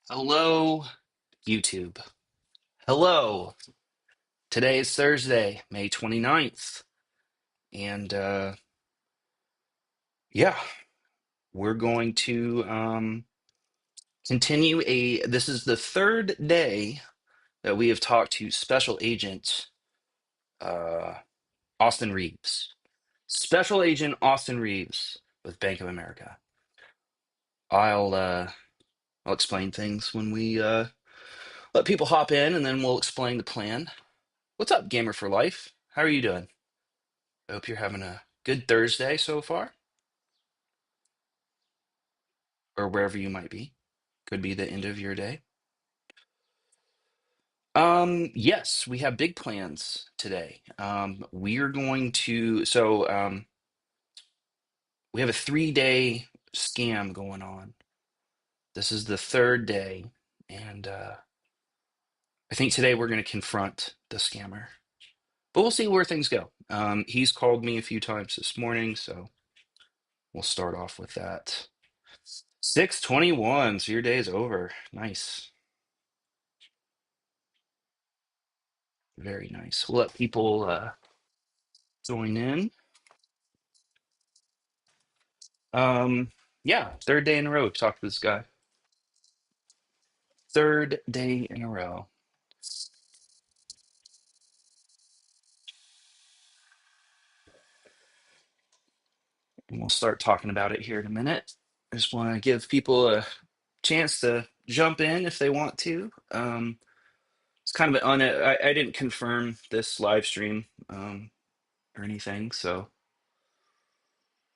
Hello, YouTube. Hello. Today is Thursday, May 29th. And yeah, we're going to continue this is the third day that we have talked to Special Agent uh, Austin Reeves. Special Agent Austin Reeves with Bank of America. I'll explain things when we let people hop in, and then we'll explain the plan. What's up, Gamer for Life? How are you doing? I hope you're having a good Thursday so far, or wherever you might be. Could be the end of your day. Yes, we have big plans today. We're going to, we have a 3-day scam going on. This is the third day, and I think today we're going to confront the scammer. But we'll see where things go. He's called me a few times this morning, so we'll start off with that. 6:21, so your day is over. Nice. Very nice. We'll let people join in. Yeah, third day in a row we've talked to this guy. Third day in a row. And we'll start talking about it here in a minute. I just want to give people a chance to jump in if they want to. It's kind of I didn't confirm this live stream or anything, so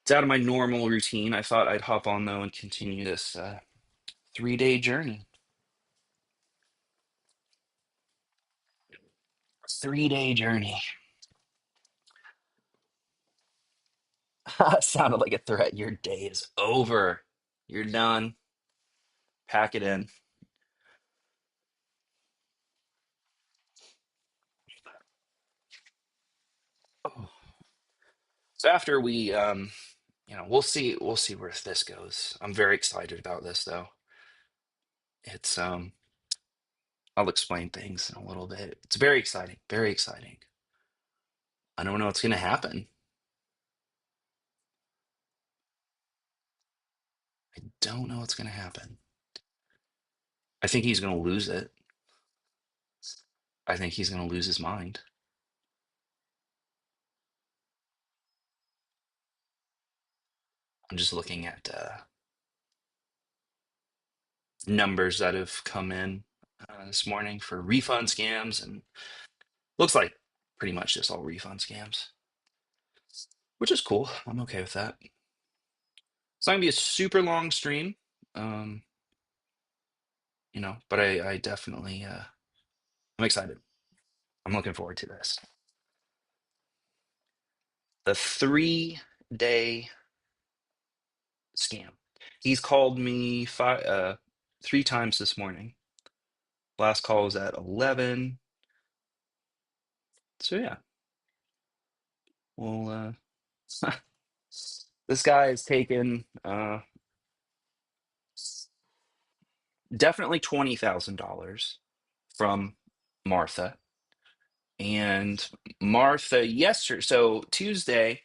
it's out of my normal routine. I thought I'd hop on though and continue this 3-day journey. 3-day journey. Sounded like a threat. Your day is over. You're done. Pack it in. So after we, we'll see where this goes. I'm very excited about this though. It's I'll explain things in a little bit. It's very exciting, very exciting. I don't know what's gonna happen. I don't know what's gonna happen. I think he's gonna lose it. I think he's gonna lose his mind. I'm just looking at numbers that have come in this morning for refund scams, and looks like pretty much just all refund scams, which is cool. I'm okay with that. It's not gonna be a super long stream, um, but I definitely I'm excited. I'm looking forward to this. The 3-day scam. He's called me 3 times this morning. Last call was at 11. So yeah, well, this guy has taken definitely $20,000 from Martha. And Martha yesterday, so Tuesday,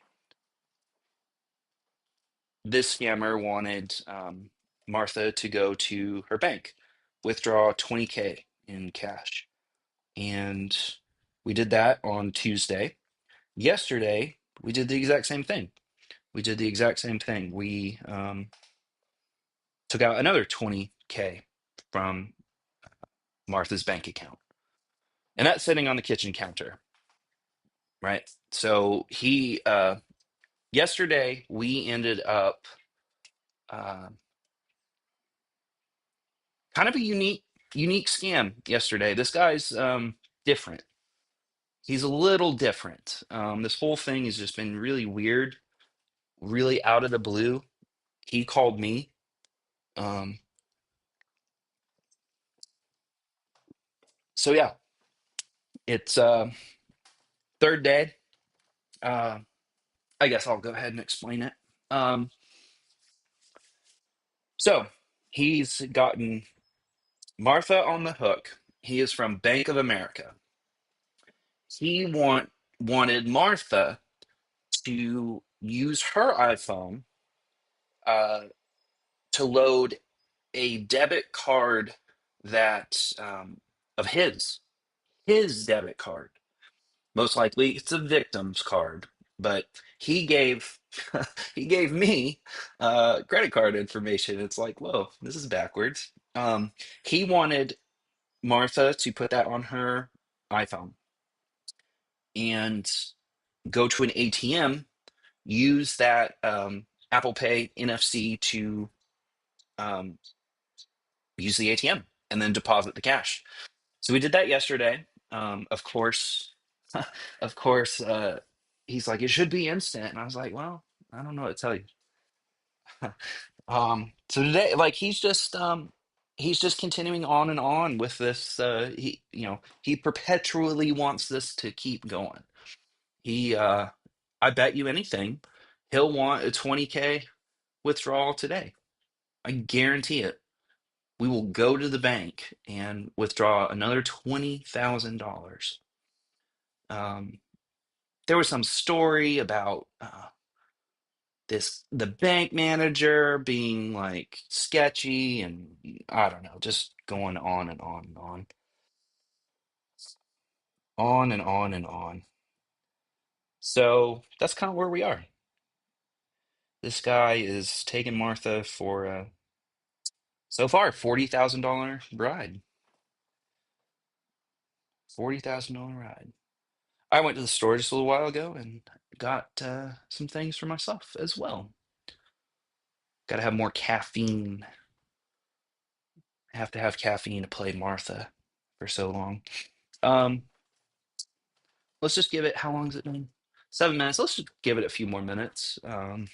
this scammer wanted Martha to go to her bank, withdraw 20K in cash. And we did that on Tuesday. Yesterday, we did the exact same thing. We did the exact same thing. We took out another 20K from Martha's bank account. And that's sitting on the kitchen counter, right? So yesterday, we ended up uh, kind of a unique scam yesterday. This guy's different. He's a little different. This whole thing has just been really weird, really out of the blue. He called me. Um, so yeah, it's third day. Uh, I guess I'll go ahead and explain it. Um, so he's gotten Martha on the hook. He is from Bank of America. He wanted Martha to use her iPhone uh, to load a debit card that of his debit card. Most likely, it's a victim's card, but he gave he gave me credit card information. It's like, whoa, this is backwards. He wanted Martha to put that on her iPhone and go to an ATM, use that Apple Pay NFC to um, use the ATM, and then deposit the cash. So we did that yesterday. Of course, of course, he's like, it should be instant. And I was like, well, I don't know what to tell you. So today, like, he's just continuing on and on with this. He perpetually wants this to keep going. I bet you anything, he'll want a 20K withdrawal today. I guarantee it. We will go to the bank and withdraw another $20,000. Um, there was some story about the bank manager being like sketchy, and I don't know, just going on and on and on and on and on. So that's kind of where we are. This guy is taking Martha for so far $40,000 ride. $40,000 ride. I went to the store just a little while ago and got some things for myself as well. Got to have more caffeine. Have to have caffeine to play Martha for so long. Um, let's just give it. How long has it been? 7 minutes. Let's just give it a few more minutes, and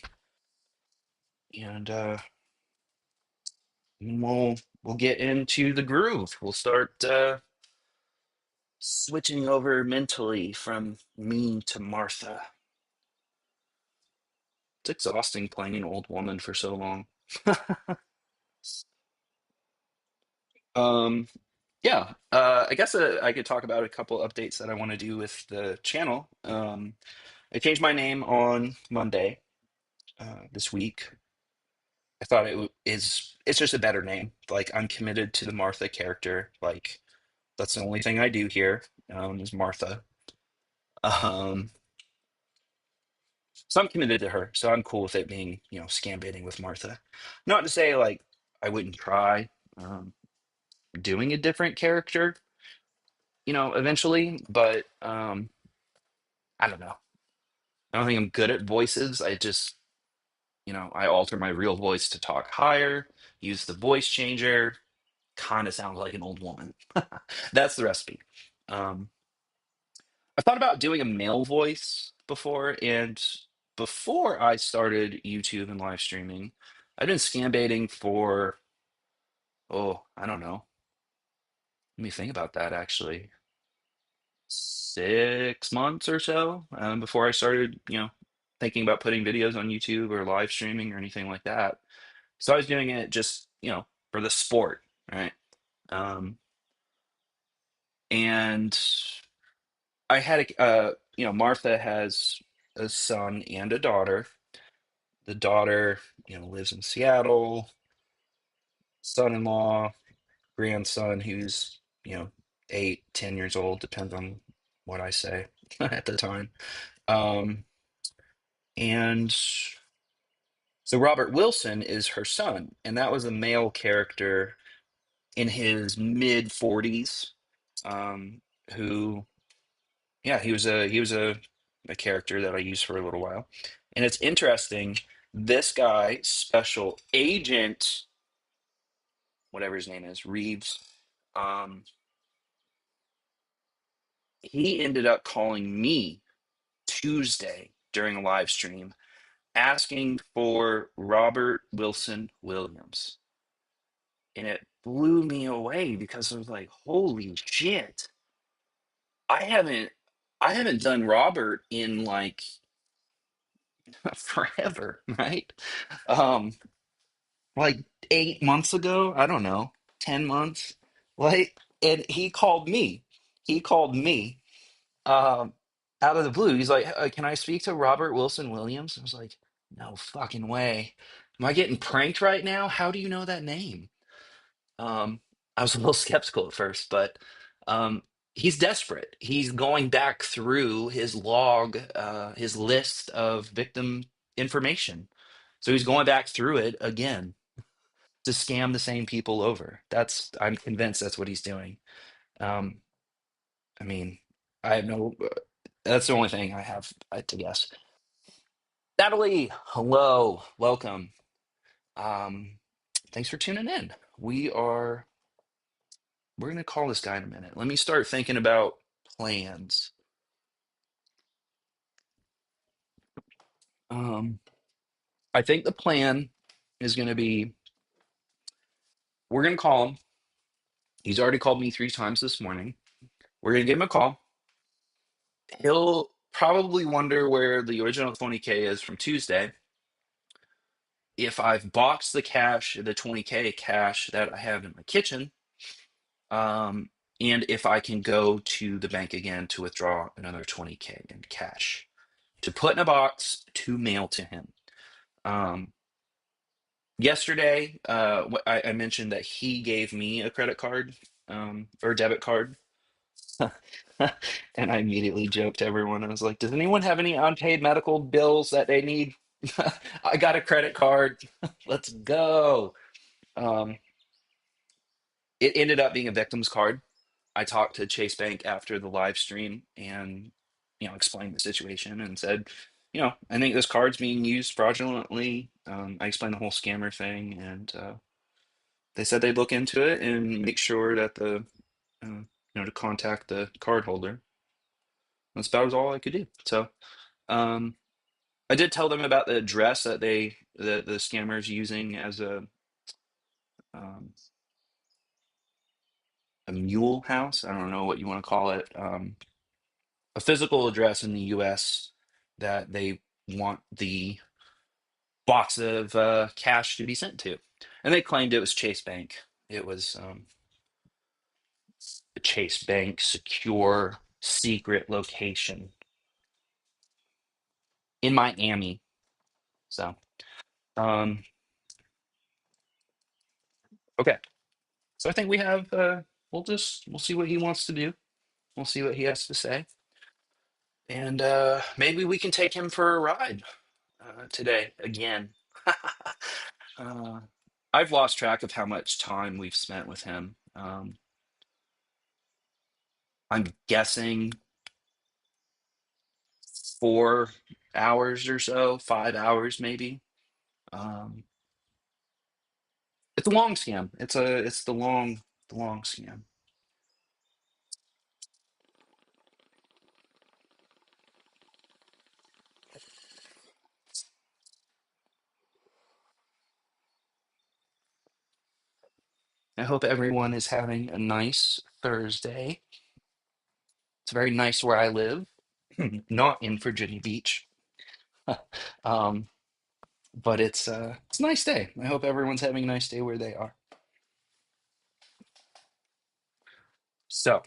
we'll get into the groove. We'll start switching over mentally from me to Martha. It's exhausting playing an old woman for so long. Um, yeah, I guess I could talk about a couple updates that I want to do with the channel. I changed my name on Monday this week. I thought it's just a better name. Like, I'm committed to the Martha character. Like, that's the only thing I do here, is Martha. Um, so I'm committed to her. So I'm cool with it being, scam baiting with Martha. Not to say like I wouldn't try um, doing a different character, eventually, but I don't know. I don't think I'm good at voices. I just, I alter my real voice to talk higher, use the voice changer, kind of sounds like an old woman. That's the recipe. Um, I thought about doing a male voice before, and before I started YouTube and live streaming, I've been scam baiting for, oh, I don't know. Let me think about that actually. 6 months or so, before I started, thinking about putting videos on YouTube or live streaming or anything like that. So I was doing it just, for the sport, right? Um, and I had Martha has a son and a daughter. The daughter, lives in Seattle. Son-in-law, grandson, who's, 8, 10 years old, depends on what I say at the time. Um, and so Robert Wilson is her son, and that was a male character in his mid 40s, um, who, yeah, he was a character that I used for a little while. And it's interesting, this guy, Special Agent, whatever his name is, Reeves, um, he ended up calling me Tuesday during a live stream asking for Robert Wilson Williams. And it blew me away because I was like, holy shit. I haven't I haven't done Robert in like forever, right? Um, like 8 months ago, I don't know, 10 months. Like, and he called me. He called me um, out of the blue. He's like, "Can I speak to Robert Wilson Williams?" I was like, "No fucking way. Am I getting pranked right now? How do you know that name?" Um, I was a little skeptical at first, but um, he's desperate. He's going back through his log, his list of victim information. So he's going back through it again to scam the same people over. I'm convinced that's what he's doing. Um, I mean, I have no, that's the only thing I have to guess. Natalie, hello, welcome. Um, Thanks for tuning in. We're gonna call this guy in a minute. Let me start thinking about plans. Um, I think the plan is gonna be we're gonna call him. He's already called me 3 times this morning. We're gonna give him a call. He'll probably wonder where the original 20K is from Tuesday. If I've boxed the cash, the 20K cash that I have in my kitchen, um, and if I can go to the bank again to withdraw another 20K in cash to put in a box to mail to him. Um, Yesterday, I mentioned that he gave me a credit card, or a debit card. And I immediately joked to everyone. I was like, "Does anyone have any unpaid medical bills that they need? I got a credit card. Let's go." Um, it ended up being a victim's card. I talked to Chase Bank after the live stream and, explained the situation and said, I think this card's being used fraudulently. I explained the whole scammer thing, and they said they'd look into it and make sure that to contact the card holder. That's about all I could do. So, um, I did tell them about the address that the scammers using as um, a mule house. I don't know what you want to call it. A physical address in the U.S. that they want the box of cash to be sent to, and they claimed it was Chase Bank. It was a Chase Bank secure secret location in Miami. So, um, okay. So I think we have. We'll see what he wants to do. We'll see what he has to say, and maybe we can take him for a ride today again. uh, I've lost track of how much time we've spent with him. I'm guessing 4 hours or so, 5 hours maybe. Um, it's a long scam. It's the long scam. I hope everyone is having a nice Thursday. It's very nice where I live, not in Virginia Beach. um, but it's a nice day. I hope everyone's having a nice day where they are. So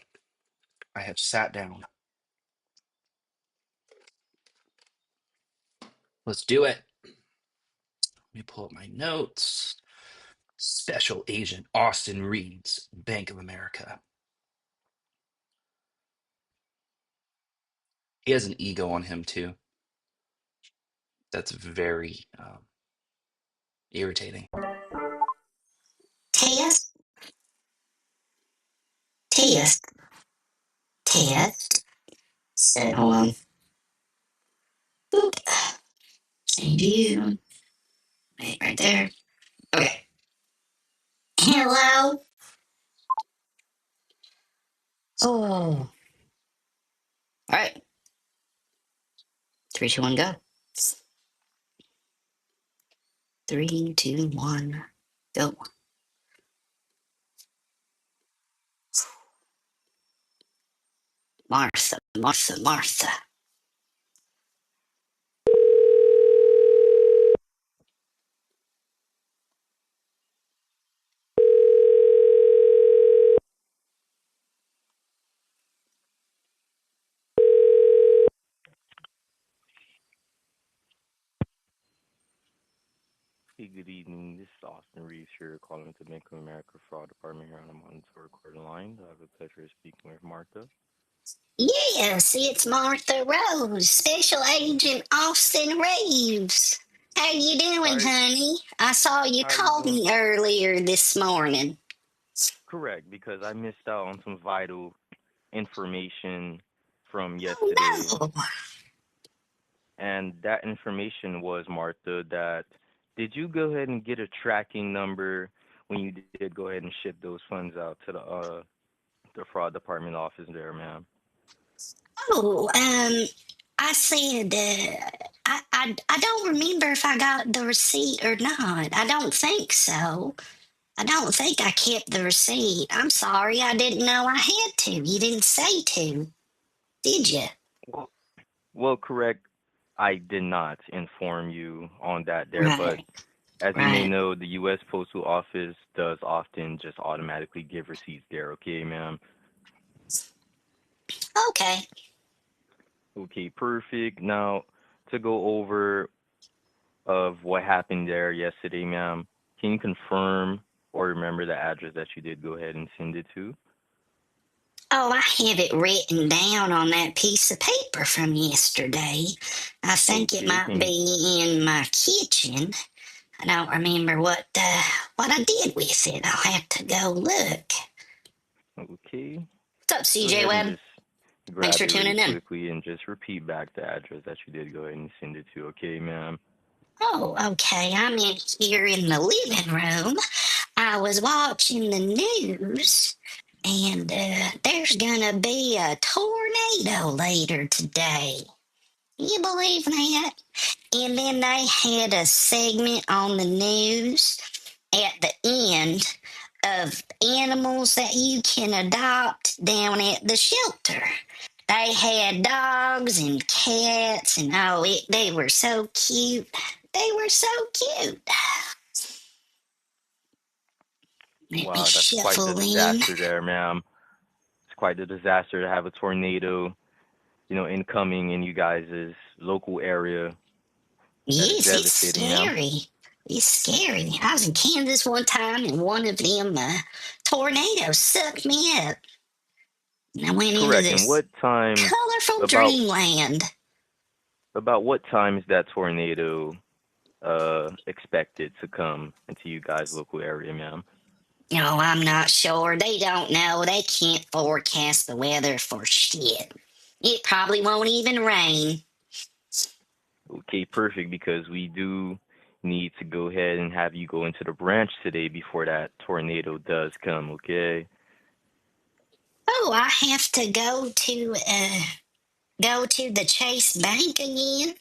I have sat down. Let's do it. Let me pull up my notes. Special Agent Austin Reeves, Bank of America. He has an ego on him too. That's very irritating. Test, test, test. So, hold on. Boop. Change you. Wait, right there. Okay. Hello. Oh. All right. 3, 2, 1, go. 3, 2, 1, go. Martha, Martha, Martha. Hey, good evening. This is Austin Reeves here, calling with the Bank of America Fraud Department here on the Monitor Recording Line. I have the pleasure of speaking with Martha. Yes, it's Martha Rose, Special Agent Austin Reeves. How you doing, Hi, honey? I saw you how you called doing? me earlier this morning. Correct, because I missed out on some vital information from yesterday, Oh no! and that information was, Martha, that did you go ahead and get a tracking number when you did go ahead and ship those funds out to the fraud department office there, ma'am? Oh, I said I don't remember if I got the receipt or not. I don't think so. I don't think I kept the receipt. I'm sorry, I didn't know I had to. You didn't say to, did you? Well, well, correct. I did not inform you on that there, but Right, as you may right. know, the U.S. Postal Office does often just automatically give receipts there. Okay, ma'am. Okay. Okay, perfect. Now, to go over of what happened there yesterday, ma'am, can you confirm or remember the address that you did go ahead and send it to? Oh, I have it written down on that piece of paper from yesterday. I think it Okay, might can be in my kitchen. I don't remember what I did with it. I'll have to go look. okay. What's up, Go CJ ahead and Webb? just Thanks grab for it really tuning in. quickly and just repeat back the address that you did go ahead and send it to. Okay, ma'am. Oh, okay. I'm in here in the living room. I was watching the news, and there's gonna be a tornado later today. You believe that? And then they had a segment on the news at the end of animals that you can adopt down at the shelter. They had dogs and cats, and they were so cute. They were so cute. Let me Wow, that's quite the shuffle in. disaster there, ma'am. It's quite the disaster to have a tornado, incoming in you guys' local area. That is Yes, it's devastating, ma'am. scary. It's scary. I was in Kansas one time, and one of them tornadoes sucked me up. And I went into Correct. And this what time colorful about dreamland. what time is that tornado expected to come into you guys' local area, ma'am? No, I'm not sure. They don't know. They can't forecast the weather for shit. It probably won't even rain. Okay, perfect, because we do need to go ahead and have you go into the branch today before that tornado does come, okay? Oh, I have to go to the Chase Bank again.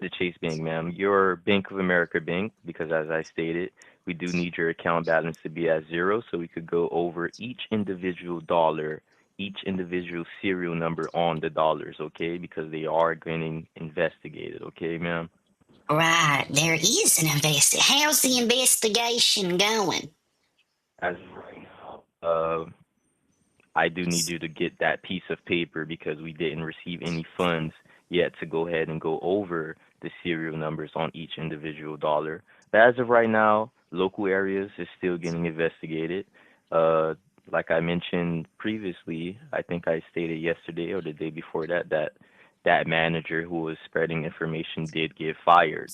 The Chase Bank, ma'am. Your Bank of America bank, because as I stated, we do need your account balance to be at zero so we could go over each individual dollar, each individual serial number on the dollars, okay? Because they are getting investigated, okay, ma'am? Right, there is an How's the investigation going? As of right now, I do need you to get that piece of paper because we didn't receive any funds yet to go ahead and go over the serial numbers on each individual dollar. But as of right now, local areas is still getting investigated. Uh, like I mentioned previously, I think I stated yesterday or the day before that that manager who was spreading information did get fired,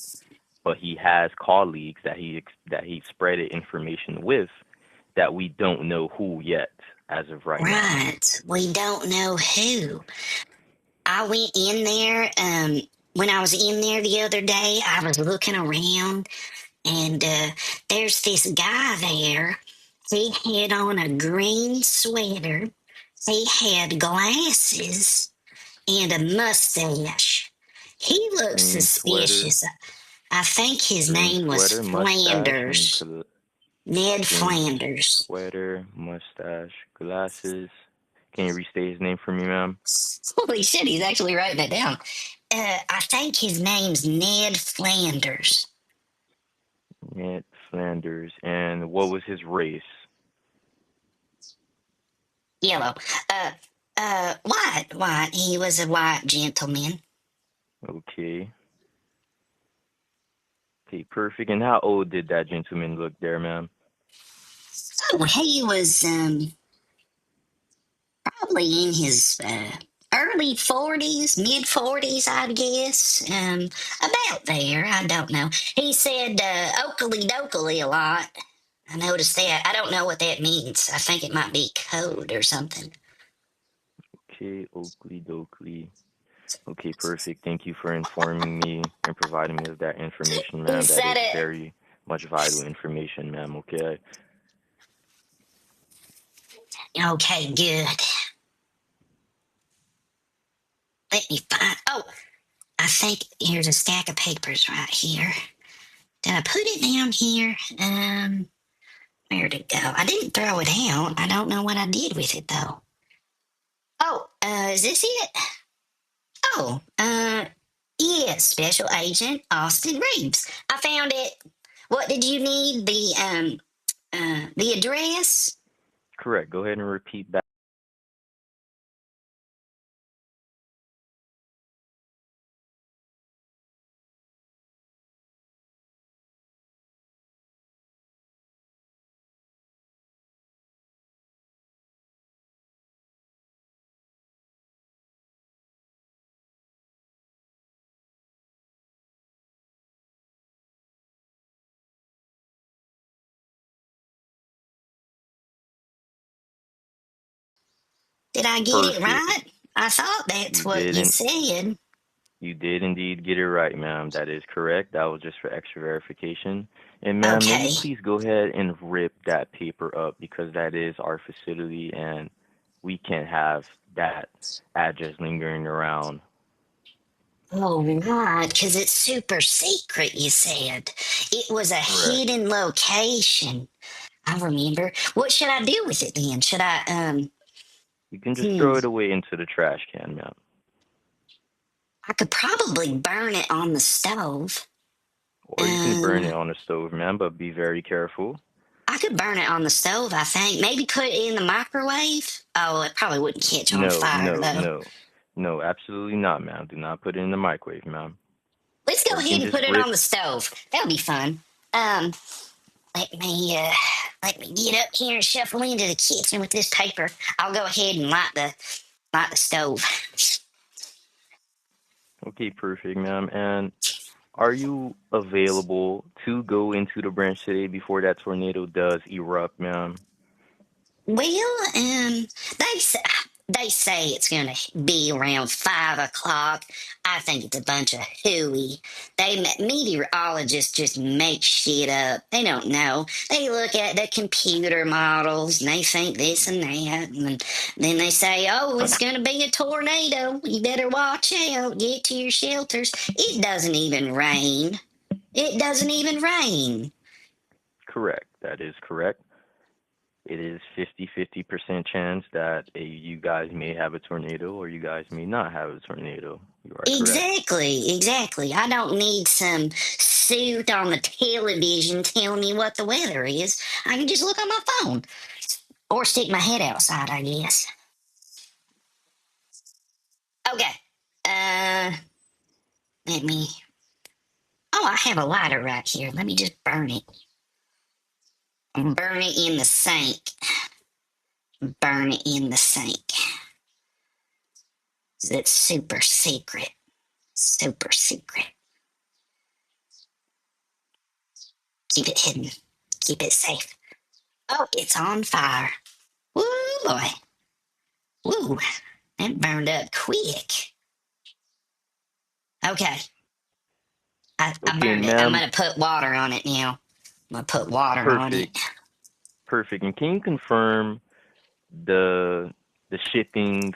but he has colleagues that he spread information with that we don't know who yet as of right now, ma'am. Right, we don't know who. I went in there, when I was in there the other day, I was looking around, and there's this guy there. He had on a green sweater, he had glasses, and a mustache. He looked Green sweater, suspicious. I think his green name was sweater, mustache, and Flanders. Ned green Flanders. sweater, mustache, glasses. Can you restate his name for me, ma'am? Holy shit, he's actually writing it down. I think his name's Ned Flanders. Ned Flanders. And what was his race? Yellow. Uh, white. He was a white gentleman. Okay. Okay, perfect. And how old did that gentleman look there, ma'am? Oh, he was probably in his early 40s, mid 40s, I guess. About there. I don't know. He said oakley dokley a lot. I noticed that. I don't know what that means. I think it might be code or something. Okay, Oakley Dokley. Okay, perfect. Thank you for informing me and providing me with that information, He ma'am. That said is it. very much vital information, ma'am. Okay. Okay, good. Let me find. Oh, I think here's a stack of papers right here. Did I put it down here? Where'd it go? I didn't throw it out. I don't know what I did with it though. Oh, is this it? Oh, yeah, Special Agent Austin Reeves. I found it. What did you need? The address? Correct. Go ahead and repeat back. Did I get it Perfect. right? I thought that's You what you didn't. said. You did indeed get it right, ma'am. That is correct. That was just for extra verification. And ma'am, may you Okay. please go ahead and rip that paper up because that is our facility and we can't have that address lingering around. Oh, right, because it's super secret, you said. It was a Correct. hidden location. I remember. What should I do with it then? Should I, You can just hmm, throw it away into the trash can, ma'am. I could probably burn it on the stove. Or you can burn Um, it on the stove, ma'am, but be very careful. I could burn it on the stove, I think. Maybe put it in the microwave. Oh, it probably wouldn't catch on No, fire, no, though. no. No, absolutely not, ma'am. Do not put it in the microwave, ma'am. Let's go Or you ahead can and just put it rip. on the stove. That'll be fun. Um, let me, uh, let me get up here and shuffle into the kitchen with this paper. I'll go ahead and light the stove. Okay, perfect, ma'am. And are you available to go into the branch today before that tornado does erupt, ma'am? Well, they say, they say it's going to be around 5 o'clock. I think it's a bunch of hooey. Meteorologists just make shit up. They don't know. They look at the computer models and they think this and that, and then they say, "Oh, it's going to be a tornado. You better watch out. Get to your shelters." It doesn't even rain. It doesn't even rain. Correct. That is correct. It is 50-50% chance that you guys may have a tornado or you guys may not have a tornado. You are correct. Exactly, exactly. I don't need some suit on the television telling me what the weather is. I can just look on my phone or stick my head outside, I guess. Okay. Uh, let me. Oh, I have a lighter right here. Let me just burn it. Burn it in the sink. Burn it in the sink. It's super secret. Super secret. Keep it hidden. Keep it safe. Oh, it's on fire. Woo, boy. Woo. That burned up quick. Okay. I Okay, burned it. I'm ma'am. going to put water on it now. I'm going to put water on it. Perfect. Perfect. And can you confirm the the shipping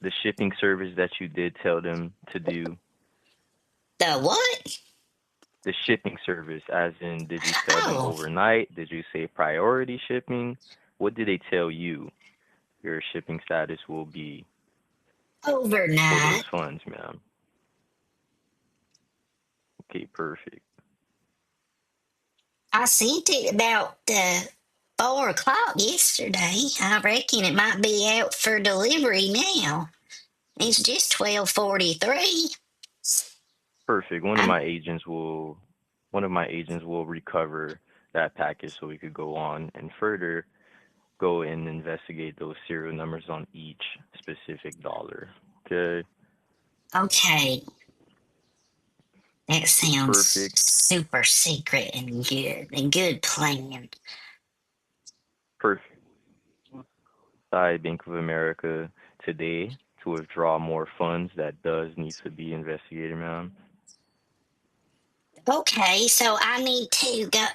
the shipping service that you did tell them to do? The what? The shipping service, as in, did you tell them Oh, overnight? Did you say priority shipping? What did they tell you your shipping status will be for those overnight. funds, ma'am? Okay, perfect. I sent it about 4 o'clock yesterday. I reckon it might be out for delivery now. It's just 12:43. Perfect. One of I'm my agents will. one of my agents will recover that package so we could go on and further go and investigate those serial numbers on each specific dollar. Okay, Okay, that sounds perfect, super secret and good. A good plan. perfect. Side Bank of America today to withdraw more funds that does need to be investigated, ma'am. Okay, so I need to go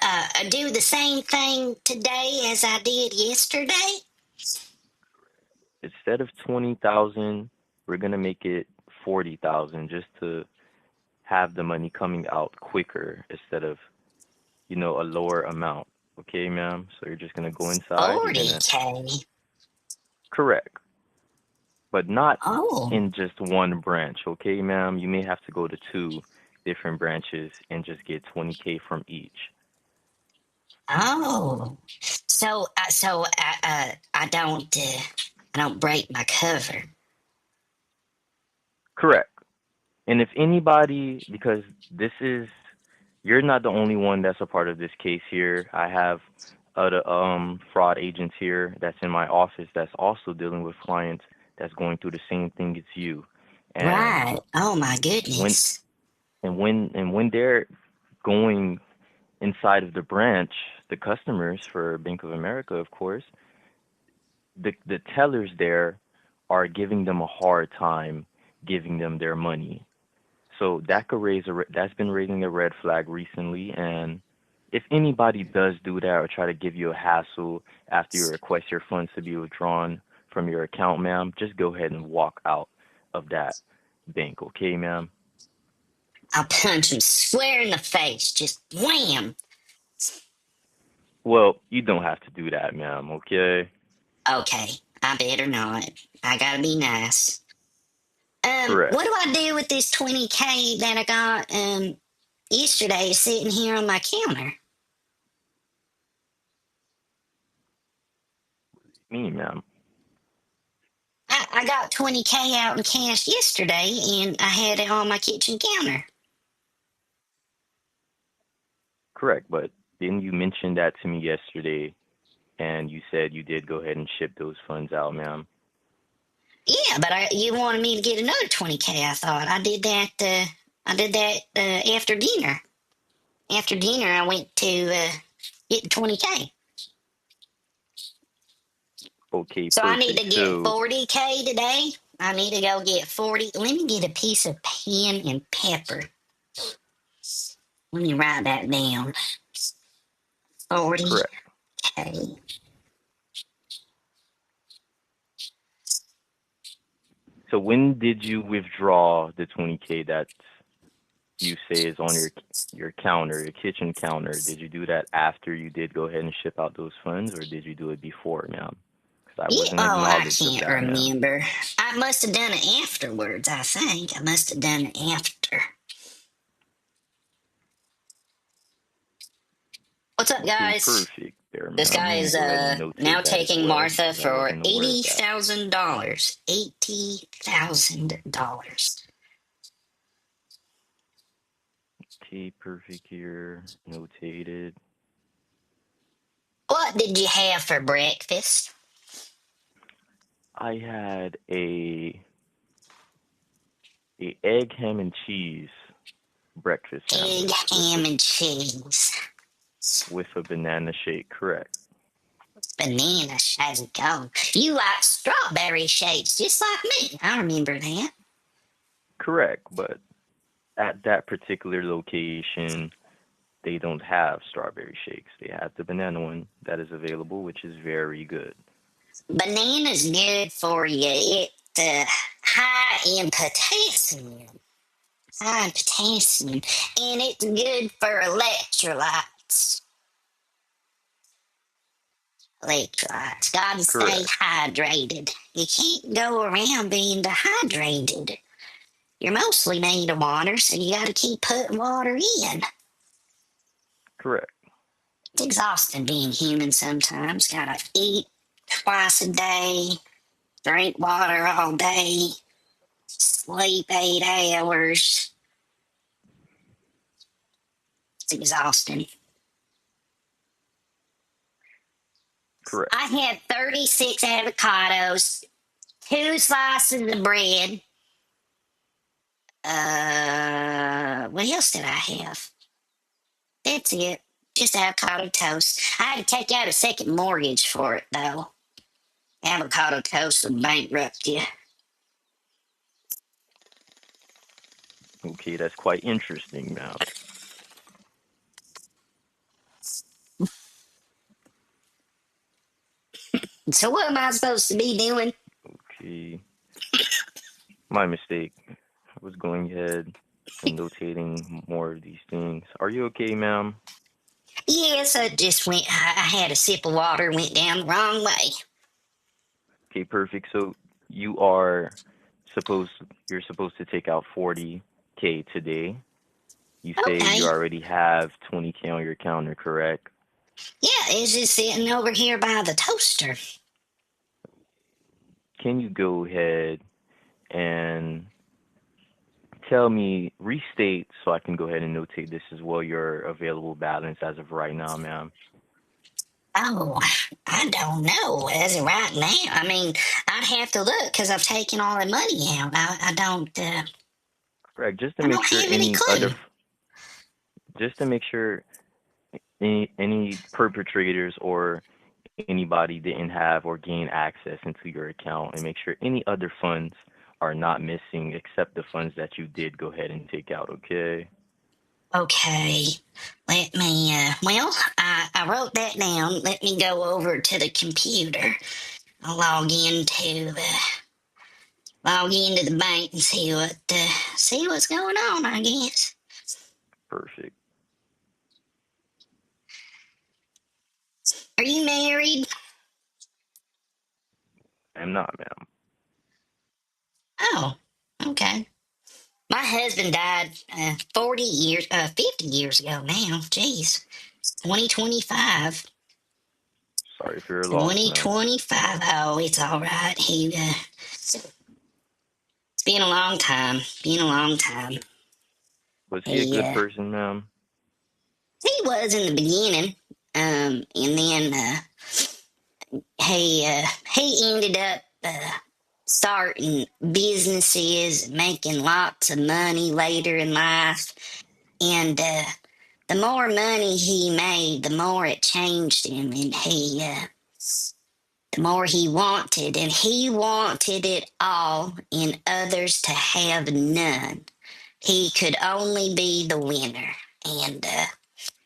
do the same thing today as I did yesterday. Instead of 20,000, we're gonna make it 40,000 just to have the money coming out quicker instead of, a lower amount. Okay, ma'am? So you're just gonna go inside, you're gonna 40K. correct, but not Oh, in just one branch, okay, ma'am? You may have to go to two different branches and just get 20K from each. oh. I don't break my cover. Correct. And if anybody, because this is, you're not the only one that's a part of this case here. I have other fraud agents here that's in my office that's also dealing with clients that's going through the same thing as you. And Right. Oh my when goodness. when they're going inside of the branch, the customers for Bank of America, of course, the tellers there are giving them a hard time giving them their money. So that could that's been raising a red flag recently. And if anybody does do that or try to give you a hassle after you request your funds to be withdrawn from your account, ma'am, just go ahead and walk out of that bank, okay, ma'am? I'll punch him square in the face. Just wham. Well, you don't have to do that, ma'am, okay? Okay, I better not. I gotta be nice. Correct. What do I do with this 20K that I got yesterday sitting here on my counter? Me, ma'am. I got 20K out in cash yesterday and I had it on my kitchen counter. Correct. But didn't you mention that to me yesterday and you said you did go ahead and ship those funds out, ma'am? Yeah, but you wanted me to get another 20K. I thought I did that. I did that after dinner. After dinner, I went to get 20K. Okay, So I need perfect. to get So, 40K today. I need to go get 40. Let me get a piece of pen and pepper. Let me write that down. correct. 40K. So when did you withdraw the 20K that you say is on your counter, your kitchen counter? Did you do that after you did go ahead and ship out those funds, or did you do it before, ma'am? Because I Yeah, wasn't oh, I acknowledged of can't that, ma'am. remember. I must have done it afterwards, I think. I must have done it after. What's up, Okay, guys? perfect there, This ma'am. guy Let me is go ahead and now notate that as taking well Martha because I for wasn't aware of that. $80,000. $80,000. Okay, perfect here, notated. What did you have for breakfast? I had a egg, ham, and cheese breakfast Egg, sandwich ham, and cheese. with a banana shake. Correct. Banana shake. Oh, you like strawberry shakes just like me. I remember that. Correct, but at that particular location, they don't have strawberry shakes. They have the banana one that is available, which is very good. Banana's good for you. It's high in potassium. High in potassium. And it's good for electrolytes. Electrolytes. Gotta stay Correct. hydrated. You can't go around being dehydrated. You're mostly made of water, so you gotta keep putting water in. Correct. It's exhausting being human sometimes. Gotta eat twice a day, drink water all day, sleep 8 hours. It's exhausting. Correct. I had 36 avocados, 2 slices of bread. What else did I have? That's it. Just avocado toast. I had to take out a second mortgage for it, though. Avocado toast would bankrupt you. Okay, that's quite interesting, ma'am. So what am I supposed to be doing? Okay, my mistake. I was going ahead and notating more of these things. Are you okay, ma'am? Yes, I had a sip of water, went down the wrong way. Okay, perfect. So you are supposed you're supposed to take out 40K today. You say Okay. you already have 20K on your counter, correct? Yeah, it's just sitting over here by the toaster. Can you go ahead and tell me, restate so I can go ahead and notate this as well, your available balance as of right now, ma'am? Oh, I don't know. As of right now, I mean, I'd have to look because I've taken all the money out. Correct. I don't have any clue. Just to make sure any perpetrators or anybody didn't have or gain access into your account, and make sure any other funds are not missing except the funds that you did go ahead and take out, okay? Okay, I wrote that down. Let me go over to the computer. I'll log into the bank and see what's going on, I guess. Perfect. Are you married? I'm not, ma'am. Oh, okay. My husband died 50 years ago now. Jeez. 2025. Sorry for your loss, ma'am. 2025. Oh, it's all right. It's been a long time. Been a long time. Was he a He, good uh, person, ma'am? he was in the beginning. And then, he ended up, starting businesses, making lots of money later in life. And, the more money he made, the more it changed him. And the more he wanted it all and others to have none. He could only be the winner. And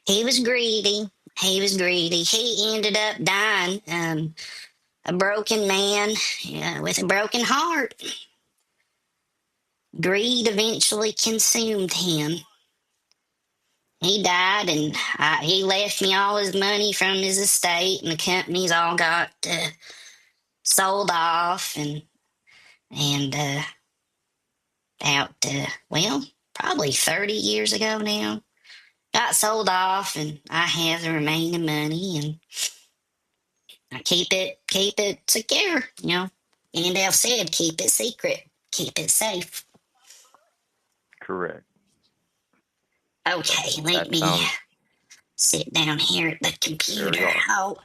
he was greedy. He was greedy. He ended up dying, a broken man, with a broken heart. Greed eventually consumed him. He died, and he left me all his money from his estate, and the companies all got sold off, and probably 30 years ago now, got sold off, and I have the remaining money, and I keep it secure. Gandalf said, keep it secret, keep it safe. Correct. Okay, let That me sounds sit down here at the very computer. awesome. Oh,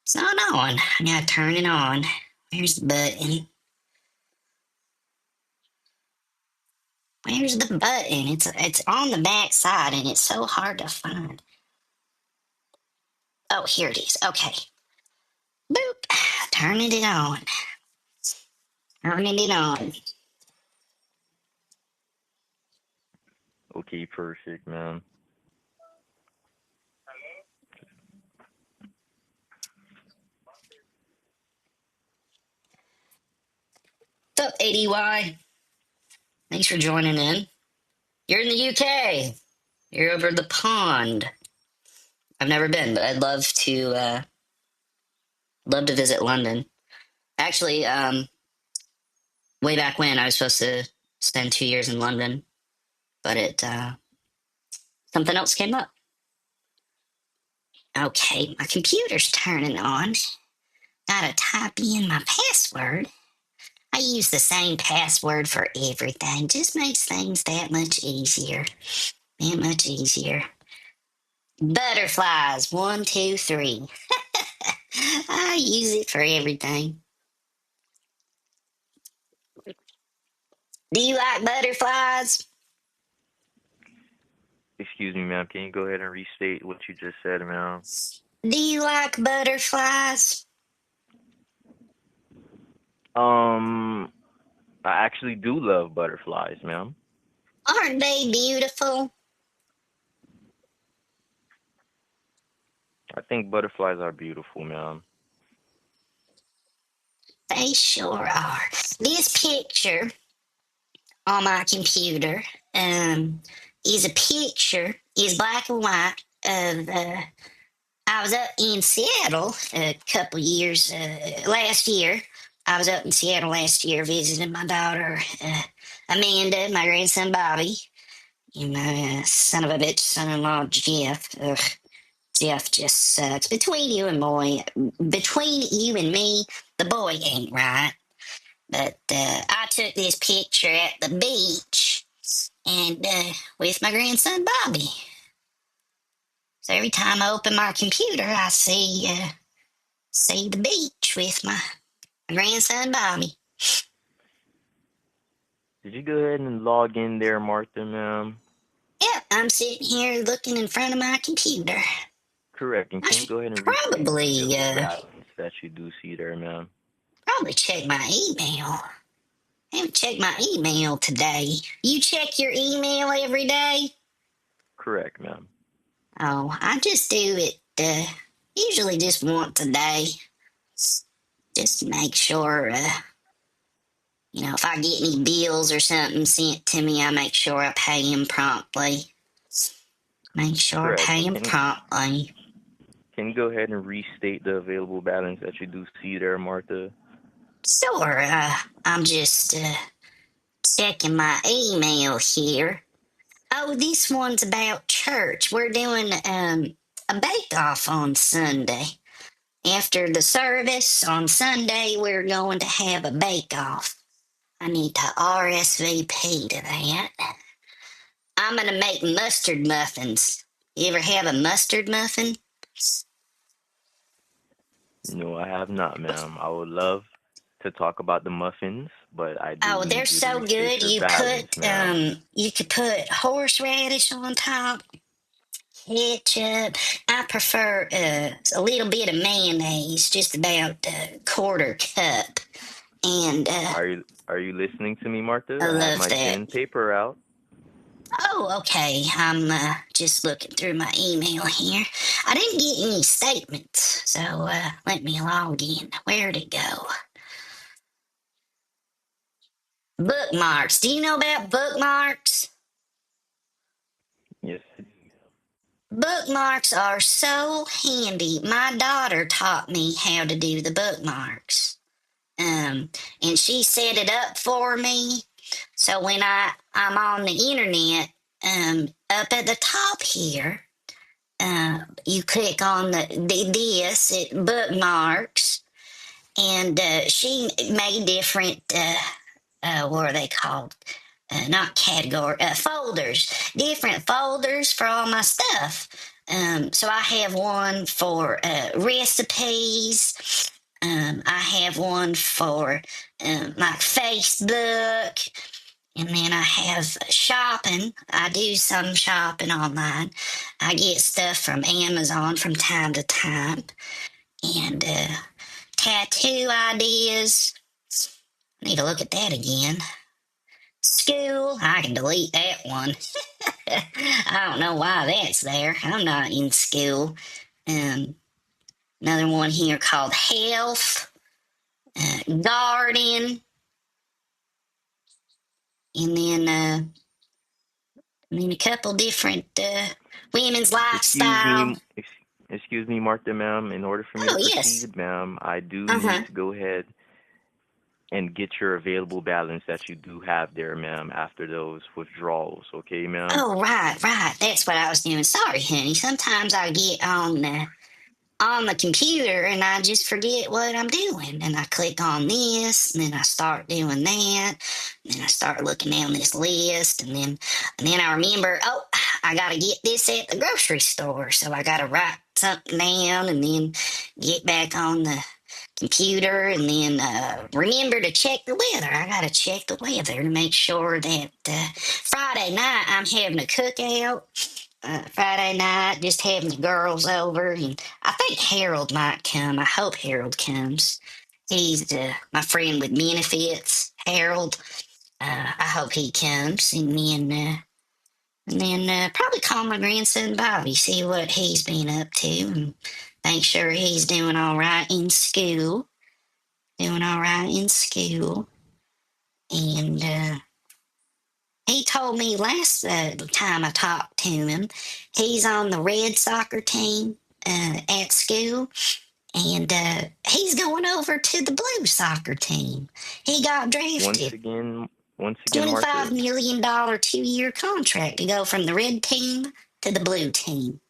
it's not on. I gotta turn it on. Where's the button? Where's the button? It's on the back side, and it's so hard to find. Oh, here it is. Okay. Boop. Turning it on. Turning it on. Okay, perfect, ma'am. What's up, ADY? Thanks for joining in. You're in the UK. You're over the pond. I've never been, but I'd love to visit London. Actually, way back when I was supposed to spend 2 years in London, but something else came up. Okay, my computer's turning on. Gotta type in my password. I use the same password for everything. Just makes things that much easier. That much easier. Butterflies, 1, 2, 3. I use it for everything. Do you like butterflies? Excuse me, ma'am. Can you go ahead and restate what you just said, ma'am? Do you like butterflies? Um, I actually do love butterflies, ma'am. Aren't they beautiful? I think butterflies are beautiful, ma'am. They sure are. This picture on my computer is a picture, is black and white of I was up in Seattle a couple years last year. I was up in Seattle last year visiting my daughter Amanda, my grandson Bobby, and my son of a bitch son-in-law Jeff. Ugh, Jeff just sucks. Between you and me, the boy ain't right. But I took this picture at the beach and with my grandson Bobby. So every time I open my computer, I see the beach with my grandson Bobby. Did you go ahead and log in there, Martha, ma'am? Yep, I'm sitting here looking in front of my computer. Correct. And I can you should go ahead and restate the probably available balance that you do see there, ma'am? probably check my email. I haven't checked my email today. You check your email every day? Correct, ma'am. Oh, I just do it usually just once a day. Just to make sure, if I get any bills or something sent to me, I make sure I pay them promptly. Make sure I Correct. pay And them promptly. can you go ahead and restate the available balance that you do see there, Martha? Sure, I'm just checking my email here. Oh, this one's about church. We're doing a bake-off on Sunday. After the service on Sunday, we're going to have a bake-off. I need to RSVP to that. I'm going to make mustard muffins. You ever have a mustard muffin? No, I have not, ma'am. I would love to talk about the muffins, but I do Oh, they're need you to so restate good. your balance, ma'am. You could put horseradish on top, ketchup. I prefer a little bit of mayonnaise, just about a quarter cup, and Are you listening to me, Martha? I I have love my pen that. and paper out. Oh, okay. I'm just looking through my email here. I didn't get any statements, so let me log in. Where'd it go? Bookmarks. Do you know about bookmarks? Yes. Bookmarks are so handy. My daughter taught me how to do the bookmarks. And she set it up for me. So when I'm on the internet, up at the top here, you click on it bookmarks, and she made different what are they called? Not category, folders, different folders for all my stuff. So I have one for recipes. I have one for my Facebook. And then I have shopping. I do some shopping online. I get stuff from Amazon from time to time. And tattoo ideas. I need to look at that again. School. I can delete that one. I don't know why that's there. I'm not in school. Um, Another one here called health, garden, and then a couple different women's Excuse lifestyle. me, excuse me, Martha, ma'am. In order for me to Oh yes. proceed, ma'am, I do Uh need huh. to go ahead and get your available balance that you do have there, ma'am, after those withdrawals. Okay, ma'am? Oh right. That's what I was doing. Sorry, honey. Sometimes I get on the computer and I just forget what I'm doing. And I click on this and then I start doing that. And then I start looking down this list and then I remember, oh, I got to get this at the grocery store. So I got to write something down and then get back on the computer and then remember to check the weather. I got to check the weather to make sure that Friday night I'm having a cookout. Friday night, just having the girls over, and I think Harold might come. I hope Harold comes. He's my friend with benefits, Harold. I hope he comes, and then probably call my grandson Bobby, see what he's been up to, and make sure he's doing all right in school. Doing all right in school, and he told me last time I talked to him, he's on the red soccer team at school, and he's going over to the blue soccer team. He got Once drafted. again, $25 Martha, million 2-year contract to go from the red team to the blue team.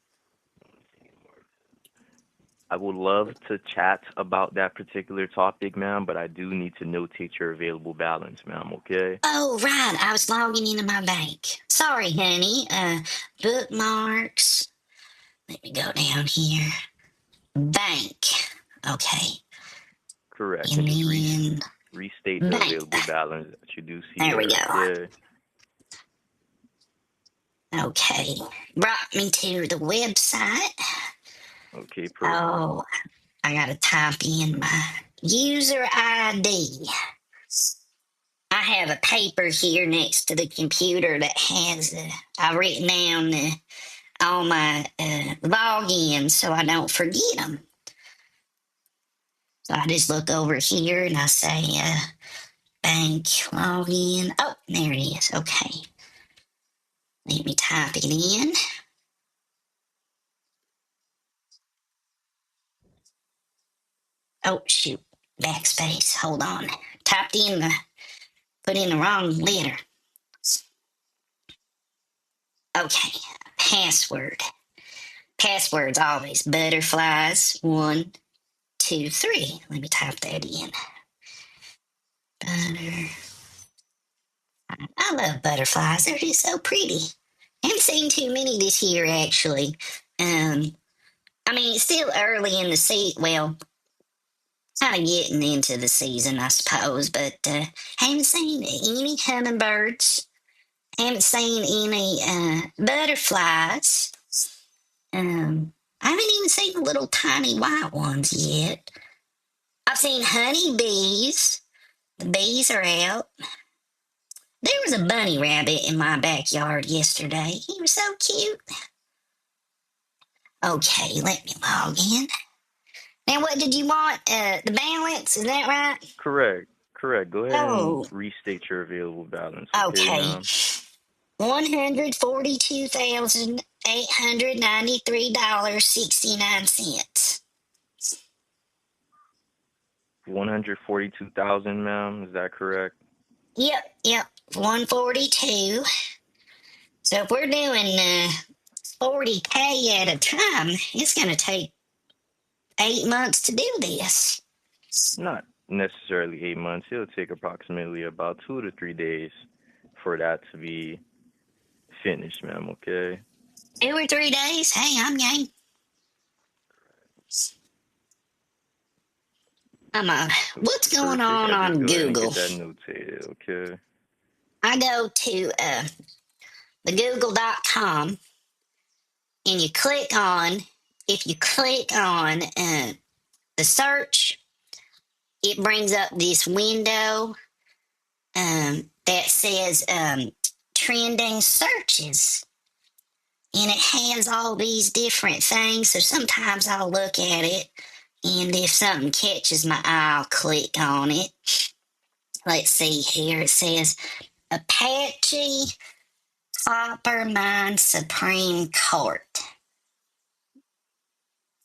I would love to chat about that particular topic, ma'am, but I do need to notate your available balance, ma'am, okay? Oh, right. I was logging into my bank. Sorry, honey. Bookmarks. Let me go down here. Bank. Okay. Correct. And And just then restate the bank. available balance that you do see There we there, go. okay? Okay. Brought me to the website. Okay, perfect. Oh, I gotta type in my user ID. I have a paper here next to the computer that has, I've written down all my logins so I don't forget them. So I just look over here and I say, bank login. Oh, there it is. Okay. Let me type it in. Oh, shoot. Backspace. Hold on. Typed in the, put in the wrong letter. Okay. Password. Password's always butterflies. 1, 2, 3. Let me type that in. Butter. I love butterflies. They're just so pretty. I haven't seen too many this year, actually. I mean, it's still early in the season. Well, kind of getting into the season, I suppose, but haven't seen any hummingbirds. Haven't seen any butterflies. I haven't even seen the little tiny white ones yet. I've seen honeybees. The bees are out. There was a bunny rabbit in my backyard yesterday. He was so cute. Okay, let me log in. Now, what did you want? The balance, is that right? Correct. Correct. Go ahead and Oh, restate your available balance, okay, okay. ma'am? $142,893.69. 142,000, ma'am, is that correct? Yep, 142. So if we're doing 40K at a time, it's going to take 8 months to do this. Not necessarily 8 months. It'll take approximately about 2 to 3 days for that to be finished, ma'am, okay? 2 or 3 days? Hey, I'm game. What's going Perfect. I just on go ahead and get Google? that notated, okay? I go to the google.com and if you click on the search, it brings up this window that says trending searches. And it has all these different things. So sometimes I'll look at it, and if something catches my eye, I'll click on it. Let's see here. It says Apache Copper Mine Supreme Court.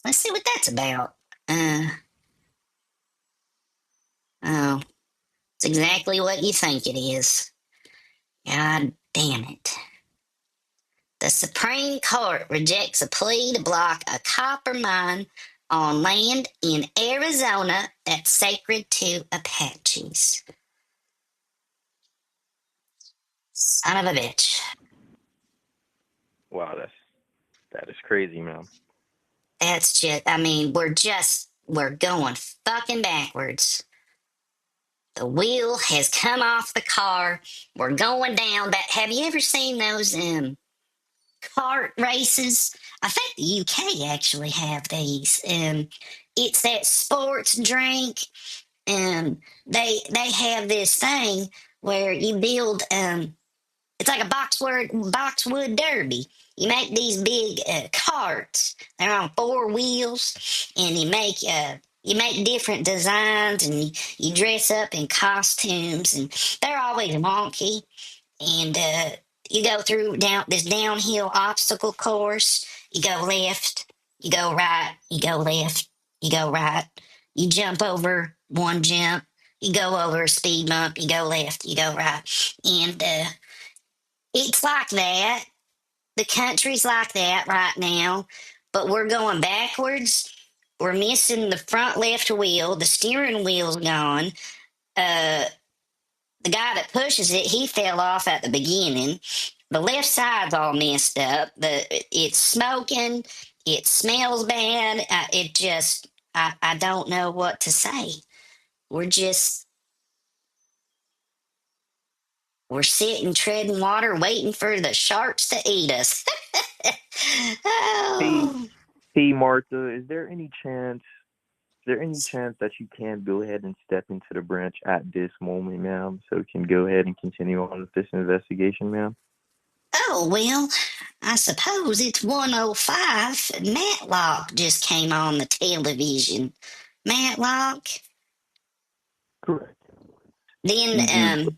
Let's see what that's about. Oh, it's exactly what you think it is. God damn it. The Supreme Court rejects a plea to block a copper mine on land in Arizona that's sacred to Apaches. Son of a bitch. Wow, that is crazy, man. That's just, I mean, we're going fucking backwards. The wheel has come off the car. We're going down that. Have you ever seen those kart races? I think the UK actually have these. It's that sports drink. They have this thing where you build it's like a boxwood derby. You make these big carts. They're on four wheels, and you make different designs, and you dress up in costumes, and they're always wonky. And you go through down this downhill obstacle course. You go left, you go right, you go left, you go right. You jump over one jump. You go over a speed bump. You go left, you go right, and it's like that. The country's like that right now, but we're going backwards. We're missing the front left wheel. The steering wheel's gone. Uh, the guy that pushes it, he fell off at the beginning. The left side's all messed up. It's smoking. It smells bad. I don't know what to say. We're just we're sitting, treading water, waiting for the sharks to eat us. Hey, Oh. hey, Martha, is there any chance that you can go ahead and step into the branch at this moment, ma'am, so we can go ahead and continue on with this investigation, ma'am? Oh, well, I suppose it's 105. Matlock just came on the television. Matlock? Correct. Then, You do.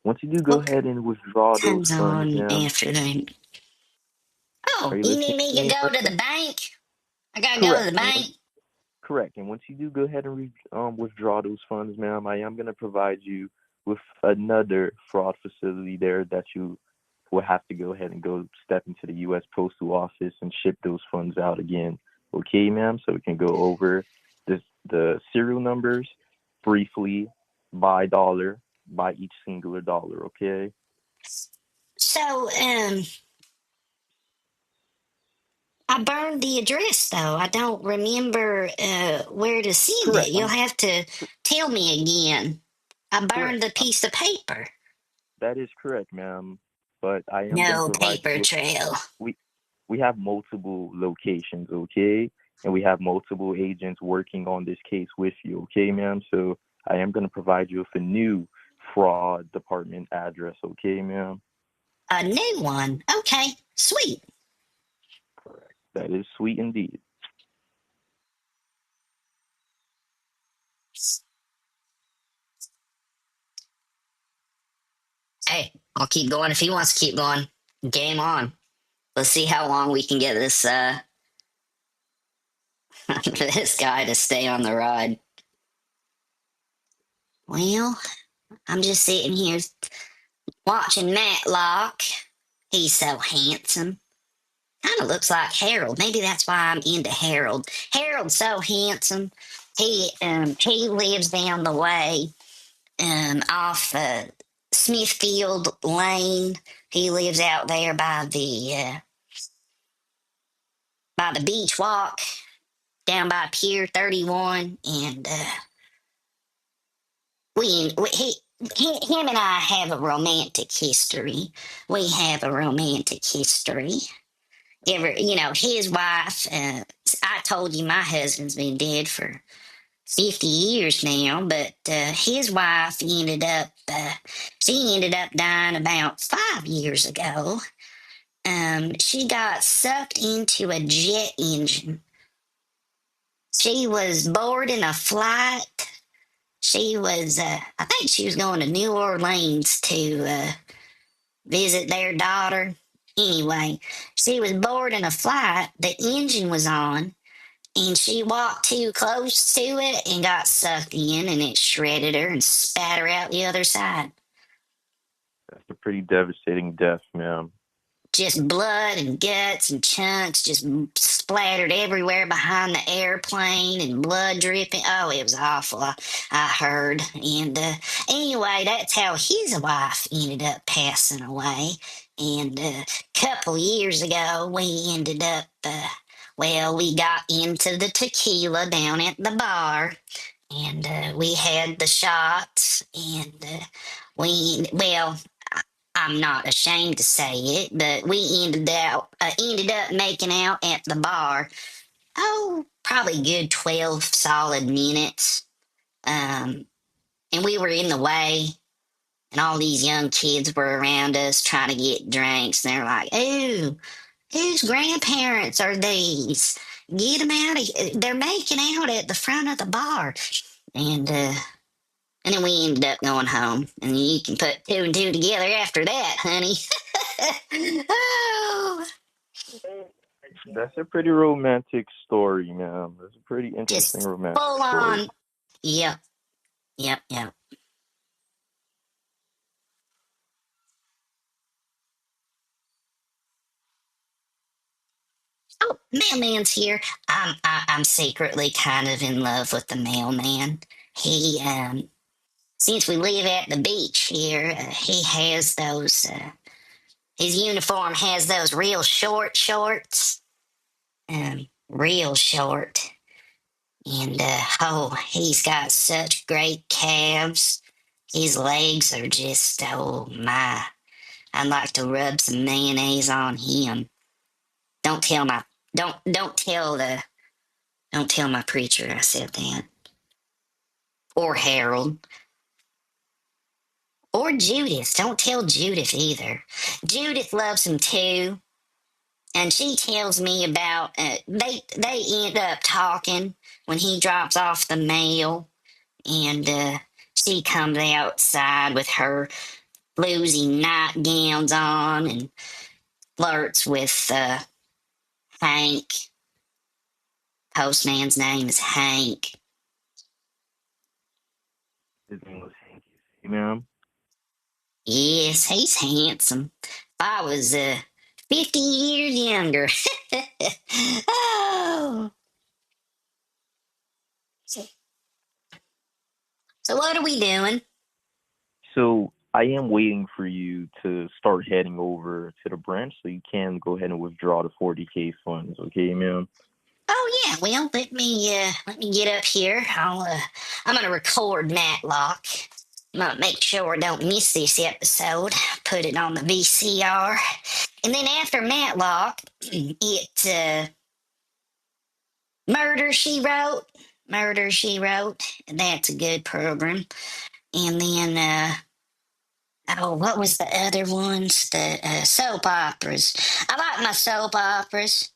Once you do go what ahead and withdraw those comes funds, on ma'am. after that? Are Oh, you you listening need me to to me, go to Martha? the bank? I gotta go to Correct. the And bank? correct. And once you do go ahead and withdraw those funds, ma'am, I am going to provide you with another fraud facility there that you will have to go ahead and go step into the U.S. Postal Office and ship those funds out again. Okay, ma'am? So we can go over the serial numbers briefly by dollar, by each singular dollar, okay? So, I burned the address though. I don't remember where to send it. Correct. You'll have to tell me again. I burned Correct. the piece of paper. That is correct, ma'am. But I am going to No provide you paper with trail. we we have multiple locations, okay? And we have multiple agents working on this case with you, okay, ma'am? So I am going to provide you with a new fraud department address, okay, ma'am? A new one. Okay, sweet. Correct. That is sweet indeed. Hey, I'll keep going if he wants to keep going. Game on. Let's see how long we can get this this guy to stay on the ride. Well, I'm just sitting here watching Matlock. He's so handsome. Kind of looks like Harold. Maybe that's why I'm into Harold. Harold's so handsome. He lives down the way off Smithfield Lane. He lives out there by the beach walk down by Pier 31, and him and I have a romantic history. We have a romantic history. His wife. I told you my husband's been dead for 50 years now, but his wife she ended up dying about 5 years ago. She got sucked into a jet engine. She was boarding a flight. I think she was going to New Orleans to visit their daughter. Anyway, she was boarding a flight. The engine was on, and she walked too close to it and got sucked in, and it shredded her and spat her out the other side. That's a pretty devastating death, ma'am. Just blood and guts and chunks just splattered everywhere behind the airplane and blood dripping. Oh, it was awful. I heard. And anyway, that's how his wife ended up passing away. And a couple years ago, we ended up, well, we got into the tequila down at the bar, and we had the shots, and well, I'm not ashamed to say it, but we ended up making out at the bar. Oh, probably good 12 solid minutes. And we were in the way, and all these young kids were around us trying to get drinks. And they're like, "Ooh, whose grandparents are these? Get them out of here. They're making out at the front of the bar." And then we ended up going home. And you can put two and two together after that, honey. Oh, That's a pretty romantic story, man. That's a pretty interesting just romantic full story. on. Yep, yep, yep. Oh, mailman's here. I'm secretly kind of in love with the mailman. He since we live at the beach here, he has those. His uniform has those real short shorts. Real short, and oh, he's got such great calves. His legs are just, oh my. I'd like to rub some mayonnaise on him. Don't tell my don't tell the don't tell my preacher I said that. Or Harold. Or Judith. Don't tell Judith either. Judith loves him too. And she tells me about they end up talking when he drops off the mail, and she comes outside with her bluesy nightgowns on and flirts with Hank. Postman's name is Hank. His name was Hanky, ma'am. Yes, he's handsome. If I was 50 years younger. Oh. So, so what are we doing? So I am waiting for you to start heading over to the branch so you can go ahead and withdraw the 40K funds, okay, ma'am? Oh yeah, well let me get up here. I'm gonna record Matlock. I'm gonna make sure I don't miss this episode. Put it on the VCR, and then after Matlock, it Murder She Wrote. Murder She Wrote. That's a good program. And then oh, what was the other ones? The soap operas. I like my soap operas.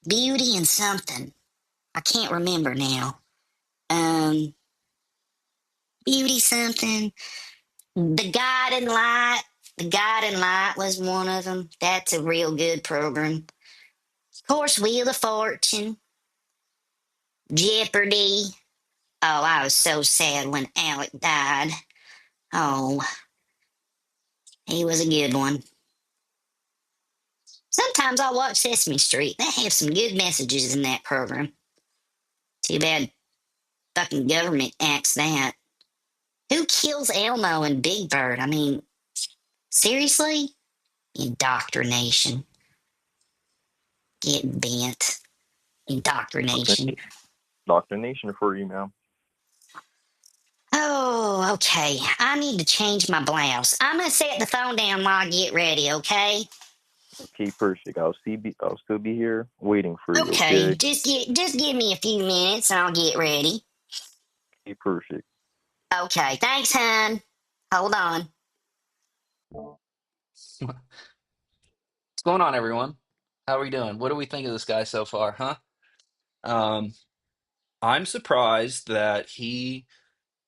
Beauty and something. I can't remember now. Um, Beauty something. The Guiding Light. The Guiding Light was one of them. That's a real good program. Of course, Wheel of Fortune. Jeopardy. Oh, I was so sad when Alec died. Oh, he was a good one. Sometimes I'll watch Sesame Street. They have some good messages in that program. Too bad fucking government acts that. Who kills Elmo and Big Bird? I mean, seriously? Indoctrination. Get bent. Indoctrination. Doctor Nation for you, ma'am. Oh, okay. I need to change my blouse. I'm gonna set the phone down while I get ready, okay? Okay, perfect. I'll still be here waiting for you, Okay, okay? just give me a few minutes and I'll get ready. Okay, perfect. Okay, thanks, hon. Hold on. What's going on, everyone? How are we doing? What do we think of this guy so far, huh? Um, I'm surprised that he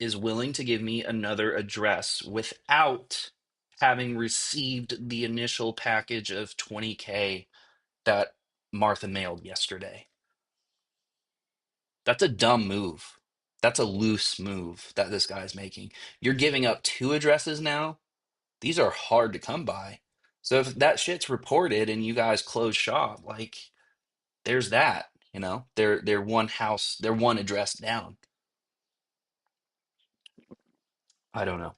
is willing to give me another address without having received the initial package of 20K that Martha mailed yesterday. That's a dumb move. That's a loose move that this guy's making. You're giving up two addresses now. These are hard to come by. So if that shit's reported and you guys close shop, like there's that, they're one house, they're one address down. I don't know.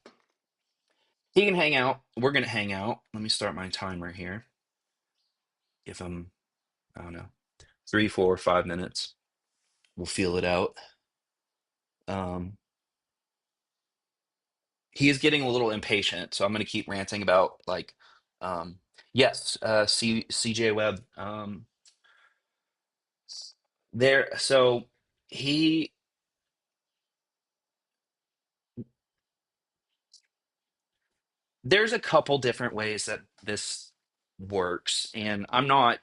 He can hang out. We're gonna hang out. Let me start my timer here. Give him, I don't know, 3, 4, 5 minutes. We'll feel it out. Um, he is getting a little impatient, so I'm gonna keep ranting about like, um, yes, CJ Webb. There. So he, there's a couple different ways that this works, and I'm not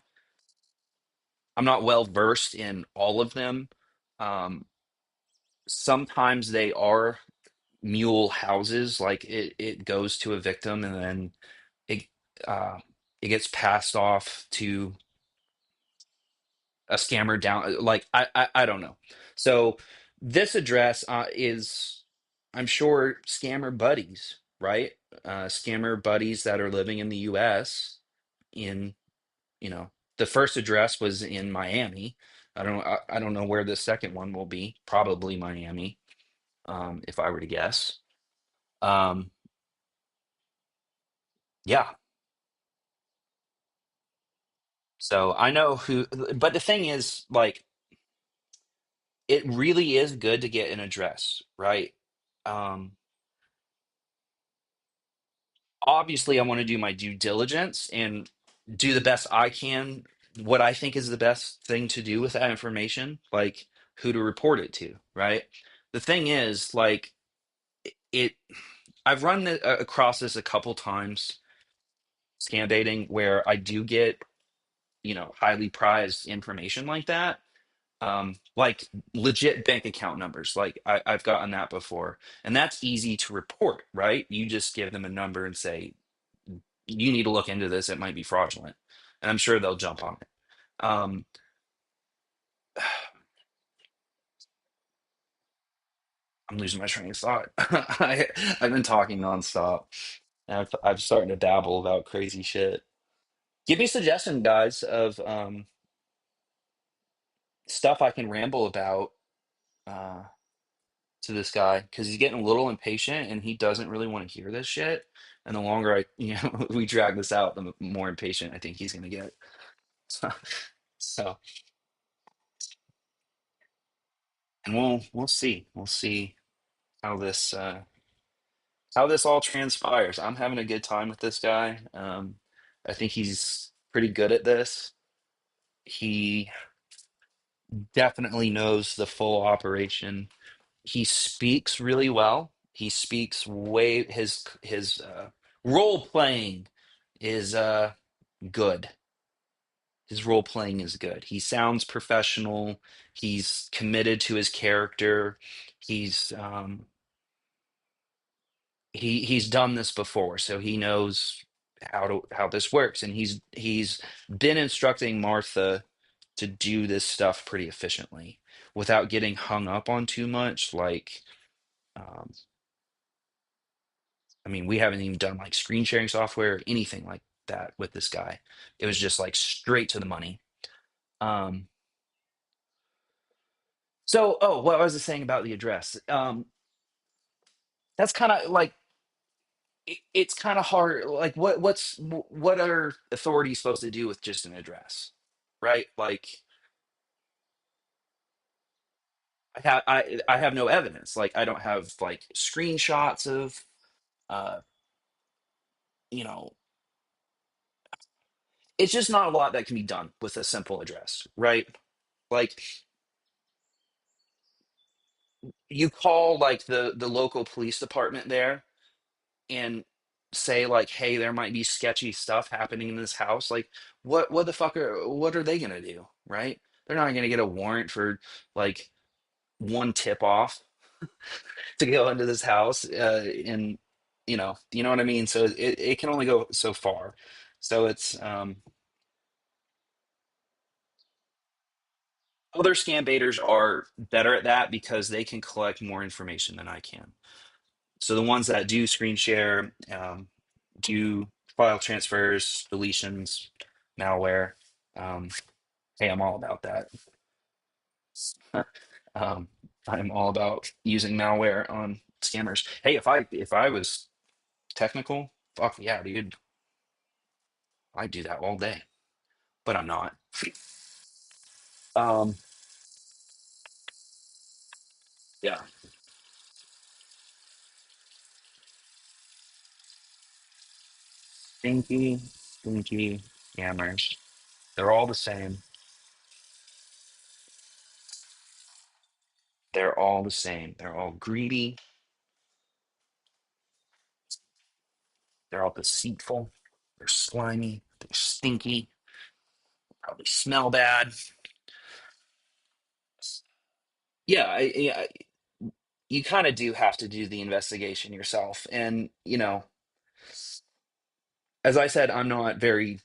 well versed in all of them. Um, Sometimes they are mule houses, like it goes to a victim and then it uh, it gets passed off to a scammer down. Like I don't know. So this address is, I'm sure, scammer buddies, right? Scammer buddies that are living in the U.S. in, you know, the first address was in Miami. I don't know where the second one will be. Probably Miami, if I were to guess. Um, yeah. So I know who, but the thing is, like, it really is good to get an address, right? Um, Obviously, I want to do my due diligence and do the best I can, what I think is the best thing to do with that information, like who to report it to, right? The thing is, like, it, I've run across this a couple times, scam baiting, where I do get, highly prized information like that, like legit bank account numbers. Like I've gotten that before, and that's easy to report, right? You just give them a number and say, you need to look into this, it might be fraudulent, and I'm sure they'll jump on it. um I'm losing my train of thought. I've been talking nonstop, and I'm starting to babble about crazy shit. Give me suggestions, guys, of stuff I can ramble about uh to this guy, because he's getting a little impatient and he doesn't really want to hear this shit. And the longer we drag this out, the more impatient I think he's gonna get. So, and we'll see. We'll see how this all transpires. I'm having a good time with this guy. I think he's pretty good at this. He definitely knows the full operation. He speaks really well. He speaks way his role playing is good. His role playing is good. He sounds professional. He's committed to his character. He's he's done this before, so he knows how this works, and he's been instructing Martha to do this stuff pretty efficiently without getting hung up on too much. Like, um, I mean, we haven't even done like screen sharing software or anything like that with this guy. It was just like straight to the money. Um, so, oh, what was I saying about the address? That's kind of like it's kind of hard. Like, what are authorities supposed to do with just an address, right? Like, I have no evidence. Like, I don't have like screenshots of, uh, you know, it's just not a lot that can be done with a simple address, right? Like, you call like the local police department there and say like, hey, there might be sketchy stuff happening in this house. Like, what are they gonna do, right? They're not gonna get a warrant for like one tip off to go into this house, and you know what I mean. So it can only go so far. So it's, other scam baiters are better at that because they can collect more information than I can. So the ones that do screen share, do file transfers, deletions, malware. Um, hey, I'm all about that. I'm all about using malware on scammers. Hey, if I was technical, fuck yeah, dude. I do that all day, but I'm not. Um, yeah, stinky scammers. They're all the same. They're all the same. They're all greedy. They're all deceitful. They're slimy. They're stinky. Probably smell bad. Yeah, you kind of do have to do the investigation yourself. And, as I said, I'm not very,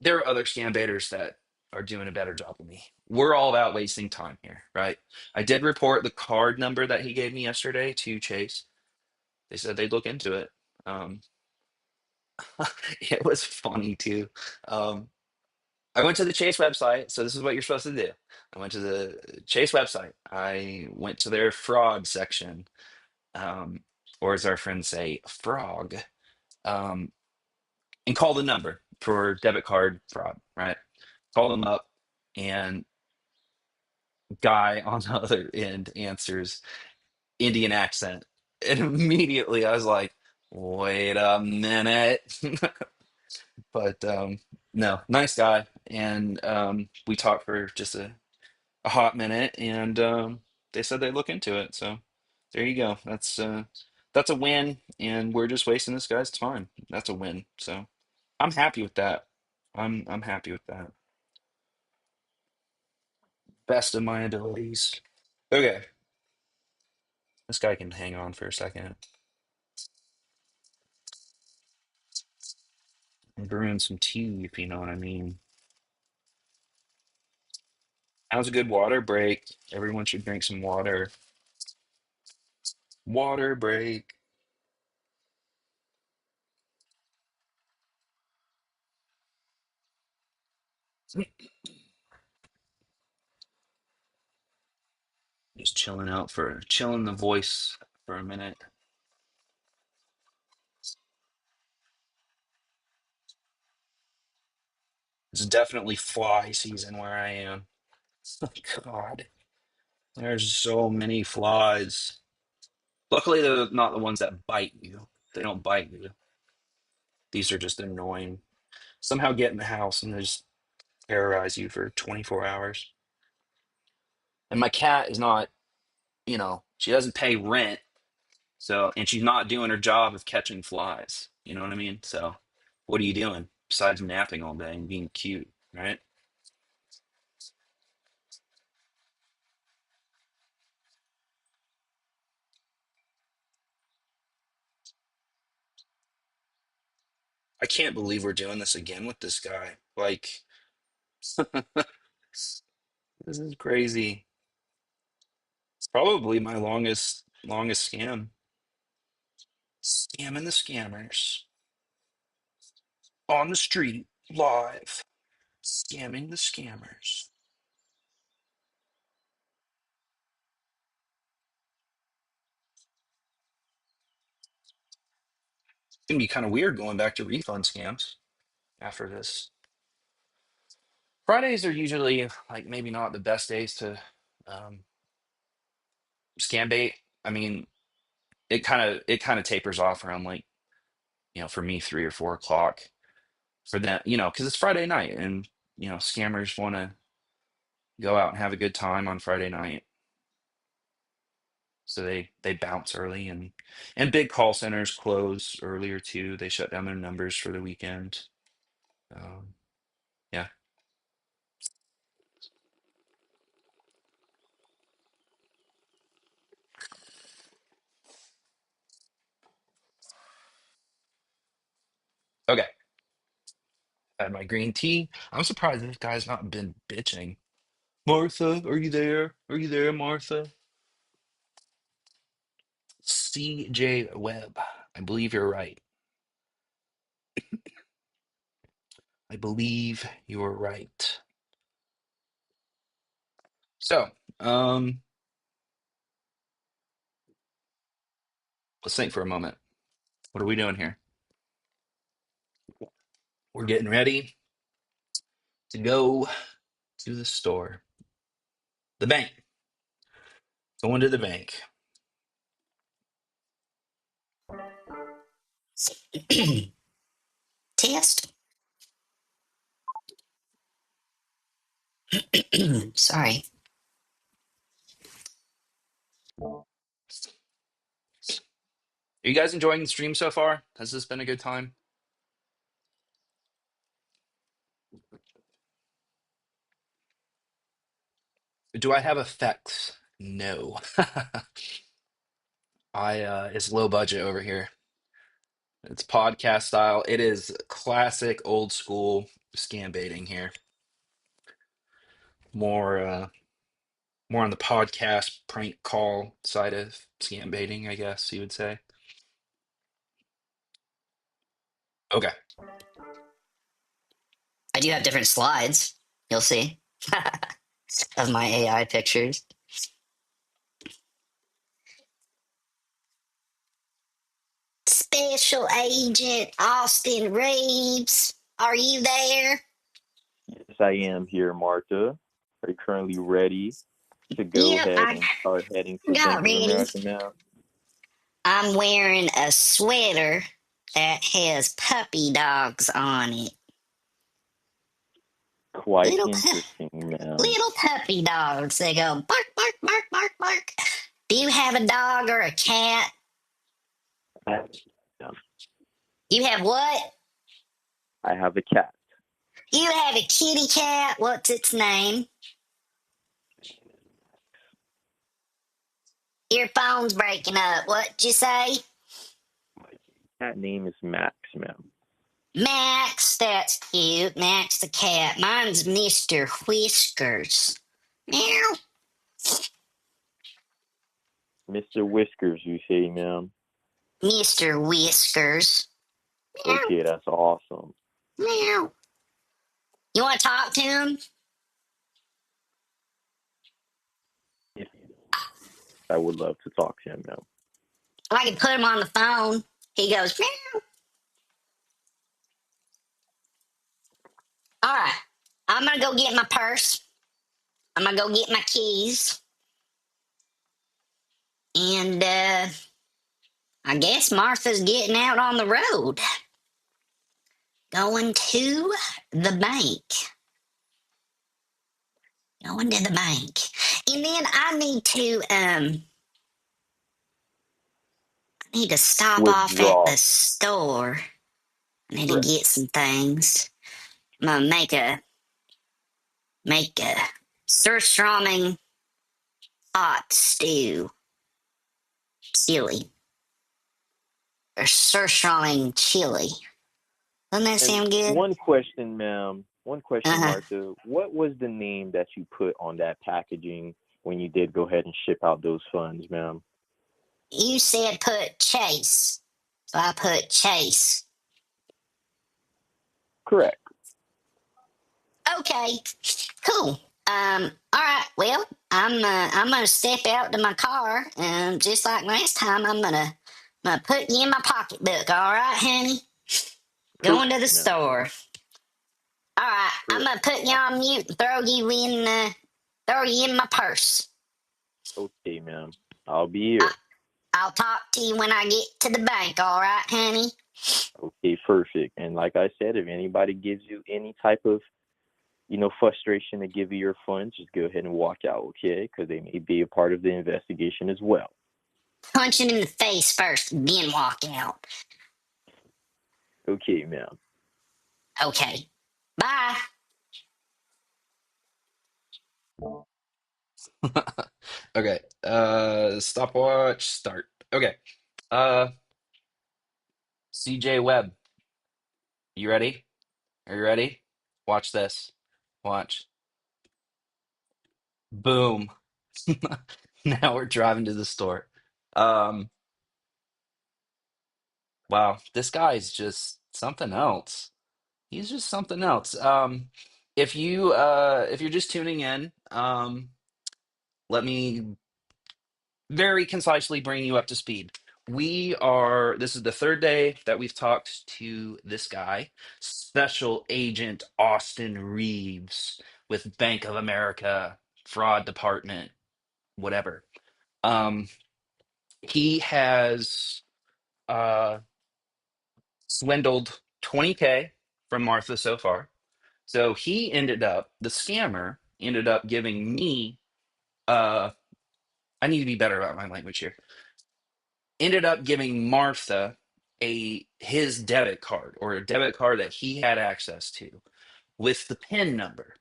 there are other scam baiters that are doing a better job than me. We're all about wasting time here, right? I did report the card number that he gave me yesterday to Chase. They said they'd look into it. Um, it was funny too. Um, I went to the Chase website, so this is what you're supposed to do. I went to the Chase website. I went to their fraud section, or as our friends say, frog, um, and called the number for debit card fraud, right? Called them up, and guy on the other end answers Indian accent. And immediately I was like, wait a minute. But no, nice guy. And we talked for just a hot minute, and they said they'd look into it. So there you go. That's a win, and we're just wasting this guy's time. That's a win. So I'm happy with that. I'm happy with that. Best of my abilities. Okay, this guy can hang on for a second. I'm brewing some tea, if you know what I mean. How's a good water break? Everyone should drink some water. Water break. Just chilling the voice for a minute. It's definitely fly season where I am. God, there's so many flies. Luckily, they're not the ones that bite you. They don't bite you. These are just annoying. Somehow get in the house and they just terrorize you for 24 hours. And my cat is not, she doesn't pay rent. So, and she's not doing her job of catching flies. You know what I mean? So, what are you doing besides napping all day and being cute, right? I can't believe we're doing this again with this guy. Like, this is crazy. It's probably my longest scam. Scamming the scammers on the street live. Scamming the scammers. It's gonna be kind of weird going back to refund scams after this. Fridays are usually like maybe not the best days to um, scam bait. I mean, it kind of tapers off around like for me 3 or 4 o'clock for them because it's Friday night and scammers want to go out and have a good time on Friday night, so they bounce early and big call centers close earlier too. They shut down their numbers for the weekend. Um, yeah. Okay. Had my green tea. I'm surprised this guy's not been bitching. Martha, are you there? Are you there, Martha? CJ Webb. I believe you're right. I believe you're right. So, Let's think for a moment. What are we doing here? We're getting ready to go to the store. The bank. Going to the bank. Test. Sorry. Are you guys enjoying the stream so far? Has this been a good time? Do I have effects? No. It's low budget over here. It's podcast style. It is classic old school scam baiting here. More more on the podcast prank call side of scam baiting, I guess you would say. Okay. I do have different slides. You'll see of my AI pictures. Special Agent Austin Reeves, are you there? Yes, I am here, Martha. Are you currently ready to go Yep, ahead I and start heading to got Bank of ready. America now? I'm wearing a sweater that has puppy dogs on it. Quite Little, interesting, ma'am. little puppy dogs. They go bark, bark, bark, bark, bark. Do you have a dog or a cat? I You have what? I have a cat. You have a kitty cat. What's its name? Your phone's breaking up. What'd you say? My cat name is Max, ma'am. Max, that's cute. Max the cat. Mine's Mr. Whiskers. Meow. Mr. Whiskers, you say, ma'am? Mr. Whiskers. Meow. Okay, that's awesome. Meow. You want to talk to him? If I would love to talk to him, ma'am. I can put him on the phone. He goes, meow. All right. I'm going to go get my purse. I'm going to go get my keys. And I guess Martha's getting out on the road. Going to the bank. Going to the bank. And then I need to stop off at Withdraw. the store. I need to Correct. get some things. I'm gonna make a surströmming hot stew. Chili. Or surströmming chili. Doesn't that And sound good? one question, ma'am. One question, Uh-huh. Martha. What was the name that you put on that packaging when you did go ahead and ship out those funds, ma'am? You said put Chase. So I put Chase. Correct. Okay. Cool. All right. Well, I'm gonna step out to my car, and just like last time, I'm gonna put you in my pocketbook. All right, honey. Going to the Correct, ma'am. store. All right. I'm Correct. gonna put you on mute and throw you in my purse. Okay, ma'am. I'll be I, here. I'll talk to you when I get to the bank. All right, honey. Okay, perfect. And like I said, if anybody gives you any type of, frustration to give you your funds, just go ahead and walk out, okay? Because they may be a part of the investigation as well. Punch him in the face first, then walk out. Okay, ma'am. Okay. Bye. Okay. Stopwatch start. Okay. Uh CJ Webb, you ready? Are you ready? Watch this. Watch. Boom. Now we're driving to the store. Um, wow, this guy's just something else. He's just something else. If you're just tuning in, let me very concisely bring you up to speed. This is the third day that we've talked to this guy, Special Agent Austin Reeves with Bank of America Fraud Department, whatever. Um, he has uh, swindled 20K from Martha so far. So the scammer ended up giving me, uh, I need to be better about my language here, ended up giving Martha his debit card or a debit card that he had access to with the PIN number.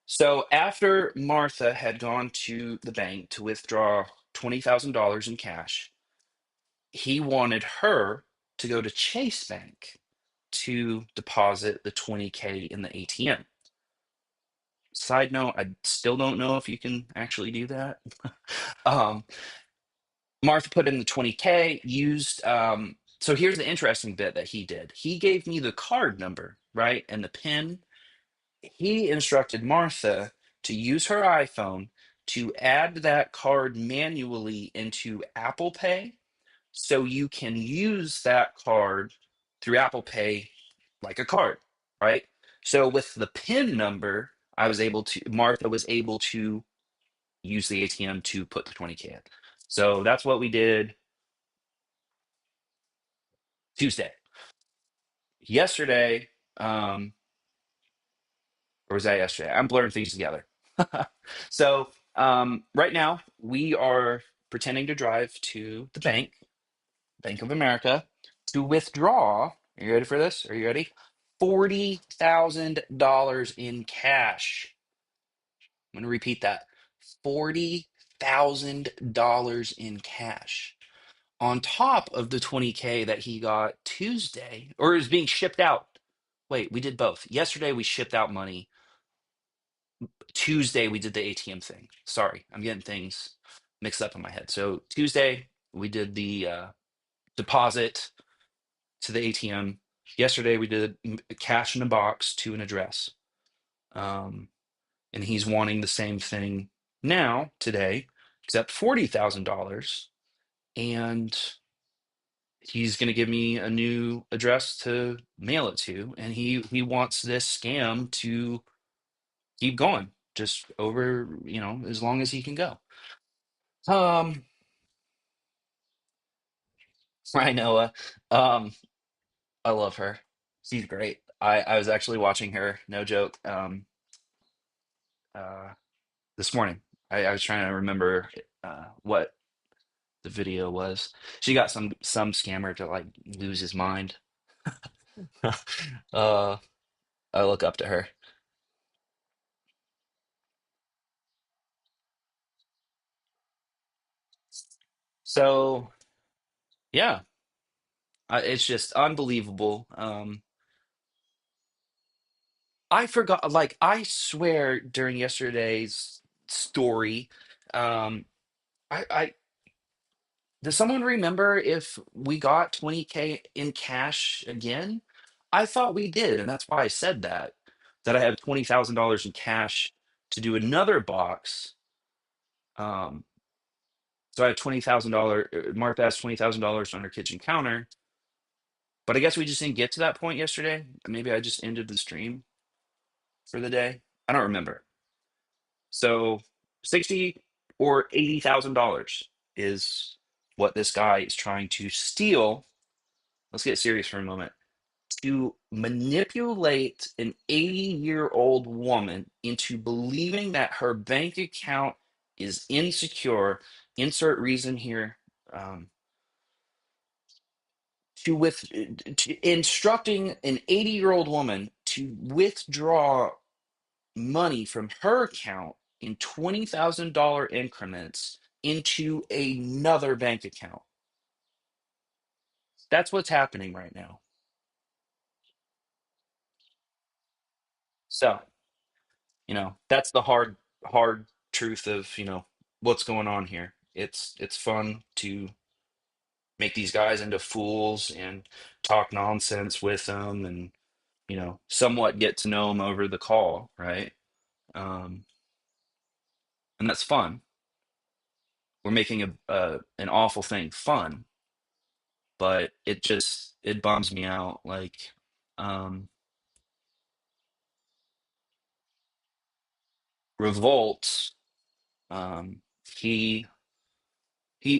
So after Martha had gone to the bank to withdraw $20,000 in cash, he wanted her to go to Chase Bank to deposit the 20K in the ATM. Side note, I still don't know if you can actually do that. um, Martha put in the 20K, so here's the interesting bit that he did. He gave me the card number, right? And the PIN. He instructed Martha to use her iPhone to add that card manually into Apple Pay so you can use that card through Apple Pay like a card, right? So with the PIN number, Martha was able to use the ATM to put the 20K in. So that's what we did Tuesday. Yesterday, or was that yesterday? I'm blurring things together. So right now we are pretending to drive to the bank, Bank of America, to withdraw. Are you ready for this? Are you ready? $40,000 in cash. I'm going to repeat that. $40,000 in cash on top of the 20K that he got Tuesday, or is being shipped out. Wait, we did both. Yesterday we shipped out money. Tuesday we did the ATM thing. Sorry, I'm getting things mixed up in my head. So Tuesday we did the deposit to the ATM. Yesterday we did cash in a box to an address. And he's wanting the same thing now today, except $40,000, and he's going to give me a new address to mail it to, and he wants this scam to keep going just over, as long as he can go. um I know, I love her. She's great. I was actually watching her, no joke, uh this morning. I was trying to remember what the video was. She got some scammer to like lose his mind. uh I look up to her. So yeah, it's just unbelievable. I forgot, like, I swear during yesterday's story, um, I does someone remember if we got 20K in cash again? I thought we did, and that's why I said that I have $20,000 in cash to do another box. Um, so I have $20,000. Martha has $20,000 on her kitchen counter, but I guess we just didn't get to that point yesterday. Maybe I just ended the stream for the day. I don't remember. So 60 or $80,000 is what this guy is trying to steal. Let's get serious for a moment. To manipulate an 80-year-old woman into believing that her bank account is insecure. Insert reason here. Um, Instructing an 80-year-old woman to withdraw money from her account in $20,000 increments into another bank account. That's what's happening right now. So, that's the hard truth of, what's going on here. It's fun to make these guys into fools and talk nonsense with them, and, somewhat get to know them over the call, right? Um, and that's fun. We're making an awful thing fun. but it bums me out. Like, um, Revolt, um, he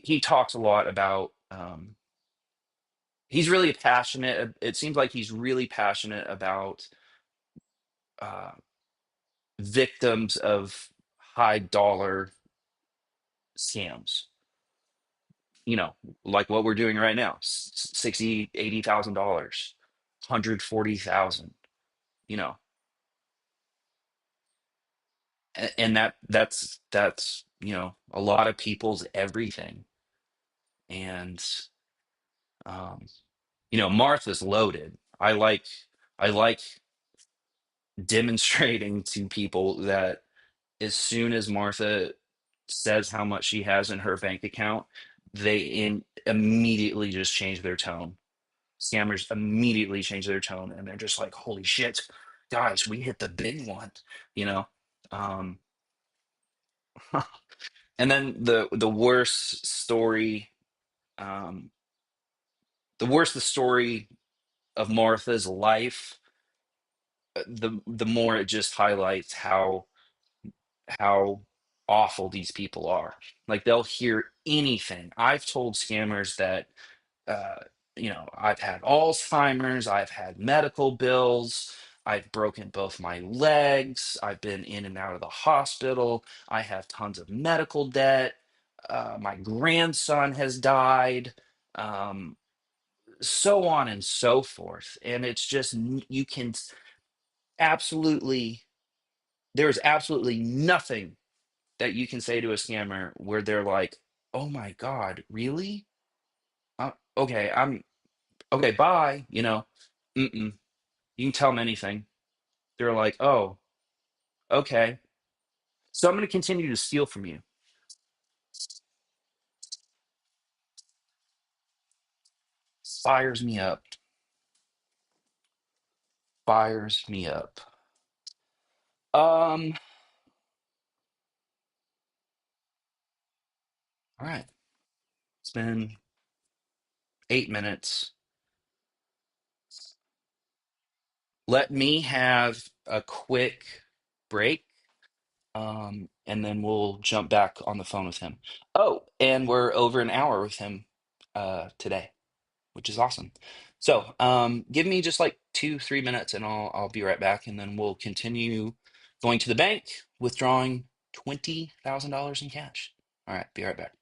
he talks a lot about. He's really passionate. It seems like he's really passionate about uh, victims of high dollar scams. You know, like what we're doing right now, 60, $80,000, 140,000. You know, and that's a lot of people's everything. And um, Martha's loaded. I like demonstrating to people that as soon as Martha says how much she has in her bank account, immediately just change their tone. Scammers immediately change their tone, and they're just like, "Holy shit, guys, we hit the big one," you know. Um, and then the worst story, um, the story of Martha's life, the more it just highlights how awful these people are. Like they'll hear anything. I've told scammers that uh, I've had Alzheimer's, I've had medical bills, I've broken both my legs, I've been in and out of the hospital, I have tons of medical debt, my grandson has died, um, so on and so forth. And it's just, you can absolutely, there's absolutely nothing that you can say to a scammer where they're like, "Oh my God, really? Okay, okay, bye." Mm-mm. You can tell them anything. They're like, "Oh, okay, so I'm going to continue to steal from you." Fires me up. Fires me up. Um. All right. It's been 8 minutes. Let me have a quick break. And then we'll jump back on the phone with him. Oh, and we're over an hour with him today, which is awesome. So, give me just like 2, 3 minutes, and I'll be right back, and then we'll continue going to the bank, withdrawing $20,000 in cash. All right, be right back.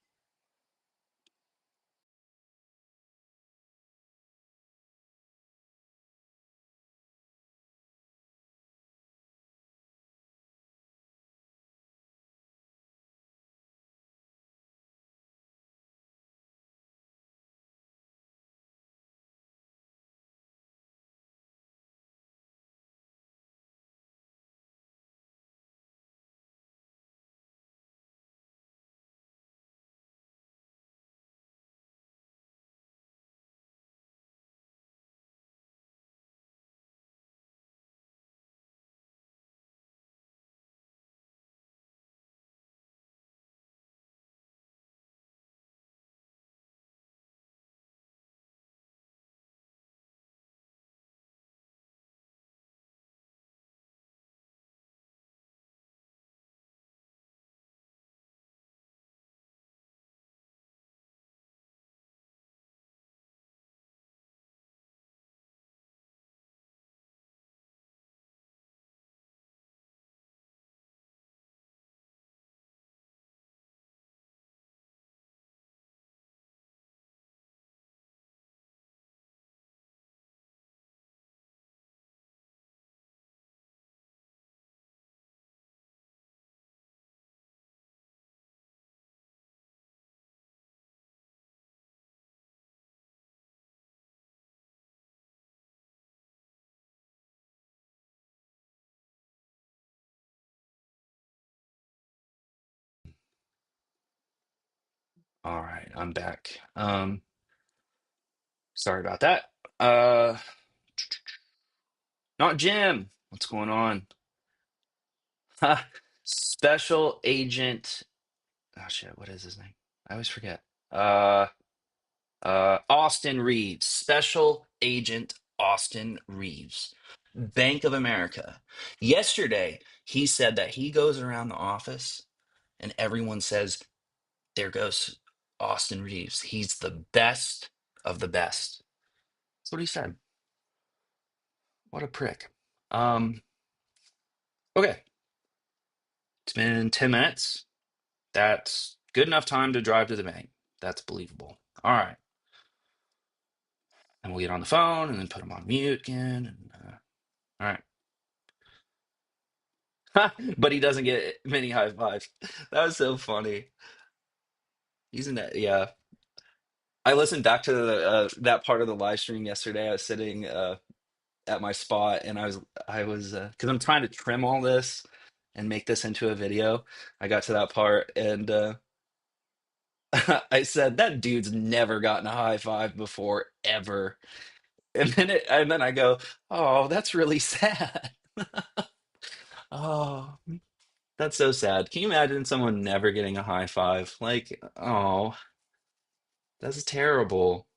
All right, I'm back. Sorry about that. Uh, Not Jim. What's going on? Special Agent. Oh shit, what is his name? I always forget. Uh, Austin Reeves, Special Agent Austin Reeves, Bank of America. Yesterday, he said that he goes around the office and everyone says, there goes Austin Reeves. He's the best of the best. That's what he said. What a prick. Um, okay, it's been 10 minutes. That's good enough time to drive to the bank. That's believable. All right. And we'll get on the phone and then put him on mute again. And, all right. But he doesn't get many high fives. That was so funny. He's in that. Yeah. I listened back to that part of the live stream yesterday. I was sitting at my spot and I was because I'm trying to trim all this and make this into a video. I got to that part and I said that dude's never gotten a high five before ever. And then I go, "Oh, that's really sad." Oh, that's so sad. Can you imagine someone never getting a high five? Like, oh, that's terrible.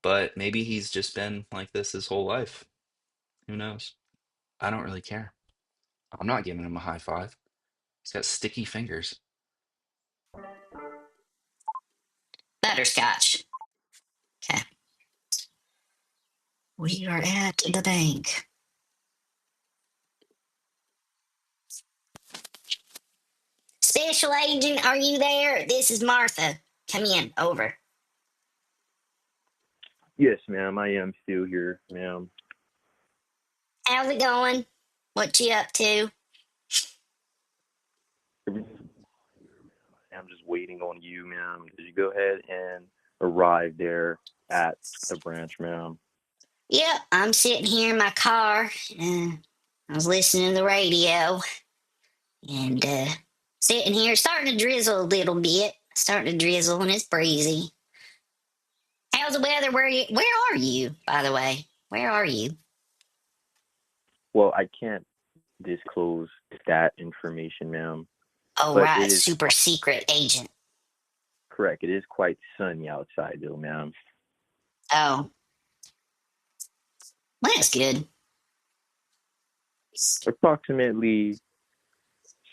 But maybe he's just been like this his whole life. Who knows? I don't really care. I'm not giving him a high five. He's got sticky fingers. Butterscotch. Okay. We are at the bank. Special agent, are you there? This is Martha. Come in, over. Yes, ma'am. I am still here, ma'am. How's it going? What you up to? I'm just waiting on you, ma'am. Did you go ahead and arrive there at the branch, ma'am? Yep, I'm sitting here in my car. I was listening to the radio and sitting here, starting to drizzle a little bit. Starting to drizzle and it's breezy. How's the weather? Where are you, by the way? Where are you? Well, I can't disclose that information, ma'am, Oh, but right, it is super secret agent. correct. It is quite sunny outside, though, ma'am. Oh, well, that's good. Approximately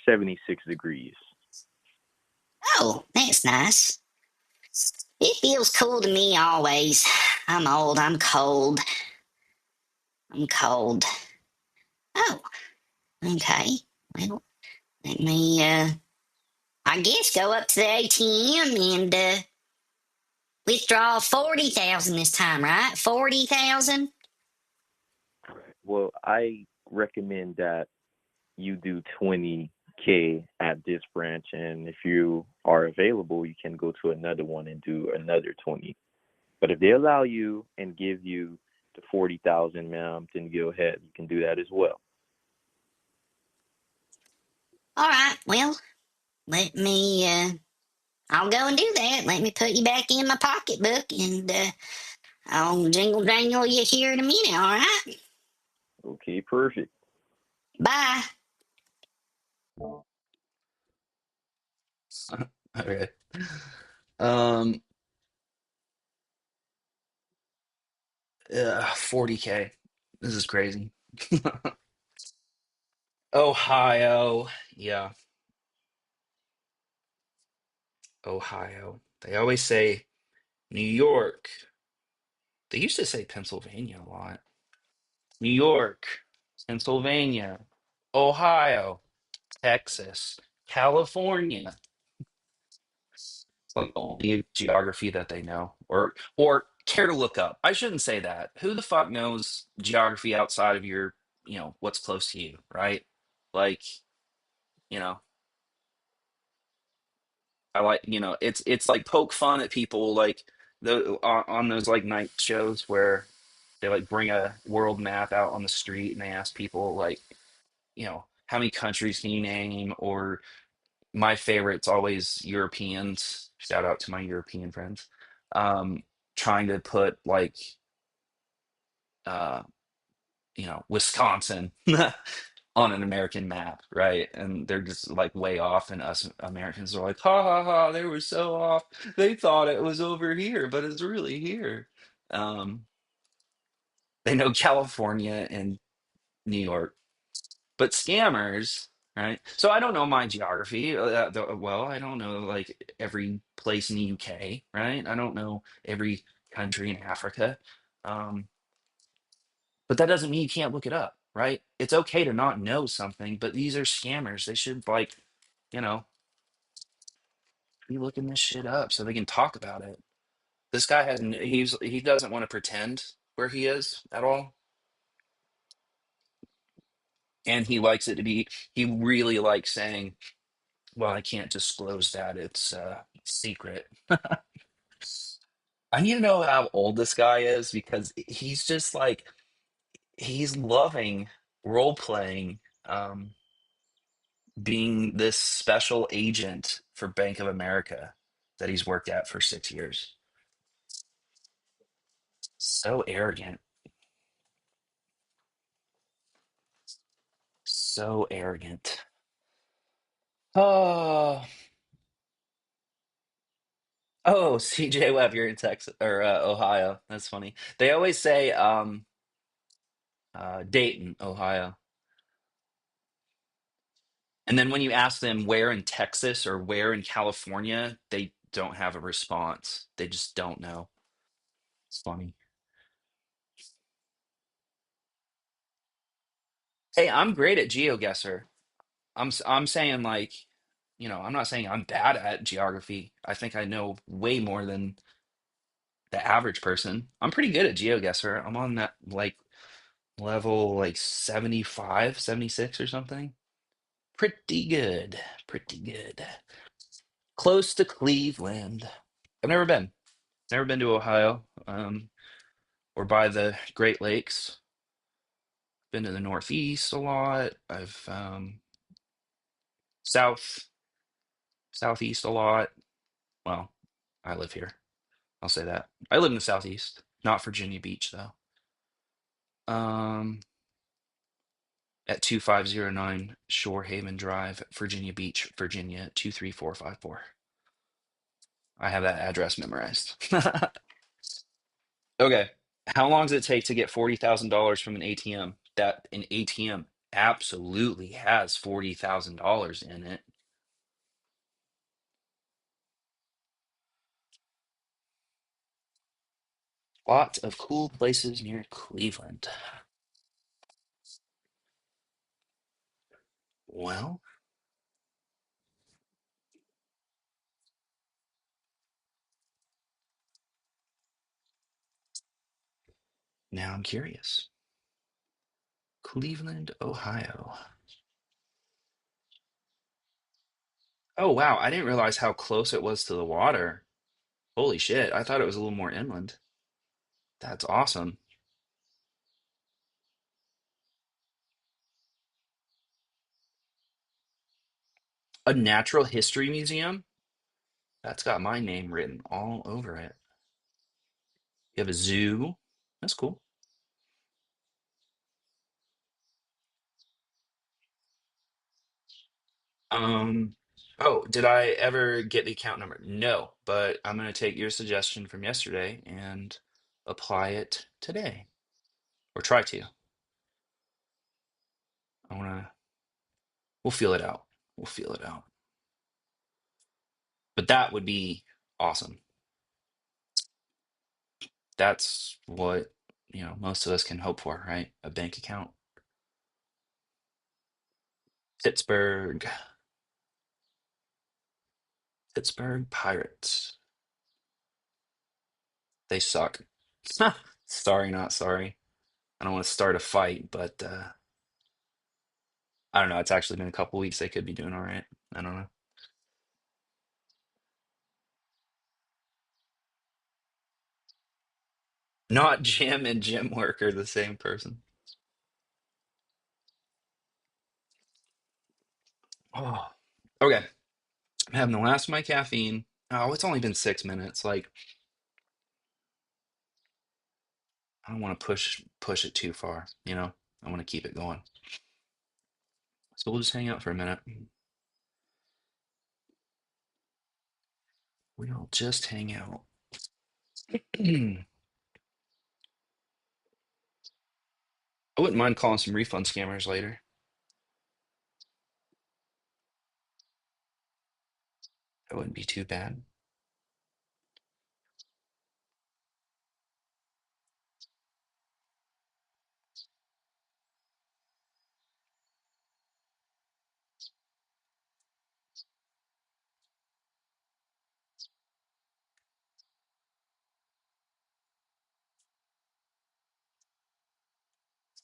76 degrees. Oh, that's nice. It feels cool to me always. I'm old. I'm cold. I'm cold. Oh, okay. Well, let me, I guess, go up to the ATM and withdraw 40,000 this time, right? 40,000. Well, I recommend that you do 20K at this branch, and if you are available, you can go to another one and do another 20. But if they allow you and give you the 40,000, ma'am, then go ahead. You can do that as well. All right. Well, let me. I'll go and do that. Let me put you back in my pocketbook, and I'll jingle jangle you here in a minute. All right. Okay, perfect. Bye. Okay. Um, 40K. This is crazy. Ohio. Yeah, Ohio. They always say New York. They used to say Pennsylvania a lot. New York, Pennsylvania, Ohio, Texas, California. It's like the only geography that they know, or care to look up. I shouldn't say that. Who the fuck knows geography outside of your, what's close to you, right? Like, you know, I like, it's like poke fun at people like on those like night shows where they like bring a world map out on the street and they ask people like, how many countries can you name? Or my favorite's always Europeans. Shout out to my European friends. Um, Trying to put like, uh, Wisconsin on an American map, right? And they're just like way off, and us Americans are like, ha ha ha, they were so off. They thought it was over here, but it's really here. Um, they know California and New York, but scammers, right? So I don't know my geography well. I don't know like every place in the UK, right? I don't know every country in Africa. Um, but that doesn't mean you can't look it up, right? It's okay to not know something, but these are scammers. They should like, you know, be looking this shit up so they can talk about it. This guy hasn't. He doesn't want to pretend where he is at all, and he likes it to be. He really likes saying, "Well, I can't disclose that. It's secret." I need to know how old this guy is because he's just like he's loving role playing. Being this special agent for Bank of America that he's worked at for 6 years. So arrogant. So arrogant. Oh, oh, CJ Webb, you're in Texas or Ohio. That's funny. They always say Dayton, Ohio. And then when you ask them where in Texas or where in California, they don't have a response. They just don't know. It's funny. Hey, I'm great at GeoGuessr. I'm saying like, I'm not saying I'm bad at geography. I think I know way more than the average person. I'm pretty good at GeoGuessr. I'm on that like level like 75, 76 or something. Pretty good. Pretty good. Close to Cleveland. I've never been. Never been to Ohio. Or by the Great Lakes. Been to the Northeast a lot. I've south southeast a lot. Well, I live here. I'll say that. I live in the Southeast, not Virginia Beach though. Um, at 2509 Shore Haven Drive, Virginia Beach, Virginia 23454. I have that address memorized. Okay. How long does it take to get $40,000 from an ATM? That an ATM absolutely has $40,000 in it. Lot of cool places near Cleveland. Well, now I'm curious. Cleveland, Ohio. Oh wow, I didn't realize how close it was to the water. Holy shit, I thought it was a little more inland. That's awesome. A natural history museum? That's got my name written all over it. You have a zoo. That's cool. Um, oh, did I ever get the account number? No, but I'm gonna take your suggestion from yesterday and apply it today, or try to. I wanna, we'll feel it out. We'll feel it out. But that would be awesome. That's what, most of us can hope for, right? A bank account. Pittsburgh, Pittsburgh Pirates. They suck. Sorry, not sorry. I don't want to start a fight, but I don't know. It's actually been a couple weeks. They could be doing all right. I don't know. Not Jim and Jim work are the same person. Oh, okay. I'm having the last of my caffeine. Oh, it's only been 6 minutes. Like, I don't want to push it too far. I want to keep it going. So we'll just hang out for a minute. We'll just hang out. I wouldn't mind calling some refund scammers later. That wouldn't be too bad.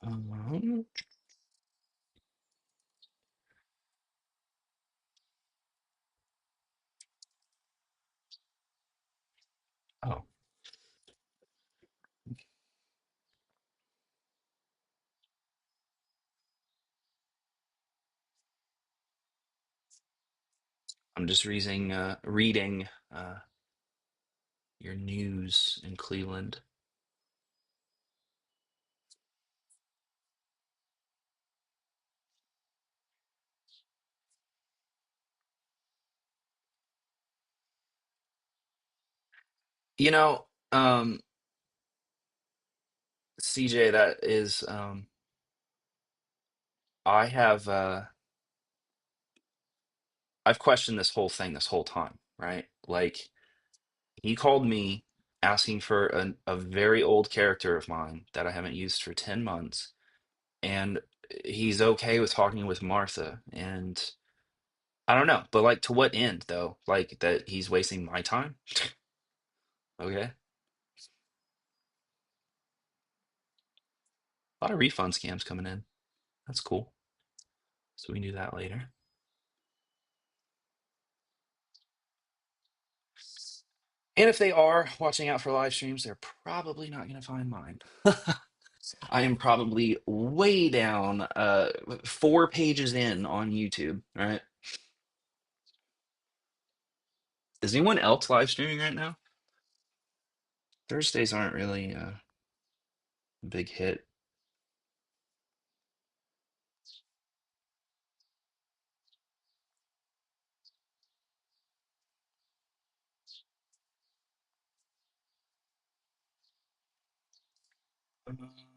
Um, oh, I'm just reading your news in Cleveland. You know, CJ, that is, I have, I've questioned this whole thing this whole time, right? Like, he called me asking for a very old character of mine that I haven't used for 10 months, and he's okay with talking with Martha. And I don't know, but like, to what end, though? Like, that he's wasting my time? Okay. A lot of refund scams coming in. That's cool. So we can do that later. And if they are watching out for live streams, they're probably not going to find mine. I am probably way down, 4 pages in on YouTube, right? Is anyone else live streaming right now? Thursdays aren't really a big hit.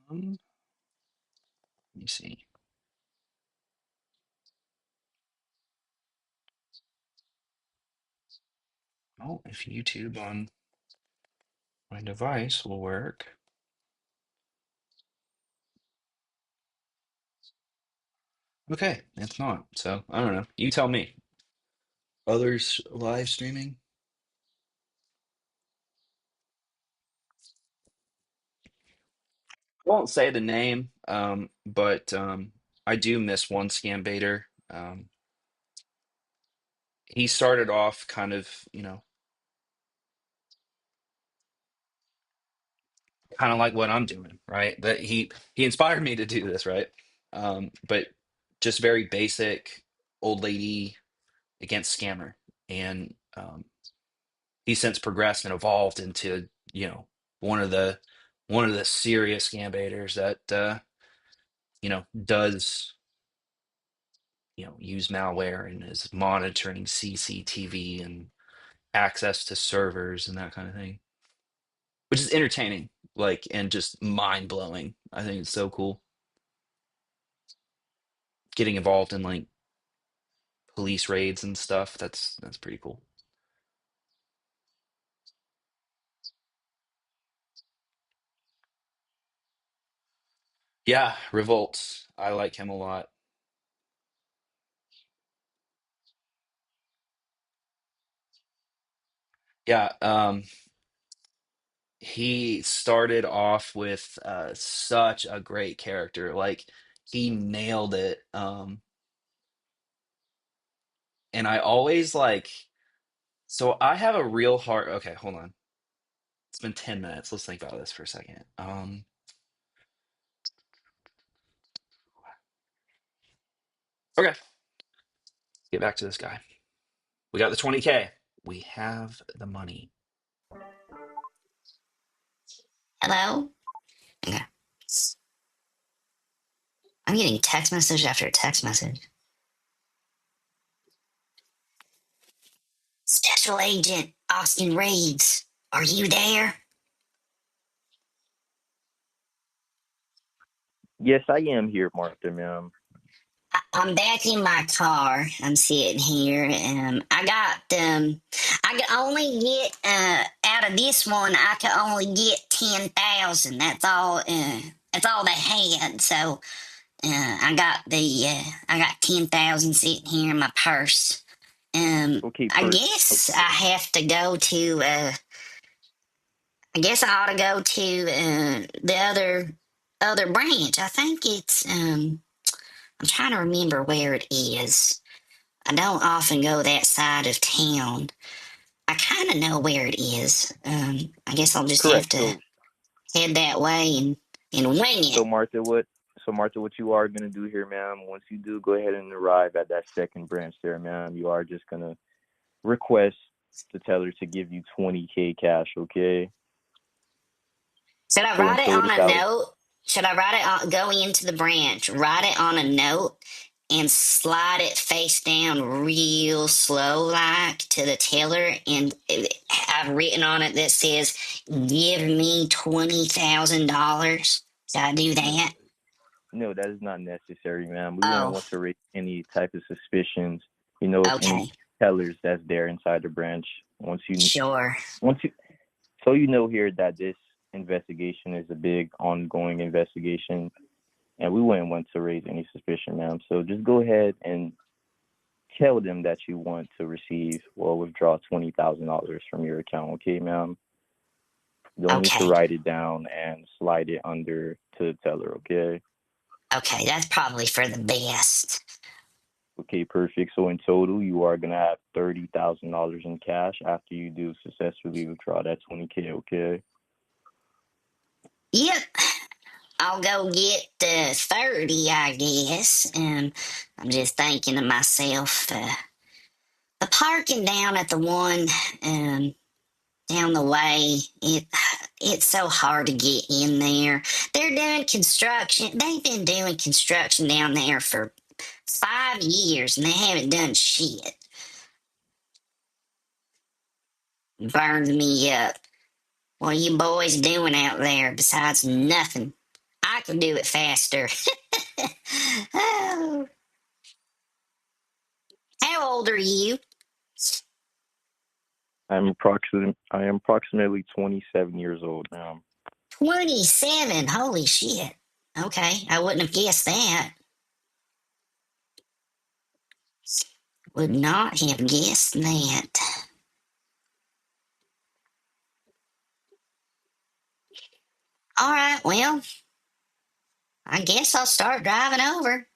Let me see. Oh, if YouTube on my device will work. Okay, it's not. So I don't know. You tell me. Others live streaming? I won't say the name, but I do miss one scam baiter. He started off kind of, kind of like what I'm doing, right? That he inspired me to do this, right? But just very basic old lady against scammer, and he's since progressed and evolved into, one of the serious scam baiters that does use malware and is monitoring CCTV and access to servers and that kind of thing, which is entertaining, like, and just mind blowing. I think it's so cool getting involved in like police raids and stuff. That's pretty cool. Yeah, Revolts. I like him a lot. Yeah, he started off with such a great character. Like, he nailed it. And I always like, so I have a real hard, okay, hold on. It's been 10 minutes. Let's think about this for a second. Okay, get back to this guy. We got the 20K. We have the money. Hello? Okay. I'm getting text message after text message. Special Agent Austin Reeves. Are you there? Yes, I am here, Martha, ma'am. I'm back in my car. I'm sitting here. I can only get out of this one. I can only get 10,000. That's all they had. So I got 10,000 sitting here in my purse. Okay, I per guess I have to go to. I guess I ought to go to the other branch. I think it's. I'm trying to remember where it is. I don't often go that side of town. I kind of know where it is. I guess I'll just have correct. to head that way and wing So it. Martha, what so Martha, what you are gonna do here, ma'am? Once you do go ahead and arrive at that second branch there, ma'am, you are just gonna request the teller to give you 20K cash, okay? Should I So in write it total, on a that would note? Should I write it on, go into the branch, write it on a note, and slide it face down real slow like to the teller? And I've written on it that says, "Give me $20,000." Should I do no, that? no, that is not necessary, ma'am. We wouldn't Oh, want to raise any type of suspicions, of any okay. tellers that's there inside the branch. Sure. Once you, so here that this investigation is a big ongoing investigation, and we wouldn't want to raise any suspicion, ma'am. So just go ahead and tell them that you want to receive or withdraw $20,000 from your account, okay, ma'am? You don't need to Okay. write it down and slide it under to the teller, okay? Okay. That's probably for the best. Okay, perfect. So in total, you are gonna have $30,000 in cash after you do successfully withdraw that 20K, okay? Yep. I'll go get the 30, I guess. And I'm just thinking to myself, the parking down at the one um, down the way, it's so hard to get in there. They're doing construction. They've been doing construction down there for 5 years and they haven't done shit. Burned me up. What are you boys doing out there besides nothing? I can do it faster. Oh, how old are you? I am approximately 27 years old now. 27. Holy shit. Okay, I wouldn't have guessed that. Would not have guessed that. All right, well, I guess I'll start driving over.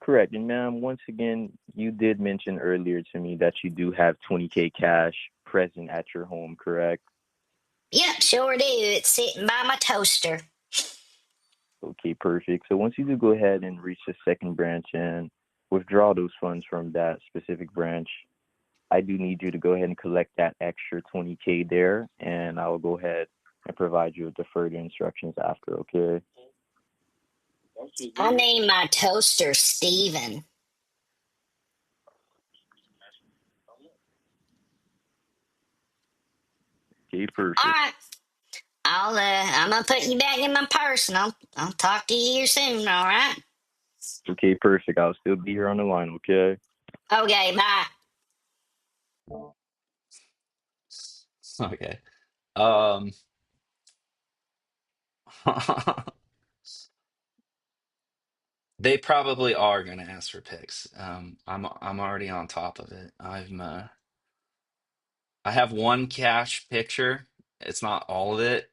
Correct. And ma'am, once again, you did mention earlier to me that you do have 20K cash present at your home, correct? Yep, sure do. It's sitting by my toaster. Okay, perfect. So once you do go ahead and reach the second branch and withdraw those funds from that specific branch, I do need you to go ahead and collect that extra 20K there, and I will go ahead and provide you with the further instructions after, okay? I named my toaster Steven. Okay, All perfect. right, I'm gonna put you back in my purse and I'll talk to you here soon, all right? Okay, perfect. I'll still be here on the line, okay? Okay, bye. Okay. Um, they probably are going to ask for pics. I'm already on top of it. I have one cash picture. It's not all of it.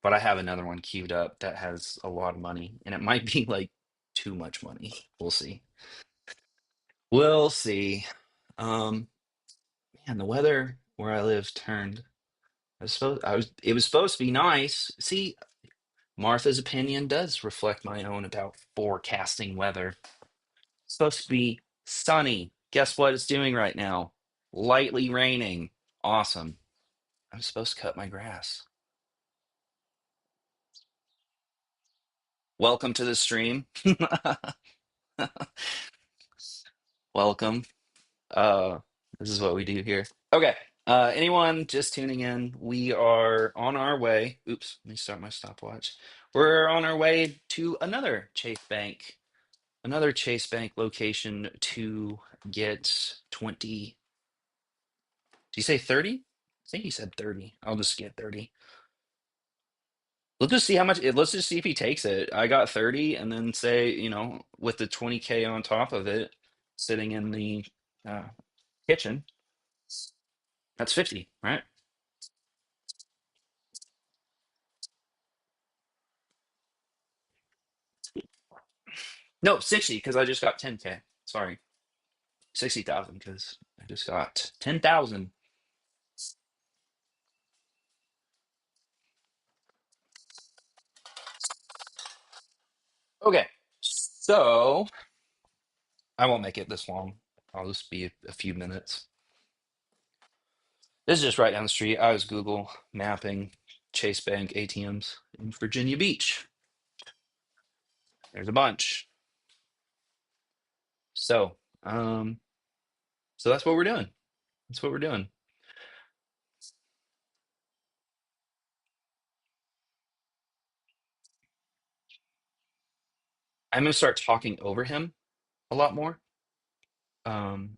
But I have another one queued up that has a lot of money, and it might be like too much money. We'll see. We'll see. Um, Man, the weather where I live turned. It was supposed to be nice. See, Martha's opinion does reflect my own about forecasting weather. It's supposed to be sunny. Guess what it's doing right now? Lightly raining. Awesome. I'm supposed to cut my grass. Welcome to the stream. Welcome. This is what we do here. Okay. Anyone just tuning in? We are on our way. Oops, let me start my stopwatch. We're on our way to another Chase Bank location to get 20. Did you say 30? I think he said 30. I'll just get 30. Let's just see how much let's just see if he takes it. I got 30 and then say, with the 20K on top of it sitting in the uh, kitchen, that's 50, right? No, 60 because I just got 10K. Sorry. 60,000 because I just got 10,000. Okay. So I won't make it this long. I'll just be a few minutes. This is just right down the street. I was Google mapping Chase Bank ATMs in Virginia Beach. There's a bunch. So, so that's what we're doing. That's what we're doing. I'm gonna start talking over him a lot more, um,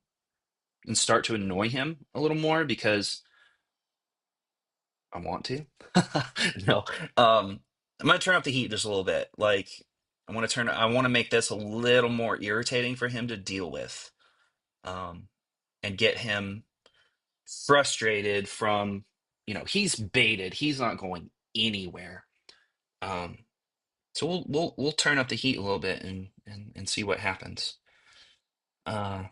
and start to annoy him a little more because I want to. No, I'm gonna turn up the heat just a little bit. Like, I want to make this a little more irritating for him to deal with, um, and get him frustrated from, he's baited. He's not going anywhere. Um, so we'll turn up the heat a little bit and see what happens. Uh,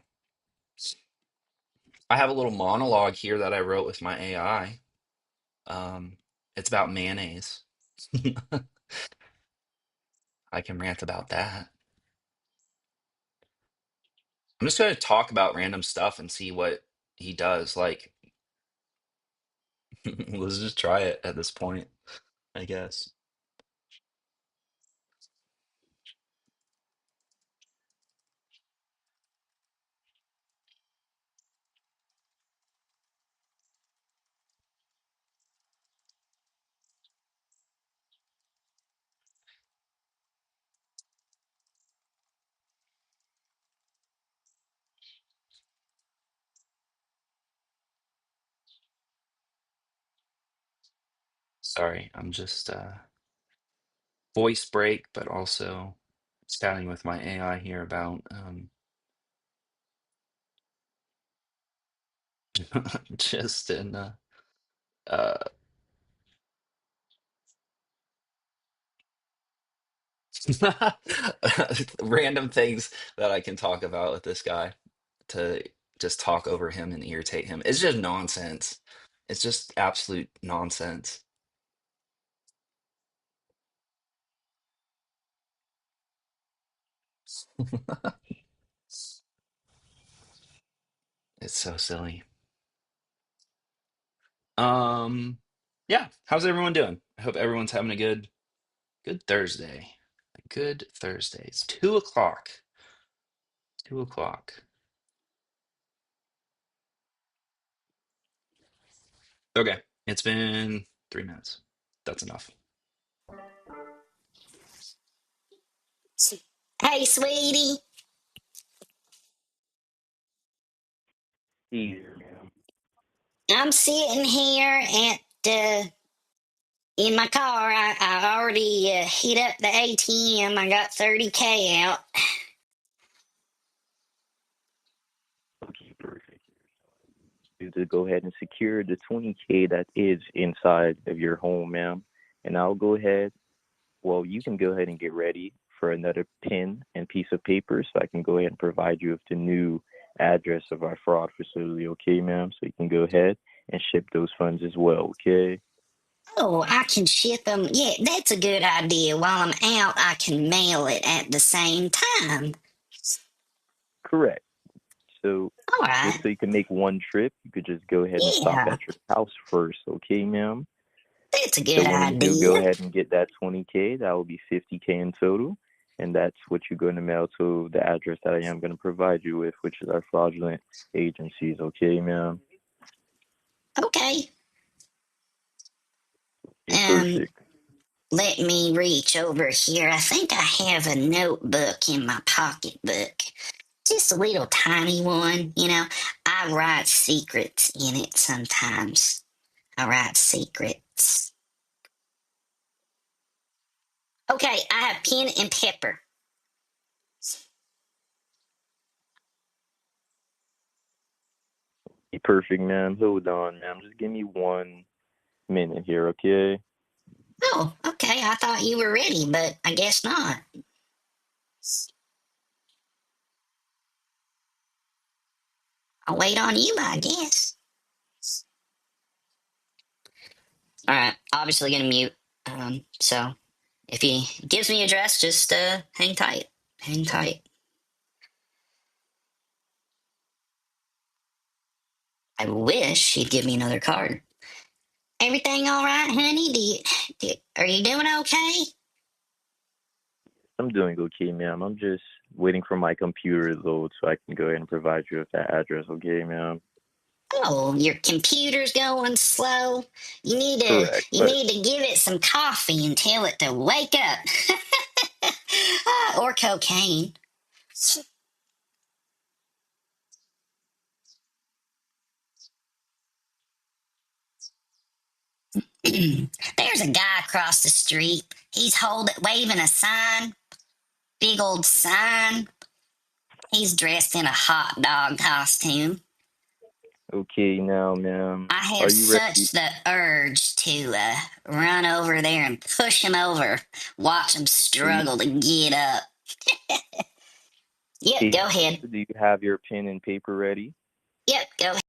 I have a little monologue here that I wrote with my AI. It's about mayonnaise. I can rant about that. I'm just going to talk about random stuff and see what he does. Like, let's just try it at this point, I guess. Sorry, I'm just voice break, but also chatting with my AI here about just in uh, random things that I can talk about with this guy to just talk over him and irritate him. It's just nonsense. It's just absolute nonsense. It's so silly. Um, yeah, how's everyone doing? I hope everyone's having a good Thursday. A good Thursday. It's 2 o'clock. 2 o'clock. Okay, it's been 3 minutes. That's enough. Hey, sweetie, Easier, man. I'm sitting here at in my car. I already hit up the ATM. I got 30K out. Okay, perfect. You to go ahead and secure the 20K that is inside of your home, ma'am. And I'll go ahead. Well, you can go ahead and get ready for another pen and piece of paper so I can go ahead and provide you with the new address of our fraud facility, okay, ma'am? So you can go ahead and ship those funds as well, okay? Oh, I can ship them. Yeah, that's a good idea. While I'm out, I can mail it at the same time. Correct. So All just right. so you can make one trip, you could just go ahead and stop Yeah, at your house first, okay, ma'am? that's a So good when you do go idea. ahead and get that 20K, that will be 50K in total. and that's what you're going to mail to the address that I am going to provide you with, which is our fraudulent agencies. Okay, ma'am? Okay. Okay, Um, perfect. Let me reach over here. I think I have a notebook in my pocketbook. Just a little tiny one, you know. I write secrets in it sometimes. I write secrets. Okay, I have pen and pepper. Perfect, ma'am. Hold on, ma'am. Just give me 1 minute here, okay? Oh, okay. I thought you were ready, but I guess not. I'll wait on you, I guess. All right. Obviously gonna mute. So if he gives me address, just hang tight. Hang tight. I wish he'd give me another card. Everything all right, honey? Are you doing okay? I'm doing okay, ma'am. I'm just waiting for my computer to load so I can go ahead and provide you with that address, okay, ma'am? Oh, your computer's going slow. You need to Correct, you but need to give it some coffee and tell it to wake up. Or cocaine. There's a guy across the street. He's waving a sign, big old sign. He's dressed in a hot dog costume. okay now, ma'am. I Are have you ready? such the urge to run over there and push him over, watch him Do struggle to get up. Yep, Okay, go ahead. do you have your pen and paper ready? Yep, go ahead.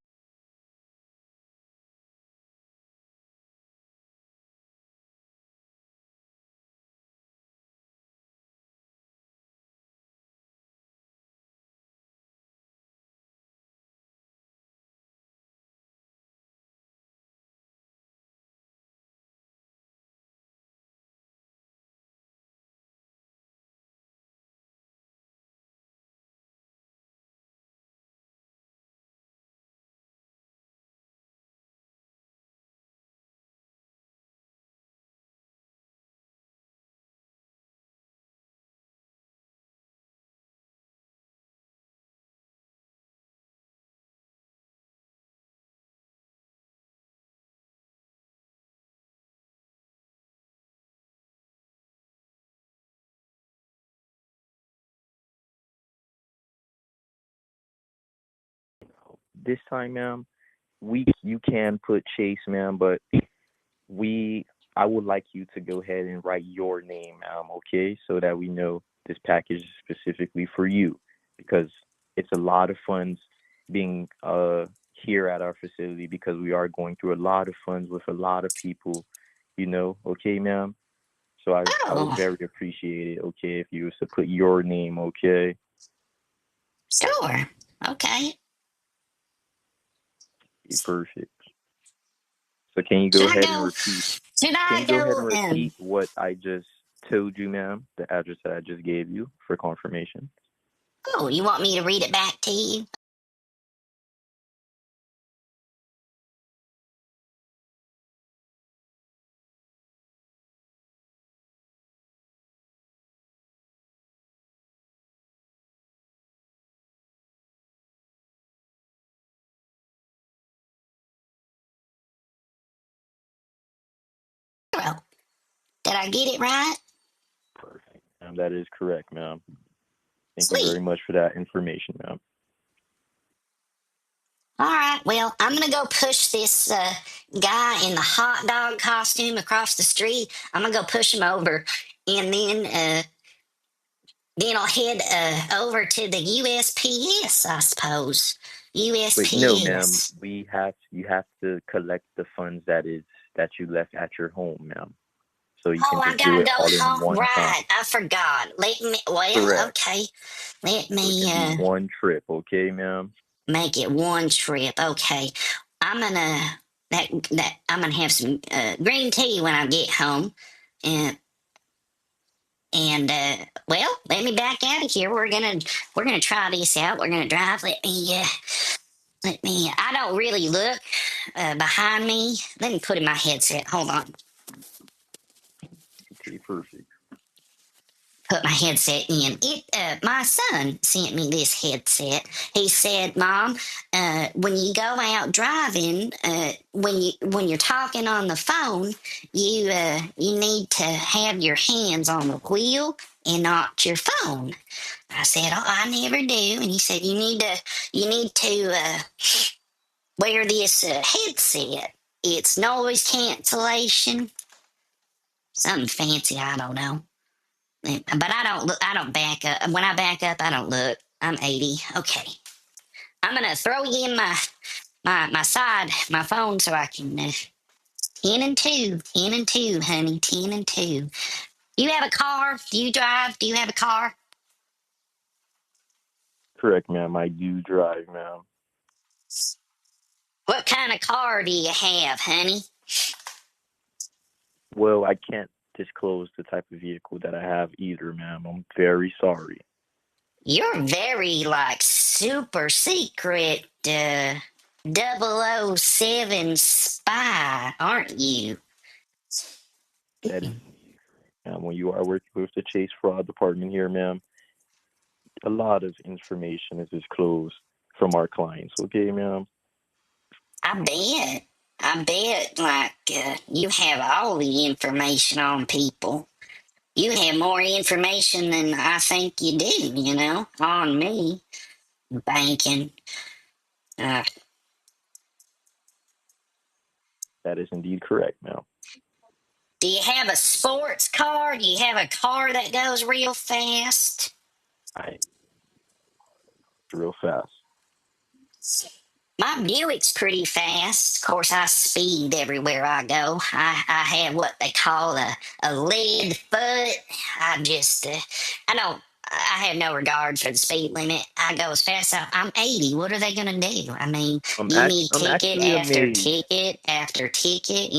This time, ma'am, you can put Chase, ma'am, but we I would like you to go ahead and write your name, okay, so that we know this package is specifically for you, because it's a lot of funds being here at our facility because we are going through a lot of funds with a lot of people, okay, ma'am. So I would Oh, very appreciate it, okay, if you was to put your name, okay. sure. Okay. Perfect. So can you go Should I ahead and go? repeat? Should Can I you go ahead and go? repeat what I just told you, ma'am? The address that I just gave you for confirmation. Oh, you want me to read it back to you? Well, did I get it right? Perfect. That is correct, ma'am. Thank you very Sweet. much for that information, ma'am. All right. Well, I'm gonna go push this guy in the hot dog costume across the street. I'm gonna go push him over, and then I'll head over to the USPS, I suppose. Wait, no, ma'am. USPS. You have to collect the funds that you left at your home, ma'am. So you Oh, can I just do gotta it go all in home. one time. Right, I forgot. Let me. Well, Correct. okay. Let So it me can be one trip, okay, ma'am? make it one trip. Okay. I'm gonna I'm gonna have some green tea when I get home, and And well, let me back out of here. We're gonna try this out. We're gonna drive. Let me. I don't really look behind me. Let me put in my headset. Hold on. Okay, perfect. Put my headset in. My son sent me this headset. He said, "Mom, when you go out driving, when you're talking on the phone, you need to have your hands on the wheel and not your phone." I said, "Oh, I never do." And he said, "You need to wear this headset. It's noise cancellation, something fancy. I don't know." But I don't look. I don't back up. When I back up, I don't look. I'm 80. Okay. I'm gonna throw you in my phone so I can 10 and 2, honey, 10 and 2. Do you have a car? Do you drive? Do you have a car? Correct, ma'am. I do drive, ma'am. What kind of car do you have, honey? Well, I can't disclose the type of vehicle that I have either, ma'am. I'm very sorry. You're very like super secret 007 spy, aren't you? That is, when you are working with the Chase Fraud Department here, ma'am, a lot of information is disclosed from our clients. Okay, ma'am. I bet. I bet, like, you have all the information on people. You have more information than I think you do, on me. Banking. Uh, That is indeed correct, ma'am. do you have a sports car? Do you have a car that goes real fast? I real fast. My Buick's pretty fast. Of course, I speed everywhere I go. I have what they call a lead foot. I don't, I have no regard for the speed limit. I go as fast as I'm 80. What are they going to do? I mean, you need I'm ticket actually after amazed. ticket after ticket.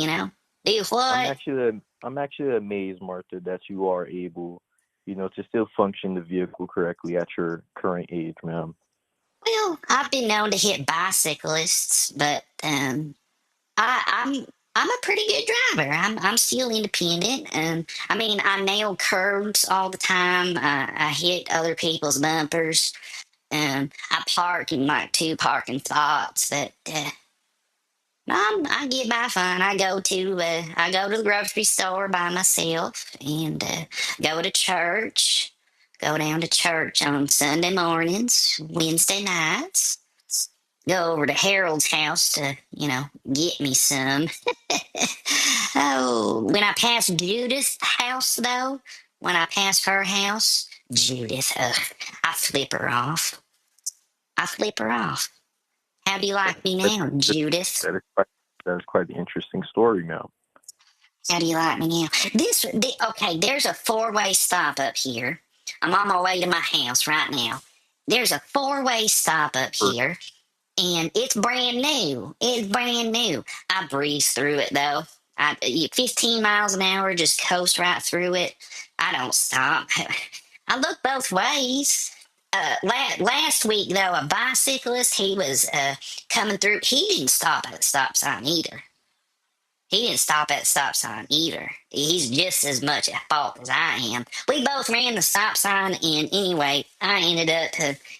Do I'm what? actually I'm actually amazed, Martha, that you are able, to still function the vehicle correctly at your current age, ma'am. Well, I've been known to hit bicyclists, but I'm a pretty good driver. I'm still independent. I mean, I nail curbs all the time. I hit other people's bumpers. I park in like two parking spots. That I get by fine. I go to the grocery store by myself and go to church. Go down to church on Sunday mornings, Wednesday nights. Go over to Harold's house to, get me some. Oh, when I pass Judith's house, though, when I pass her house, Judith, I flip her off. I flip her off. How do you That like me is, now, Judith? that is quite that is quite the interesting story, ma'am. How do you like me now? Okay, there's a four-way stop up here. I'm on my way to my house right now. There's a four-way stop up Perfect. here, and it's brand new. It's brand new. I breeze through it though. 15 miles an hour, just coast right through it. I don't stop. I look both ways. Last week though, a bicyclist he was coming through. He didn't stop at the stop sign either. He didn't stop at the stop sign either. He's just as much at fault as I am. We both ran the stop sign, and anyway, I ended up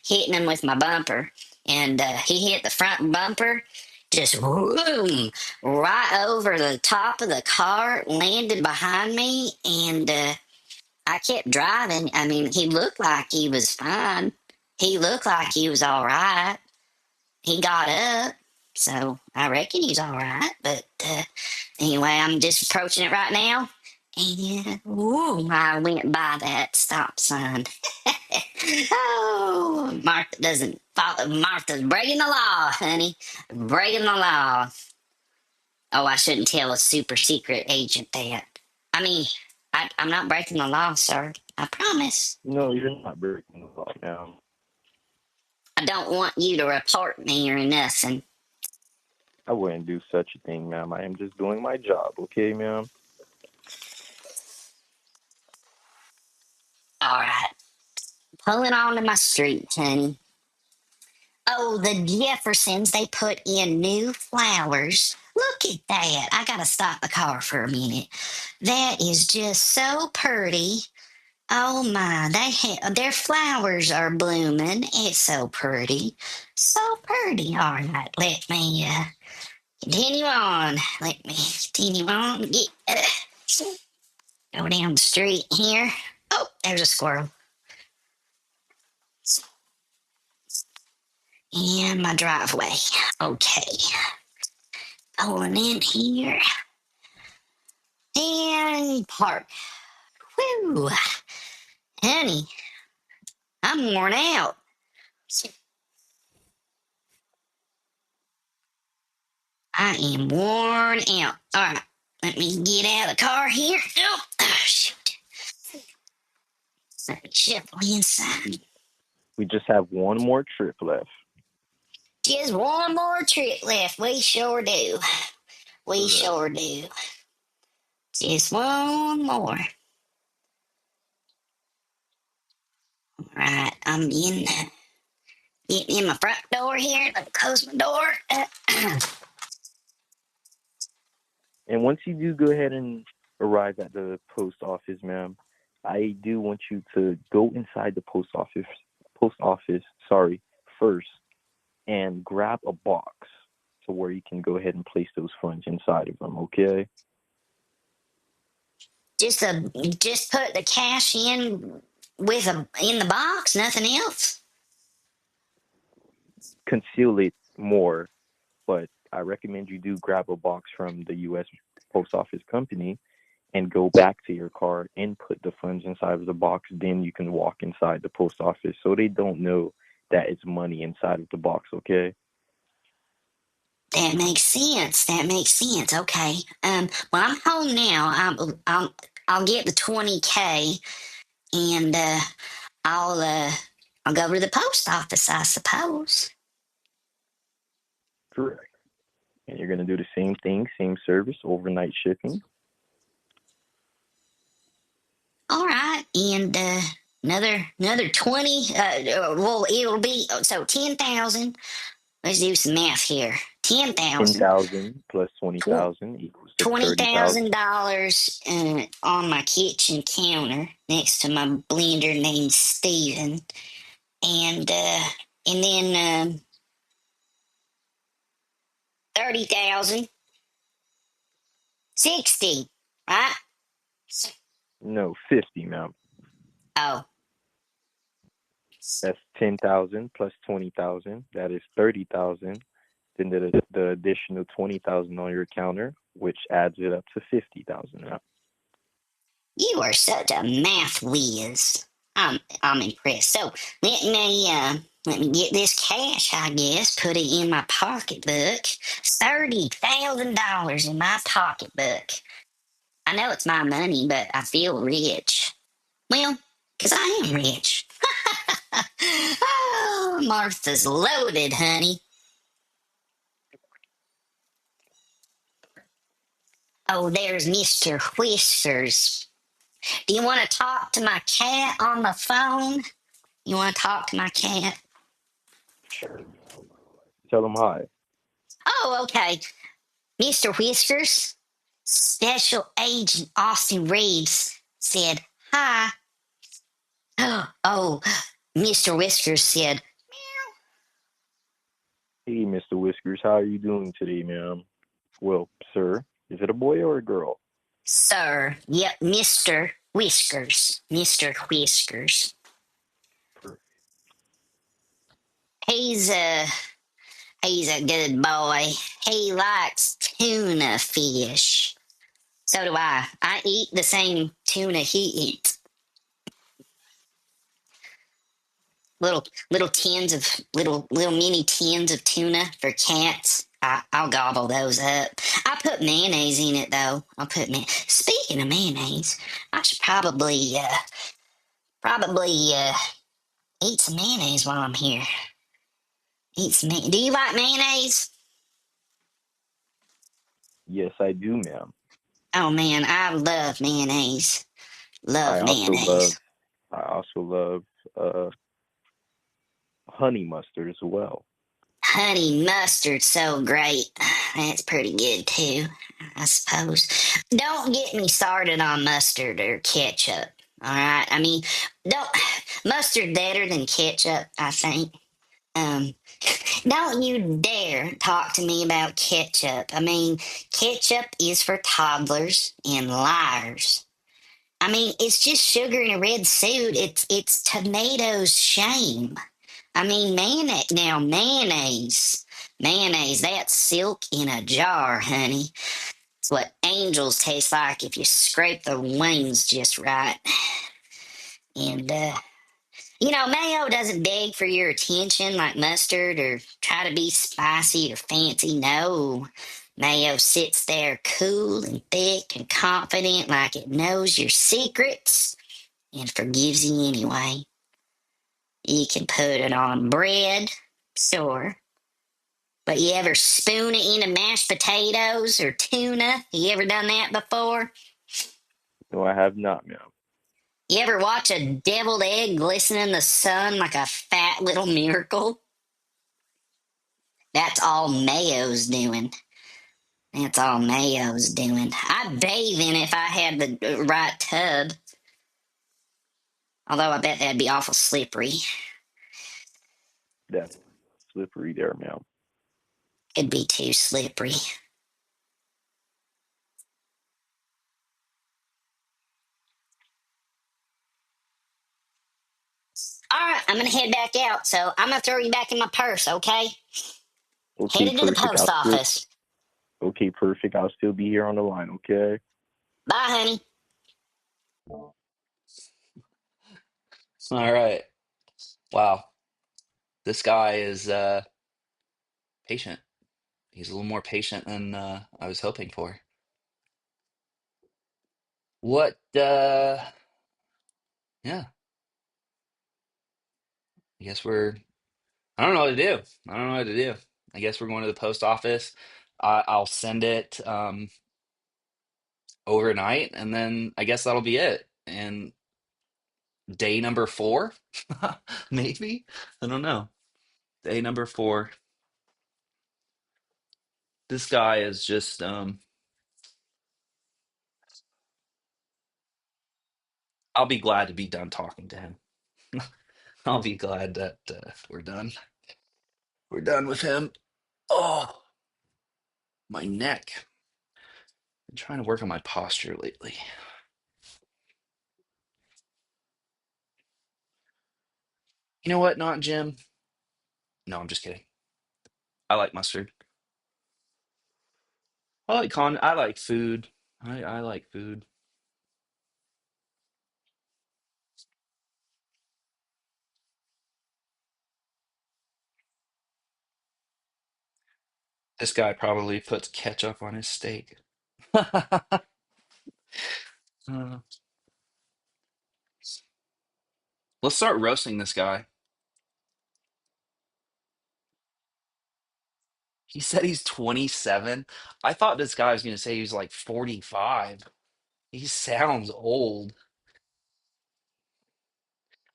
hitting him with my bumper, and he hit the front bumper, just boom, right over the top of the car, landed behind me, and I kept driving. I mean, he looked like he was fine. He looked like he was all right. He got up, so I reckon he's all right, but. Anyway, I'm just approaching it right now. And whoa, I went by that stop sign. Oh, Martha doesn't follow. Martha's breaking the law, honey. Breaking the law. Oh, I shouldn't tell a super secret agent that. I mean, I'm not breaking the law, sir. I promise. No, you're not breaking the law, ma'am. I don't want you to report me or nothing. I wouldn't do such a thing, ma'am. I am just doing my job, okay, ma'am? All right. Pulling onto my street, honey. Oh, the Jeffersons, they put in new flowers. Look at that. I gotta stop the car for a minute. That is just so pretty. Oh my, their flowers are blooming. It's so pretty. So pretty. All right, let me continue on. Let me continue on. Go down the street here. Oh, there's a squirrel. In my driveway. Okay. Pulling in here. And park. Whew. Honey, I'm worn out. I am worn out. All right. Let me get out of the car here. Oh, shoot. Let me shuffle inside. We just have one more trip left. Just one more trip left. We sure do. We Correct. sure do. Just one more. All right. I'm getting in my front door here. Let me close my door. And once you do go ahead and arrive at the post office, ma'am, I do want you to go inside the post office, sorry, first and grab a box to where you can go ahead and place those funds inside of them, okay? Just put the cash in in the box, nothing else. Conceal it more, but I recommend you do grab a box from the US Post Office Company and go back to your car and put the funds inside of the box. Then you can walk inside the post office so they don't know that it's money inside of the box, okay? That makes sense. That makes sense. Okay. Well, I'm home now. I'll get the 20K, and I'll uh, I'll go to the post office, I suppose. Correct. And you're going to do the same thing, same service, overnight shipping. All right, and another 20. Well, it'll be so 10,000. Let's do some math here. 10,000. 10,000 plus 20,000 equals to 30,000. $20,000 on my kitchen counter next to my blender named Steven. And then 30,000. 60, right? No, 50, ma'am. Oh, That's 10,000 plus 20,000. That is 30,000. Then the additional 20,000 on your counter, which adds it up to 50,000 now. you are such a math whiz. I'm impressed. So let me get this cash, I guess, put it in my pocketbook. $30,000 in my pocketbook. I know it's my money, but I feel rich. Well, 'cause I am rich. Oh, Martha's loaded, honey. Oh, there's Mr. Whiskers. Do you want to talk to my cat on the phone? You want to talk to my cat? Tell them hi. Oh, okay. Mr. Whiskers, Special Agent Austin Reeves said hi. Oh, Mr. Whiskers said, Hey, Mr. Whiskers, how are you doing today, ma'am? Well, sir, is it a boy or a girl? Sir, yep, Mr. Whiskers. Mr. Whiskers. He's a he's a good boy. He likes tuna fish. So do I. I eat the same tuna he eats. Little tins of little mini tins of tuna for cats. I'll gobble those up. I put mayonnaise in it though. I'll put man. Speaking of mayonnaise, I should probably eat some mayonnaise while I'm here. Eat some. Do you like mayonnaise? Yes, I do, ma'am. Oh man, I love mayonnaise. I Love also love mayonnaise. I also love uh honey mustard as well. Honey mustard's so great. That's pretty good too, I suppose. Don't get me started on mustard or ketchup. All right. I mean, don't mustard better than ketchup, I think. Um, don't you dare talk to me about ketchup. I mean, ketchup is for toddlers and liars. I mean, it's just sugar in a red suit. It's tomatoes shame. I mean, mayonnaise now, mayonnaise. That's silk in a jar, honey. It's what angels taste like if you scrape the wings just right. And mayo doesn't beg for your attention like mustard or try to be spicy or fancy. No. Mayo sits there cool and thick and confident like it knows your secrets and forgives you anyway. You can put it on bread, sure. But you ever spoon it into mashed potatoes or tuna? You ever done that before? No, I have not, ma'am. You ever watch a deviled egg glisten in the sun like a fat little miracle? That's all Mayo's doing. That's all Mayo's doing. I'd bathe in it if I had the right tub. Although I bet that'd be awful slippery. That's slippery there, ma'am. It'd be too slippery. All right, I'm gonna head back out, so I'm gonna throw you back in my purse, okay? Okay, Headed to the perfect. post office. Okay, perfect. I'll still be here on the line, okay? Bye, honey. All right. Wow. This guy is patient. He's a little more patient than I was hoping for. What yeah, I guess I don't know what to do. I don't know what to do. I guess we're going to the post office. I'll send it overnight, and then I guess that'll be it. And day number four, maybe? I don't know. Day number four. This guy is just I'll be glad to be done talking to him. I'll be glad that we're done. We're done with him. Oh, my neck. I'm trying to work on my posture lately. You know what? Not Jim. No, I'm just kidding. I like mustard. I like food. I like food. This guy probably puts ketchup on his steak. Uh, let's start roasting this guy. He said he's 27. I thought this guy was going to say he was like 45. He sounds old.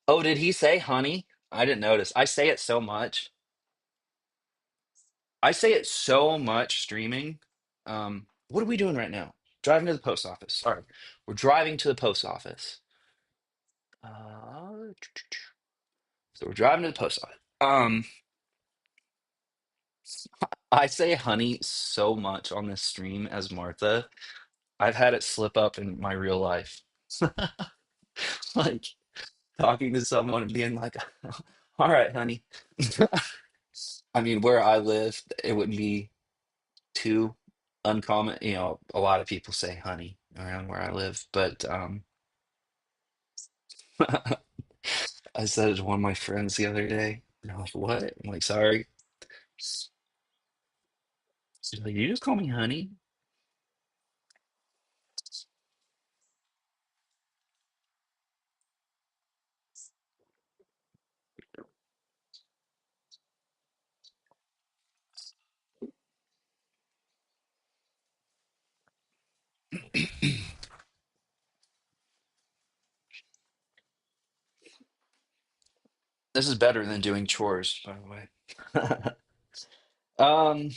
Oh, did he say honey? I didn't notice. I say it so much. I say it so much streaming. What are we doing right now? Driving to the post office. Sorry. We're driving to the post office. Uh, so we're driving to the post office. I say honey so much on this stream as Martha. I've had it slip up in my real life. Like talking to someone and being like, all right, honey. I mean, where I live, it wouldn't be too uncommon. A lot of people say honey around where I live, but I said it to one of my friends the other day. And I was like, what? I'm like, sorry. She's like, you just call me honey? This is better than doing chores, by the way. um,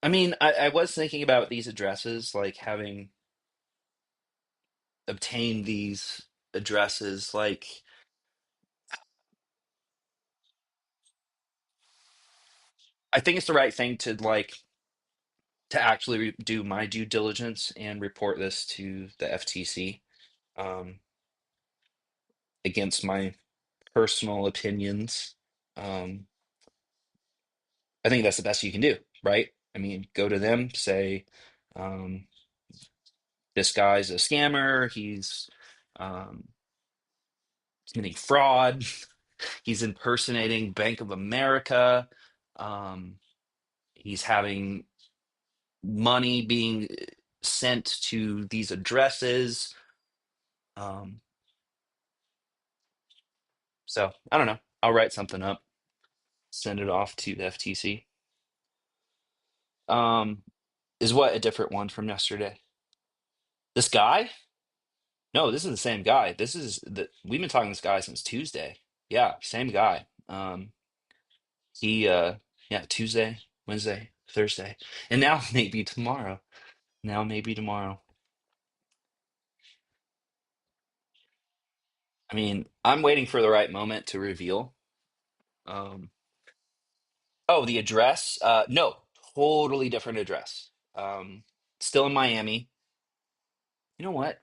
I mean, I was thinking about these addresses, like having obtained these addresses, like I think it's the right thing to actually do my due diligence and report this to the FTC, um, against my personal opinions. Um, I think that's the best you can do, right? I mean, go to them, say, um, this guy's a scammer. He's um, committing fraud. He's impersonating Bank of America. Um, he's having money being sent to these addresses. Um, so I don't know. I'll write something up, send it off to the FTC. Um, is what a different one from yesterday? This guy? No, this is the same guy. This is the we've been talking to this guy since Tuesday. Yeah, same guy. He yeah, Tuesday, Wednesday, Thursday. And now maybe tomorrow. Now maybe tomorrow. I mean, I'm waiting for the right moment to reveal. Um, oh, the address? No, totally different address. Still in Miami. You know what?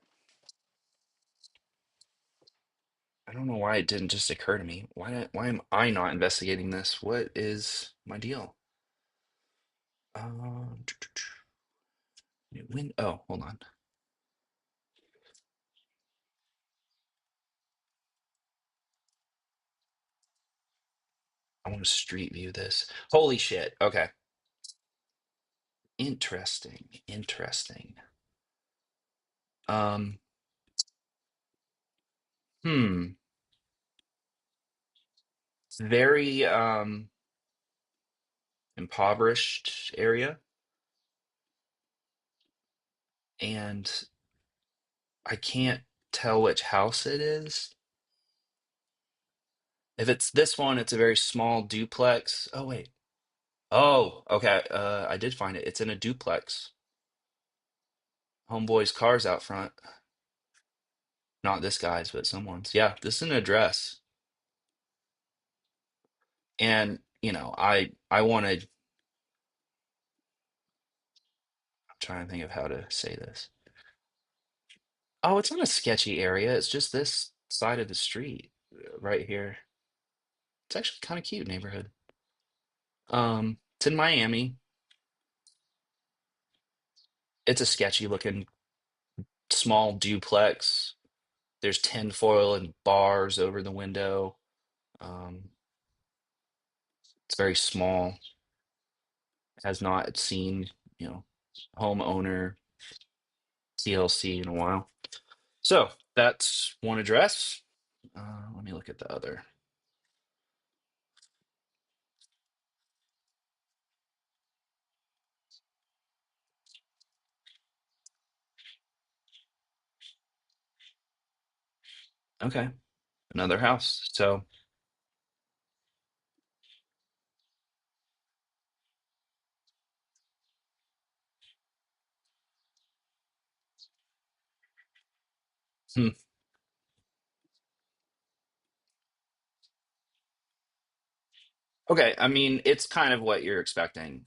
I don't know why it didn't just occur to me. Why am I not investigating this? What is my deal? Um, when? Oh, hold on. I want to street view this. Holy shit. Okay. Interesting. Interesting. Um, hmm. It's very impoverished area, and I can't tell which house it is. If it's this one, it's a very small duplex. Oh wait. Oh, okay. I did find it. It's in a duplex. Homeboy's car's out front. Not this guy's, but someone's. Yeah, this is an address. And, I wanted, I'm trying to think of how to say this. Oh, it's not a sketchy area. It's just this side of the street right here. It's actually kind of cute neighborhood. It's in Miami. It's a sketchy looking small duplex. There's tinfoil and bars over the window. Um, it's very small. Has not seen, you know, homeowner TLC in a while. So that's one address. Let me look at the other. Okay, another house. So, hmm, okay. I mean, it's kind of what you're expecting.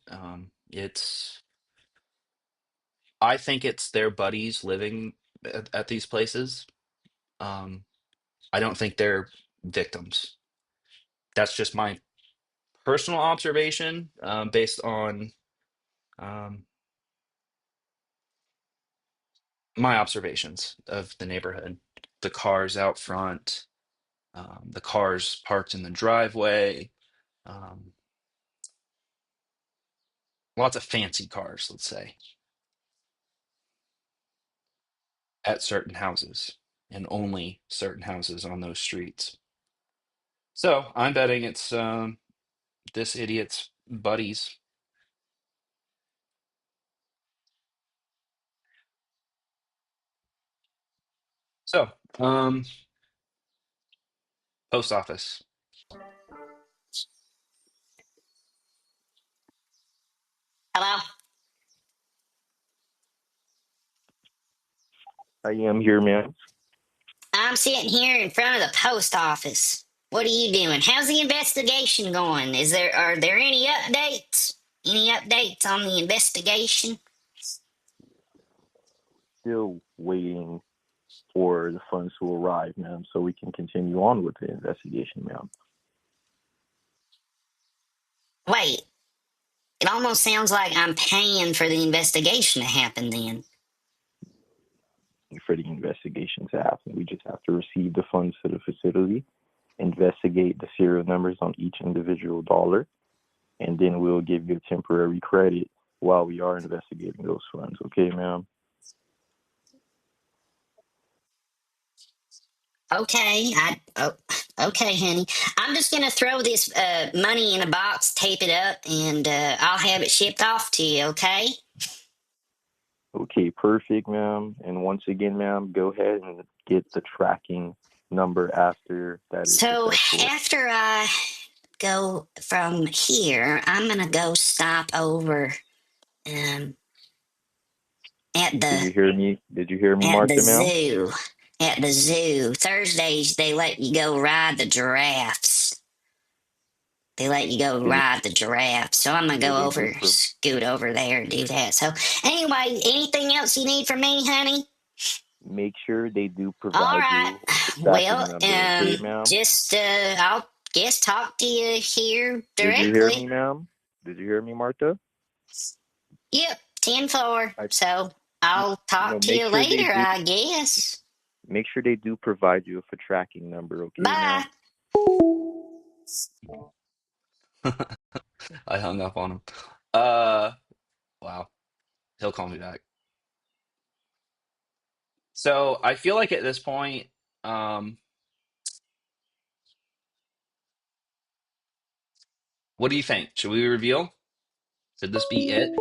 I think it's their buddies living at these places. Um, I don't think they're victims. That's just my personal observation, based on um, my observations of the neighborhood. The cars out front, the cars parked in the driveway, um, lots of fancy cars, let's say, at certain houses, and only certain houses on those streets. So I'm betting it's this idiot's buddies. So Um, Post office. Hello? I am here, ma'am. I'm sitting here in front of the post office. What are you doing? How's the investigation going? Are there any updates? Any updates on the investigation? Still waiting for the funds to arrive, ma'am, so we can continue on with the investigation, ma'am. Wait, it almost sounds like I'm paying for the investigation to happen then. For the investigation to happen, we just have to receive the funds to the facility, investigate the serial numbers on each individual dollar, and then we'll give you a temporary credit while we are investigating those funds. Okay, ma'am? Okay, okay, honey. I'm just gonna throw this money in a box, tape it up, and I'll have it shipped off to you. Okay. Okay, perfect, ma'am. And once again, ma'am, go ahead and get the tracking number after that is So successful. after I go from here, I'm gonna go stop over um, at Did the you hear me? Did you hear me, at the Martha, ma'am? zoo. At the zoo. Thursdays they let you go ride the giraffes. They let you go Do, ride the giraffes. So I'm gonna do go they do over, scoot over there and do that. So anyway, anything else you need from me, honey? make sure they do All provide right. you with the tracking Well, number, okay, ma'am? just I'll guess talk to you here Did you hear me, directly. ma'am? Did you hear me, Martha? Yep, 10-4. I, So I'll talk to make you sure they later, do. I guess. Make sure they do provide you with a tracking number, okay, Bye. ma'am? I hung up on him. Uh, wow. He'll call me back. So I feel like at this point, um, what do you think? Should we reveal? Should this be it?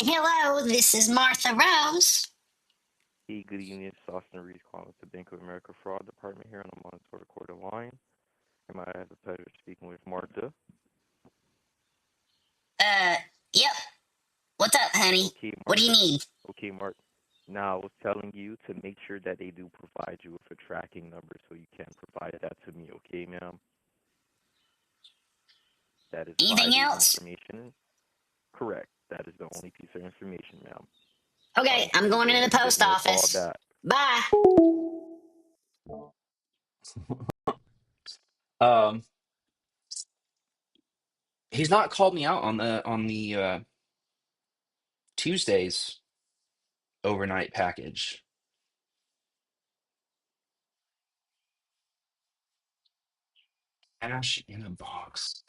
Hello, this is Martha Rose. Hey, good evening. It's Austin Reeves calling with the Bank of America Fraud Department here on the Monitor Recorded Line. And I have the pleasure of speaking with Martha. Uh, yep. What's up, honey? Okay, What do you Martha. need? Okay, Mark. Now, I was telling you to make sure that they do provide you with a tracking number so you can provide that to me, okay, ma'am? That is Anything vital else? information. Correct. That is the only piece of information, ma'am. Okay, So I'm you going go into ahead the and post ignore all office. that. Bye. Um, he's not called me out on the Tuesdays overnight package. Ash in a box.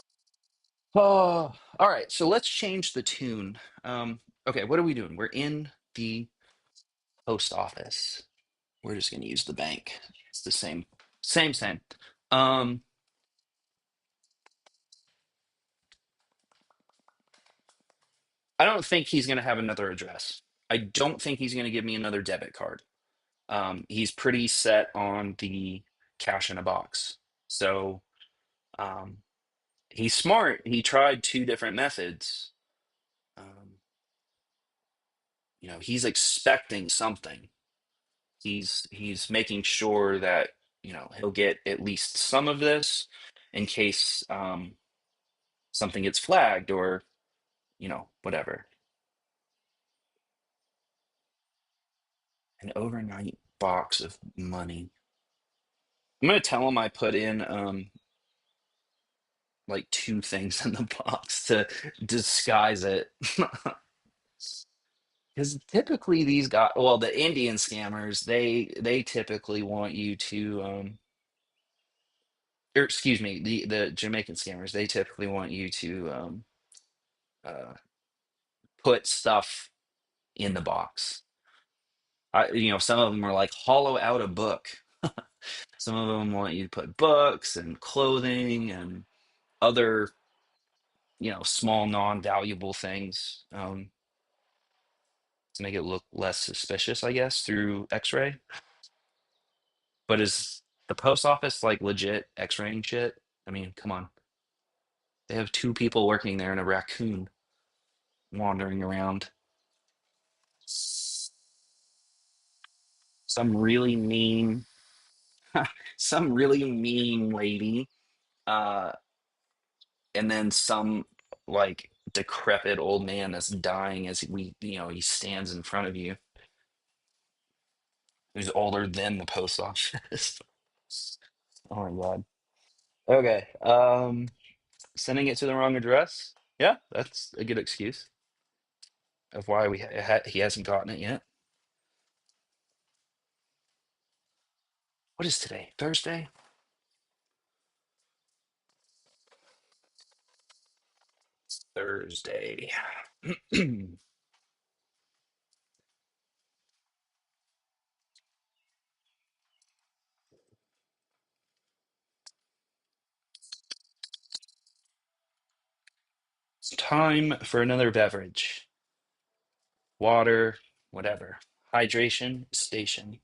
Oh, all right. So let's change the tune. Okay, what are we doing? We're in the post office. We're just gonna use the bank. It's the same. Um, I don't think he's gonna have another address. I don't think he's gonna give me another debit card. He's pretty set on the cash in a box. So um, he's smart. He tried two different methods. Um, he's expecting something. He's making sure that he'll get at least some of this in case something gets flagged or whatever. An overnight box of money. I'm gonna tell him I put in like two things in the box to disguise it. Because typically these guys, well, the Indian scammers, they typically want you to or excuse me, the Jamaican scammers, they typically want you to uh put stuff in the box. Some of them are like hollow out a book. Some of them want you to put books and clothing and other, small non-valuable things, to make it look less suspicious, I guess, through X-ray. But is the post office like legit X-raying shit? I mean, come on. They have two people working there and a raccoon wandering around. Some really mean, some really mean lady, uh, and then some like decrepit old man that's dying as he stands in front of you, who's older than the post office. Oh my God. Okay. Sending it to the wrong address. Yeah, that's a good excuse of why he hasn't gotten it yet. What is today? Thursday? Thursday. It's time for another beverage. Water, whatever. Hydration station.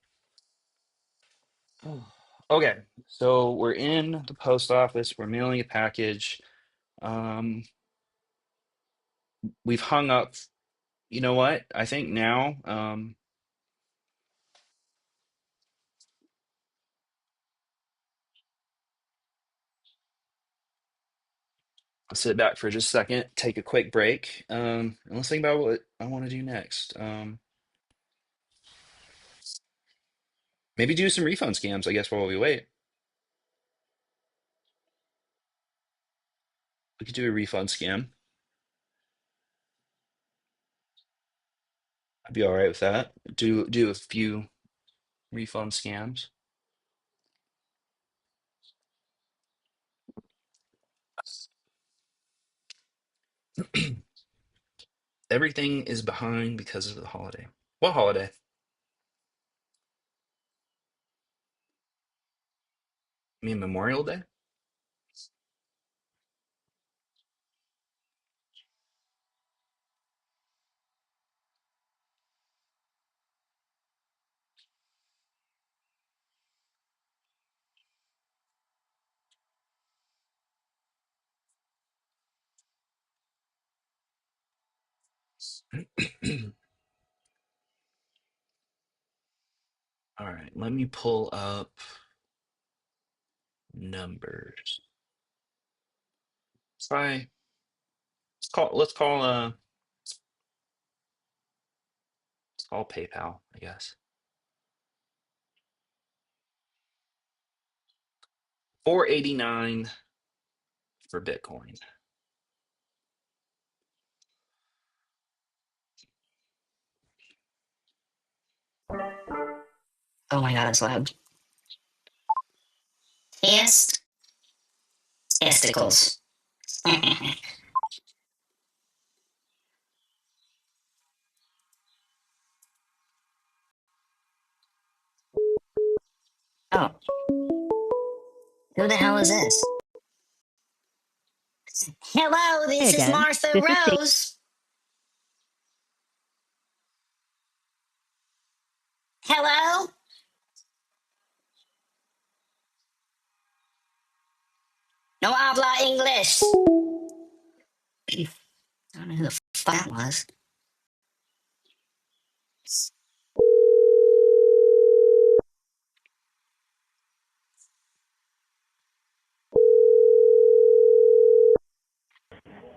Okay, so we're in the post office. We're mailing a package. Um, we've hung up. You know what? I think now, I'll sit back for just a second, take a quick break, and let's think about what I want to do next. Maybe do some refund scams, I guess, while we wait. We could do a refund scam. I'd be all right with that. Do a few refund scams. Everything is behind because of the holiday. What holiday? I mean Memorial Day? All right, let me pull up numbers. Try. Let's call PayPal, I guess. 489 for Bitcoin. Oh my God, it's loud. Test testicles. Oh, who the hell is this? Hello, Hey this is again, Martha this is Steve. Rose. Hello? No habla English. I don't know who the fuck that was.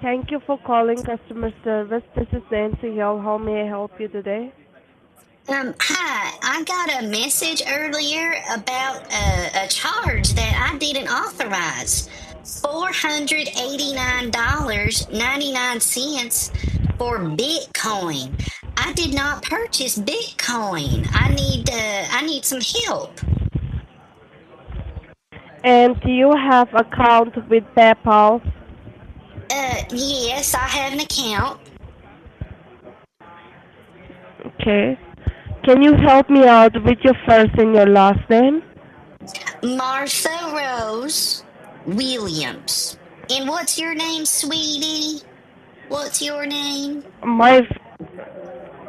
Thank you for calling customer service. This is Nancy Hill. How may I help you today? Hi. I got a message earlier about a charge that I didn't authorize. $489.99 for Bitcoin. I did not purchase Bitcoin. I need some help. And do you have account with PayPal? Yes, I have an account. Okay. Can you help me out with your first and your last name? Martha Rose Williams. And what's your name, sweetie? What's your name? My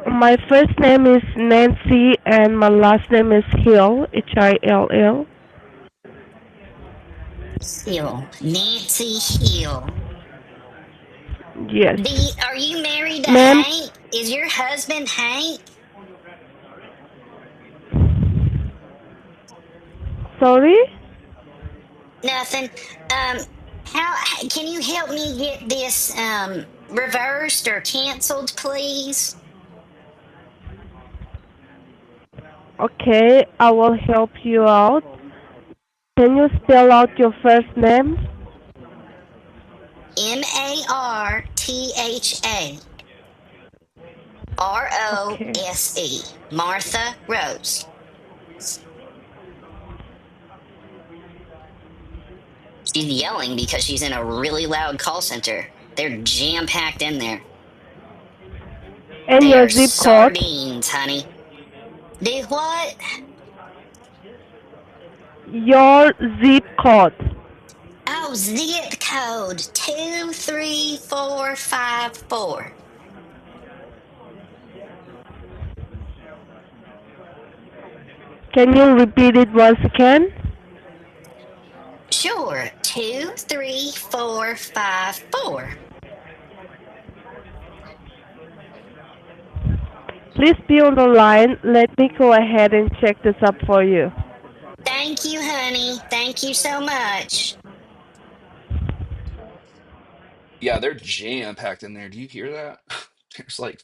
my first name is Nancy and my last name is Hill, Hill. Hill. Nancy Hill. Yes. Are you married to Ma'am, Hank? Is your husband Hank? sorry? Nothing. Um, how can you help me get this reversed or canceled, please? Okay, I will help you out. Can you spell out your first name? Okay. Martha Rose. Martha Rose. She's yelling because she's in a really loud call center. They're jam packed in there. And They your are zip code? sardines, honey. Do what? Your zip code. Oh, zip code 23454. Can you repeat it once again? Sure, 23454. Please be on the line. Let me go ahead and check this up for you. Thank you, honey. Thank you so much. Yeah, they're jam packed in there. Do you hear that? There's like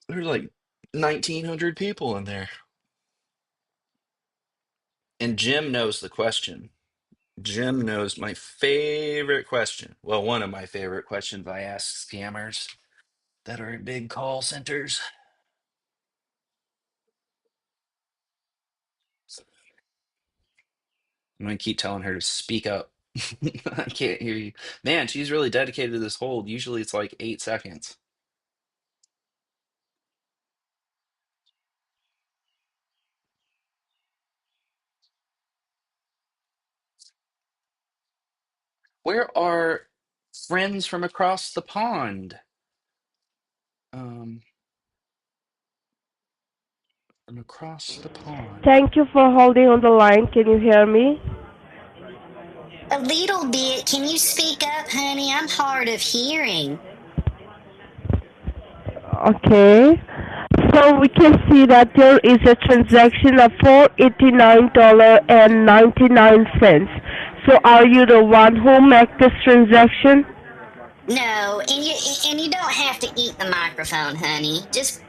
there's like 1,900 people in there. And Jim knows the question. Jim knows my favorite question. Well, one of my favorite questions I ask scammers that are in big call centers. I'm gonna keep telling her to speak up. I can't hear you. Man, she's really dedicated to this hold. Usually it's like 8 seconds. Where are friends from across the pond? Um, from across the pond. Thank you for holding on the line. Can you hear me? A little bit. Can you speak up, honey? I'm hard of hearing. Okay. So we can see that there is a transaction of $489.99. So are you the one who made this transaction? No, and you don't have to eat the microphone, honey. Just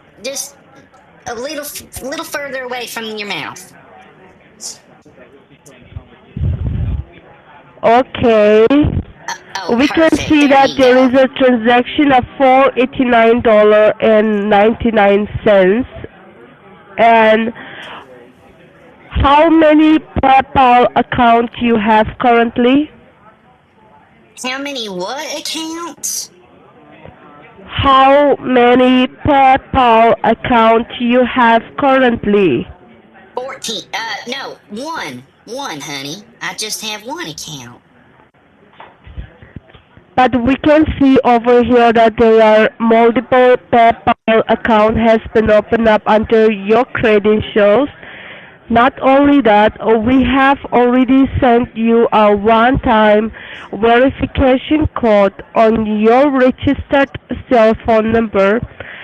a little further away from your mouth. Okay. Oh, We can perfect. see There that you there go. is a transaction of $489.99. And how many PayPal accounts you have currently? How many what accounts? How many PayPal accounts you have currently? 14. No, one. One, honey. I just have one account. But we can see over here that there are multiple PayPal account has been opened up under your credentials. Not only that, we have already sent you a one-time verification code on your registered cell phone number,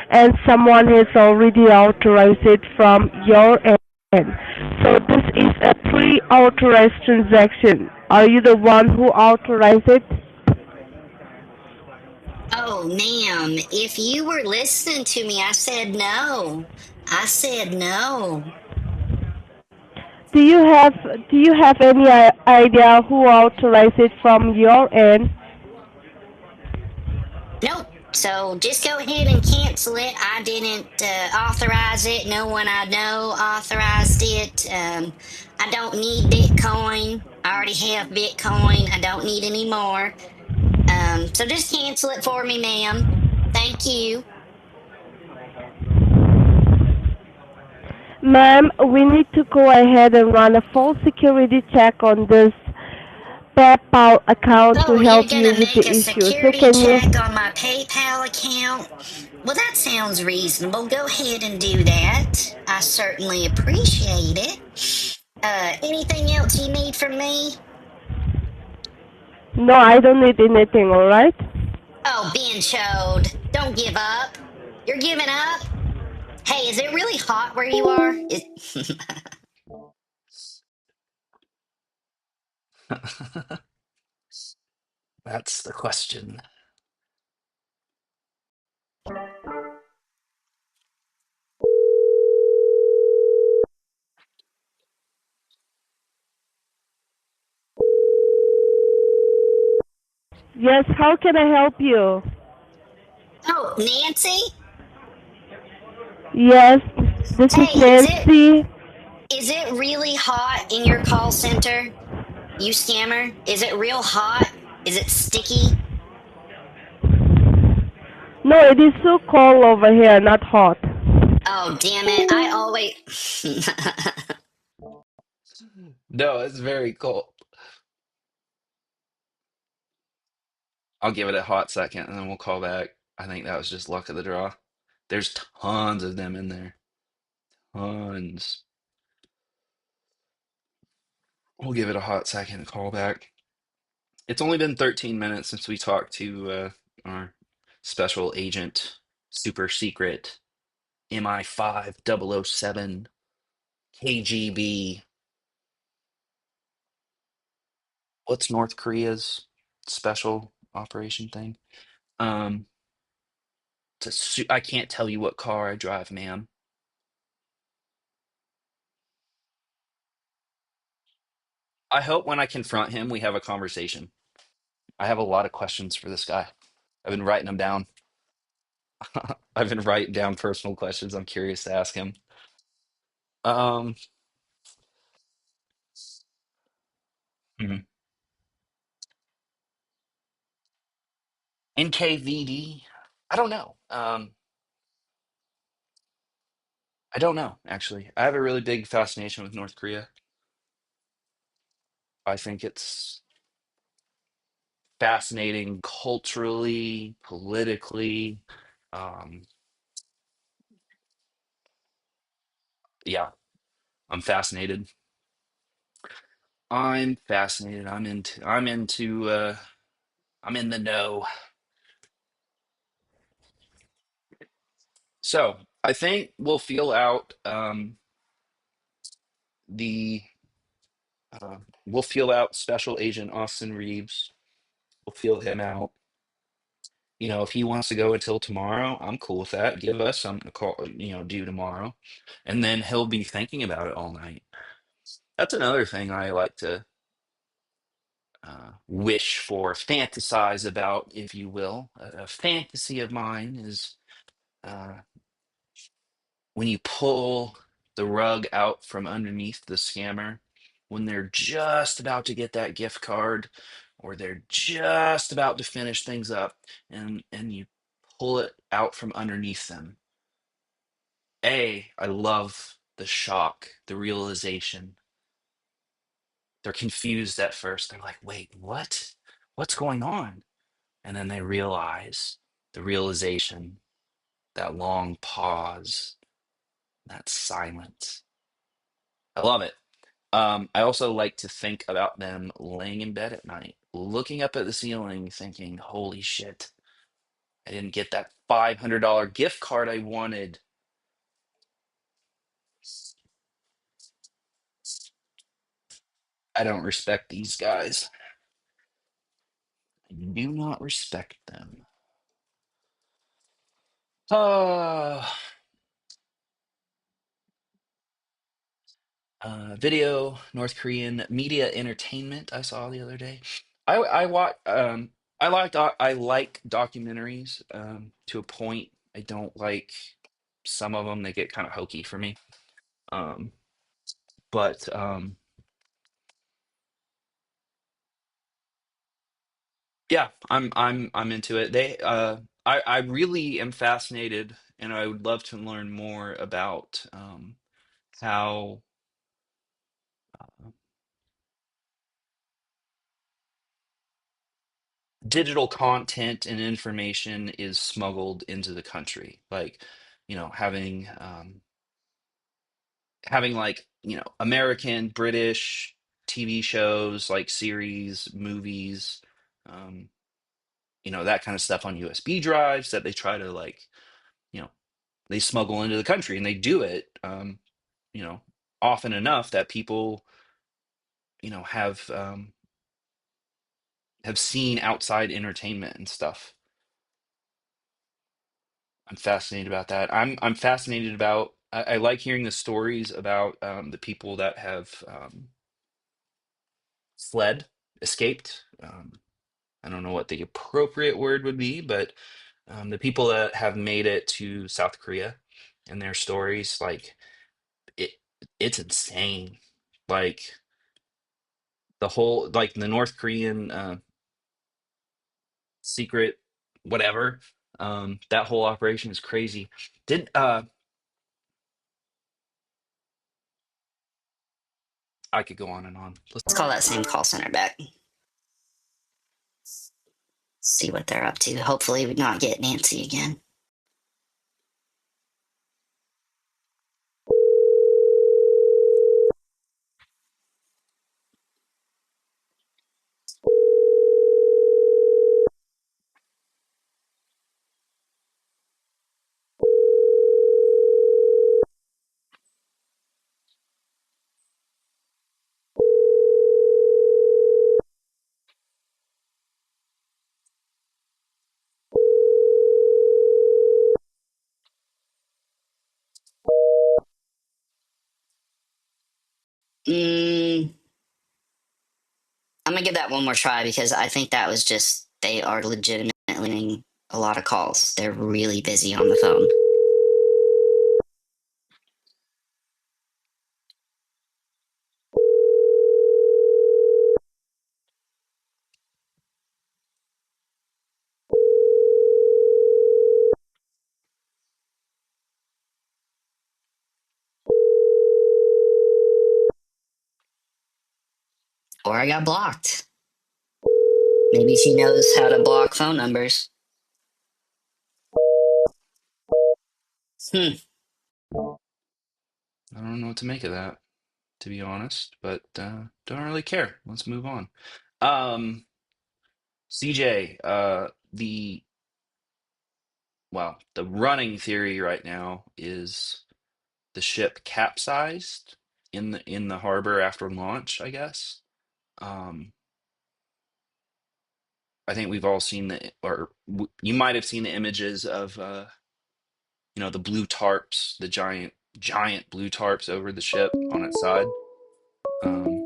and someone has already authorized it from your end. So this is a pre-authorized transaction. Are you the one who authorized it? Oh, ma'am, if you were listening to me, I said no. I said no. Do you have Do you have any idea who authorized it from your end? Nope. So just go ahead and cancel it. I didn't authorize it. No one I know authorized it. I don't need Bitcoin. I already have Bitcoin. I don't need any more. So just cancel it for me, ma'am. Thank you. Ma'am, we need to go ahead and run a full security check on this PayPal account to Oh, help you're you gonna with the make a issue. So security can you? check on my PayPal account? Well, that sounds reasonable. Go ahead and do that. I certainly appreciate it. Anything else you need from me? No, I don't need anything, alright? Oh, Ben Chode, don't give up. You're giving up? Hey, is it really hot where you are? That's the question. Yes, how can I help you? Oh, Nancy? Yes, this is Hey, Nancy. is it really hot in your call center? You scammer? Is it real hot? Is it sticky? No, it is so cold over here, not hot. Oh, damn it. I always. No, it's very cold. I'll give it a hot second and then we'll call back. I think that was just luck of the draw. There's tons of them in there. Tons. We'll give it a hot second and call back. It's only been 13 minutes since we talked to our special agent, super secret MI5 007 KGB. What's North Korea's special operation thing? Um, I can't tell you what car I drive, ma'am. I hope when I confront him, we have a conversation. I have a lot of questions for this guy. I've been writing them down. I've been writing down personal questions I'm curious to ask him. Um, mhm. NKVD? I don't know. I don't know, actually. I have a really big fascination with North Korea. I think it's fascinating culturally, politically. Um, yeah, I'm fascinated. I'm fascinated. I'm in the know. So I think we'll feel out the we'll feel out Special Agent Austin Reeves. We'll feel him out. You know, if he wants to go until tomorrow, I'm cool with that. Give us something to call, do tomorrow, and then he'll be thinking about it all night. That's another thing I like to wish for, fantasize about, if you will. A fantasy of mine is uh, when you pull the rug out from underneath the scammer, when they're just about to get that gift card, or they're just about to finish things up, and you pull it out from underneath them. I love the shock, the realization. They're confused at first. They're like, wait, what? What's going on? And then they realize the realization, that long pause, that silence. I love it. I also like to think about them laying in bed at night, looking up at the ceiling, thinking, holy shit, I didn't get that $500 gift card I wanted. I don't respect these guys. I do not respect them. Uh, Video, North Korean media entertainment I saw the other day. I watch I like documentaries to a point. I don't like some of them. They get kind of hokey for me. Um, but yeah, I'm into it. I really am fascinated and I would love to learn more about how digital content and information is smuggled into the country. Like, having like, American, British TV shows, like series, movies, um, that kind of stuff on USB drives that they try to like, you know, they smuggle into the country, and they do it, you know, often enough that people, have seen outside entertainment and stuff. I'm fascinated about that. I'm fascinated about. I like hearing the stories about the people that have fled, escaped. I don't know what the appropriate word would be, but the people that have made it to South Korea and their stories, like it, it's insane. Like like the North Korean secret, whatever. That whole operation is crazy. Did I could go on and on. Let's call that same call center back. See what they're up to. Hopefully, we not get Nancy again. Mm, I'm gonna give that one more try because I think that was just they are legitimately getting a lot of calls. They're really busy on the phone. Or I got blocked. Maybe she knows how to block phone numbers. Hmm. I don't know what to make of that, to be honest, but don't really care. Let's move on. Um, CJ, the running theory right now is the ship capsized in the harbor after launch, I guess. Um, I think we've all seen you might have seen the images of the blue tarps, the giant blue tarps over the ship on its side. Um,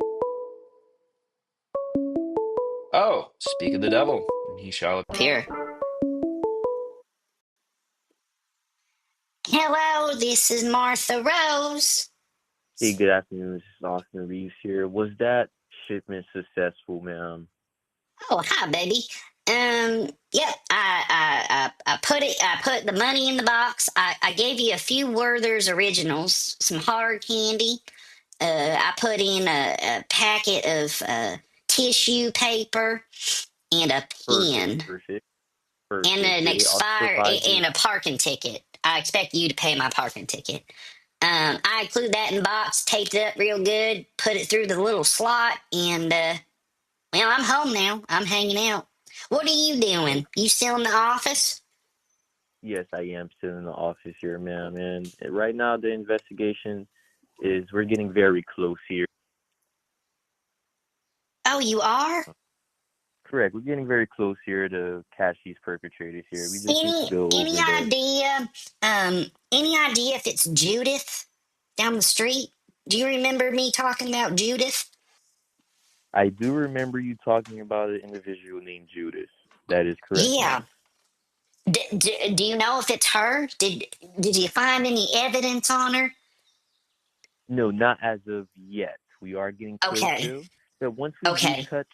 oh, speak of the devil, and he shall. Here. Hello, this is Martha Rose. Hey, good afternoon. This is Austin Reeves here. Was that shipment successful, ma'am? Oh, hi, baby. Yep. I put it. I put the money in the box. I gave you a few Werther's originals, some hard candy. I put in a packet of tissue paper and a Perfect, pen perfect, and perfect. an Yeah, I'll expire provide you. and a parking ticket. I expect you to pay my parking ticket. I include that in the box, taped it up real good, put it through the little slot, and well, I'm home now. I'm hanging out. What are you doing? You still in the office? Yes, I am still in the office here, ma'am. And right now, the investigation is we're getting very close here. Oh, you are? Correct. We're getting very close here to catch these perpetrators here. We just need to Any go any over the. idea? Any idea if it's Judith down the street? Do you remember me talking about Judith? I do remember you talking about an individual named Judas. That is correct, Yeah. ma'am. Do you know if it's her? Did you find any evidence on her? No, not as of yet. We are getting close Okay. though. So once we do Okay. touch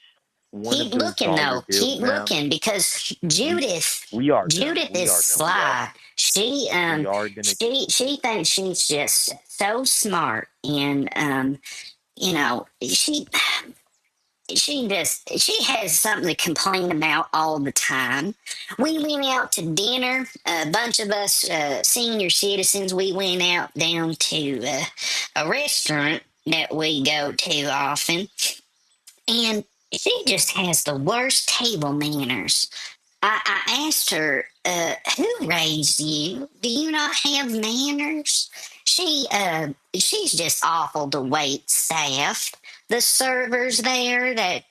one Keep of those looking dollar though. bills, Keep ma'am. looking because We Judith, we are, ma'am. Judith We is are, ma'am. We are. sly. She We are gonna. she thinks she's just so smart, and she has something to complain about all the time. We went out to dinner. A bunch of us senior citizens. We went out down to a restaurant that we go to often, and she just has the worst table manners. I asked her, who raised you? Do you not have manners? She's just awful to wait staff. The servers there that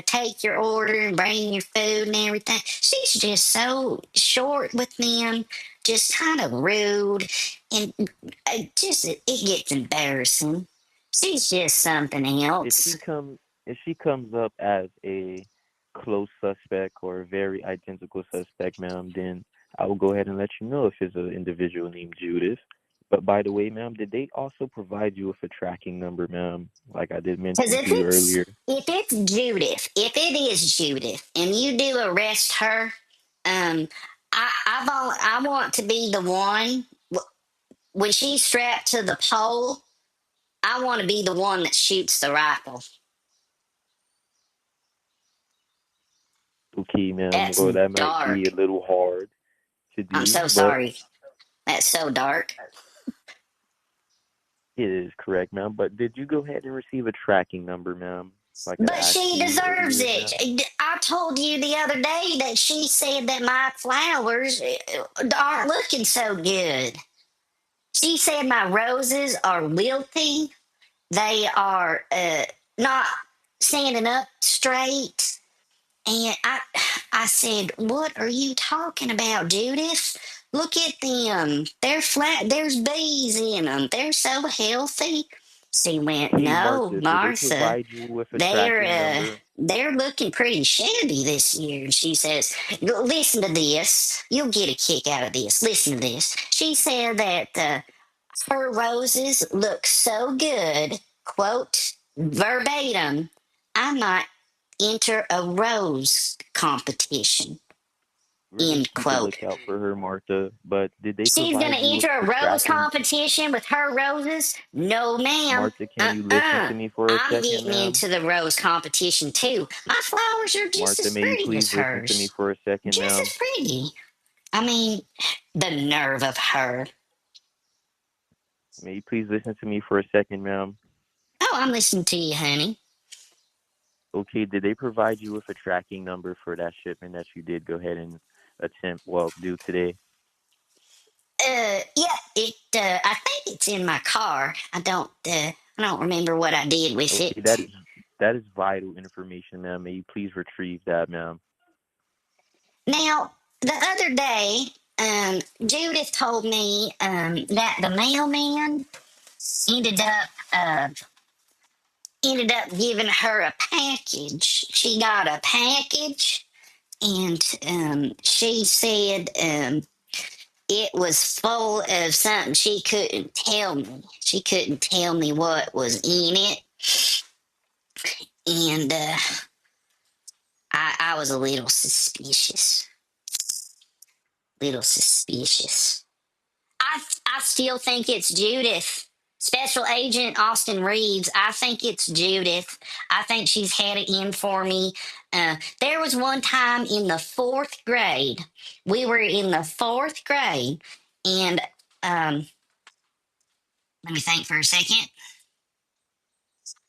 take your order and bring your food and everything. She's just so short with them, just kind of rude, and it gets embarrassing. She's just something If else. she comes, if she comes up as a close suspect or a very identical suspect, ma'am, then I will go ahead and let you know if it's an individual named Judith. But by the way, ma'am, did they also provide you with a tracking number, ma'am? Like I did Because mention to you earlier. if it's Judith, if it is Judith, and you do arrest her, um, I want to be the one when she's strapped to the pole. I want to be the one that shoots the rifle. Okay, ma'am. That's Well, that might be a dark. little hard to I'm do, so but sorry. That's so dark. it is correct, ma'am. But did you go ahead and receive a tracking number, ma'am? Like I But asked she you deserves earlier, ma'am. it. I told you the other day that she said that my flowers aren't looking so good. She said my roses are wilty. They are not standing up straight. And I said, "What are you talking about, Judith? Look at them. They're flat. There's bees in them. They're so healthy." She went, Hey, "No, Martha, did they Martha, provide you with a they're tracking uh, number? they're looking pretty shabby this year." And she says, "Listen to this. You'll get a kick out of this. Listen to this." She said that her roses look so good, quote, verbatim, I might enter a rose competition, We're gonna end keep a quote. lookout for her, Martha. But did they She's going provide to you with enter a the rose tracking? competition with her roses? No, ma'am. Martha, can you listen to me for a I'm second, getting ma'am? into the rose competition too. My flowers are just Martha, as may you pretty please as listen to me hers. for a second, Just ma'am? as pretty. I mean, the nerve of her. May you please listen to me for a second, ma'am? Oh, I'm listening to you, honey. Okay, did they provide you with a tracking number for that shipment that you did go ahead and attempt, well, do today? Yeah, I think it's in my car. I don't remember what I did with Okay, it. that is vital information, ma'am. May you please retrieve that, ma'am? Now, the other day, Judith told me that the mailman ended up uh, ended up giving her a package. She got a package, and she said it was full of something she couldn't tell me. She couldn't tell me what was in it, and I was a little suspicious. Little suspicious. I still think it's Judith. Special Agent Austin Reeves. I think it's Judith. I think she's had it in for me. There was one time in the fourth grade. We were in the fourth grade, and let me think for a second.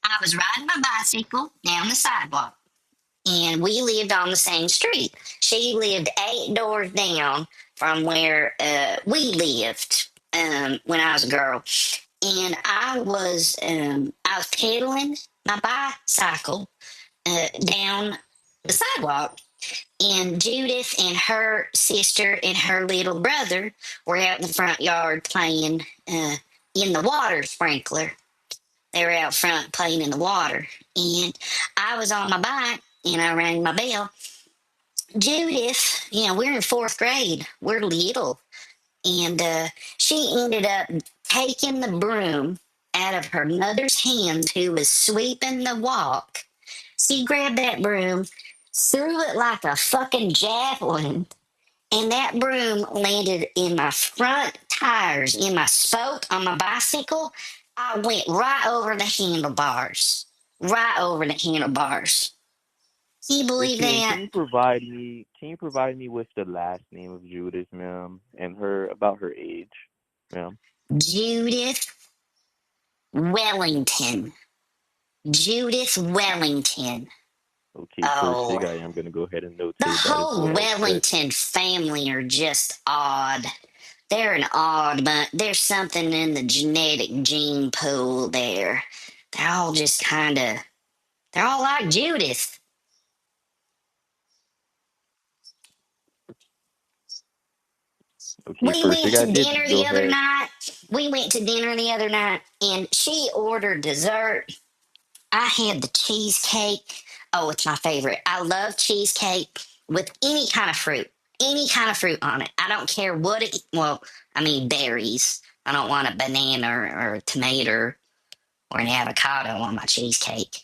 I was riding my bicycle down the sidewalk, and we lived on the same street. She lived 8 doors down from where we lived when I was a girl, and I was pedaling my bicycle down the sidewalk, and Judith and her sister and her little brother were out in the front yard playing in the water sprinkler. They were out front playing in the water, and I was on my bike and I rang my bell. Judith, we're in fourth grade. We're little. And she ended up taking the broom out of her mother's hands, who was sweeping the walk. She grabbed that broom, threw it like a fucking javelin, and that broom landed in my front tires, in my spoke on my bicycle. I went right over the handlebars. Right over the handlebars. Can you believe Okay, and that? can you provide me with the last name of Judith, ma'am, and her about her age, ma'am? Judith Wellington. Judith Wellington. Okay, Oh, perfect. I am gonna go ahead and the notate that as whole well. But Wellington family are just odd. They're an odd, but there's something in the genetic gene pool there. They're all just kind of, they're all like Judith. okay, We went perfect. I to did dinner go the other ahead. night. We went to dinner the other night, and she ordered dessert. I had the cheesecake. Oh, it's my favorite. I love cheesecake with any kind of fruit. Any kind of fruit on it. I don't care what it, well, I mean, berries. I don't want a banana or a tomato or an avocado on my cheesecake.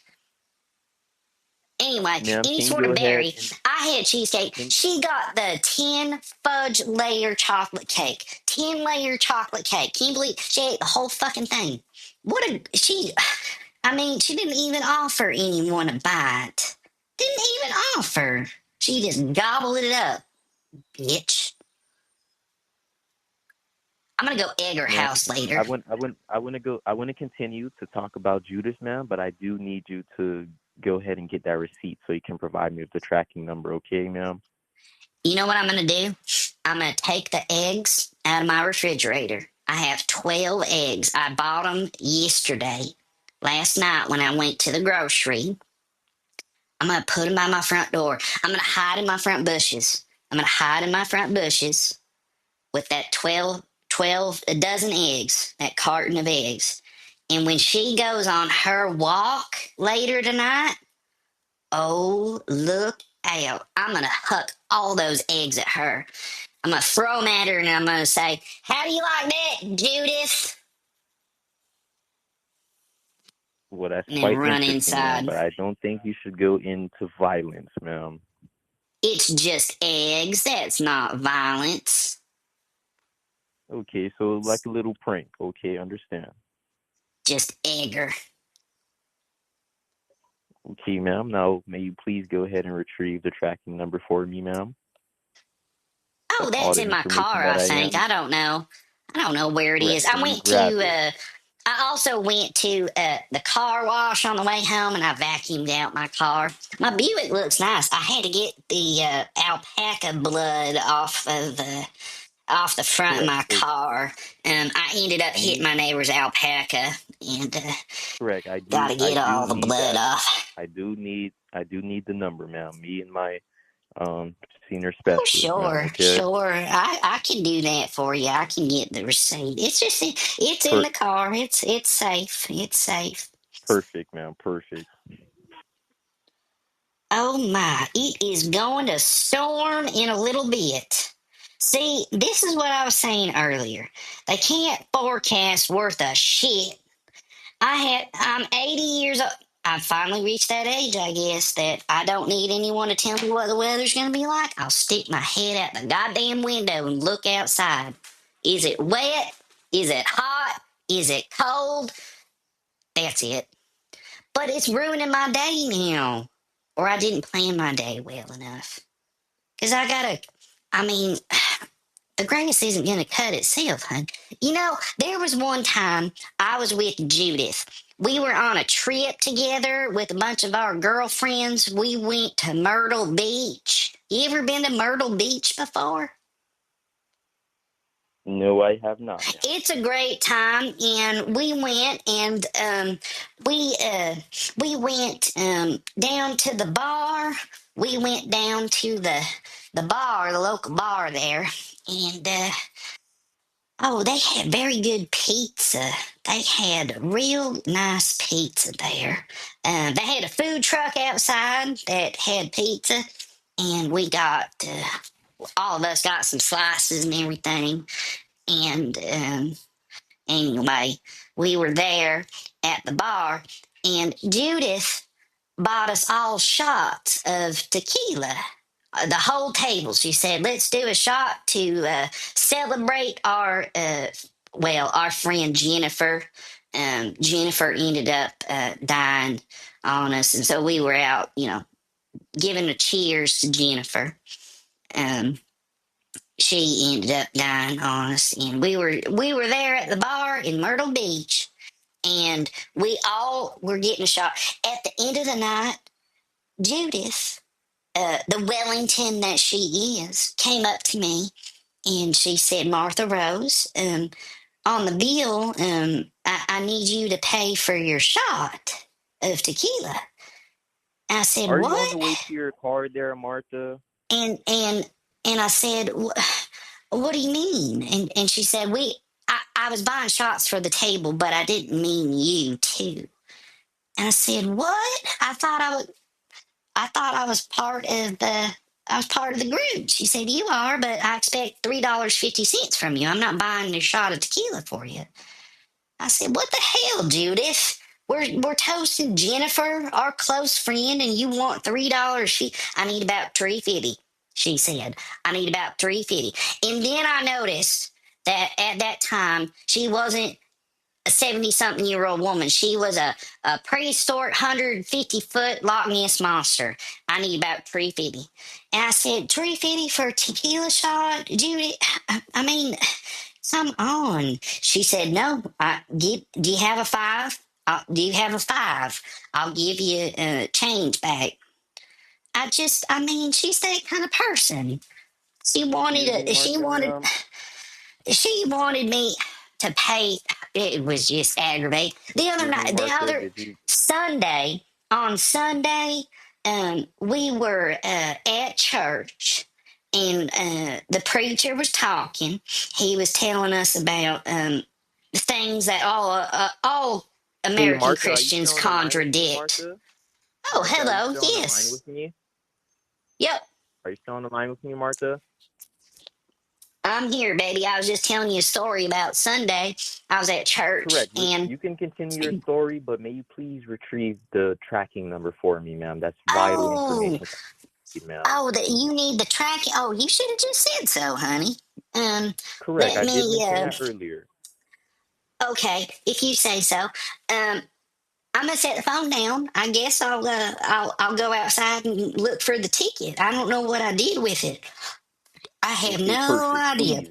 Anyway, Ma'am, any can you sort go of ahead berry. and I had cheesecake. can She got the 10 fudge layer chocolate cake. 10 layer chocolate cake. Can you believe she ate the whole fucking thing? What a, she, I mean, she didn't even offer anyone a bite. Didn't even offer. She just gobbled it up, bitch. I'm gonna go egg her ma'am, house later. I want to continue to talk about Judas, ma'am, but I do need you to go ahead and get that receipt so you can provide me with the tracking number, okay, ma'am? You know what I'm gonna do? I'm gonna take the eggs out of my refrigerator. I have 12 eggs. I bought them yesterday, last night when I went to the grocery. I'm gonna put them by my front door. I'm gonna hide in my front bushes. I'm gonna hide in my front bushes with that 12 a dozen eggs, that carton of eggs. And when she goes on her walk later tonight, oh, look out. I'm going to huck all those eggs at her. I'm going to throw them at her and I'm going to say, how do you like that, Judith? Well, that's And then quite run interesting, ma'am, inside. but I don't think you should go into violence, ma'am. It's just eggs. That's not violence. Okay, so like a little prank, okay, understand. Just egg her. Okay, ma'am. Now, may you please go ahead and retrieve the tracking number for me, ma'am? Oh, That's all that's the in my information car, that I I think. am. I don't know. I don't know where it is. Correct. I And you went to grabbed it. I also went to the car wash on the way home and I vacuumed out my car. My Buick looks nice. I had to get the alpaca blood off the front of Correct. my So, car. I ended up I hitting need my neighbor's alpaca and correct. got to I get do all the need blood that. off. I do need the number, ma'am. Me and my um senior Oh, specialist, ma'am. sure, Okay. sure. I can do that for you. I can get the receipt. It's just it's in Per the car. It's safe. It's safe. Perfect, ma'am. Perfect. Oh my, it is going to storm in a little bit. See, this is what I was saying earlier. They can't forecast worth a shit. I'm 80 years old. I've finally reached that age, I guess, that I don't need anyone to tell me what the weather's going to be like. I'll stick my head out the goddamn window and look outside. Is it wet? Is it hot? Is it cold? That's it. But it's ruining my day now. Or I didn't plan my day well enough. Because I mean, the grass isn't going to cut itself, hun. You know, there was one time I was with Judith. We were on a trip together with a bunch of our girlfriends. We went to Myrtle Beach. You ever been to Myrtle Beach before? No, I have not, ma'am. It's a great time, and we went and we uh, we went down to the bar. We went down to the bar, the local bar there, and oh, they had very good pizza. They had real nice pizza there. They had a food truck outside that had pizza, and we got all of us got some slices and everything, and anyway, we were there at the bar, and Judith. bought us all shots of tequila. The whole table. She said, "Let's do a shot to celebrate our friend Jennifer." Jennifer ended up dying on us, and so we were out, giving a cheers to Jennifer. Um, she ended up dying on us, and we were there at the bar in Myrtle Beach, and we all were getting a shot. At the end of the night, Judith, the Wellington that she is, came up to me and she said, "Martha Rose, on the bill, I need you to pay for your shot of tequila." I said, Are you on the "What?" way to your car there, Martha? And and and I said, "What do you mean?" And she said, I was buying shots for the table, but I didn't mean you too." And I said, "What? I thought I was part of the group." She said, "You are, but I expect $3.50 from you. I'm not buying a shot of tequila for you." I said, "What the hell, Judith? We're toasting Jennifer, our close friend, and you want $3? I need about 3.50." She said, "I need about 3.50." And then I noticed that at that time she wasn't a 70-something-year-old woman. She was a prehistoric 150-foot Loch Ness monster. "I need about 3.50." And I said, "3.50 for a tequila shot, Judy? I mean, come on." She said, "No. Do you have a five? Do you have a five? I'll give you change back." She's that kind of person. She wanted Excuse me, a, she Martha, wanted ma'am. she wanted me to pay. It was just aggravating. The other Excuse me, night, the Martha. other Did you? Sunday, on Sunday, we were at church, and the preacher was talking. He was telling us about things that all Hey, American Martha, are you Christians still on the line with me, contradict. Martha? Oh, Martha, are you hello. still on the line Yes. with me? Yep. Are you still on the line with me, Martha? I'm here, baby. I was just telling you a story about Sunday. I was at church Correct. and You can continue your story, but may you please retrieve the tracking number for me, ma'am? That's vital oh, information, ma'am. that you need the tracking. Oh, you should have just said so, honey. Um, Correct. let I did me. mention that earlier. Okay, if you say so. I'm gonna set the phone down. I guess I'll go outside and look for the ticket. I don't know what I did with it. I have Okay, no perfect. idea. Please.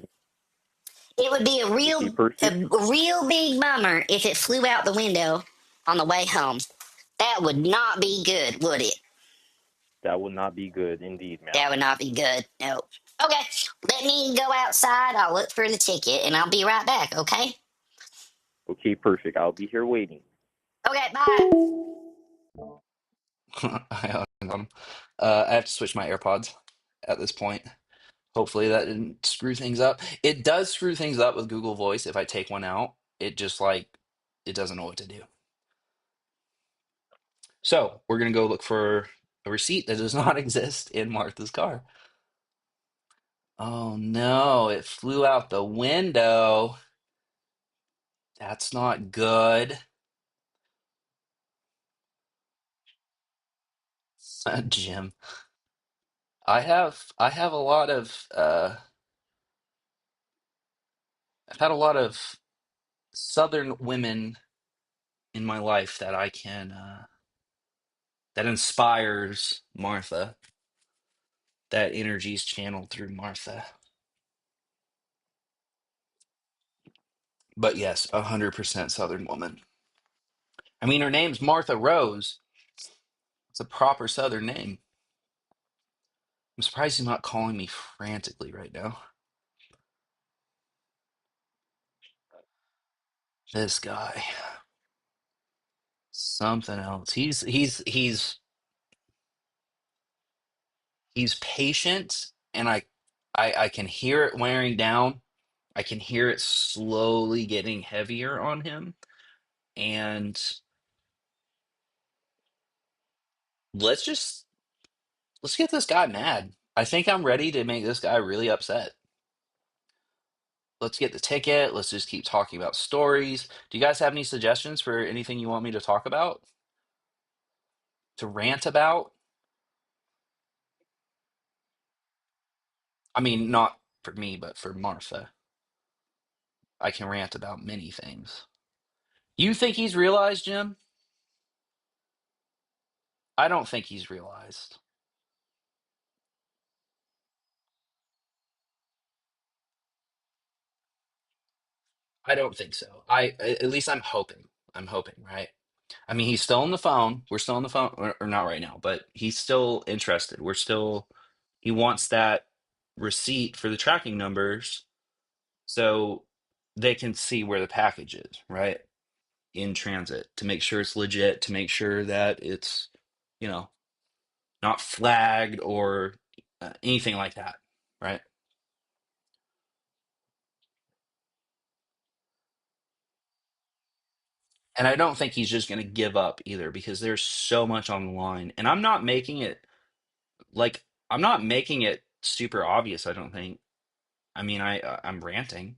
It would be a Okay, real a perfect. real big bummer if it flew out the window on the way home. That would not be good, would it? That would not be good, indeed, That ma'am. would not be good. No. Okay, let me go outside. I'll look for the ticket and I'll be right back, okay? Okay, perfect. I'll be here waiting. Okay, bye. I hung on. I have to switch my AirPods at this point. Hopefully that didn't screw things up. It does screw things up with Google Voice. If I take one out, it just it doesn't know what to do. So we're gonna go look for a receipt that does not exist in Martha's car. Oh no, it flew out the window. That's not good. Jim. I have a lot of I've had a lot of Southern women in my life that I can that inspires Martha. That energy is channeled through Martha. But yes, 100% Southern woman. I mean, her name's Martha Rose. It's a proper Southern name. I'm surprised he's not calling me frantically right now. This guy, something else. He's patient, and I can hear it wearing down. I can hear it slowly getting heavier on him. And let's just let's get this guy mad. I think I'm ready to make this guy really upset. Let's get the ticket. Let's just keep talking about stories. Do you guys have any suggestions for anything you want me to talk about? to rant about. I mean, not for me, but for Martha. I can rant about many things. You think he's realized, Jim? I don't think he's realized. I don't think so. At least I'm hoping. I'm hoping, right? I mean, he's still on the phone. We're still on the phone, or not right now, but he's still interested. We're still, he wants that receipt for the tracking numbers so they can see where the package is, right? In transit to make sure it's legit, to make sure that it's, you know, not flagged or anything like that, right? And I don't think he's just going to give up either because there's so much on the line. And I'm not making it like I'm not making it super obvious, I don't think. I mean, I'm ranting,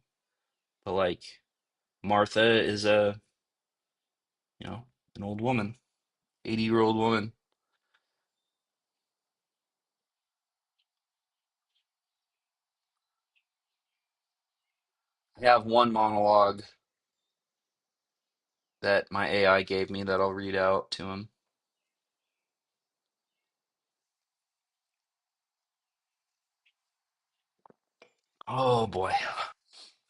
but like Martha is a, you know, an old woman, 80-year-old woman. I have one monologue that my AI gave me that I'll read out to him. Oh boy.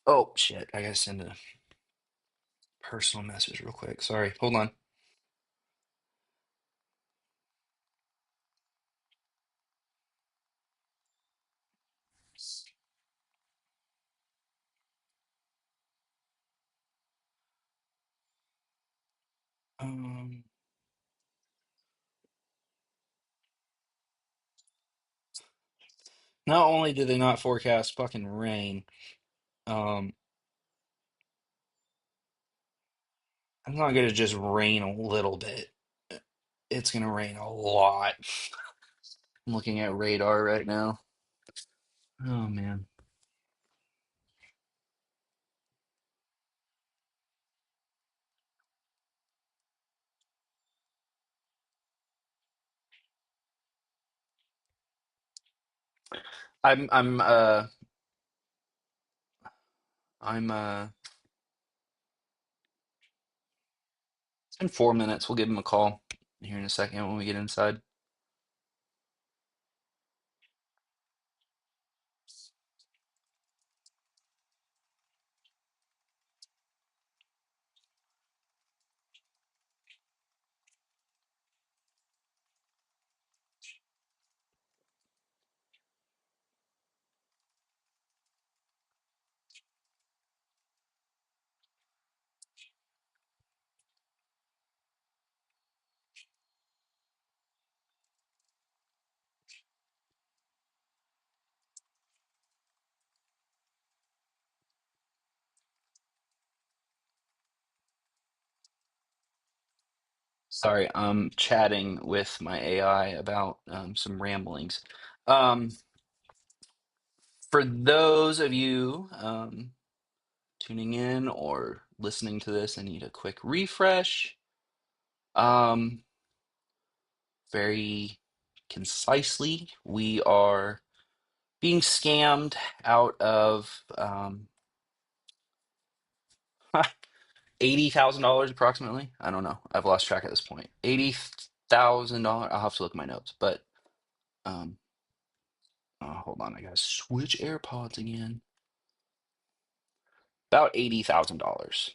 Oh shit. I gotta send a personal message real quick. Sorry. Hold on. Um, Not only do they not forecast fucking rain, um, it's not gonna just rain a little bit. It's gonna rain a lot. I'm looking at radar right now. Oh man. I'm I'm uh I'm in 4 minutes. We'll give him a call here in a second when we get inside. Sorry, I'm chatting with my AI about some ramblings. Um, for those of you tuning in or listening to this and need a quick refresh, um, very concisely, we are being scammed out of $80,000 approximately. I don't know. I've lost track at this point. $80,000. I'll have to look at my notes, but um, hold on. I gotta switch AirPods again. About $80,000.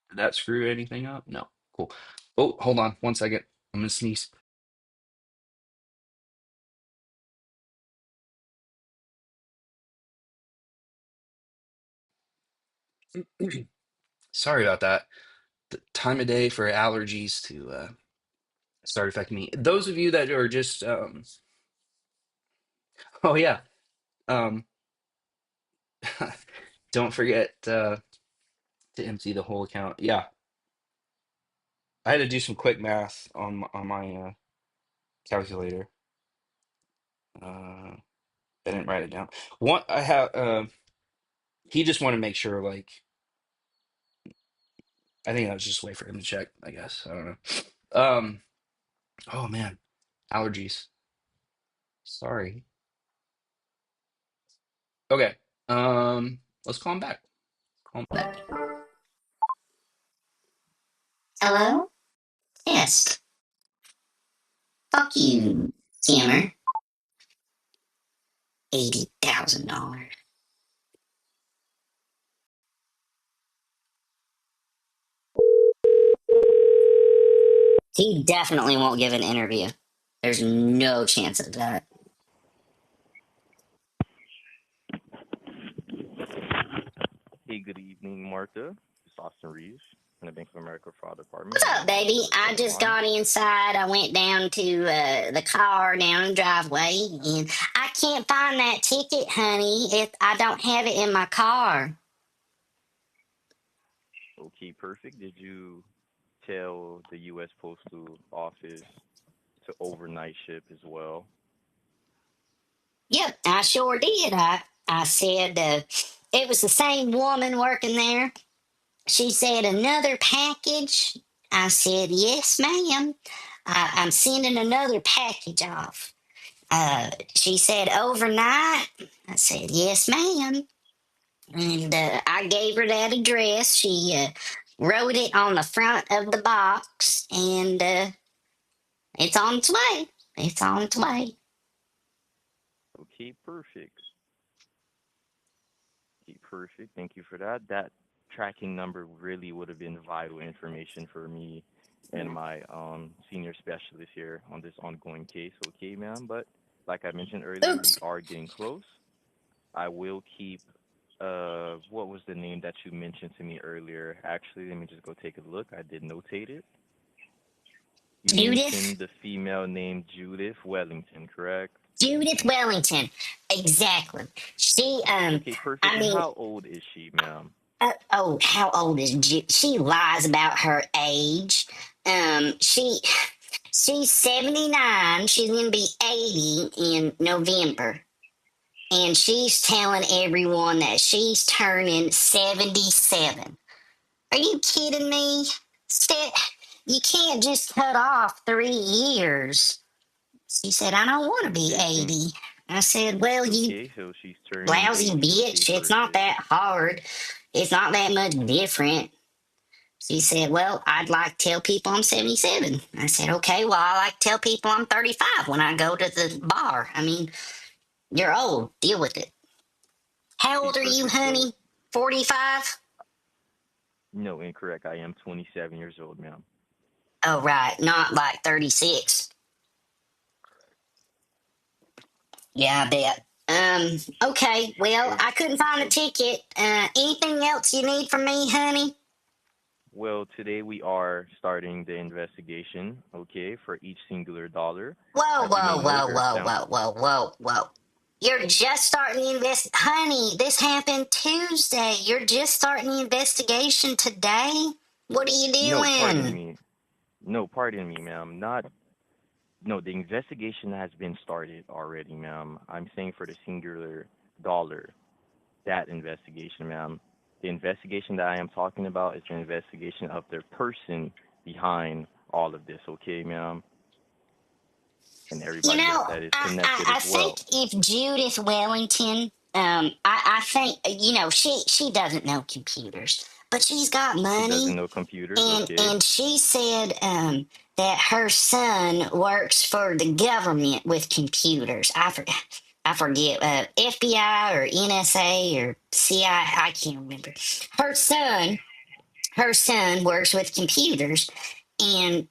Did that screw anything up? No. Cool. Oh, hold on 1 second. I'm gonna sneeze. Sorry about that. The time of day for allergies to start affecting me. Those of you that are just oh yeah. Um don't forget to empty the whole account. Yeah. I had to do some quick math on my calculator. I didn't write it down. One I have he just wanted to make sure like I think I was just waiting for him to check, I guess. I don't know. Um, oh man, allergies. Sorry. Okay. Let's call him back. Call him back. Hello? Yes. Fuck you, scammer. $80,000. He definitely won't give an interview. There's no chance of that. Hey, good evening, Martha. It's Austin Reeves from the Bank of America Fraud Department. What's How may up, I help baby? you this I other just line? got inside. I went down to the car down the driveway, and I can't find that ticket, honey. If I don't have it in my car. Okay, perfect. Did you tell the U.S. Postal Office to overnight ship as well? Yep, I sure did. I said it was the same woman working there. She said another package. I said yes, ma'am. I'm sending another package off. She said overnight. I said yes, ma'am. And I gave her that address. She wrote it on the front of the box, and it's on its way. It's on its way. Okay, perfect. Okay, perfect. Thank you for that. That tracking number really would have been vital information for me and my senior specialist here on this ongoing case. Okay, ma'am. But like I mentioned earlier, we Oops. are getting close. I will keep what was the name that you mentioned to me earlier? Actually, let me just go take a look. I did notate it. You Judith. mentioned the female named Judith Wellington, correct? Judith Wellington. Exactly. She, Okay, perfect. I And mean, how old is she, ma'am? oh, how old is she? Lies about her age. She's 79. She's gonna be 80 in November, and she's telling everyone that she's turning 77. Are you kidding me? St- You can't just cut off 3 years. She said, I don't want to be Okay, 80. I said, well, you okay, so she's turning lousy 80. Okay, bitch. It's not perfect. that hard. It's not that much different. She said, well, I'd like to tell people I'm 77. I said, okay, well, I like to tell people I'm 35 when I go to the bar. I mean, you're old. Deal with it. How Okay, old are you, perfect. So, honey? 45? no, incorrect. I am 27 years old, ma'am. Oh, right. Not like 36. Yeah, I bet. Okay. Well, Oh, I couldn't find the oh, ticket. Anything else you need from me, honey? well, today we are starting the investigation, okay, for each singular dollar. Whoa, As you may whoa, know, whoa, there's whoa, down. whoa, whoa, whoa, whoa. You're just starting the honey, this happened Tuesday. You're just starting the investigation today? What are you No, pardon doing? me. No, pardon me, ma'am. Not. No, the investigation has been started already, ma'am. I'm saying for the singular dollar, that investigation, ma'am. The investigation that I am talking about is the investigation of the person behind all of this, okay, ma'am? And You everybody else know, that is I, I, connected I as think well. if Judith Wellington, I think, she doesn't know computers, but she's got She money. doesn't know computers, okay? And she said that her son works for the government with computers. I forget FBI or NSA or CIA. I can't remember. Her son her son works with computers, and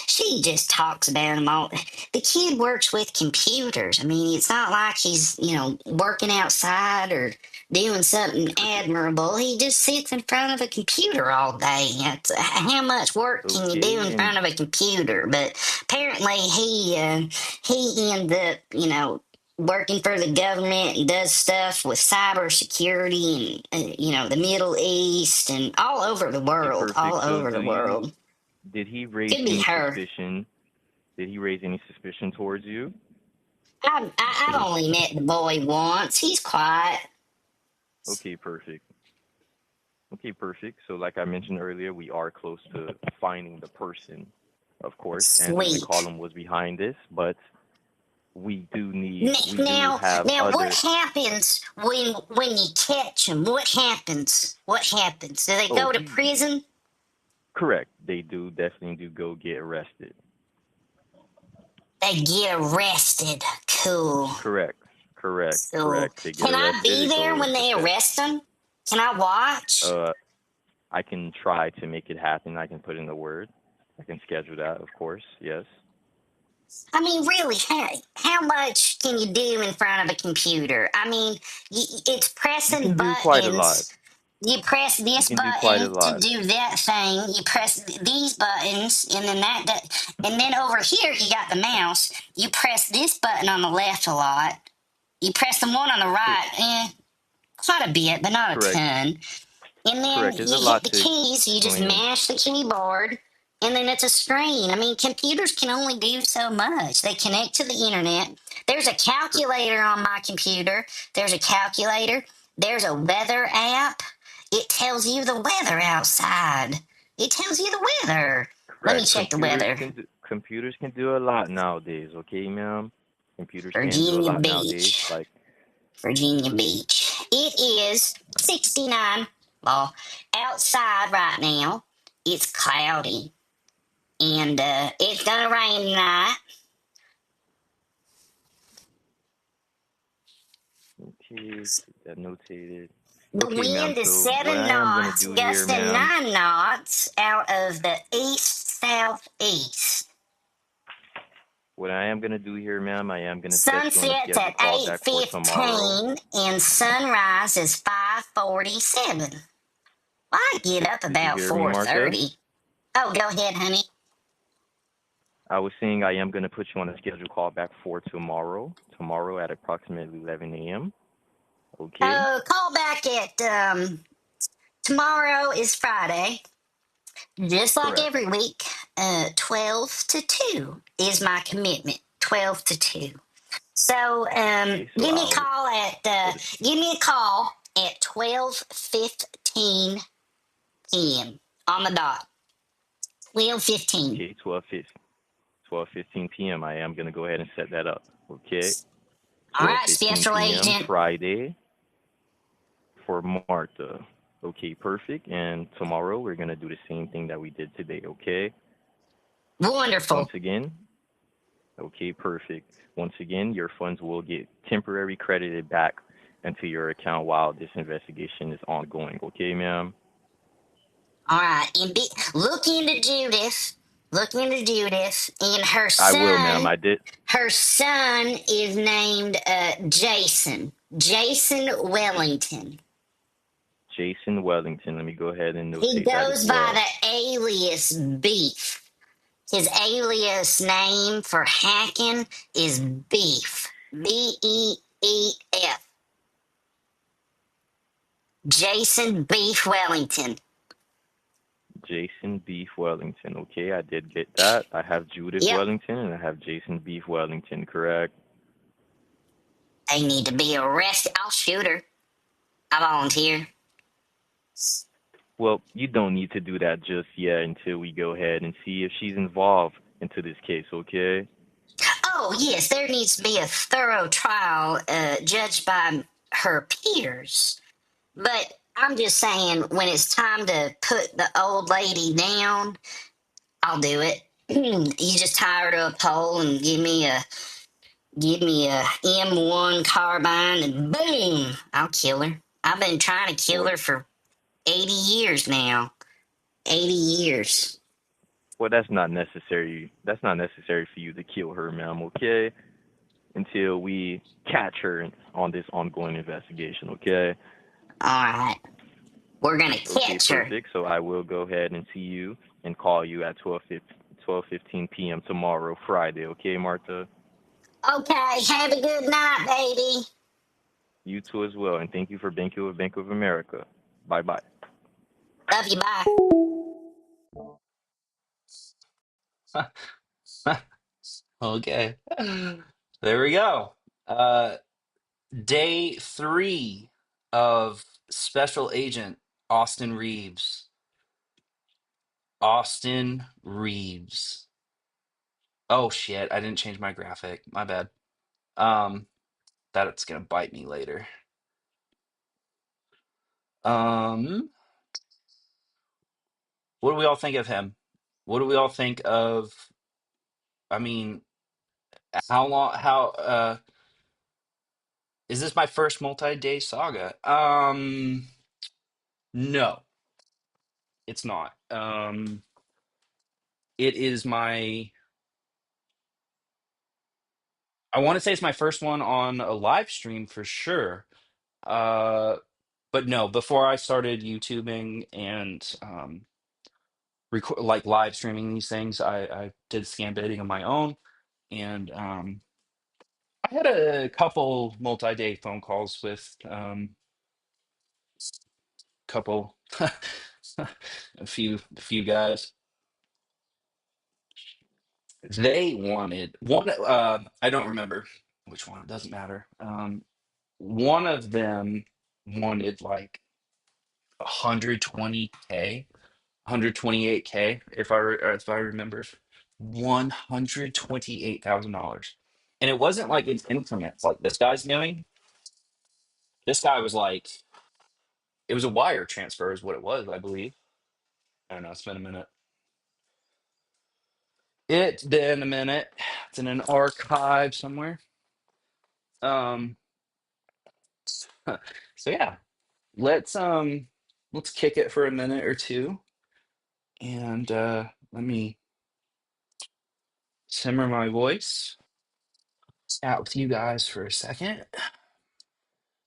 she just talks about him all. The kid works with computers. I mean, it's not like he's working outside or doing something Perfect. admirable. He just sits in front of a computer all day. How much work can you do Okay, in and front of a computer? But apparently he ended up working for the government and does stuff with cybersecurity and the Middle East and all over the okay, world, perfect. all So over the world. did he raise Could be any her. suspicion? Did he raise any suspicion towards you? I've only met the boy once. He's quiet. Okay, perfect. Okay, perfect. So, like I mentioned earlier, we are close to finding the person, of course, and the Sweet. column was behind this, but we do Now, have now, what other. happens when you catch them? What happens? What happens? Do they Oh, go to he prison? correct. They do definitely do go get arrested. They get arrested. Cool. Correct, correct, So, correct. They get can I arrested. be They there go when to they set. arrest them? Can I watch? Uh, I can try to make it happen. I can put in the word. I can schedule that, of course. Yes. I mean, really, how much can you do in front of a computer? I mean, it's You pressing can do quite a lot. buttons. You press You this can do quite a button to lot. do that thing. You press these buttons, and then and then over here you got the mouse. You press this button on the left a lot. You press the one on the Cor- right, quite a bit, but not a correct, ton. And then correct. There's you a hit lot the to keys, you just explain. mash the keyboard, and then it's a screen. I mean, computers can only do so much. They connect to the internet. There's a Cor- calculator on my computer. There's a calculator. There's a weather app. It tells you the weather outside. It tells you the weather. Let me correct. check the weather. Computers can do a lot nowadays. Okay, ma'am. Computers can do a Virginia lot nowadays. Beach. Like Virginia Beach. It is 69. Well, outside right now, it's cloudy. And it's gonna rain tonight. okay, get that notated. The Okay, ma'am. wind is So what 7 I am gonna knots, do here, gusting ma'am, 9 knots out of the east southeast. what I am gonna do here, ma'am, I am gonna set you on a Sunset's schedule at call back for tomorrow. 8:15 and sunrise is 5:47. Well, I get up Did you about hear me, Martha? 4:30. Oh, go ahead, honey. I was saying I am gonna put you on a schedule call back for tomorrow. Tomorrow at approximately 11 a.m. Okay? Oh, call back at tomorrow is Friday. Just like Correct. every week, 12 to 2 is my commitment. 12 to 2. So, Okay, so I'll put it. give me a call at 12:15 p.m. on the dot. 12:15. Okay, 12:15 p.m. I am gonna go ahead and set that up. Okay, All right, 12:15 special p.m. agent. Friday for Martha. Okay, perfect. And tomorrow we're gonna do the same thing that we did today. Okay. Once Wonderful. again. Okay, perfect. Once again, your funds will get temporary credited back into your account while this investigation is ongoing. Okay, ma'am. All right, and look into Judith. Look into Judith and her I will, ma'am. son. I did. Her son is named Jason. Jason Wellington. Jason Wellington. Let me go ahead and He notate that as goes by well. the alias Beef. His alias name for hacking is Beef. Beef. Jason Beef Wellington. Jason Beef Wellington. Okay, I did get that. I have Judith Yep, Wellington and I have Jason Beef Wellington, correct? they need to be arrested. I'll shoot her. I volunteer. Well, you don't need to do that just yet until we go ahead and see if she's involved into this case, okay? Oh, yes, there needs to be a thorough trial judged by her peers. But I'm just saying, when it's time to put the old lady down, I'll do it. You just tie her to a pole and give me a M1 carbine, and boom, I'll kill her. I've been trying to kill Well, her for 80 years now. 80 years. well, that's not necessary. That's not necessary for you to kill her, ma'am, okay? Until we catch her on this ongoing investigation, okay? All right, we're gonna Okay, catch her. perfect. So I will go ahead and see you and call you at 12:15 p.m. tomorrow, Friday, okay, Martha? Okay, have a good night, baby. You too as well, and thank you for banking with Bank of America. Bye bye. Love you, bye. Okay. There we go. Day 3 of Special Agent Austin Reeves. Austin Reeves. Oh shit, I didn't change my graphic. My bad. Um, that's gonna bite me later. Um, what do we all think of him? What do we all think of, I mean, how is this my first multi-day saga? No, it's not. It is my, I want to say it's my first one on a live stream for sure. Uh, but no, before I started YouTubing and like live streaming these things, I did ScamBaiting on my own, and I had a couple multi-day phone calls with couple a few guys. They wanted one. I don't remember which one. It doesn't matter. One of them wanted like 120K, 128K, if I remember, $128,000, and it wasn't like in increments like this guy's doing. This guy was like, it was a wire transfer, is what it was, I believe. I don't know. It's been a minute. It's been a minute. It's in an archive somewhere. Um, so yeah, let's um, let's kick it for a minute or two, and let me simmer my voice, chat with you guys for a second.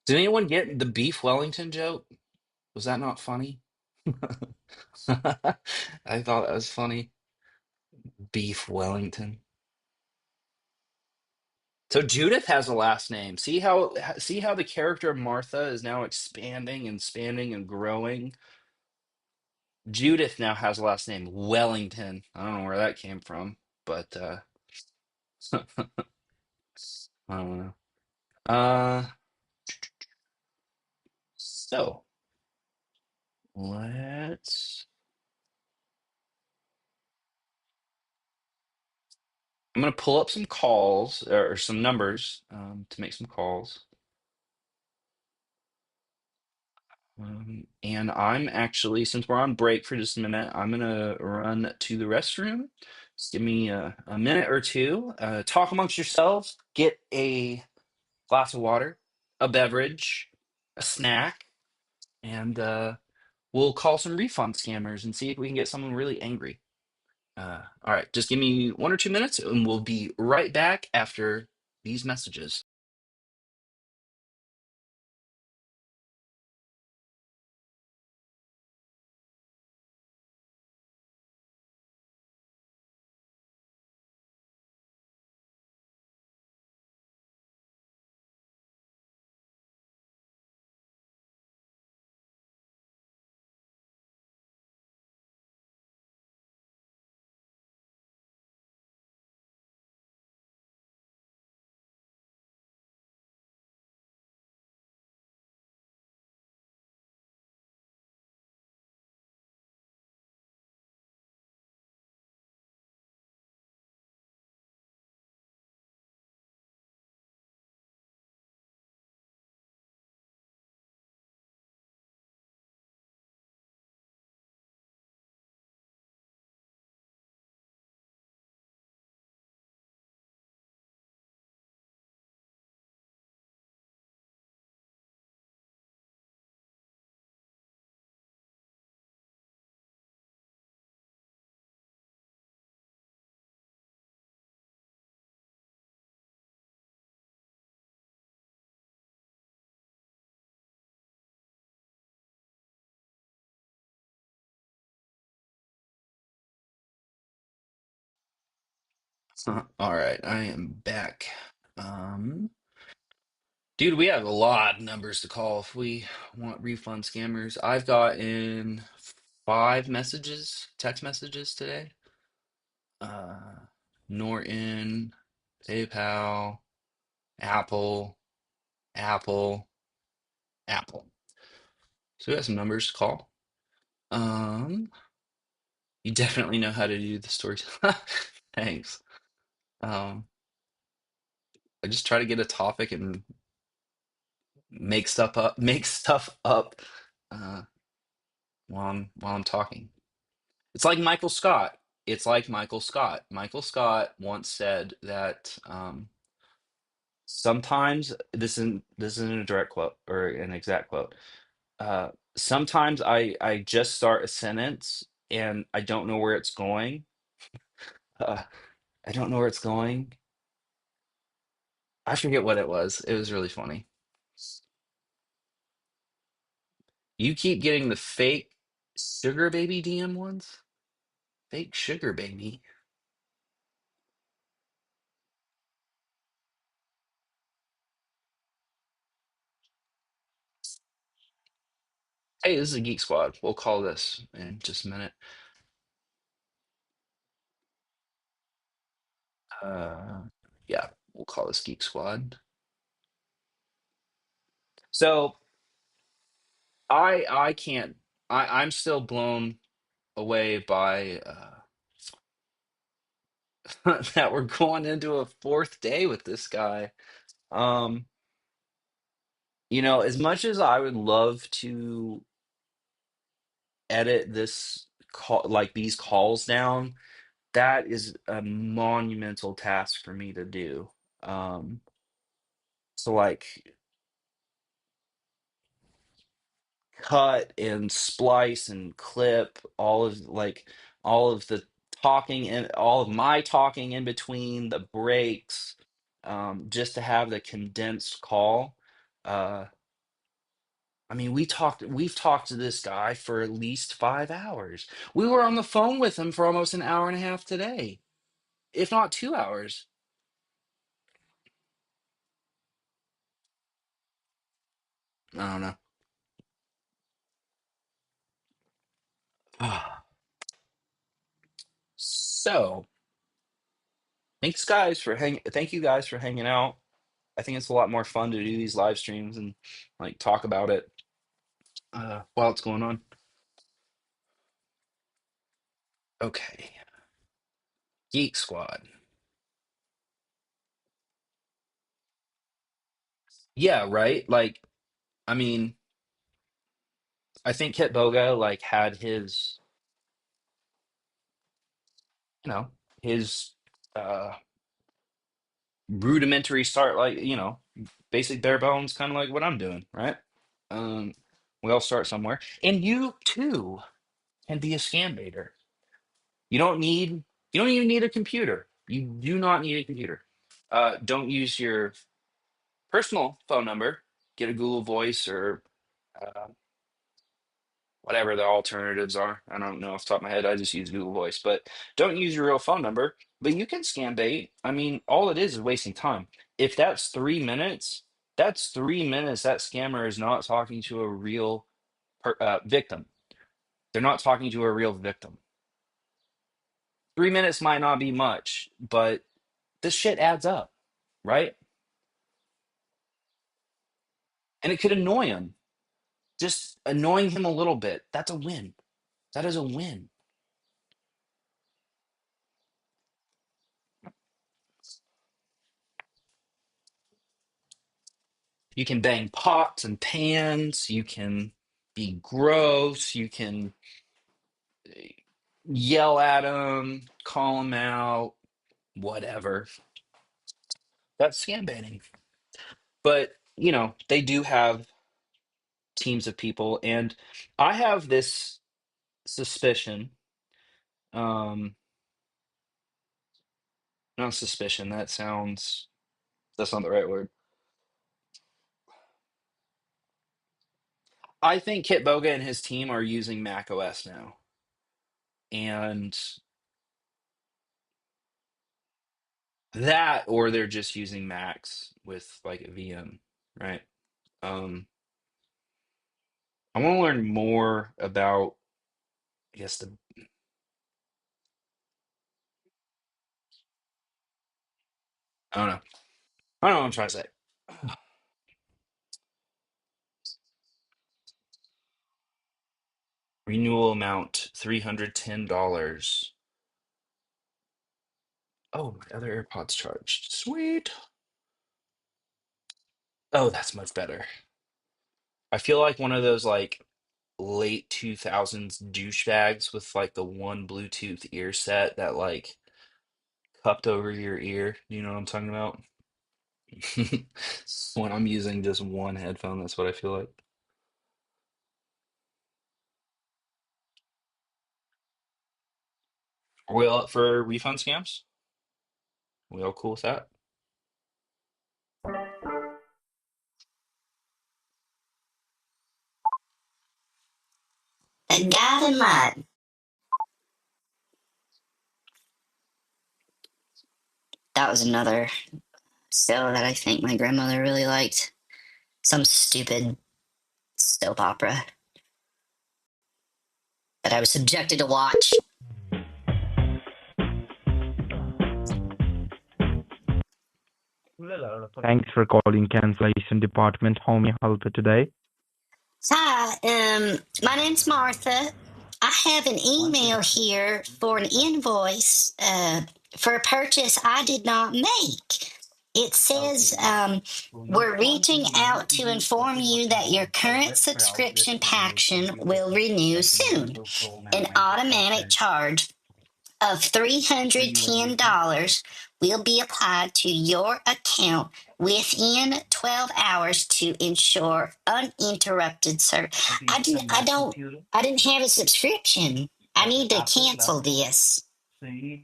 Did anyone get the beef Wellington joke? Was that not funny? I thought that was funny. Beef Wellington. So Judith has a last name. See how the character Martha is now expanding and spanning and growing. Judith now has a last name Wellington. I don't know where that came from, but I don't know. Uh, so let's. I'm gonna pull up some calls or some numbers to make some calls. And I'm actually, since we're on break for just a minute, I'm gonna run to the restroom. Just give me a minute or two. Talk amongst yourselves. Get a glass of water, a beverage, a snack, and we'll call some refund scammers and see if we can get someone really angry. All right, just give me 1 or 2 minutes, and we'll be right back after these messages. All right, I am back. Um, Dude, we have a lot of numbers to call if we want refund scammers. I've gotten 5 messages, text messages today. Uh, Norton, PayPal, Apple, Apple, Apple. So we got some numbers to call. Um, you definitely know how to do the stories. Thanks. Um, I just try to get a topic and make stuff up uh, while I'm talking. It's like Michael Scott. It's like Michael Scott. Michael Scott once said that sometimes this isn't a direct quote or an exact quote. Sometimes I just start a sentence and I don't know where it's going. Uh, I don't know where it's going. I forget what it was. It was really funny. You keep getting the fake sugar baby DM ones? Fake sugar baby. Hey, this is a Geek Squad. We'll call this in just a minute. Uh, yeah, we'll call this Geek Squad. So I can't. I'm still blown away by that we're going into a fourth day with this guy. Um, as much as I would love to edit this call, like these calls down, that is a monumental task for me to do. So like cut and splice and clip all of the talking and all of my talking in between the breaks, just to have the condensed call. Uh, I mean, we've talked to this guy for at least 5 hours. We were on the phone with him for almost an hour and a half today, if not 2 hours. I don't know. So, thank you guys for hanging out. I think it's a lot more fun to do these live streams and like talk about it while it's going on. Okay, Geek Squad. Yeah, right. Like, I mean, I think Kit Boga like had his, you know, his uh rudimentary start, like basic bare bones, kind of like what I'm doing, right? Um, we all start somewhere, and you too can be a scam baiter. You don't need, you don't even need a computer. You do not need a computer. Don't use your personal phone number. Get a Google Voice or uh, whatever the alternatives are. I don't know off the top of my head. I just use Google Voice, but don't use your real phone number. But you can scam bait. I mean, all it is wasting time. If that's 3 minutes, that's 3 minutes. That scammer is not talking to a real victim. They're not talking to a real victim. 3 minutes might not be much, but this shit adds up, right? And it could annoy him. Just annoying him a little bit. That's a win. That is a win. You can bang pots and pans. You can be gross. You can yell at him, call him out, whatever. That's scam banning. But, they do have teams of people. And I have this suspicion. Um, Not suspicion. That's not the right word. I think Kit Boga and his team are using Mac OS now. And that, or they're just using Macs with like a VM, right? Um, I want to learn more about, I guess I don't know. I don't know what I'm trying to say. Renewal amount $310. Oh, my other AirPods charged. Sweet. Oh, that's much better. I feel like one of those like late 2000s douchebags with like the one Bluetooth ear set that like cupped over your ear. You know what I'm talking about? When I'm using just one headphone, that's what I feel like. Are we all up for refund scams? We all cool with that? A guy in mud. That was another show that I think my grandmother really liked. Some stupid soap opera that I was subjected to watch. Thanks for calling cancellation department. How may I help you today? Hi, my name's Martha. I have an email here for an invoice for a purchase I did not make. It says, we're reaching out to inform you that your current subscription package will renew soon. An automatic charge of $310 will be applied to your account within 12 hours to ensure uninterrupted service. I didn't have a subscription. I need to cancel this.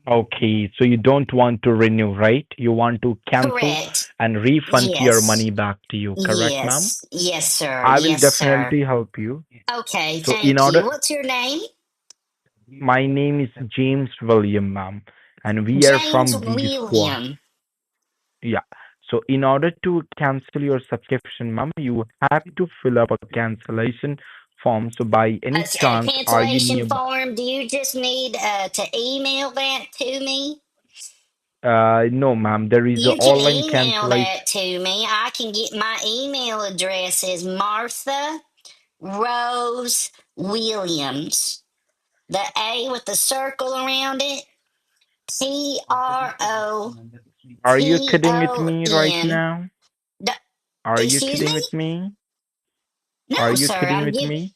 Okay, so you don't want to renew, right? You want to cancel Correct. and refund your Yes. money back to you, correct, ma'am? Yes. Yes, sir. I will Yes, sir. definitely help you. Okay, So in thank you. order, What's your name? my name is James William, ma'am, and we are James from Geek Squad. William. Yeah. So in order to cancel your subscription, ma'am, you have to fill up a cancellation form. So by any A chance, are you cancellation nearby? form. Do you just need to email that to me? No, ma'am. There is an You can online email cancellation. that to me. I can get my email address is Martha Rose Williams. The A with the circle around it. Are you kidding with Proton. me right now? Are you Excuse kidding me? with me? Are No, you sir. kidding with me?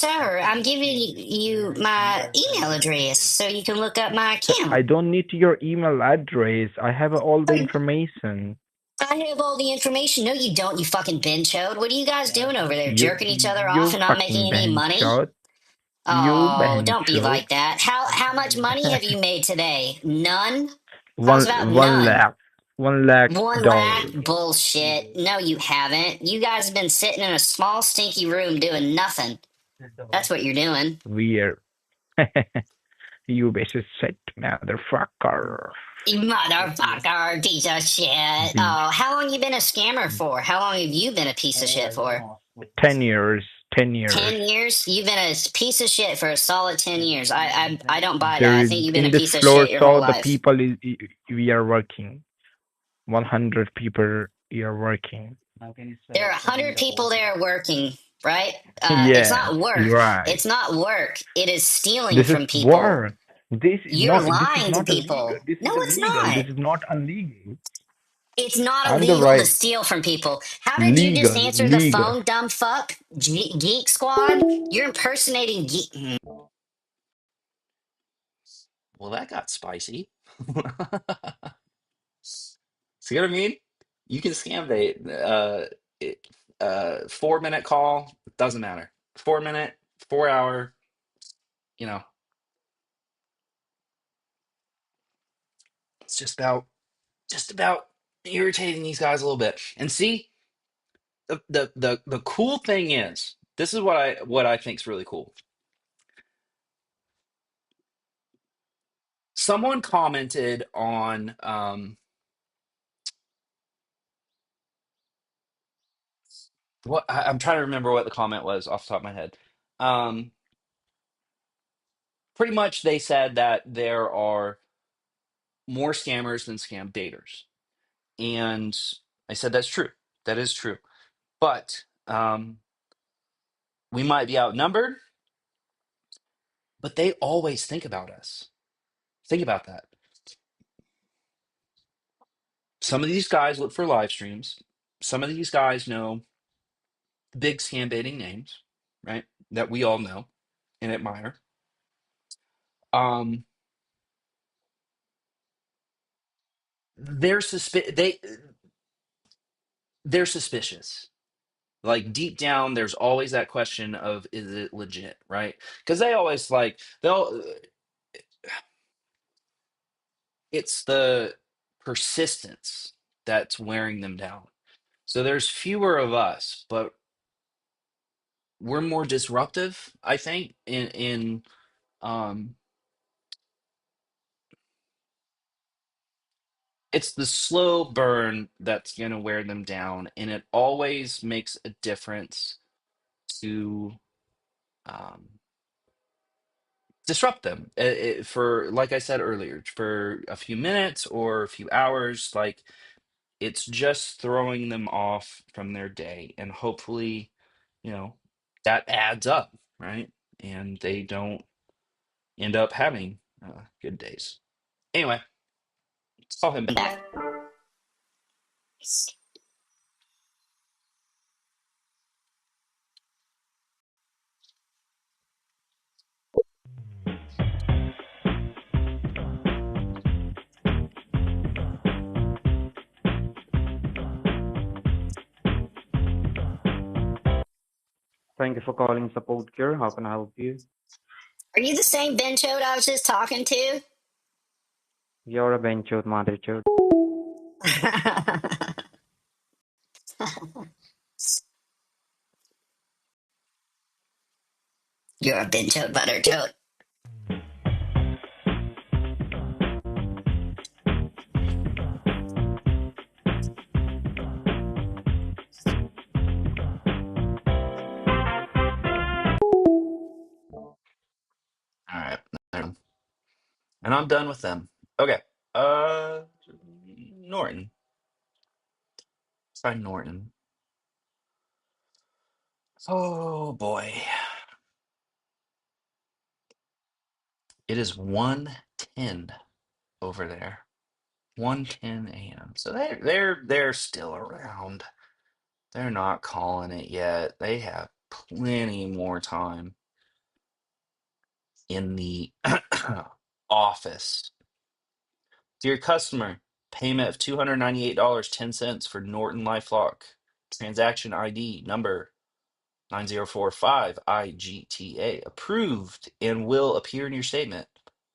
I'm giving you my email address so you can look up my So account. I don't need your email address. I have all the information. I have all the information. No, you don't, you fucking benchode. What are you guys doing over there? You Jerking each other off you and not making fucking any money? bandshot. You Oh, don't be bandshot. like that. How much money have you made today? None? How's about One none? lakh. 1 lakh 1 lakh? dollars. Bullshit. No, you haven't. You guys have been sitting in a small, stinky room doing nothing. That's what you're doing. Weird. You basic shit, motherfucker. You motherfucker, piece of shit. The Oh, how long you been a scammer for? How long have you been a piece of shit for? 10 years. 10 years. 10 years? You've been a piece of shit for a solid 10 years. I don't buy that. There I is think you've been a in this piece of floor, shit your whole so the life. people we are working. 100 people are working. There are 100 people there working, right? It's Yes, not you're work. right. It's not work. It is stealing This is from people. work. This is You're not. This is lying to not illegal. people. This No, is it's illegal. not. This is not illegal. It's not I'm the illegal to right steal from people. How did you just legal answer the legal. phone, dumb fuck? Geek Squad? You're impersonating Geek. Well, that got spicy. See what I mean? You can scam bait. It, 4 minute call, doesn't matter. 4 minute, 4 hour, you know, it's just about irritating these guys a little bit. And see, the cool thing is, this is what I think is really cool. Someone commented on I'm trying to remember what the comment was off the top of my head. Um, Pretty much they said that there are more scammers than scam daters. And I said that's true. That is true. But we might be outnumbered, but they always think about us. Think about that. Some of these guys look for live streams. Some of these guys know big scam baiting names, right? That we all know and admire. Um, they're suspicious. Like deep down, there's always that question of, is it legit, right? Because they always it's the persistence that's wearing them down. So there's fewer of us, but we're more disruptive, I think, in um it's the slow burn that's going to wear them down, and it always makes a difference to um disrupt them for, like I said earlier, for a few minutes or a few hours. Like, it's just throwing them off from their day, and hopefully, you know, that adds up, right? And they don't end up having good days. Anyway, let's call him back. Back. Thank you for calling support care. How can I help you? Are you the same benchode I was just talking to? You're a benchode, mother chode. You're a benchode butter toad. All right. And I'm done with them. Okay. Uh, Norton. Try Norton. Oh boy. It is 1:10 over there. 1:10 a.m. So they're still around. They're not calling it yet. They have plenty more time in the office. Dear customer, payment of $298.10 for Norton LifeLock. Transaction ID number 9045 IGTA. Approved and will appear in your statement.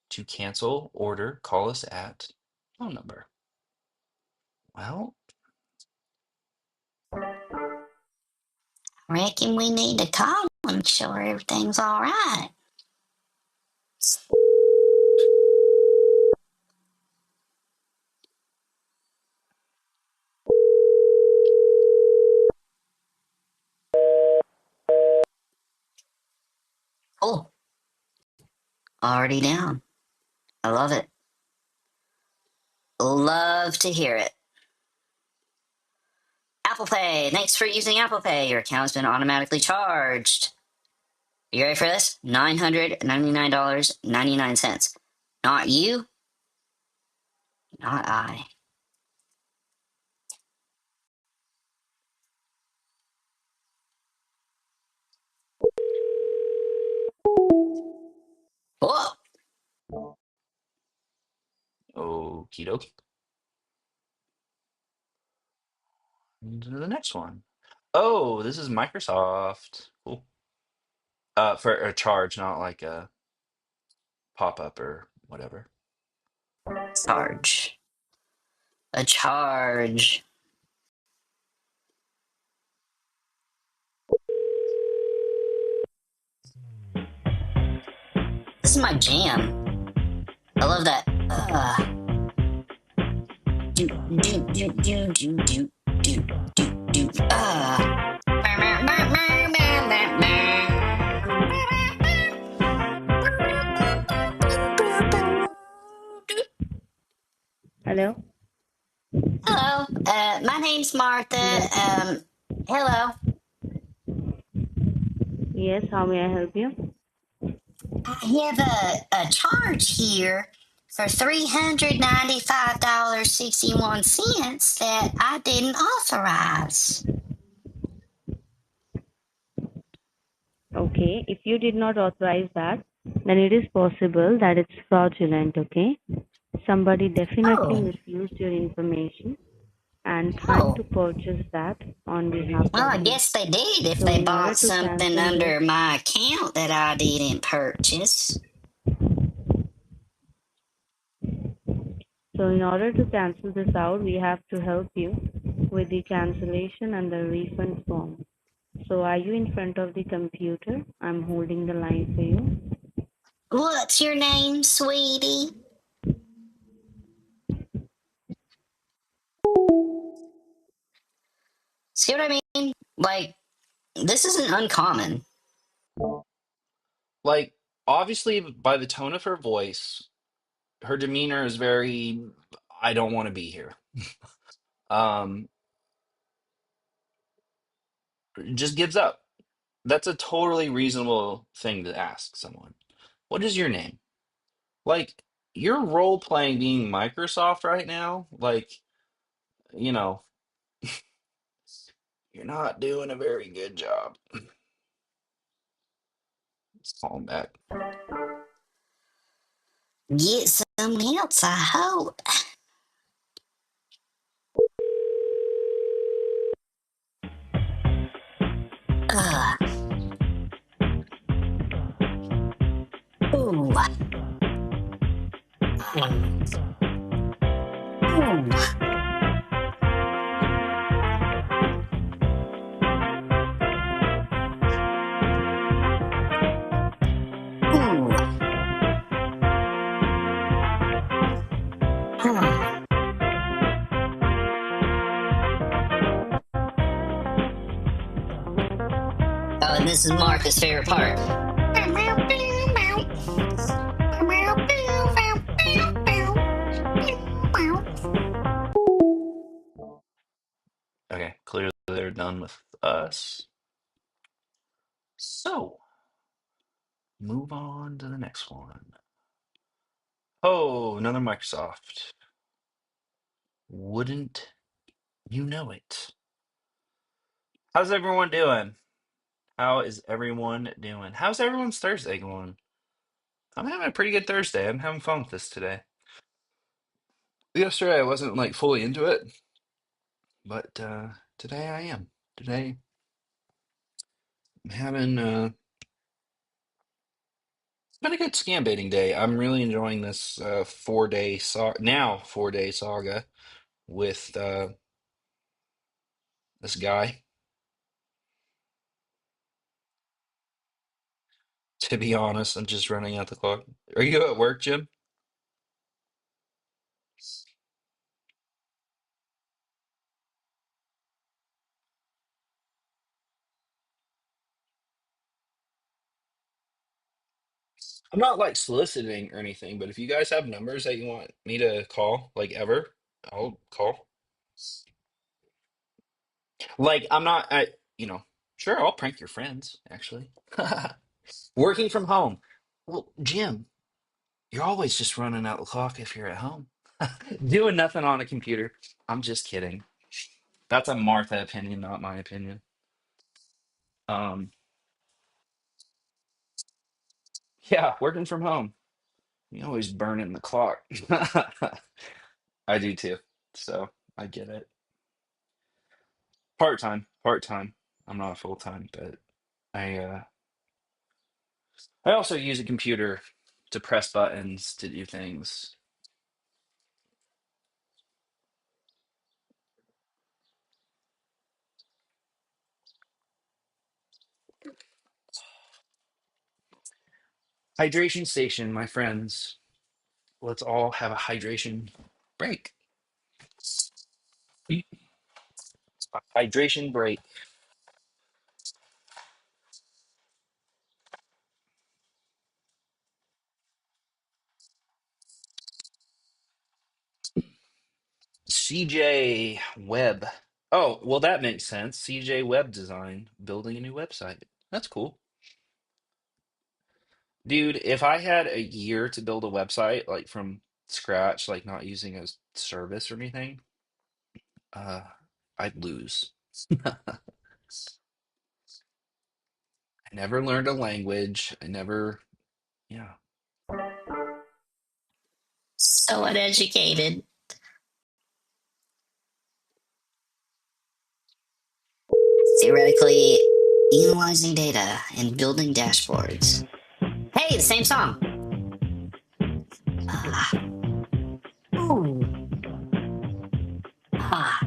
To cancel order, call us at phone number. Well, Reckon we need to call and make sure everything's all right. Oh, already down. I love it. Love to hear it. Apple Pay. Thanks for using Apple Pay. Your account's been automatically charged. You ready for this? $999.99. Not you, not I. Whoa. okie dokie. To the next one. Oh, this is Microsoft. Cool. For a charge, not like a pop-up or whatever. Charge. A charge. This is my jam. I love that. Do, do, do, do, do, do, do, do, do. Hello? Hello. My name's Martha. Yes. Hello. Yes, how may I help you? I have a charge here for $395.61 that I didn't authorize. Okay, if you did not authorize that, then it is possible that it's fraudulent, okay? Somebody definitely Oh, misused your information and trying to oh. purchase that on behalf Well, of I you. guess they did if So they in order bought to something cancel this, under my account that I didn't purchase. so in order to cancel this out, we have to help you with the cancellation and the refund form. So are you in front of the computer? I'm holding the line for you. What's your name, sweetie? See what I mean? Like, this isn't uncommon. Like, obviously, by the tone of her voice, her demeanor is very, I don't want to be here. Um, just gives up. That's a totally reasonable thing to ask someone. What is your name? Like, you're role playing being Microsoft right now. Like, you know, you're not doing a very good job. Let's call him back. Get something else, I hope. Ugh. Ooh. Ooh. Ooh. Ooh. Hmm. Oh, and this is Martha's favorite part. Okay, clearly they're done with us. So, move on to the next one. Oh, another Microsoft. Wouldn't you know it? How's everyone doing? How is everyone doing? How's everyone's Thursday going? I'm having a pretty good Thursday. I'm having fun with this today. Yesterday I wasn't like fully into it, but today I am. Today I'm having it's been a good scam baiting day. I'm really enjoying this 4 day now 4 day saga with this guy. To be honest, I'm just running out the clock. Are you at work, Jim? I'm not like soliciting or anything, but if you guys have numbers that you want me to call, like ever, I'll call. Like I'm not, sure, I'll prank your friends, actually. Working from home. Well, Jim, you're always just running out the clock if you're at home. Doing nothing on a computer. I'm just kidding. That's a Martha opinion, not my opinion. Um, yeah, working from home. You always burning the clock. I do too. So I get it. Part time, part time. I'm not full time, but I also use a computer to press buttons to do things. Hydration station, my friends. Let's all have a hydration break. A hydration break. CJ Web. Oh, well, that makes sense. CJ Web Design, building a new website. That's cool. Dude, if I had a year to build a website like from scratch, like not using a service or anything, uh, I'd lose. I never learned a language. I never, yeah. So uneducated. Theoretically, analyzing data and building dashboards. Hey, the same song. Ah, ooh, ah.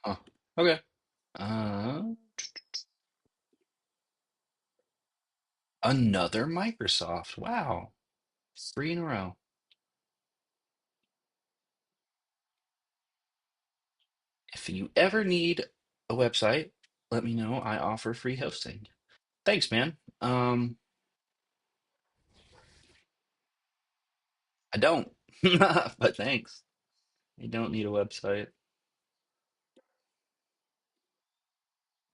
Huh. Okay. Uh, Another Microsoft. Wow. 3 in a row. If you ever need a website, let me know. I offer free hosting. Thanks, man. I don't, but thanks. I don't need a website.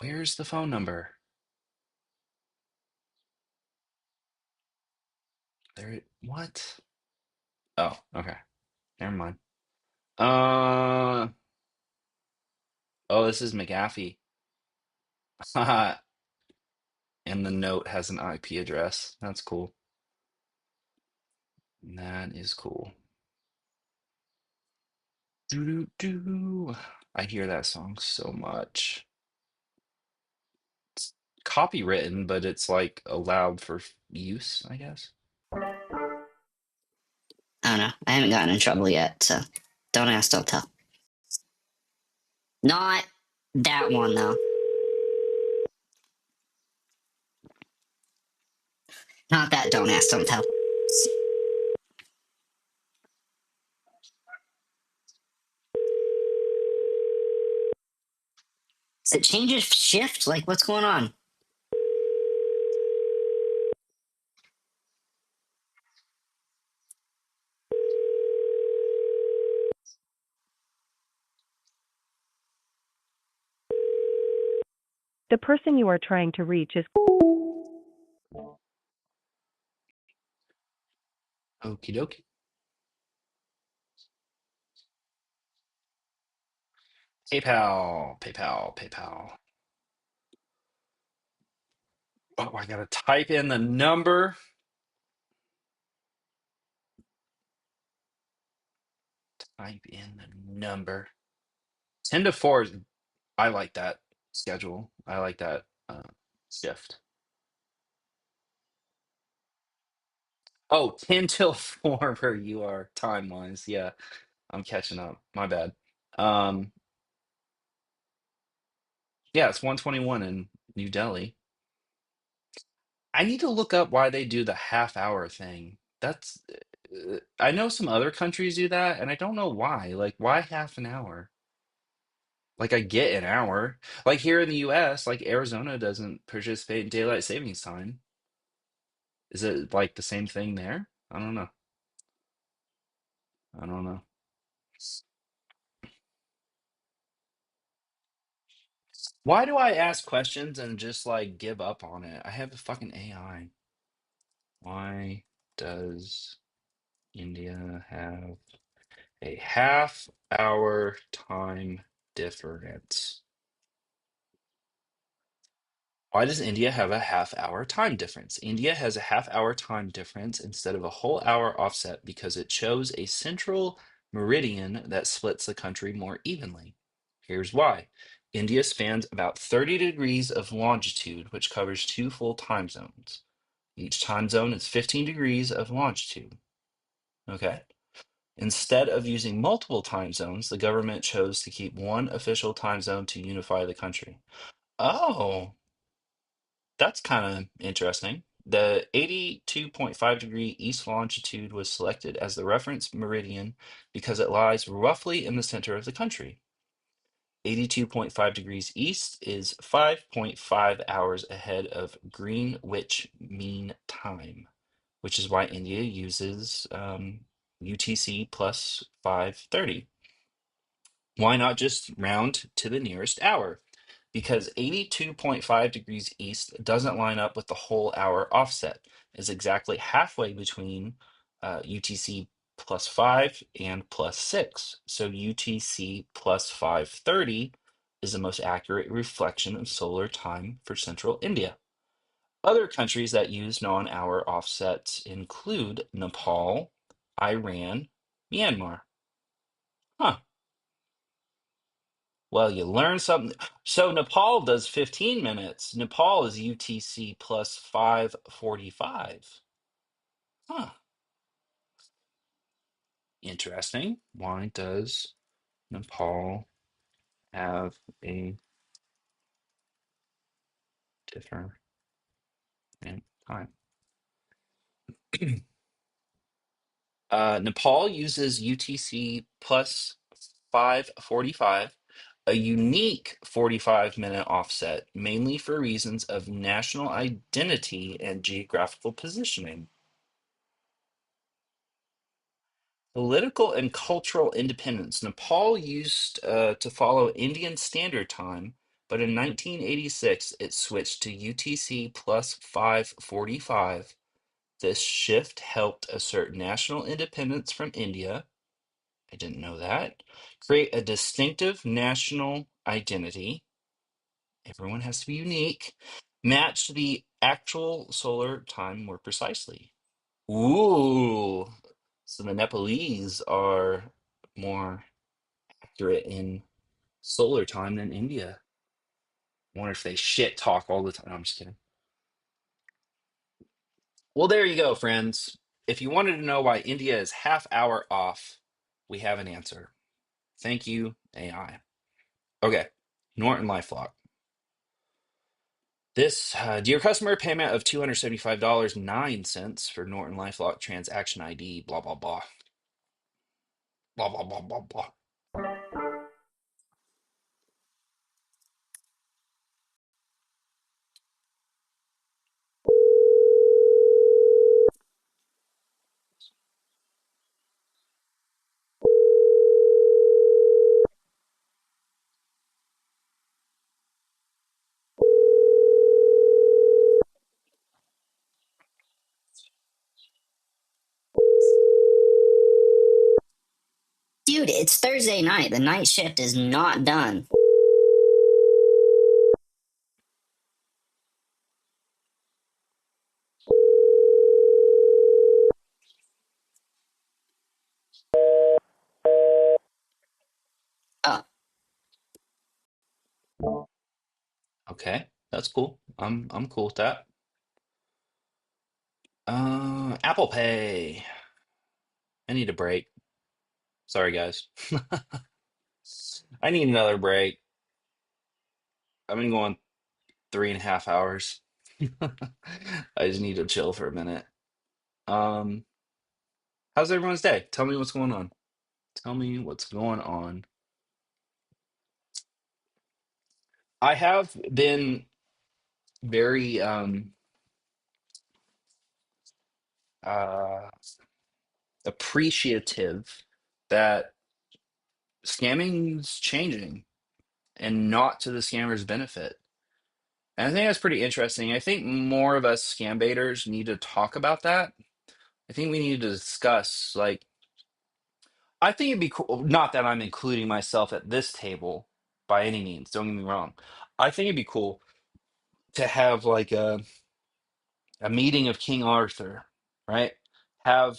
Where's the phone number? What? Oh, okay. Never mind. Uh, oh, this is McAfee. And the note has an IP address. That's cool. That is cool. Doo doo doo. I hear that song so much. It's copywritten, but it's like allowed for use, I guess. I don't know. I haven't gotten in trouble yet, so don't ask, don't tell. Not that one, though. Not that don't ask, don't tell. Does it change its shift? Like, what's going on? The person you are trying to reach is Okie dokie. PayPal, PayPal, PayPal. Oh, I gotta type in the number. Type in the number. 10 to 4 is, I like that schedule. I like that shift. Oh, 10 till 4 where you are time wise. Yeah, I'm catching up. My bad. Um, yeah, it's 121 in New Delhi. I need to look up why they do the half hour thing. That's I know some other countries do that, and I don't know why. Like, why half an hour? Like, I get an hour. Like here in the US, like Arizona doesn't participate in daylight savings time. Is it like the same thing there? I don't know. I don't know. Why do I ask questions and just like give up on it? I have a fucking AI. Why does India have a half hour time difference? Why does India have a half hour time difference? India has a half hour time difference instead of a whole hour offset because it chose a central meridian that splits the country more evenly. Here's why. India spans about 30 degrees of longitude, which covers 2 full time zones. Each time zone is 15 degrees of longitude. Okay. Instead of using multiple time zones, the government chose to keep one official time zone to unify the country. Oh. That's kind of interesting. The 82.5 degree east longitude was selected as the reference meridian because it lies roughly in the center of the country. 82.5 degrees east is 5.5 hours ahead of Greenwich Mean Time, which is why India uses UTC plus 5:30. Why not just round to the nearest hour? Because 82.5 degrees east doesn't line up with the whole hour offset. It's exactly halfway between UTC plus 5 and plus 6. So UTC plus 5:30 is the most accurate reflection of solar time for central India. Other countries that use non-hour offsets include Nepal, Iran, Myanmar. Huh. Well, you learn something. So Nepal does 15 minutes. Nepal is UTC plus 5:45. Huh. Interesting. Why does Nepal have a different time? Nepal uses UTC plus 5:45, a unique 45-minute offset, mainly for reasons of national identity and geographical positioning. Political and cultural independence. Nepal used to follow Indian Standard Time, but in 1986 it switched to UTC plus 5:45. This shift helped assert national independence from India. I didn't know that. Create a distinctive national identity. Everyone has to be unique. Match the actual solar time more precisely. Ooh. So the Nepalese are more accurate in solar time than India. I wonder if they shit talk all the time. No, I'm just kidding. Well, there you go, friends. If you wanted to know why India is half hour off, we have an answer. Thank you, AI. Okay, Norton LifeLock. This dear customer, payment of $275.09 for Norton LifeLock transaction ID, blah blah blah, blah blah blah blah blah. Dude, it's Thursday night. The night shift is not done. Oh, Okay, that's cool. I'm cool with that. Apple Pay. I need a break. Sorry, guys. I need another break. I've been going 3.5 hours. I just need to chill for a minute. Um, how's everyone's day? Tell me what's going on. Tell me what's going on. I have been very uh appreciative that scamming's changing and not to the scammer's benefit. And I think that's pretty interesting. I think more of us scam baiters need to talk about that. I think we need to discuss, like, I think it'd be cool. Not that I'm including myself at this table by any means, don't get me wrong. I think it'd be cool to have like a meeting of King Arthur, right? Have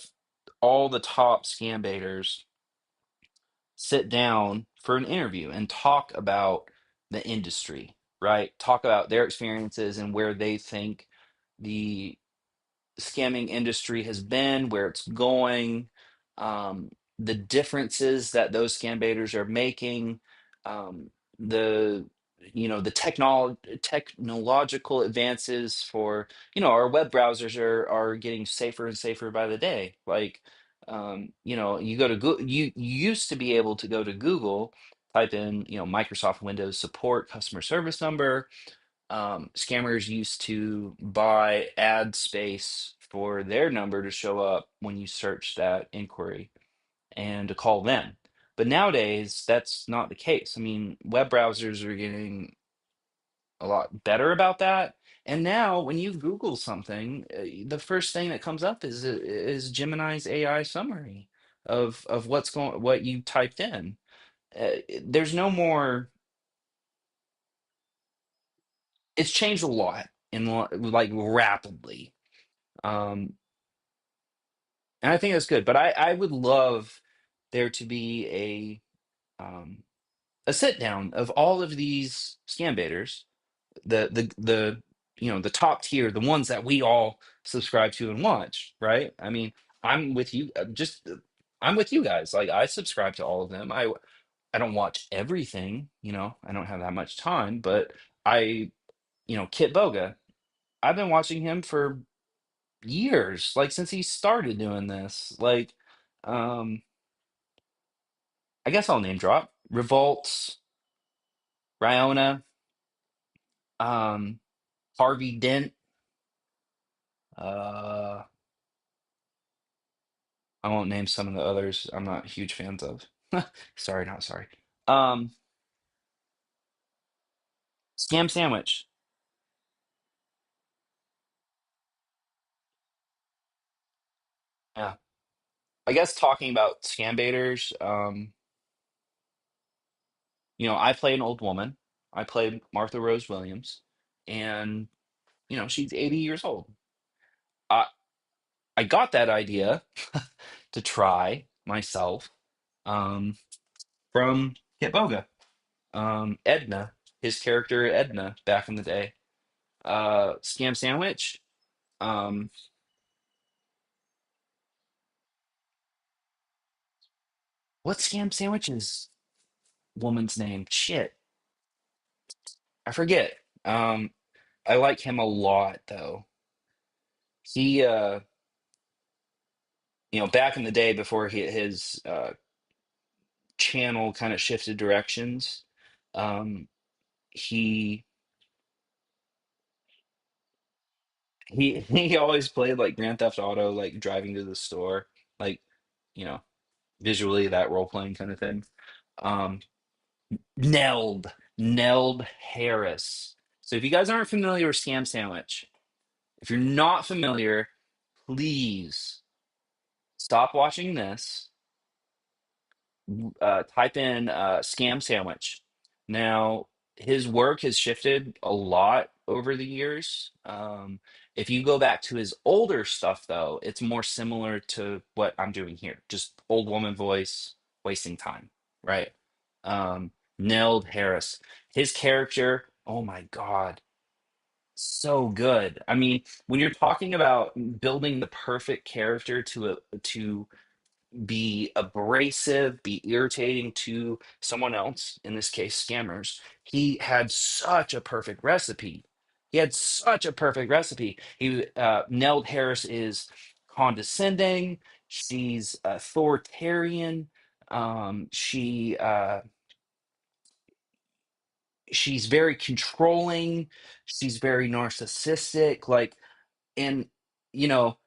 all the top scam baiters sit down for an interview and talk about the industry, right? Talk about their experiences and where they think the scamming industry has been, where it's going, the differences that those scam baiters are making, the the technological advances for, our web browsers are getting safer and safer by the day. Like, you go to Google, you used to be able to go to Google, type in, Microsoft Windows support customer service number. Scammers used to buy ad space for their number to show up when you search that inquiry and to call them. But nowadays, that's not the case. I mean, web browsers are getting a lot better about that. And now, when you Google something, the first thing that comes up is Gemini's AI summary of what you typed in. There's no more. It's changed a lot like rapidly, um, and I think that's good. But I would love there to be a sit down of all of these scam baiters, the top tier, the ones that we all subscribe to and watch, right? I mean, I'm with you, I'm with you guys. Like, I subscribe to all of them. I don't watch everything, I don't have that much time, but Kit Boga, I've been watching him for years, like since he started doing this. Like, um, I guess I'll name drop Revolts, Riona, um, Harvey Dent. Uh, I won't name some of the others I'm not huge fans of. Sorry, not sorry. Um, Scam Sandwich. Yeah. I guess talking about scam baiters, I play an old woman. I play Martha Rose Williams, and she's 80 years old. I I got that idea to try myself, um, from Kit Boga. Edna, his character Edna back in the day. Scam Sandwich. Um, what's Scam Sandwich's woman's name? Shit, I forget. I like him a lot though. He, back in the day before his channel kind of shifted directions, um, he he always played like Grand Theft Auto, like driving to the store, like, you know, visually that role playing kind of thing. Um, Neld Harris. So if you guys aren't familiar with Scam Sandwich, if you're not familiar, please stop watching this. Type in scam sandwich. Now, his work has shifted a lot over the years. If you go back to his older stuff, though, it's more similar to what I'm doing here. Just old woman voice, wasting time, right? Neld Harris, his character, oh my God, so good. I mean, when you're talking about building the perfect character to be abrasive, be irritating to someone else, in this case, scammers. He had such a perfect recipe. He had such a perfect recipe. Neld Harris is condescending. She's authoritarian. She's very controlling. She's very narcissistic. Like, and you know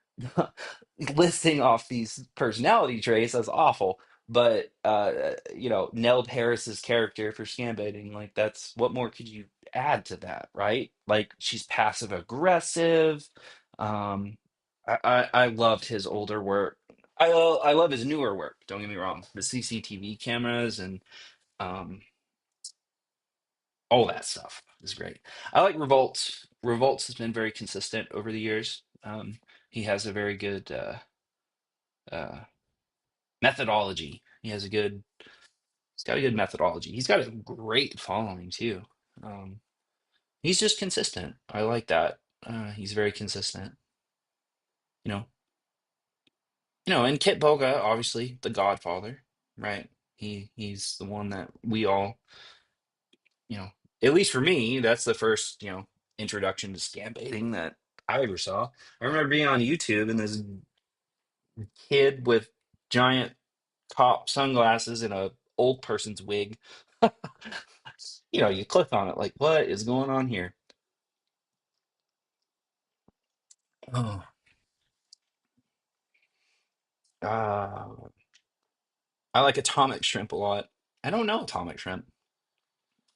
listing off these personality traits, that's awful, but Neld Harris's character for scam baiting, like, that's what more could you add to that, right? Like, she's passive aggressive. Um i i, I loved his older work. I love his newer work, don't get me wrong, the CCTV cameras and um all that stuff is great. I like Revolts. Revolts has been very consistent over the years. He has a very good uh, methodology. He's got a good methodology. He's got a great following too. Um, he's just consistent. I like that. He's very consistent. You know, and Kit Boga, obviously the Godfather, right? He's the one that we all, you know. At least for me, that's the first, introduction to scam baiting that I ever saw. I remember being on YouTube and this kid with giant top sunglasses and a old person's wig. You click on it like, what is going on here? Oh, uh, I like atomic shrimp a lot. I don't know atomic shrimp.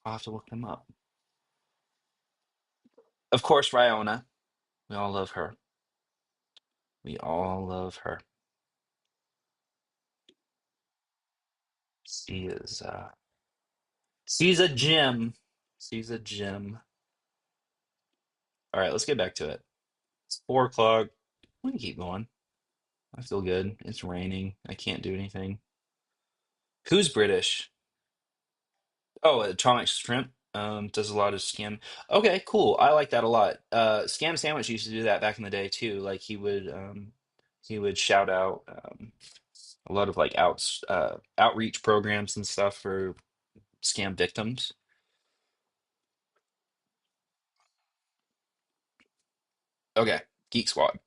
I'll have to look them up. Of course, Riona. We all love her. We all love her. She is she's a gem. She's a gem. All right, let's get back to it. It's 4 o'clock. We can keep going. I feel good. It's raining. I can't do anything. Who's British? Oh, Atomic Shrimp. Does a lot of scam. Okay, cool. I like that a lot. Scam Sandwich used to do that back in the day too. Like he would shout out a lot of like outreach programs and stuff for scam victims. Okay, Geek Squad.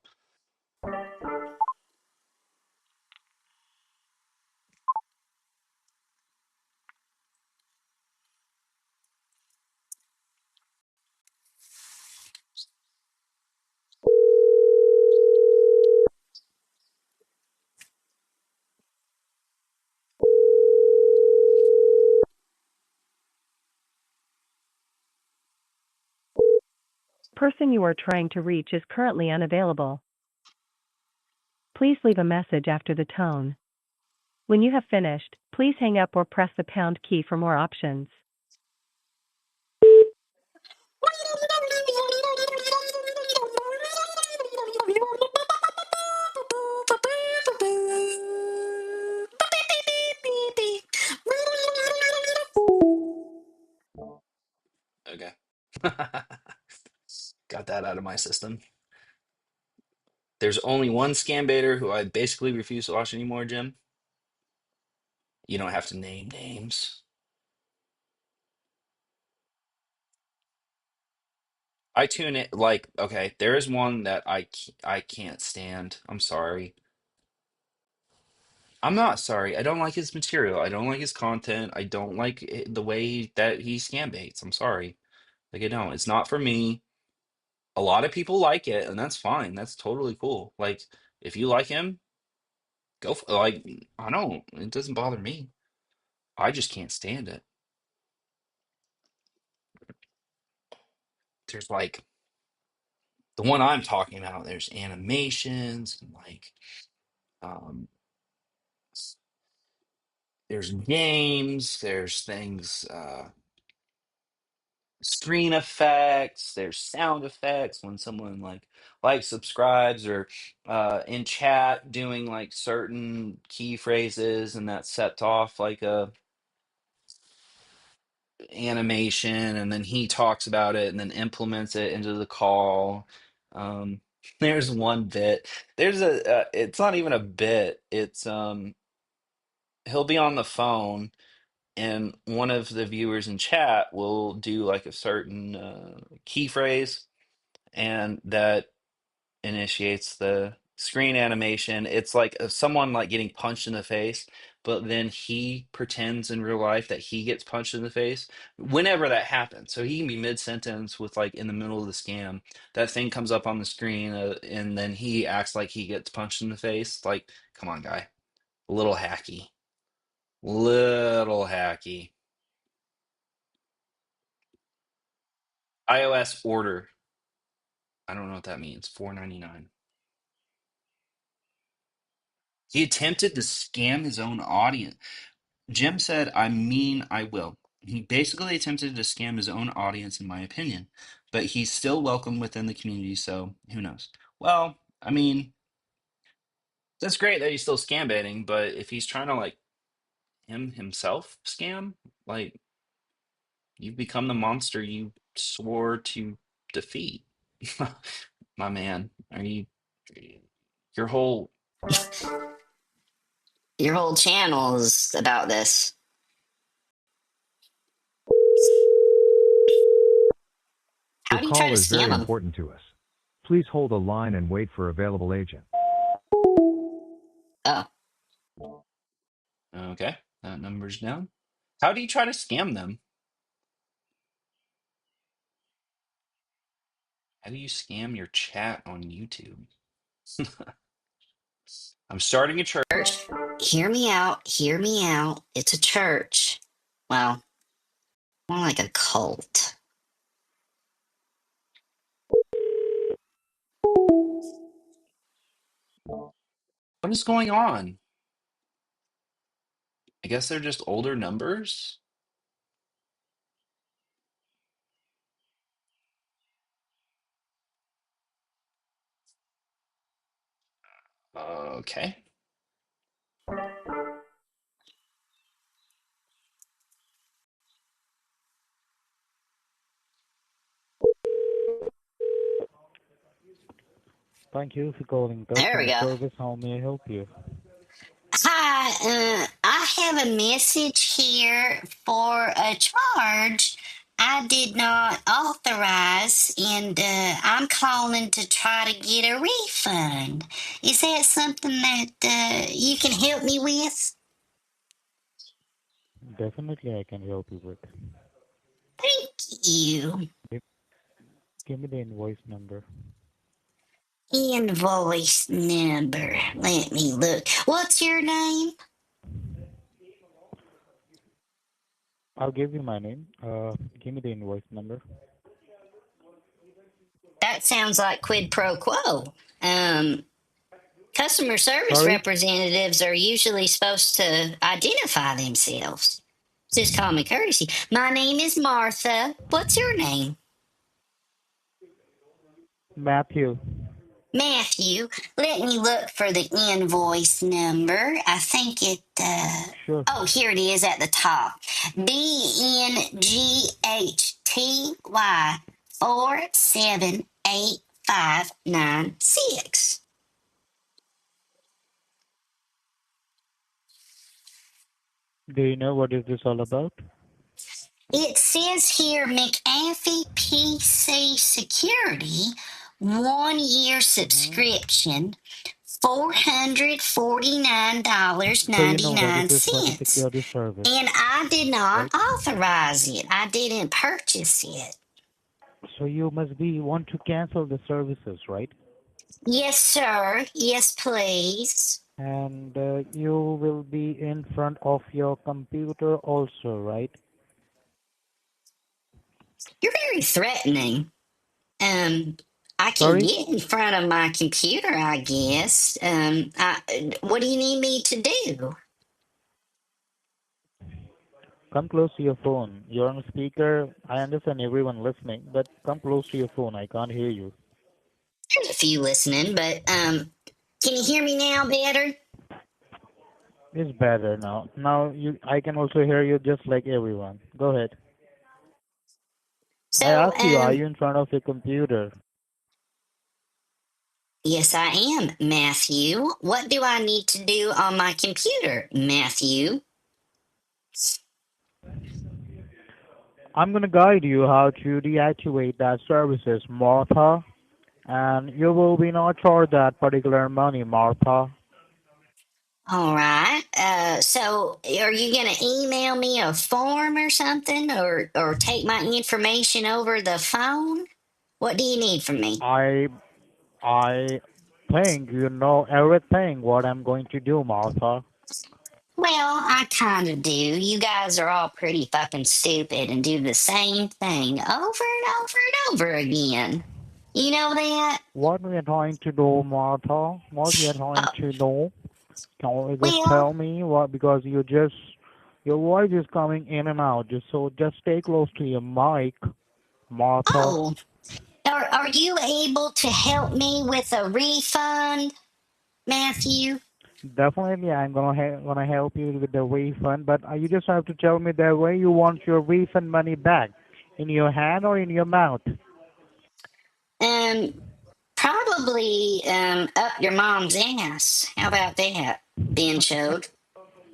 Person you are trying to reach is currently unavailable. Please leave a message after the tone. When you have finished, please hang up or press the pound key for more options. Okay. Got that out of my system. There's only one scam baiter who I basically refuse to watch anymore, Jim. You don't have to name names. I tune it like, okay, there is one that I can't stand. I'm sorry. I'm not sorry. I don't like his material. I don't like his content. I don't like the way that he scam baits. I'm sorry. Like I don't. It's not for me. A lot of people like it, and that's fine. That's totally cool. Like if you like him, go for like I don't. It doesn't bother me. I just can't stand it. There's like the one I'm talking about. There's animations and like um there's games, there's things, screen effects, there's sound effects when someone like subscribes or in chat doing like certain key phrases and that sets off like a animation and then he talks about it and then implements it into the call. Um, there's one bit. There's it's not even a bit. It's he'll be on the phone and one of the viewers in chat will do like a certain key phrase and that initiates the screen animation. It's like someone like getting punched in the face, but then he pretends in real life that he gets punched in the face whenever that happens. So he can be mid-sentence with like in the middle of the scam, that thing comes up on the screen, and then he acts like he gets punched in the face. Like, come on, guy, a little hacky, little hacky. iOS order. I don't know what that means. 4.99. He attempted to scam his own audience. Jim said, I mean, I will. He basically attempted to scam his own audience, in my opinion, but he's still welcome within the community, so who knows? Well, I mean, that's great that he's still scam baiting, but if he's trying to like himself scam, like you've become the monster you swore to defeat. My man, are you your whole Your whole channel is about this. How Your do you try call to is very scam them? important to us. Please hold a line and wait for available agent. Oh, Okay, that number's down. How do you try to scam them? How do you scam your chat on YouTube? I'm starting a church. church. Hear me out. Hear me out. It's a church. Well, more like a cult. What is going on? I guess they're just older numbers. Okay. Thank you for calling There we customer go. service. How may I help you? Hi, I have a message here for a charge I did not authorize, and I'm calling to try to get a refund. Is that something that you can help me with? Definitely, I can help you with. Thank you. Give, give me the invoice number. Invoice number. Let me look. What's your name? I'll give you my name. Give me the invoice number. That sounds like quid pro quo. Um, Customer service Sorry, representatives are usually supposed to identify themselves. It's just common courtesy. My name is Martha. What's your name? Matthew. Matthew. Let me look for the invoice number. I think it, Sure. oh, here it is at the top. BNGHTY 478596. Do you know what is this all about? It says here McAfee PC Security, 1 year Hmm. subscription, $449.99. So you know that this is not a security service, And I did not right? authorize it. I didn't purchase it. So you must be want to cancel the services, right? Yes, sir. Yes, please. And you will be in front of your computer also, right? You're very threatening. Um, I can Sorry? get in front of my computer, I guess. What do you need me to do? Come close to your phone. You're on speaker. I understand everyone listening, but come close to your phone. I can't hear you. There's a few listening, but can you hear me now better? It's better now. Now I can also hear you just like everyone. Go ahead. I So, asked you, are you in front of your computer? yes, I am, Matthew. What do I need to do on my computer, Matthew? I'm gonna guide you how to deactivate that services, Martha, and you will be not charged that particular money, Martha. All right. So are you gonna email me a form or something, or take my information over the phone? What do you need from me? I I think you know everything what I'm going to do, Martha. Well, I kind of do. You guys are all pretty fucking stupid and do the same thing over and over and over again. You know that? What we are trying to do, Martha? What we are trying Uh, to do? Can you just well, tell me what? Because your voice is coming in and out. Just stay close to your mic, Martha. oh, are you able to help me with a refund, Matthew? Definitely, I'm gonna help you with the refund, but you just have to tell me the way you want your refund money back, in your hand or in your mouth. Um, Probably up your mom's ass. How about that, Ben Chode?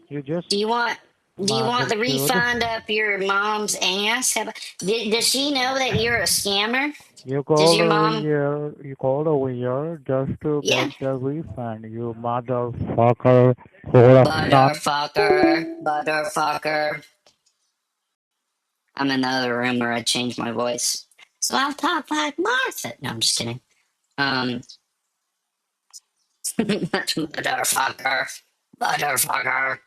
You just Do you want? Do you want the Magnitude. refund up your mom's ass? Does she know that you're a scammer? You Does called your over mom? here. You called over here just to Yeah. get the refund. You motherfucker. Whore of son. Butterfucker. Butterfucker. I'm in the other room where I changed my voice. So I'll talk like Martha. No, I'm just kidding. Motherfucker. Motherfucker.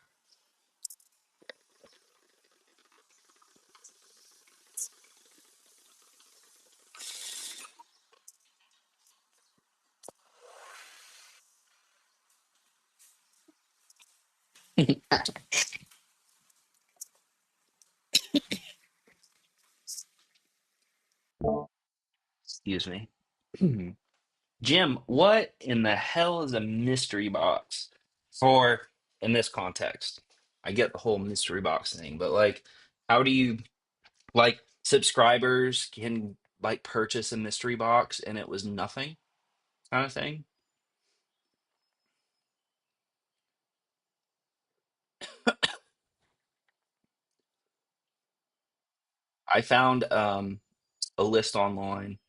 Excuse me. Jim, what in the hell is a mystery box for in this context? I get the whole mystery box thing, but like, how do you like subscribers can like purchase a mystery box and it was nothing kind of thing? I found a list online,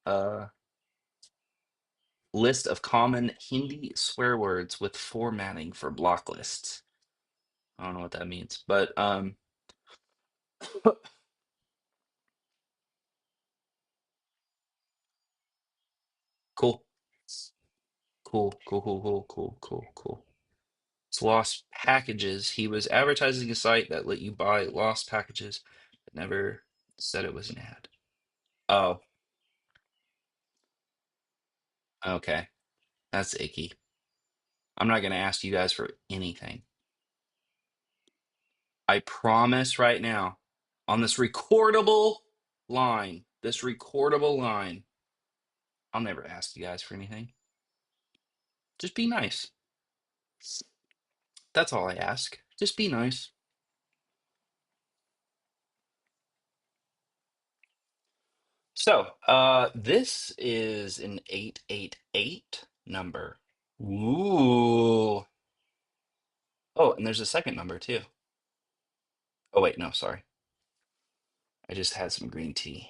uh list of common Hindi swear words with formatting for block lists. I don't know what that means, but cool. Cool. It's lost packages. He was advertising a site that let you buy lost packages, but never said it was an ad. Oh, okay. That's icky. I'm not going to ask you guys for anything. I promise right now, on this recordable line, I'll never ask you guys for anything. Just be nice. That's all I ask. Just be nice. So, this is an 888 number. Ooh. Oh, and there's a second number too. Oh, wait, no, sorry. I just had some green tea.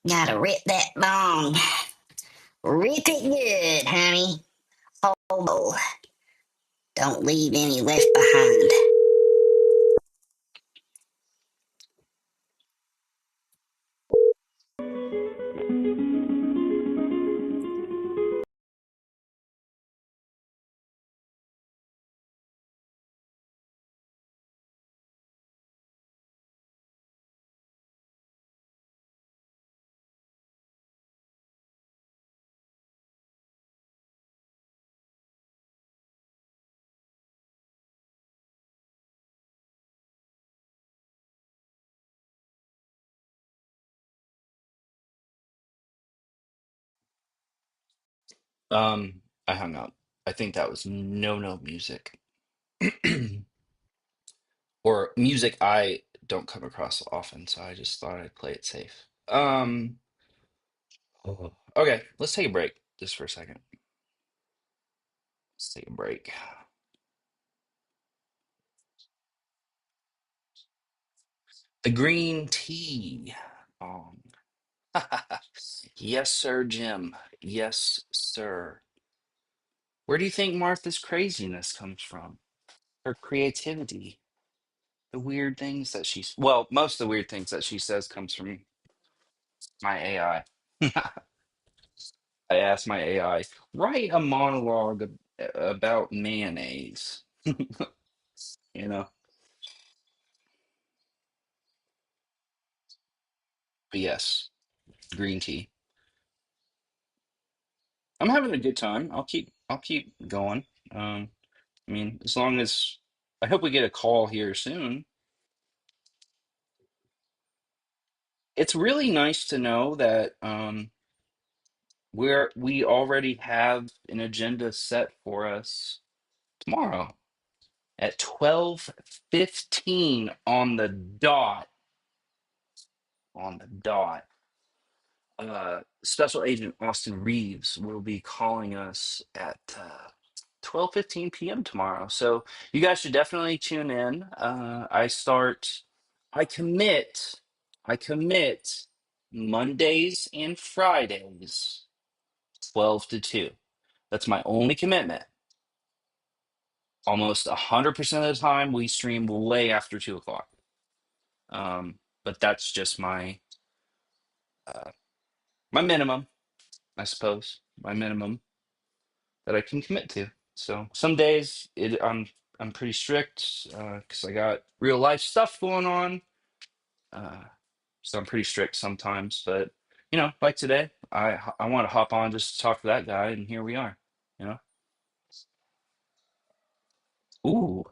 Gotta rip that bong. Rip it good, honey. Hobo. Don't leave any left behind. I hung up. I think that was no music. Or music I don't come across often, so I just thought I'd play it safe. Okay, let's take a break just for a second. Let's take a break. The green tea. Um, yes, sir, Jim. Yes, sir. Where do you think Martha's craziness comes from? Her creativity, the weird things that well, most of the weird things that she says comes from my AI. I asked my AI, write a monologue about mayonnaise. You know, but yes, green tea. I'm having a good time. I'll keep going. I mean, as long as I hope we get a call here soon. It's really nice to know that we already have an agenda set for us tomorrow at 12:15 on the dot. On the dot. Special Agent Austin Reeves will be calling us at 12:15 p.m. tomorrow. So you guys should definitely tune in. I commit, I commit Mondays and Fridays, 12 to 2. That's my only commitment. Almost 100% of the time, we stream way after 2 o'clock. But that's just uh, my minimum, I suppose. My minimum that I can commit to. So some days I'm pretty strict because I got real life stuff going on. Uh, so I'm pretty strict sometimes. But like today, I want to hop on just to talk to that guy, and here we are. You know. Ooh,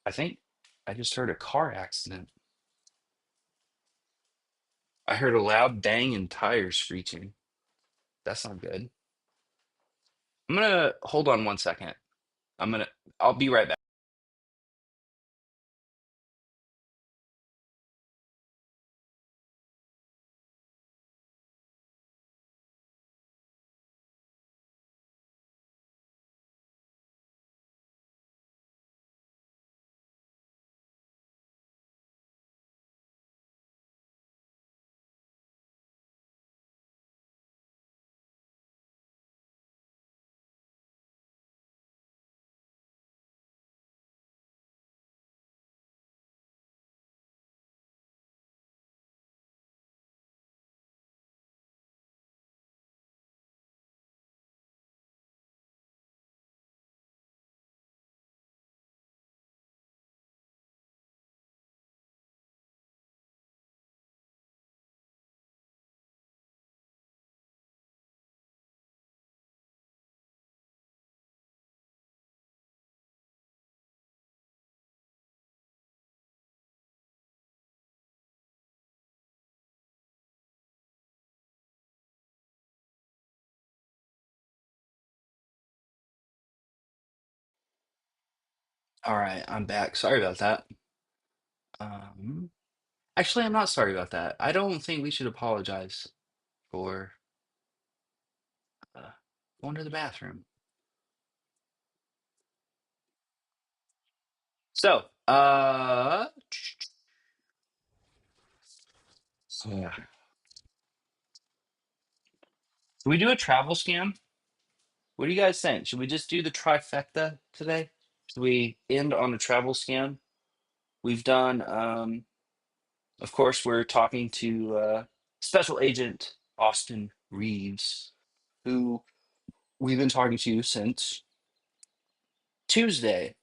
I think I just heard a car accident. I heard a loud bang and tires screeching. That's not good. I'm gonna hold on 1 second. I'll be right back. All right, I'm back. Sorry about that. Um, Actually, I'm not sorry about that. I don't think we should apologize for uh, going to the bathroom. So, yeah. Should we do a travel scam? What do you guys think? Should we just do the trifecta today? Should we end on a travel scam? We've done, of course, we're talking to Special Agent Austin Reeves, who we've been talking to since Tuesday.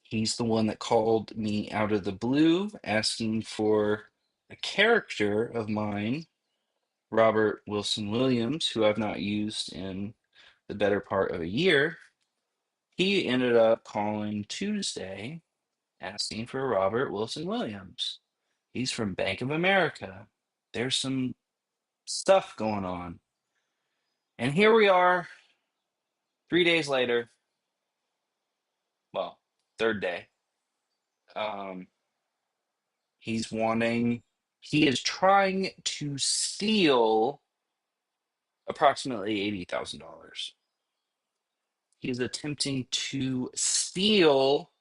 He's the one that called me out of the blue asking for a character of mine, Robert Wilson Williams, who I've not used in the better part of a year. He ended up calling Tuesday asking for Robert Wilson Williams. He's from Bank of America. There's some stuff going on. And here we are, 3 days later. Well, third day. Um, he is trying to steal approximately $80,000. He is attempting to steal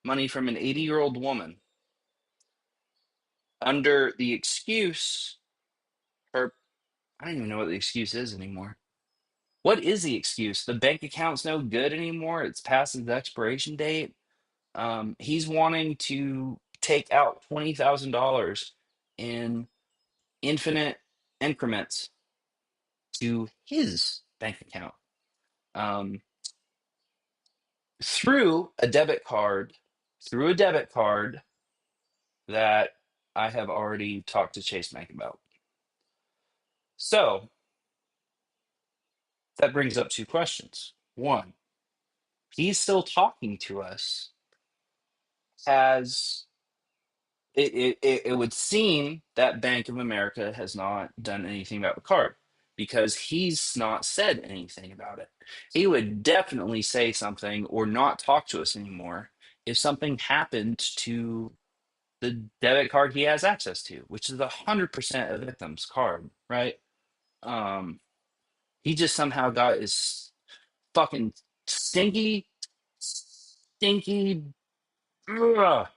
money from an 80-year-old woman under the excuse, or I don't even know what the excuse is anymore. What is the excuse? The bank account's no good anymore. It's past its expiration date. He's wanting to take out $20,000 in infinite increments to his bank account um, through a debit card, through a debit card that I have already talked to Chase Bank about. So that brings up two questions. One, he's still talking to us as it would seem that Bank of America has not done anything about the card because he's not said anything about it. He would definitely say something or not talk to us anymore if something happened to the debit card he has access to, which is 100% a victim's card, right? Um, he just somehow got his fucking stinky. Ugh,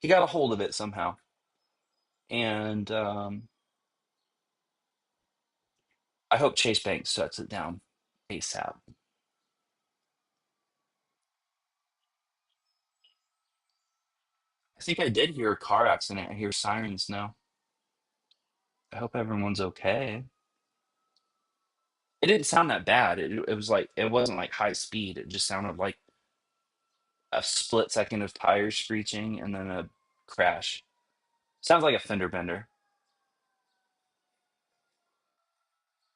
he got a hold of it somehow, and I hope Chase Bank shuts it down ASAP. I think I did hear a car accident. I hear sirens now. I hope everyone's okay. It didn't sound that bad. It was like it wasn't like high speed. It just sounded like a split second of tires screeching and then a crash. Sounds like a fender bender.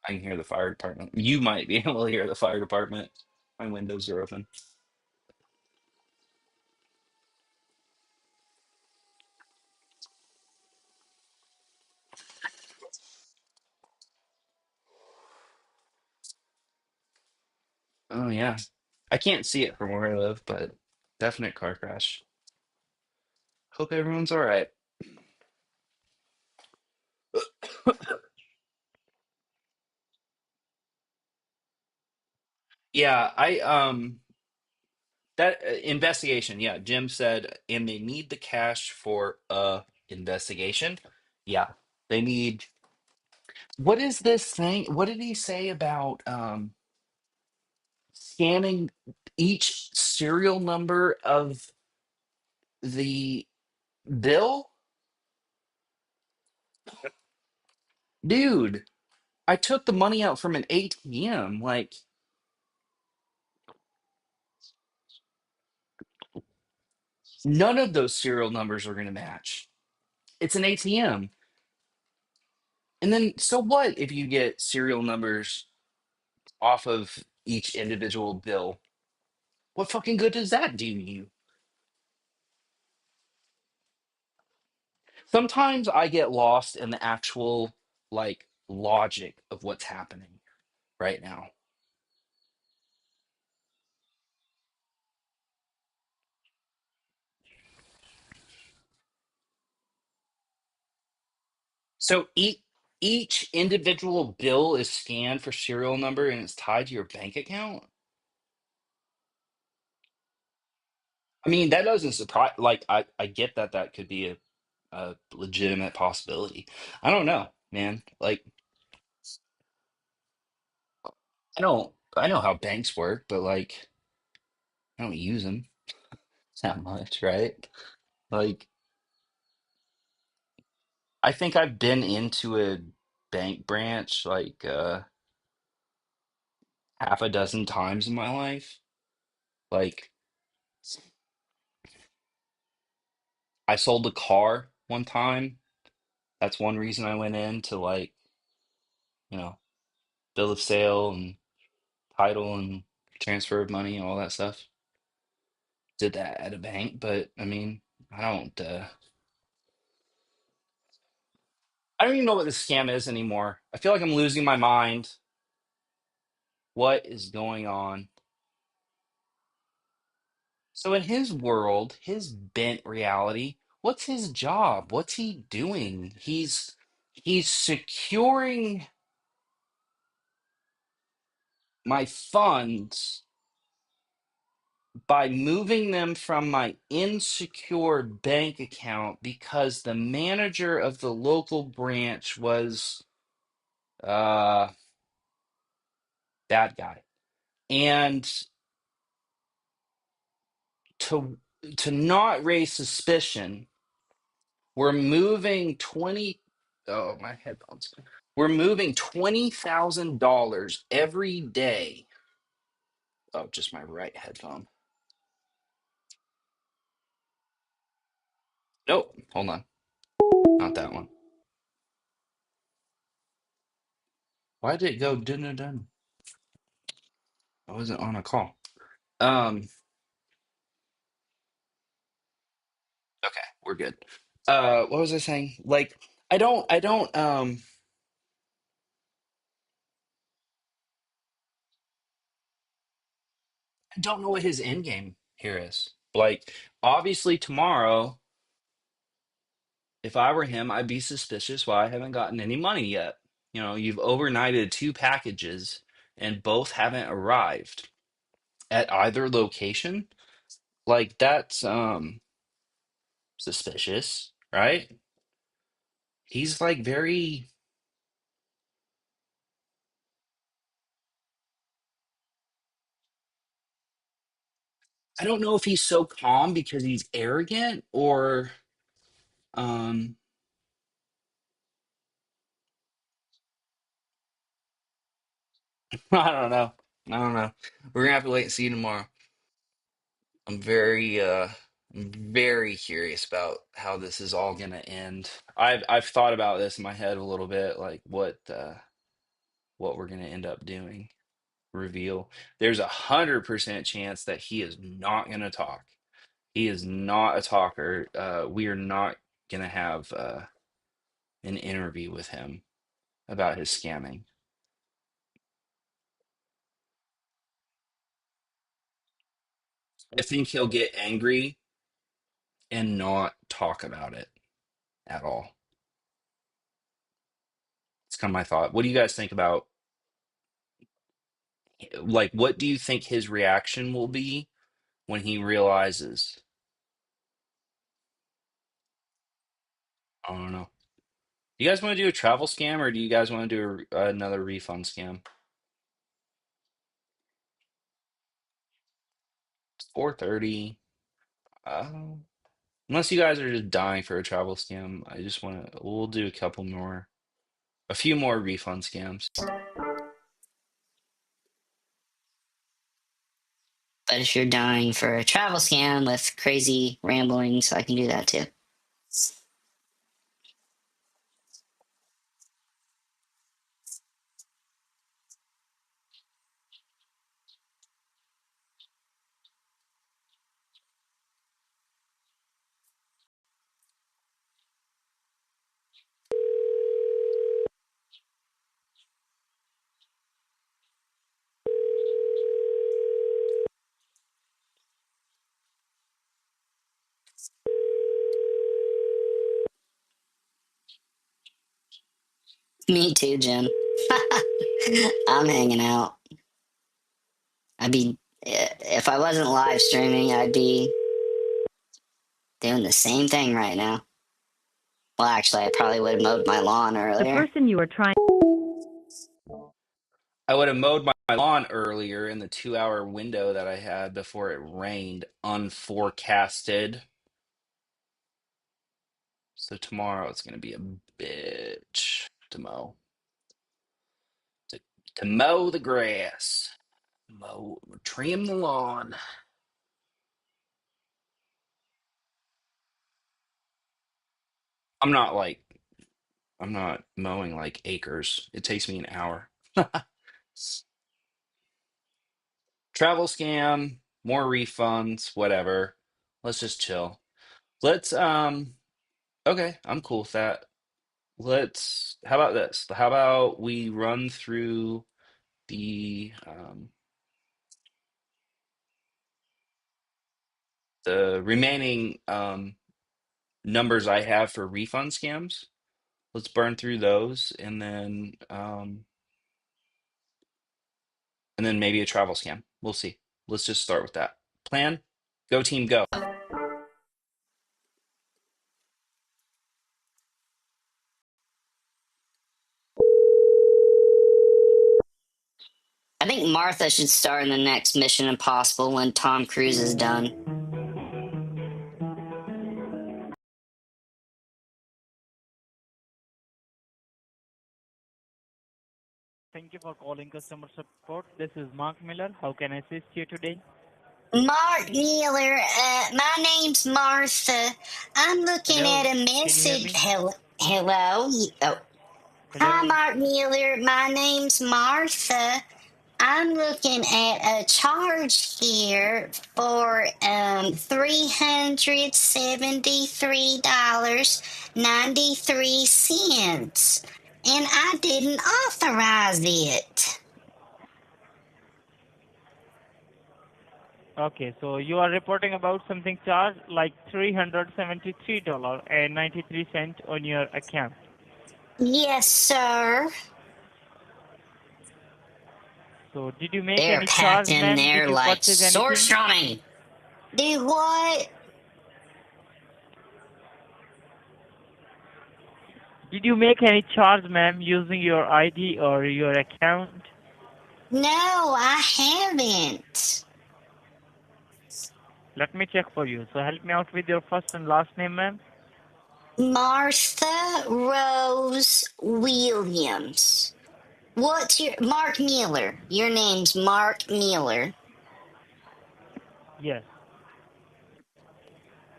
I can hear the fire department. You might be able to hear the fire department. My windows are open. Oh yeah. I can't see it from where I live, but definite car crash. Hope everyone's all right. Yeah, I that investigation. Yeah, Jim said, and they need the cash for a investigation. Yeah, they need. What is this thing? What did he say about scanning each serial number of the bill? Dude, I took the money out from an ATM. Like, none of those serial numbers are going to match. It's an ATM. And then, so what if you get serial numbers off of each individual bill? What fucking good does that do you? Sometimes I get lost in the actual, like, logic of what's happening right now. So each individual bill is scanned for serial number and it's tied to your bank account? I mean, that doesn't surprise. Like, I get that that could be a legitimate possibility. I don't know, man. Like, I know how banks work, but like, I don't use them that much, right? Like, I think I've been into a bank branch like half a dozen times in my life. Like, I sold a car one time. That's one reason I went in to, like, you know, bill of sale and title and transfer of money and all that stuff. Did that at a bank, but I mean, I don't even know what the scam is anymore. I feel like I'm losing my mind. What is going on? So in his world, his bent reality, what's his job? What's he doing? He's securing my funds by moving them from my insecure bank account because the manager of the local branch was uh that guy. And to to not raise suspicion, we're moving 20 oh my headphones. We're moving $20,000 every day. Oh, just my right headphone. Nope, hold on. Not that one. Why did it go dun dun dun? I wasn't on a call. Um okay, we're good. What was I saying? Like, I don't know what his end game here is. Like, obviously tomorrow if I were him, I'd be suspicious why I haven't gotten any money yet. You know, you've overnighted two packages and both haven't arrived at either location. Like that's suspicious, right? He's like very, I don't know if he's so calm because he's arrogant or um I don't know. I don't know. We're gonna have to wait and see tomorrow. I'm very curious about how this is all gonna end. I've thought about this in my head a little bit, like what we're gonna end up doing. Reveal. There's 100% chance that he is not gonna talk. He is not a talker. We are not gonna have an interview with him about his scamming. I think he'll get angry and not talk about it at all. It's kind of my thought. What do you guys think about, like, what do you think his reaction will be when he realizes? I don't know. You guys want to do a travel scam or do you guys want to do another refund scam? It's 4:30. Unless you guys are just dying for a travel scam, I just want to, we'll do a few more refund scams. But if you're dying for a travel scam with crazy ramblings, I can do that too. Me too, Jim. I'm hanging out. I'd be, if I wasn't live streaming, I'd be doing the same thing right now. Well, actually, I probably would have mowed my lawn The earlier. person you are trying. I would have mowed my lawn earlier in the 2 hour window that I had before it rained, unforecasted. So tomorrow it's going to be a bitch to mow. To, to mow the grass, trim the lawn. I'm not like, I'm not mowing like acres. It takes me an hour. Travel scam, more refunds, whatever. Let's just chill. Let's okay, I'm cool with that. Let's how about this? How about we run through the the remaining numbers I have for refund scams. Let's burn through those and then maybe a travel scam. We'll see. Let's just start with that. Plan? Go team go. I think Martha should star in the next Mission Impossible when Tom Cruise is done. Thank you for calling customer support. This is Mark Miller. How can I assist you today? Mark Mueller, my name's Martha. I'm looking Hello, at a can you hear message. me? Hello? Oh. Hi, Hello. Mark Mueller. My name's Martha. I'm looking at a charge here for $373.93, and I didn't authorize it. Okay, so you are reporting about something charged like $373.93 on your account. Yes, sir. So did you make They're any charge, packed in ma'am? Did there you like purchase anything? sorcery. Do what? Did you make any charge, ma'am, using your ID or your account? No, I haven't. Let me check for you. So help me out with your first and last name, ma'am. Martha Rose Williams. What's your Mark Mueller? Your name's Mark Mueller. Yes.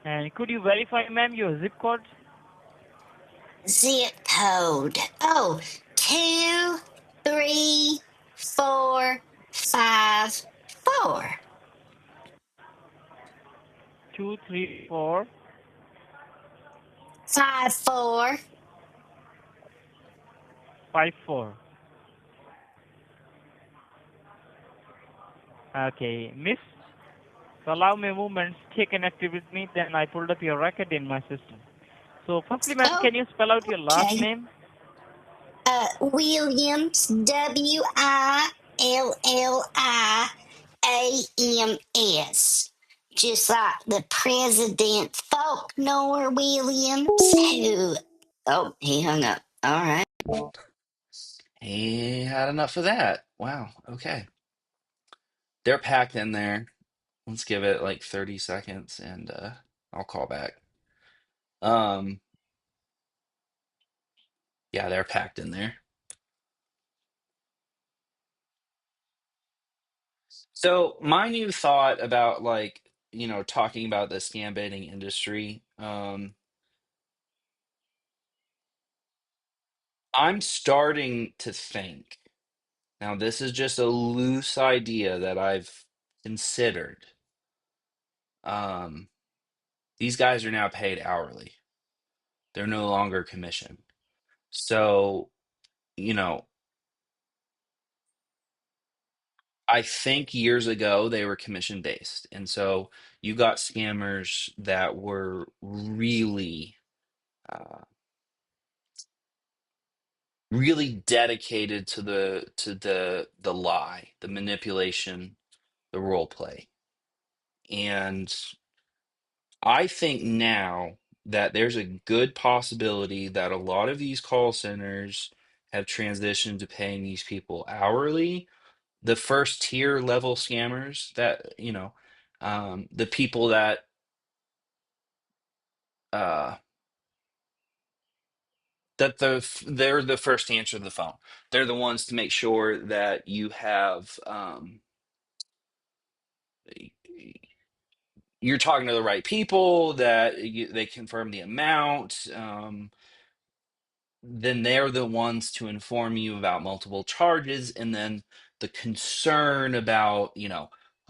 And could you verify, ma'am, your zip code? Zip code. Oh, 23454. 23454. 54. Okay, miss. So allow me a moment. Stay connected with me. Then I pulled up your record in my system. So firstly, ma'am, Oh, can you spell out your last okay. name? Williams, Williams. Just like the President Faulkner Williams, who. Oh, he hung up. All right. He had enough of that. Wow. Okay. They're packed in there. Let's give it like 30 seconds and I'll call back. Um, yeah, they're packed in there. So my new thought about like, talking about the scam baiting industry, I'm starting to think, now this is just a loose idea that I've considered. Um, these guys are now paid hourly. They're no longer commission. So, you know, I think years ago they were commission based. And so you got scammers that were really, uh, really dedicated to the lie, the manipulation, the role play. And I think now that there's a good possibility that a lot of these call centers have transitioned to paying these people hourly. The first tier level scammers that, the people that uh they're the first to answer the phone. They're the ones to make sure that you have you're talking to the right people, that they confirm the amount. Then they're the ones to inform you about multiple charges, and then the concern about,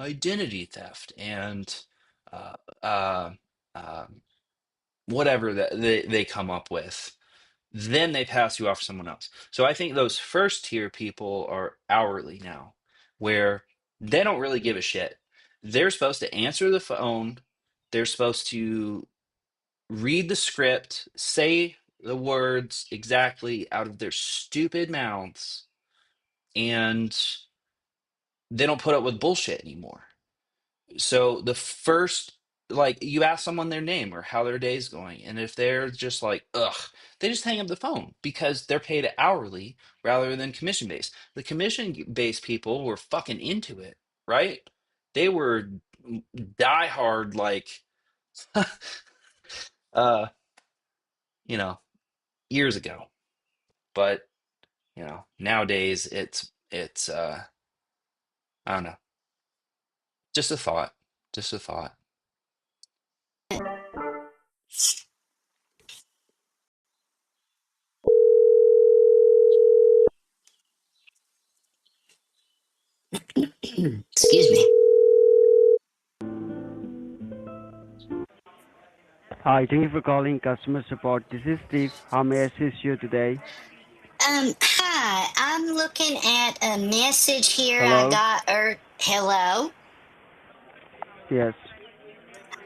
identity theft and uh, uh, uh, whatever that they come up with. Then they pass you off to someone else. So I think those first tier people are hourly now, where they don't really give a shit. They're supposed to answer the phone. They're supposed to read the script, say the words exactly out of their stupid mouths, and they don't put up with bullshit anymore. So the first, like, you ask someone their name or how their day's going, and if they're just like, ugh, they just hang up the phone because they're paid hourly rather than commission based. The commission based people were fucking into it, right? They were diehard, like, uh, you know, years ago. But nowadays it's I don't know, just a thought, just a thought. Excuse me. Hi, thank you for calling customer support. This is Steve. How may I assist you today? Hi. I'm looking at a message here I Hello? got. Hello? Yes.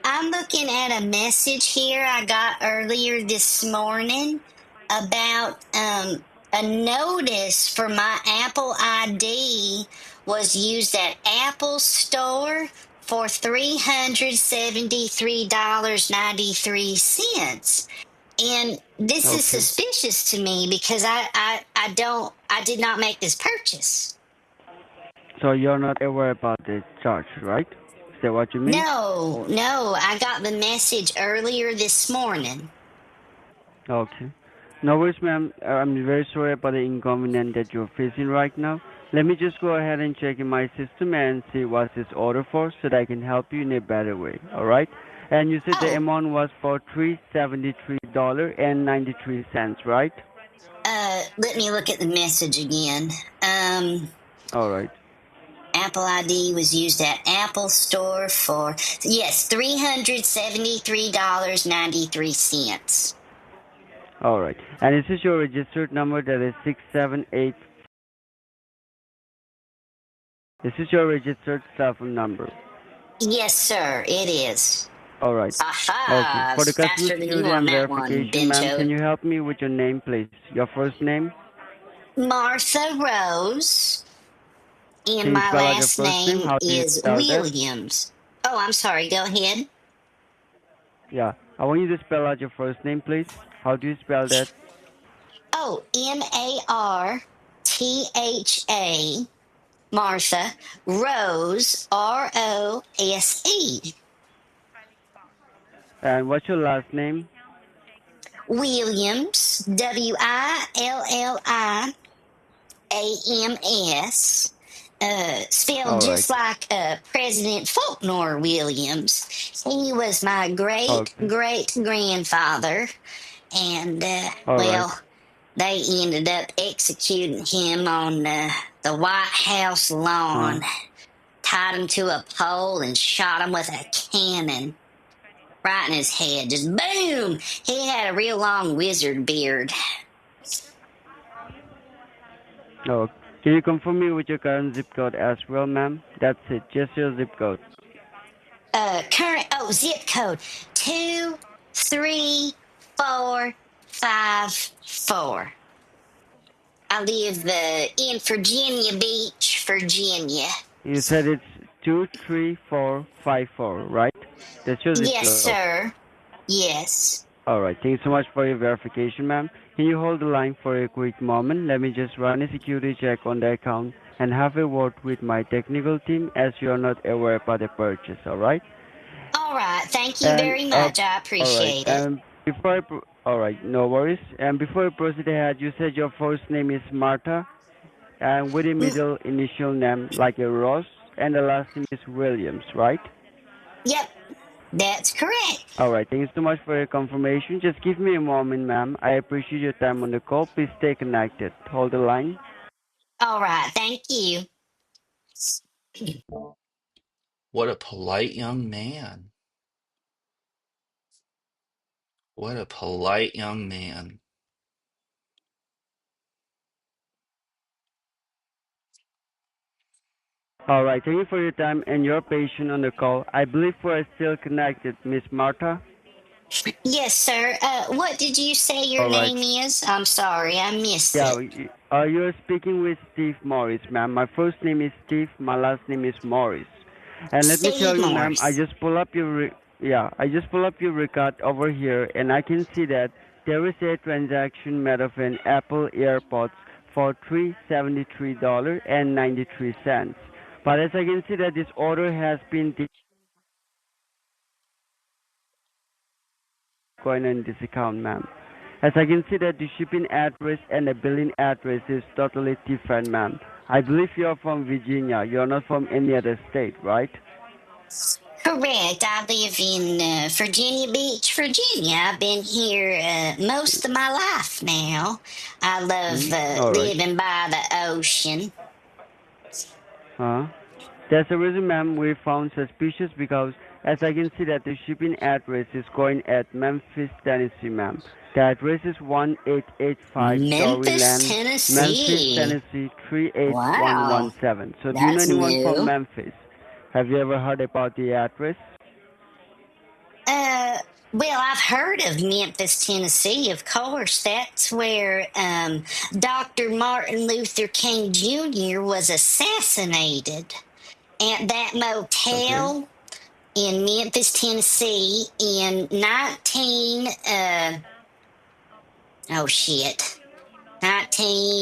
I'm looking at a message here I got earlier this morning about a notice for my Apple ID was used at Apple Store for $373.93. And this is Okay. suspicious to me because I did not make this purchase. So you're not aware about the charge, right? Is that what you mean? No, I got the message earlier this morning. Okay. No worries, ma'am. I'm very sorry about the inconvenience that you're facing right now. Let me just go ahead and check in my system and see what's this order for so that I can help you in a better way. All right? And you said the Oh, amount was for $373.93, right? let me look at the message again. All right. Apple ID was used at Apple Store for, yes, $373.93. All right. And this is your registered number that is 678. This is your registered cell phone number. Yes, sir, it is. All right. Okay. Aha, For the it's customer faster than you security on and that one, verification, ma'am, can Bencho. you help me with your name, please? Your first name? Martha Rose, and Can you my spell out your last first name? name How do you is spell that? Williams. Oh, I'm sorry, go ahead. Yeah. I want you to spell out your first name, please. How do you spell that? Oh, Martha, Martha, Rose, Rose. And what's your last name? Williams, Willams, spelled All right. just like President Faulkner Williams. He was my great Okay. great grandfather, and All right. well, they ended up executing him on the White House Huh. lawn, tied him to a pole, and shot him with a cannon right in his head. Just boom! He had a real long wizard beard. Oh. Can you confirm me with your current zip code as well, ma'am? That's it. Just your zip code. Current zip code 23454. I live in Virginia Beach, Virginia. You said it's 23454, right? That's your zip Yes, code. sir. Yes. All right. Thank you so much for your verification, ma'am. Can you hold the line for a quick moment? Let me just run a security check on the account and have a word with my technical team as you are not aware about the purchase. All right? All right. Thank you And very much. I all right. appreciate it. And all right, no worries. And before I proceed ahead, you said your first name is Martha, and with a Mm, middle initial name like a Ross, and the last name is Williams, right? yep, that's correct. All right. Thank you so much for your confirmation. Just give me a moment, ma'am. I appreciate your time on the call. Please stay connected. Hold the line. All right. Thank you. What a polite young man. What a polite young man. All right. Thank you for your time and your patience on the call. I believe we are still connected, Miss Martha. Yes, sir. What did you say your All right. name is? I'm sorry, I missed Yeah, it. you're speaking with Steve Morris, ma'am. My first name is Steve. My last name is Morris. And let me tell Steve you, ma'am, Morris. I just pull up your record over here, and I can see that there is a transaction made of an Apple AirPods for $373.93. But as I can see that this order has been going in this account, ma'am. As I can see that the shipping address and the billing address is totally different, ma'am. I believe you're from Virginia. You're not from any other state, right? Correct. I live in Virginia Beach, Virginia. I've been here most of my life now. I love All right. living by the ocean. Huh? That's the reason, ma'am, we found suspicious because as I can see that the shipping address is going at Memphis, Tennessee, ma'am. The address is 1885 Story Memphis, Lane, Memphis, Tennessee. Tennessee Wow, 38117. So do you know that's anyone from new. Memphis? Have you ever heard about the address? Well, I've heard of Memphis, Tennessee, of course. That's where Dr. Martin Luther King Jr. was assassinated at that Okay. motel in Memphis, Tennessee in 19, oh shit,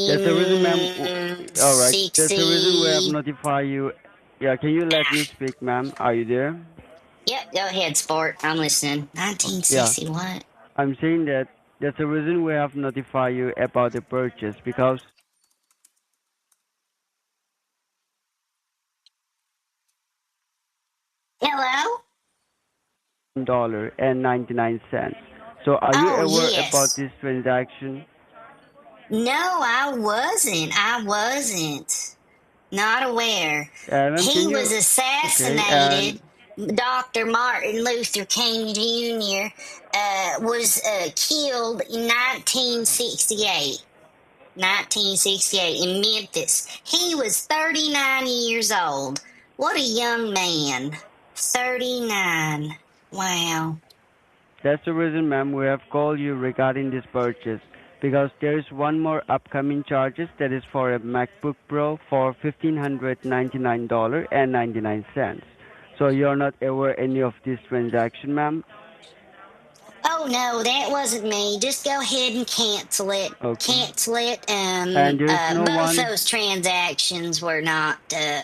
There's a reason, ma'am. All right. There's a reason we have 1960. notified you. Yeah, can you let Ah, me speak, ma'am? Are you there? yep, go ahead, sport. I'm listening. Yeah. 1960 what? I'm saying that there's a reason we have notified you about the purchase because Hello? $1.99. So are you Oh, aware about yes. this transaction? No, I wasn't. I wasn't. Not aware. Ma'am, He can was you? Okay. And assassinated. Dr. Martin Luther King Jr. Was killed in 1968. 1968 in Memphis. He was 39 years old. What a young man. 39. Wow. that's the reason, ma'am, we have called you regarding this purchase because there is one more upcoming charges that is for a MacBook Pro for $1,599.99. So you're not aware any of this transaction, ma'am? Oh no, that wasn't me. Just go ahead and cancel it. Okay. Cancel it. And there is no Both one. those transactions were not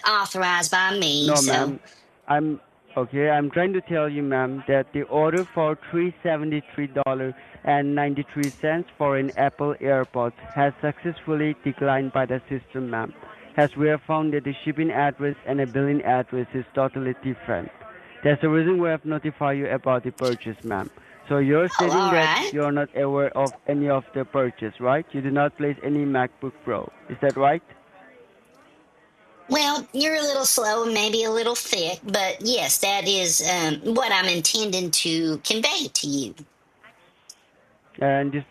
authorized by me, No, so. ma'am. I'm okay. I'm trying to tell you, ma'am, that the order for $373.93 for an Apple AirPods has successfully declined by the system, ma'am. As we have found that the shipping address and the billing address is totally different. That's the reason we have notified you about the purchase, ma'am. So you're Oh, stating all that right. you're not aware of any of the purchase, right? You do not place any MacBook Pro. Is that right? Well, you're a little slow and maybe a little thick, but yes, that is what I'm intending to convey to you. And this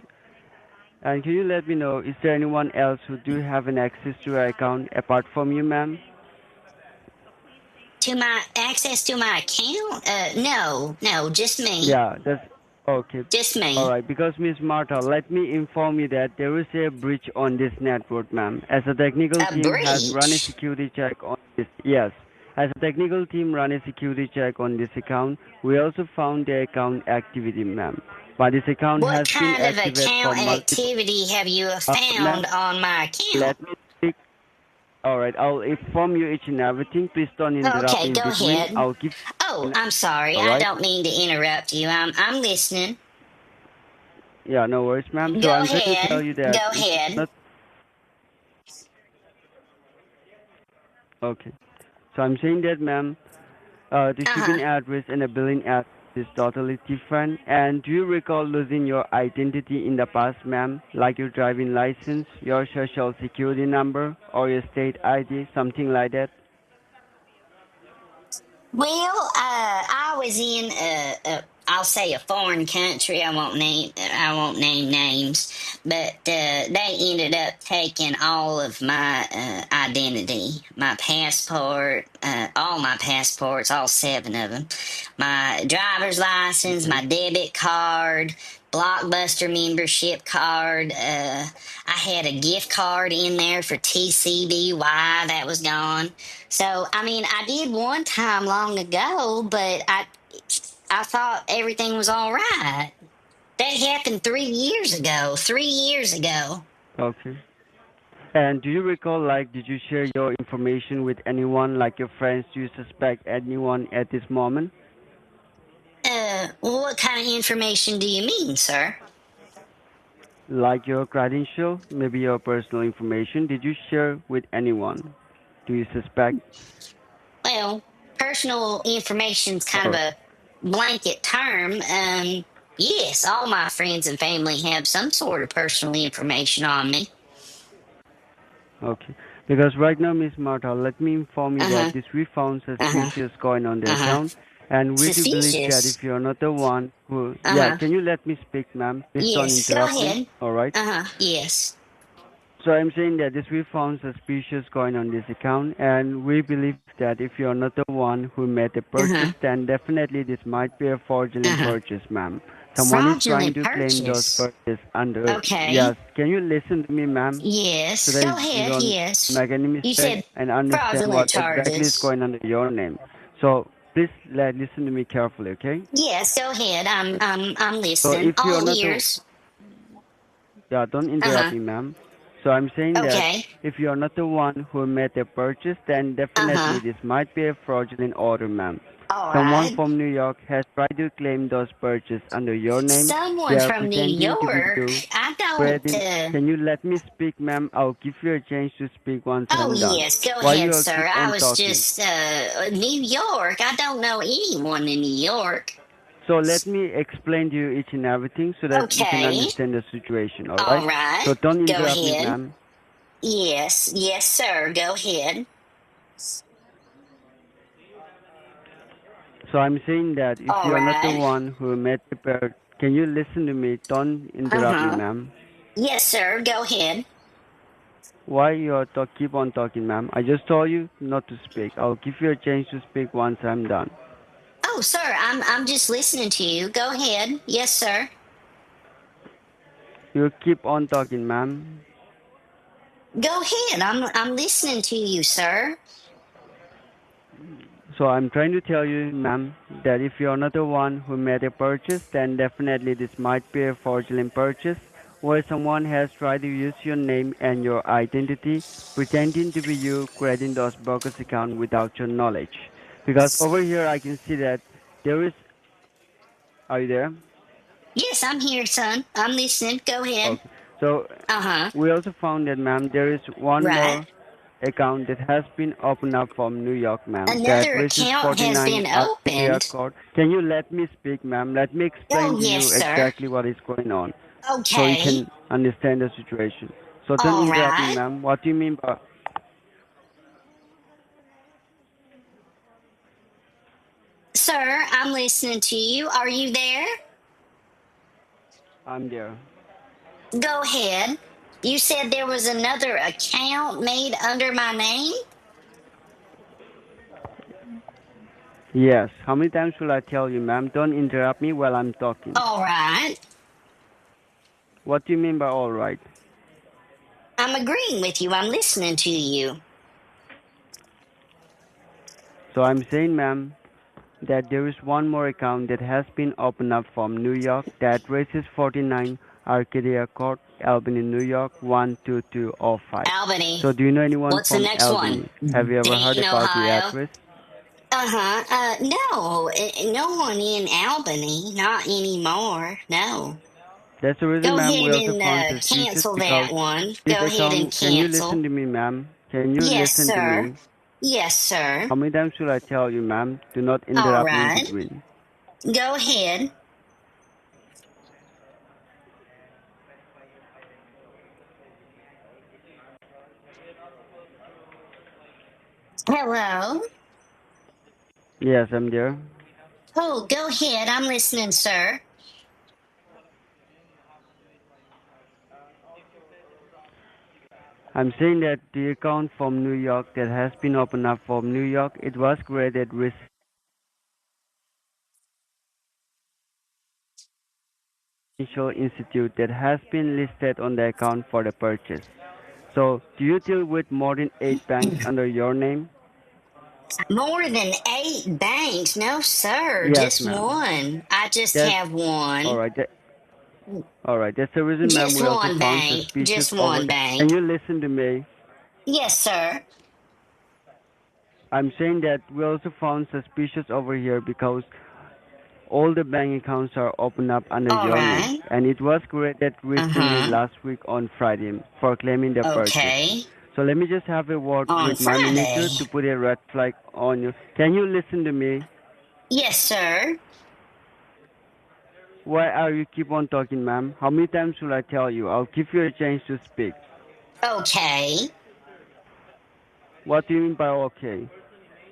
And can you let me know, is there anyone else who do have an access to your account apart from you, ma'am? To my access to my account? No, just me. Yeah, that's okay. Just All me. right, because Miss Martha, let me inform you that there is a breach on this network, ma'am. As a technical A team has run a breach. security check on this. Yes, as a technical team run a security check on this account, we also found the account activity, ma'am. But this account What has been kind of activated for account multiple. activity have you Ma'am, found on my account? let me speak. All right, I'll inform you each and everything. Please don't interrupt Okay, in go between. ahead. I'll give. Oh, I'm sorry. All I right. don't mean to interrupt you. I'm listening. Yeah, no worries, ma'am. So Go I'm trying to tell ahead. you that Go it is ahead. not okay. So I'm saying that, ma'am, the shipping Uh-huh. address and the billing address is totally different. And do you recall losing your identity in the past, ma'am? Like your driving license, your social security number, or your state ID, something like that? Well, I was in I'll say a foreign country. I won't name names, but they ended up taking all of my identity, my passport, all my passports, all seven of them, my driver's license, Okay. my debit card, Blockbuster membership card. I had a gift card in there for TCBY that was gone. So, I mean, I did one time long ago, but I thought everything was all right. That happened 3 years ago. 3 years ago. Okay. And do you recall, like, did you share your information with anyone, like your friends? Do you suspect anyone at this moment? What kind of information do you mean, sir? Like your credential, maybe your personal information, did you share with anyone? Do you suspect? Well, personal information's kind of Or a blanket term. Yes, all my friends and family have some sort of personal information on me. okay, because right now, Miss Martha, let me inform you Uh that huh. this we found Uh huh. suspicious coin on the Uh huh. account, and we do believe that if Suspicious. you're not the one who, Uh yeah, huh. can you let me speak, ma'am? Please don't Yes. Go interrupt me. ahead. All right. Uh huh. Yes. So I'm saying that this we found suspicious coin on this account, and we believe that if you're not the one who made the purchase, Uh-huh. then definitely this might be a fraudulent Uh-huh. purchase, ma'am. Someone is trying Fraudulent to claim those purchase. purchases under. Okay. Yes, can you listen to me, ma'am, so Yes. that Go you ahead. don't Yes. make any You mistake said and understand fraudulent what exactly is charges. going under your name. So please listen to me carefully, okay? Yes. Go ahead. I'm So listening. if you're All not the ears. Yeah, don't interrupt Uh-huh. me, ma'am. So I'm saying that Okay. if you're not the one who made the purchase, then definitely Uh-huh. this might be a fraudulent order, ma'am. All Someone right. from New York has tried to claim those purchases under your name. They Someone are from New pretending to be York. you. I don't. Spreading. Can you let me speak, ma'am? I'll give you a chance to speak once Oh I'm done. yes. Go Why you ahead, all sir. keep I on was talking? just New York. I don't know anyone in New York. So let me explain to you each and everything so that you can Okay. understand the situation, alright? All right. So don't Go interrupt me, ahead. ma'am. Yes. Yes, sir. Go ahead. So I'm saying that if All you are not the right. one who made the can you listen to me? Don't interrupt me, Uh-huh. ma'am. Yes, sir. Go ahead. Why you are keep on talking, ma'am? I just told you not to speak. I'll give you a chance to speak once I'm done. Oh, sir, I'm just listening to you. Go ahead. Yes, sir. You keep on talking, ma'am. Go ahead. I'm listening to you, sir. So I'm trying to tell you, ma'am, that if you're not the one who made a purchase, then definitely this might be a fraudulent purchase where someone has tried to use your name and your identity, pretending to be you, creating those bogus accounts without your knowledge. Because over here I can see that there is. Are you there? Yes, I'm here, son. I'm listening. Go ahead. Okay. So Uh-huh. we also found that, ma'am, there is one Right. more account that has been opened up from New York, ma'am. The Another address is account has 49 been Arcadia opened. Court. Can you let me speak, ma'am? Let me Oh, explain to yes, you sir. exactly what is going on so you Okay. can understand the situation. So don't All interrupt me, right. ma'am. What do you mean by Sir, I'm listening to you. Are you there? I'm there? Go ahead. You said there was another account made under my name? Yes. How many times will I tell you, ma'am? Don't interrupt me while I'm talking. All right. What do you mean by all right? I'm agreeing with you. I'm listening to you. So I'm saying, ma'am, that there is one more account that has been opened up from New York. The address is 49 Arcadia Court, Albany, New York 12205. Albany. So do you know anyone What's the from next one? Albany? Have you ever heard Dayton, about the Ohio. address? Uh-huh. No, no one in Albany. Not anymore. No. That's the reason, Go ma'am, we ahead also and found suspicious cancel because that one. this Go ahead and account. Can you listen cancel. to me, ma'am? Can you Yes, listen to sir. me? Yes, sir. How many times should I tell you, ma'am? Do not All interrupt me in right. between. Go ahead. Hello. Yes, I'm there. Oh, go ahead. I'm listening, sir. I'm saying that the account from New York that has been opened up from New York, it was created Financial Institute that has been listed on the account for the purchase. So, do you deal with more than 8 banks under your name? More than 8 banks? No, sir. Yes, Just ma'am. one. I just That's have all one. right. All right. That's the reason, ma'am. Just We also one found bank. suspicious Just over. one Can bank. you listen to me? Yes, sir. I'm saying that we also found suspicious over here because all the bank accounts are opened up under All your name, right. and it was created recently Uh-huh. last week on Friday for claiming the purchase. Okay. So let me just have a word On with my manager Friday. to put a red flag on you. Can you listen to me? Yes, sir. Why are you keep on talking, ma'am? How many times should I tell you? I'll give you a chance to speak. Okay. What do you mean by okay?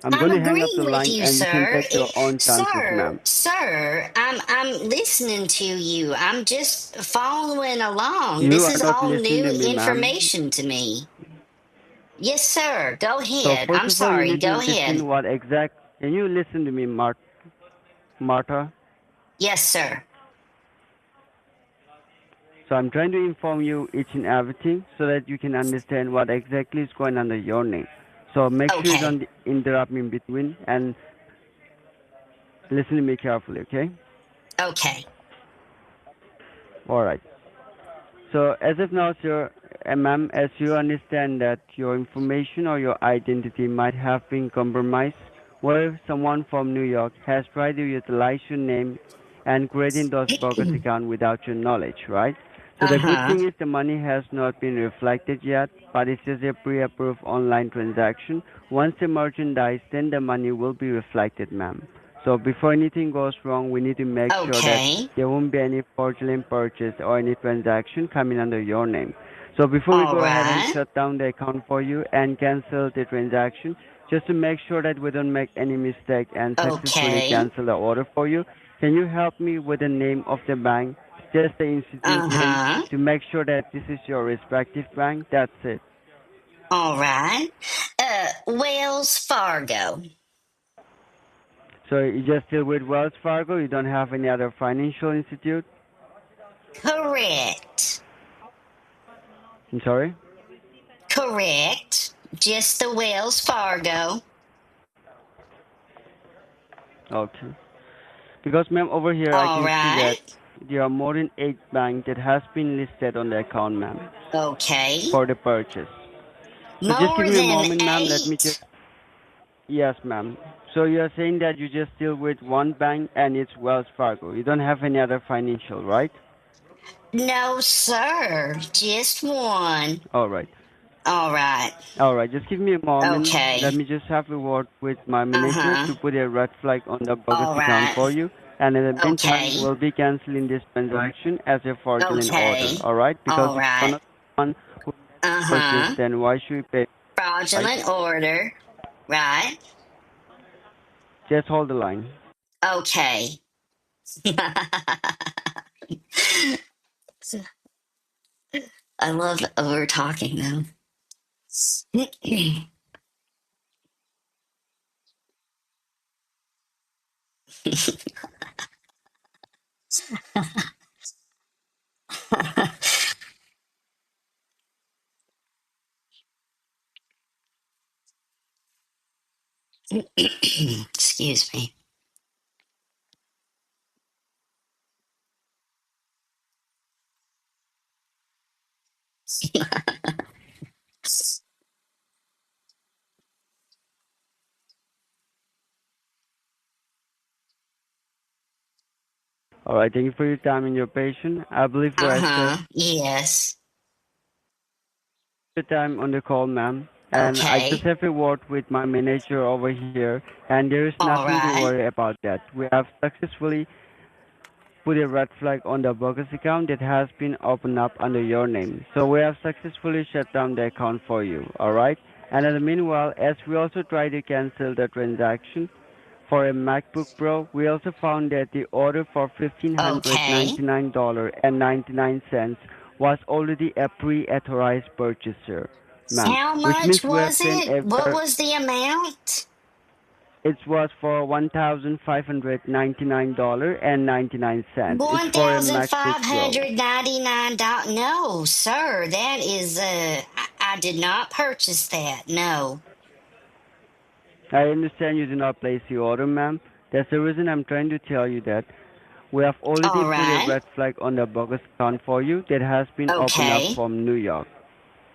I'm I'm going to hang up the agreeing with line you, and you can sir. take your own chances, ma'am. Sir, I'm listening to you. I'm just following along. You This are is not all listening new to me, ma'am. information to me. Yes, sir. Go So ahead. first I'm of all, you sorry. need to Go ahead. listen what exact. Can you listen to me, Martha? Yes, sir. So I'm trying to inform you each and everything so that you can understand what exactly is going under your name. So make sure you Okay. don't interrupt me in between and listen to me carefully, okay? Okay. All right. So as of now, sir, ma'am, as you understand that your information or your identity might have been compromised, where someone from New York has tried to utilize your name and creating those bogus accounts without your knowledge, right? So the good Uh-huh. thing is the money has not been reflected yet, but it's just a pre-approved online transaction. Once the merchant dies, then the money will be reflected, ma'am. So before anything goes wrong, we need to make sure that Okay. there won't be any fraudulent purchase or any transaction coming under your name. So before we All go ahead and right. shut down the account for you and cancel the transaction, just to make sure that we don't make any mistake and successfully Okay. cancel the order for you, can you help me with the name of the bank, just the institute name, Uh-huh. to make sure that this is your respective bank? That's it. All right. Wells Fargo. So you just deal with Wells Fargo. You don't have any other financial institute. Correct. I'm sorry. Correct. Just the Wells Fargo. Okay. Because, ma'am, over here I All can see that right. there are more than 8 banks that has been listed on the account, ma'am, Okay. for the purchase. So just give More me a than moment, ma'am. Let me just. 8? Yes, ma'am. So you're saying that you just deal with one bank and it's Wells Fargo. You don't have any other financial, right? No, sir. Just one. All right. All right. All right. Just give me a moment. Let Okay. me just have a word with my manager Uh-huh. to put a red flag on the bogus All account right. for you. And in the meantime, Okay. we'll be canceling this transaction as a fraudulent order. Okay. All right? Because All if you're right. not the one who purchased, Uh-huh. then why should we pay? Right? Fraudulent order. Right. Just hold the line. Okay. I love over talking though. Excuse me. All right. Thank you for your time and your patience. I believe what I said. Uh-huh. Yes. Your time on the call, ma'am. And I just Okay. have a word with my manager over here, and there is All nothing to right. worry about that. We have successfully put a red flag on the bogus account that has been opened up under your name. So we have successfully shut down the account for you, alright? And in the meanwhile, as we also try to cancel the transaction for a MacBook Pro, we also found that the order for Okay. $1,599.99 was already a pre-authorized purchaser, ma'am. How Which means much we have was sent it? a What was the amount? it was for $1,599.99. It's One for a thousand MacBook five Pro. hundred $1,599. No, sir, that is I did not purchase that. No. I understand you did not place the order, ma'am. That's the reason I'm trying to tell you that we have already All put a right. red flag on the bogus account for you that has been opened up Okay. from New York.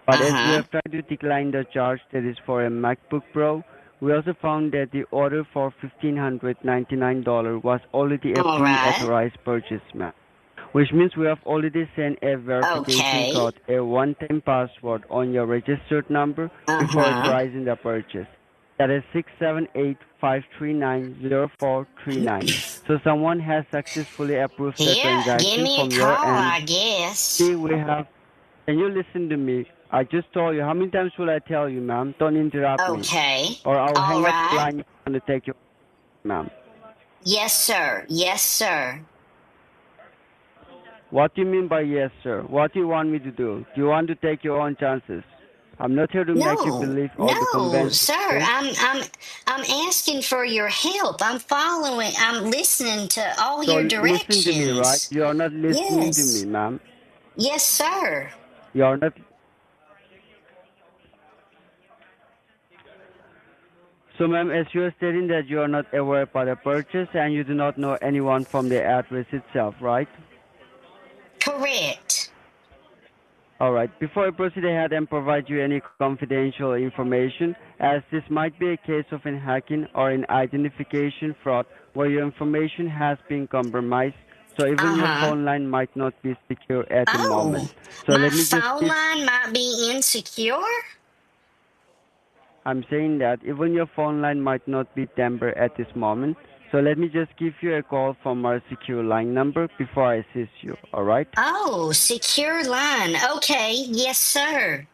But as we Uh-huh. have tried to decline the charge that is for a MacBook Pro, we also found that the order for $1,599 was already a All right. pre-authorized purchase, ma'am. Which means we have already sent a verification Okay. code, a one-time password on your registered number before Uh-huh. authorizing the purchase. That is 678-539-0439. So someone has successfully approved the Yeah, give transaction me a from your call, end. I guess. See, we have Can you listen to me? I just told you. How many times will I tell you, ma'am? Don't interrupt me, Okay. or I'll All hang up the right. line to take your, ma'am. Yes, sir. Yes, sir. What do you mean by yes, sir? What do you want me to do? Do you want to take your own chances? I'm not here to make you No, believe or to no, convince you. sir. Okay? I'm asking for your help. I'm following. I'm listening to all So your listen to me, right? directions. You are not listening to me, Yes. ma'am. Yes, sir. You are not. So, ma'am, as you are stating that you are not aware about the purchase and you do not know anyone from the address itself, right? Correct. All right. Before I proceed ahead and provide you any confidential information, as this might be a case of an hacking or an identification fraud where your information has been compromised, so even your Uh-huh. phone line might not be secure at the moment. Oh, So my let me just phone give. line might be insecure? I'm saying that even your phone line might not be tampered at this moment. So let me just give you a call from our secure line number before I assist you. All right? Oh, secure line. Okay. Yes, sir.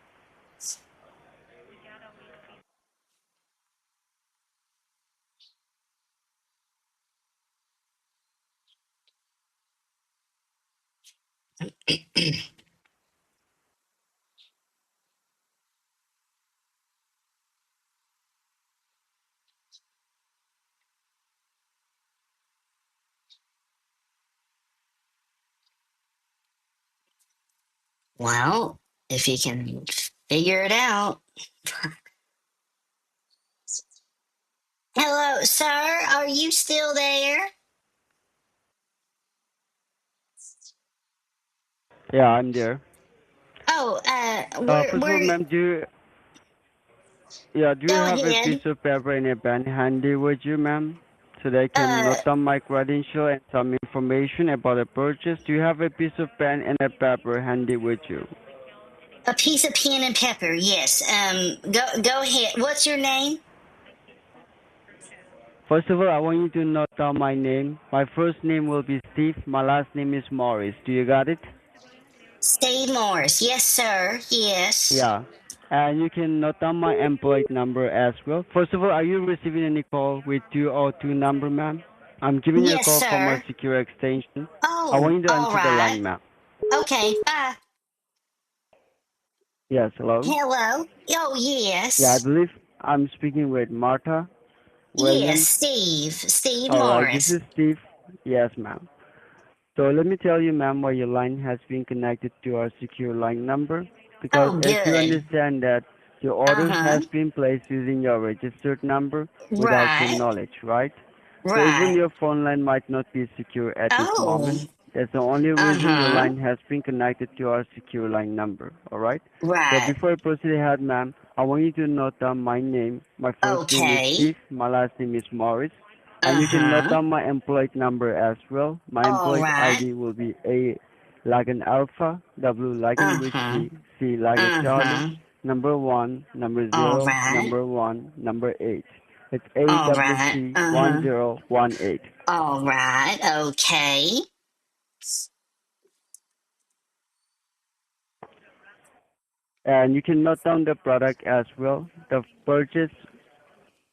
Well, if you can figure it out. Hello, sir. Are you still there? Yeah, I'm there. Oh, First of all, we're ma'am, do you go have a piece ahead. of paper and a pen handy with you, ma'am? So that I can Uh, note down my credential and some information about the purchase. Do you have a piece of pen and a paper handy with you? a piece of pen and pepper. Yes. Go ahead. What's your name? First of all, I want you to note down my name. My first name will be Steve. My last name is Morris. Do you got it? Steve Morris. Yes, sir. Yes. Yeah. And you can note down my employee number as well. First of all, are you receiving any call with 202 number, ma'am? I'm giving you a Yes, call from our sir. secure extension. I Oh, want you to all answer the right. line, ma'am. Okay. Bye. Yes, hello? Hello. Oh, Yeah, I yes. believe I'm speaking with Martha Yes, Williams. Steve. Steve All right, this Morris. is Steve. Yes, ma'am. So let me tell you, ma'am, why your line has been connected to our secure line number. Because Oh, as you good. understand that your order Uh-huh. has been placed using your registered number without your Right. knowledge, right? So even Right. your phone line might not be secure at this Oh. moment. That's the only reason your Uh-huh. line has been connected to our secure line number. All right. So Right. before I proceed ahead, ma'am, I want you to note down my name. My first name is Okay. Steve. My last name is Morris. And you can note Uh-huh. down my employee number as well. My All employee right. ID will be A like an alpha, W like in Uh-huh. whiskey, C like a Charlie, Uh-huh. number one, number All zero, right. number one, number eight. It's A All double right. C Uh-huh. 1018. All right. Okay. And you can note down the product as well. The purchase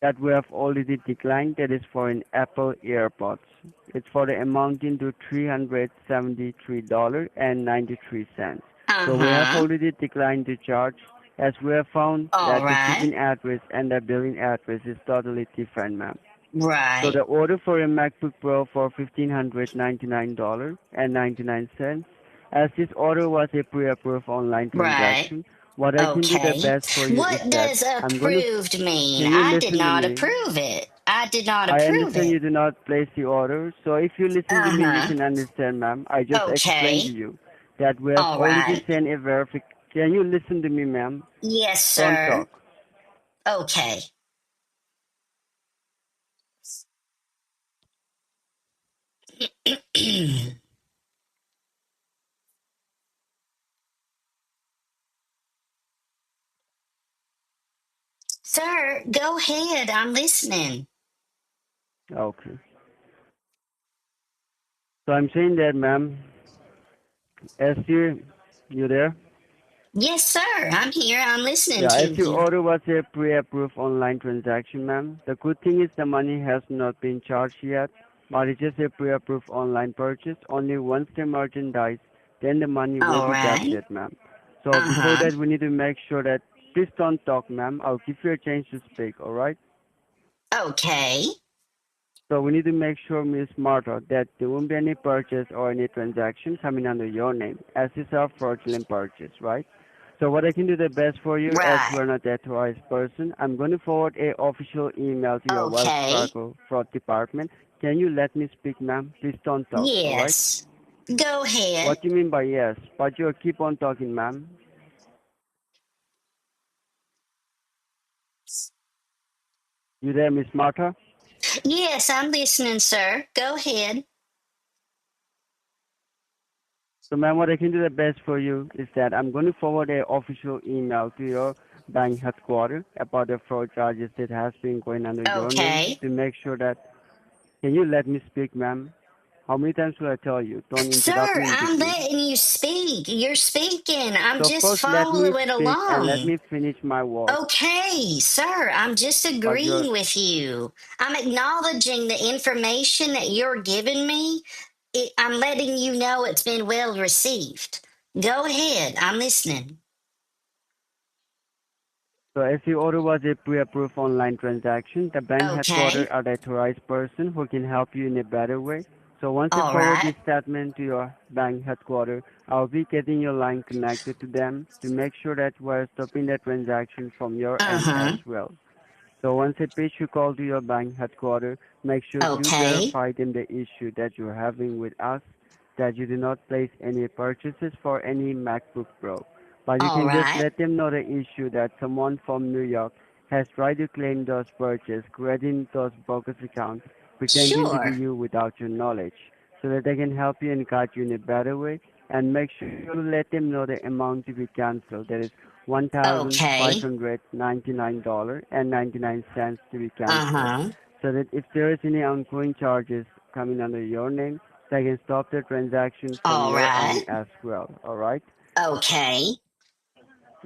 that we have already declined, that is for an Apple AirPods. It's for the amounting to $373.93. So we have Uh-huh. already declined the charge as we have found All that the right. shipping address and the billing address is totally different, ma'am. So Right. the order for a MacBook Pro for $1,599.99. As this order was a pre-approved online Right. transaction, what I can do the Okay. best for you is What that does I'm gonna. approved mean? Can you I did listen to not me? approve it. I did not I approve understand it. you do not place the order, so if you listen to me, you Uh-huh. can understand, ma'am. I just explained to Okay. you that we have All already right. sent a verific. Can you listen to me, ma'am? Yes, Don't sir. talk. Okay. Sir, go ahead. I'm listening. Okay. So I'm saying that, ma'am, as you there? Yes, sir. I'm here. I'm listening Yeah, to as your you. order was a pre-approved online transaction, ma'am, the good thing is the money has not been charged yet, but it's just a pre-approved online purchase. Only once the merchandise, then the money will All be right. debited, ma'am. So before Uh-huh. that, we need to make sure that, please don't talk, ma'am. I'll give you a chance to speak, all right? Okay. So we need to make sure, Miss Martha, that there won't be any purchase or any transaction coming under your name, as it's a fraudulent purchase, right? So what I can do the best for you, as you Right. are not the authorized person, I'm going to forward a official email to your Wells Okay. Fargo fraud department. Can you let me speak, ma'am? Please don't talk, all right? Yes. Go ahead. What do you mean by yes? But you keep on talking, ma'am. You there, Miss Martha? Yes, I'm listening, sir. Go ahead. So, ma'am, what I can do the best for you is that I'm going to forward a official email to your bank headquarters about the fraud charges that has been going under your name Okay. to make sure that. Can you let me speak, ma'am? How many times will I tell you? Don't interrupt Sir, me in I'm between. letting you speak. You're speaking. I'm So just first, let me following speak and let along. me finish my words. Okay, sir, I'm just But you're agreeing with you. I'm acknowledging the information that you're giving me. I'm letting you know it's been well received. Go ahead. I'm listening. So as the order was a pre-approved online transaction, the bank headquarters Okay. are the authorized person who can help you in a better way. So once I All forward right. this statement to your bank headquarters, I'll be getting your line connected to them to make sure that we're stopping the transaction from your end as Uh-huh. well. So once a patient call to your bank headquarters, make sure to Okay. verify them the issue that you're having with us, that you do not place any purchases for any MacBook Pro. But you All can just right. let them know the issue that someone from New York has tried to claim those purchases, creating those bogus accounts, pretending to be Sure. you without your knowledge, so that they can help you and guide you in a better way. And make sure you let them know the amount to be canceled. That is Okay. $1,599.99 to be canceled, Uh-huh. so that if there is any ongoing charges coming under your name, they can stop the transaction from All your right. end as well. All right? Okay.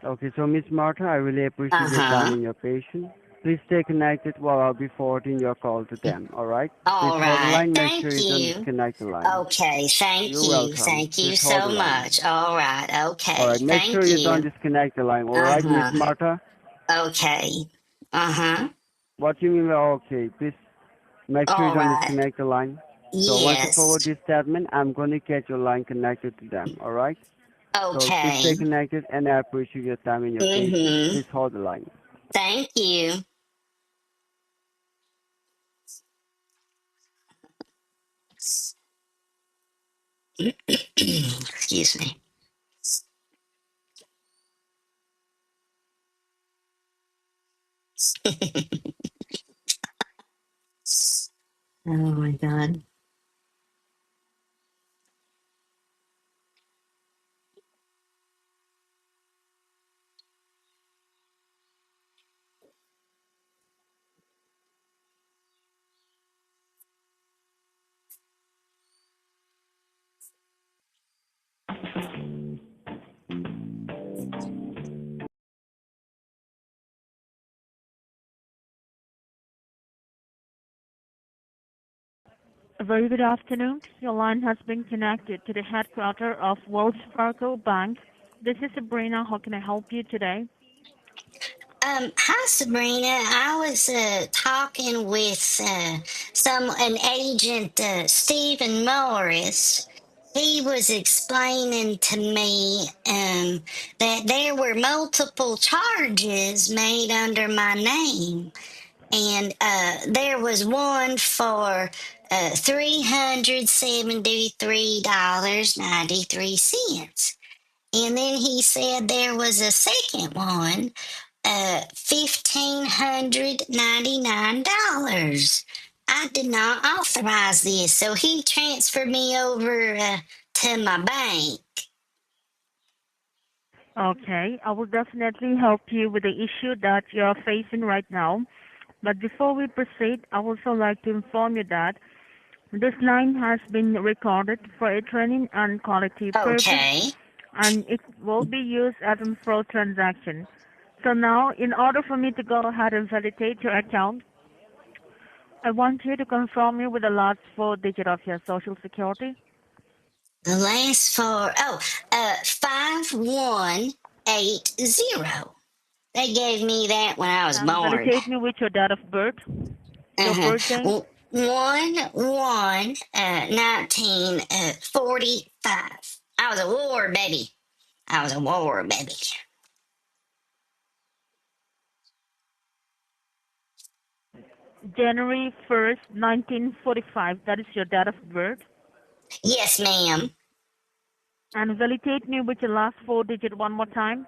Okay, so Miss Martha, I really appreciate your time Uh-huh. and your patience. Please stay connected while I'll be forwarding your call to them. All right? Please All hold the right. line. Make Thank sure you don't you. disconnect the line. Okay. Thank You're you. welcome. Thank Please you hold the so line. much. All right. All Okay. right, make sure Thank you don't you. disconnect the line. All right, Miss Uh-huh. Martha? Okay. Uh-huh. What do you mean by okay? Please make sure you All don't right. disconnect the line. So once I Yes. forward this statement, I'm going to get your line connected to them. All right? So please Okay. stay connected, and I appreciate your time and your patience. Mm-hmm. Please hold the line. Thank you. Excuse me. Oh my God. A very good afternoon. Your line has been connected to the headquarters of Wells Fargo Bank. This is Sabrina. How can I help you today? Hi Sabrina. I was talking with an agent, Stephen Morris. He was explaining to me that there were multiple charges made under my name, and there was one for $373.93. And then he said there was a second one, $1,599. I did not authorize this, so he transferred me over to my bank. Okay, I will definitely help you with the issue that you're facing right now. But before we proceed, I would also like to inform you that this line has been recorded for a training and quality purpose. Okay. and it will be used as a fraud transaction. So now, in order for me to go ahead and validate your account, I want you to confirm me with the last four digits of your social security. The last four, 5180. They gave me that when I was And born. validate me with your date of birth, your Uh-huh. birthday. 1945. I was a war baby. I was a war baby. January 1st, 1945. That is your date of birth. Yes, ma'am. And validate me with your last four digits one more time.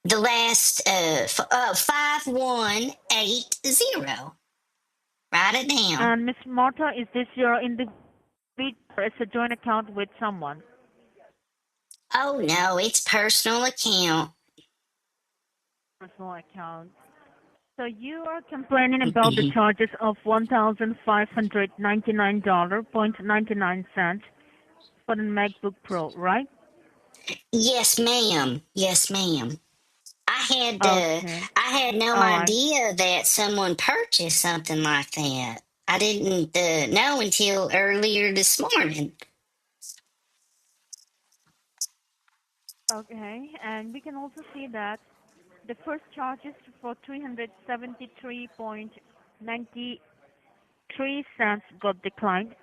The last 5180. Write it down. And Miss Martha, is this your individual or is a joint account with someone? Oh no, it's personal account. Personal account. So you are complaining about the charges of $1,599.99 for the MacBook Pro, right? Yes, ma'am. Yes, ma'am. Okay. I had no All right. idea that someone purchased something like that. I didn't know until earlier this morning. Okay. And we can also see that the first charges for 373.93 cents got declined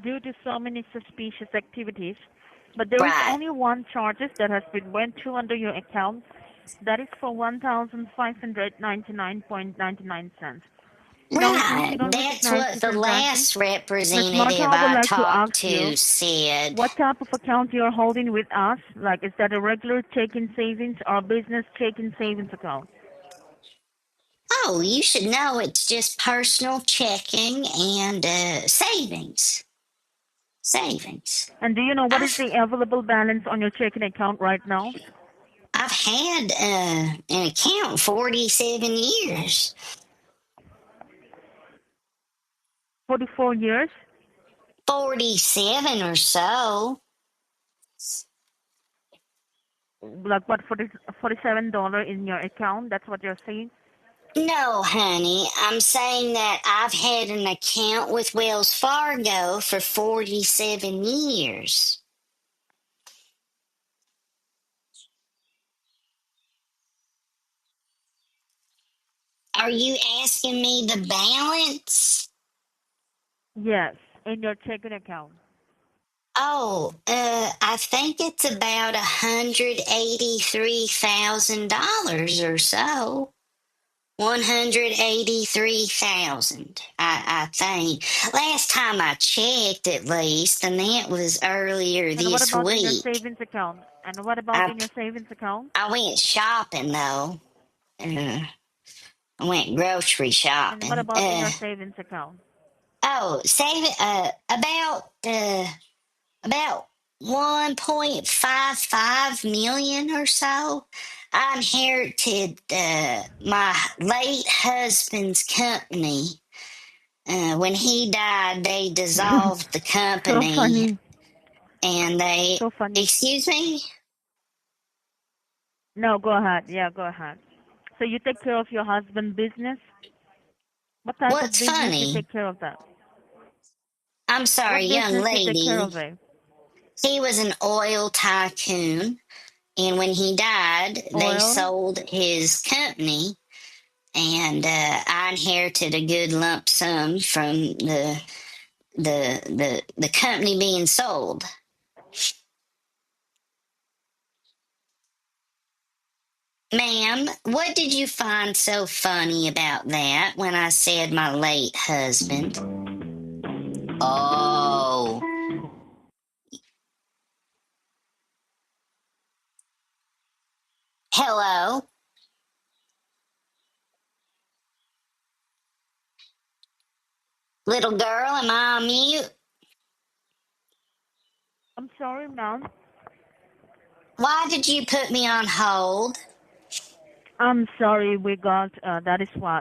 due to so many suspicious activities. But there is Right. only one charges that has been went through under your account. That is for 1,599.99 cents. Now, since Right. you don't That's recognize what the the transaction, last Ms. Martha, representative I would I like to talked ask to you said. what type of account you're holding with us. Like, is that a regular checking savings or business checking savings account? Oh, you should know it's just personal checking and savings. Savings. And do you know what is I've the available balance on your checking account right now? I've had an account 47 years. 44 years? 47 or so. Like what, $47 in your account? That's what you're saying? No, honey, I'm saying that I've had an account with Wells Fargo for 47 years. Are you asking me the balance? Yes, in your checking account. Oh, I think it's about $183,000 or so. 183,000, I think. Last time I checked, at least, and that was earlier And what this about in your week. savings account? And what about I in your savings account? I went shopping though. I went grocery And what shopping. about in your savings account? Save about 1.55 million or so. I inherited my late husband's company. When he died, they dissolved the So company, funny. and they. So funny. Excuse me. No, go ahead. Yeah, go ahead. So you take care of your husband's business? What type of What's business you funny? take care of that? I'm sorry, What young business you take care lady. of it? He was an oil tycoon, and when he died, they Oil? sold his company, and I inherited a good lump sum from the company being sold. Ma'am, what did you find so funny about that when I said my late husband? Oh, hello, little girl, am I on mute? I'm sorry, ma'am. Why did you put me on hold? I'm sorry,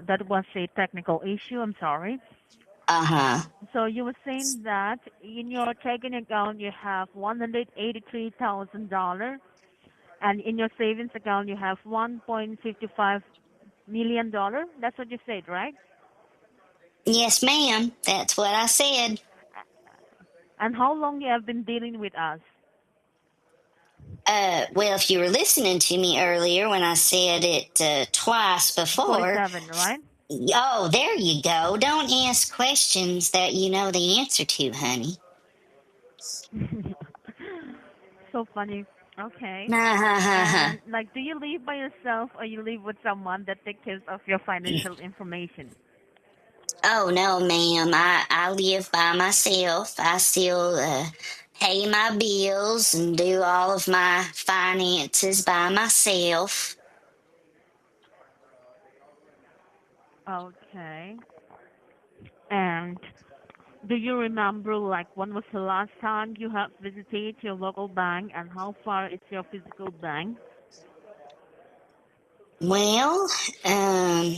that was a technical issue. I'm sorry. Uh-huh. So you were saying that in your checking account you have $183,000, and in your savings account you have $1.55 million. That's what you said, right? Yes, ma'am. That's what I said. And how long you have been dealing with us? Well, if you were listening to me earlier when I said it twice before, 47, right? oh, there you go. Don't ask questions that you know the answer to, honey. So funny. Okay. Ha ha ha ha. And like, do you live by yourself or you live with someone that takes care of your financial information? Oh no, ma'am. I live by myself. I still pay my bills and do all of my finances by myself. Okay. And do you remember, like, when was the last time you have visited your local bank and how far is your physical bank? Well, um,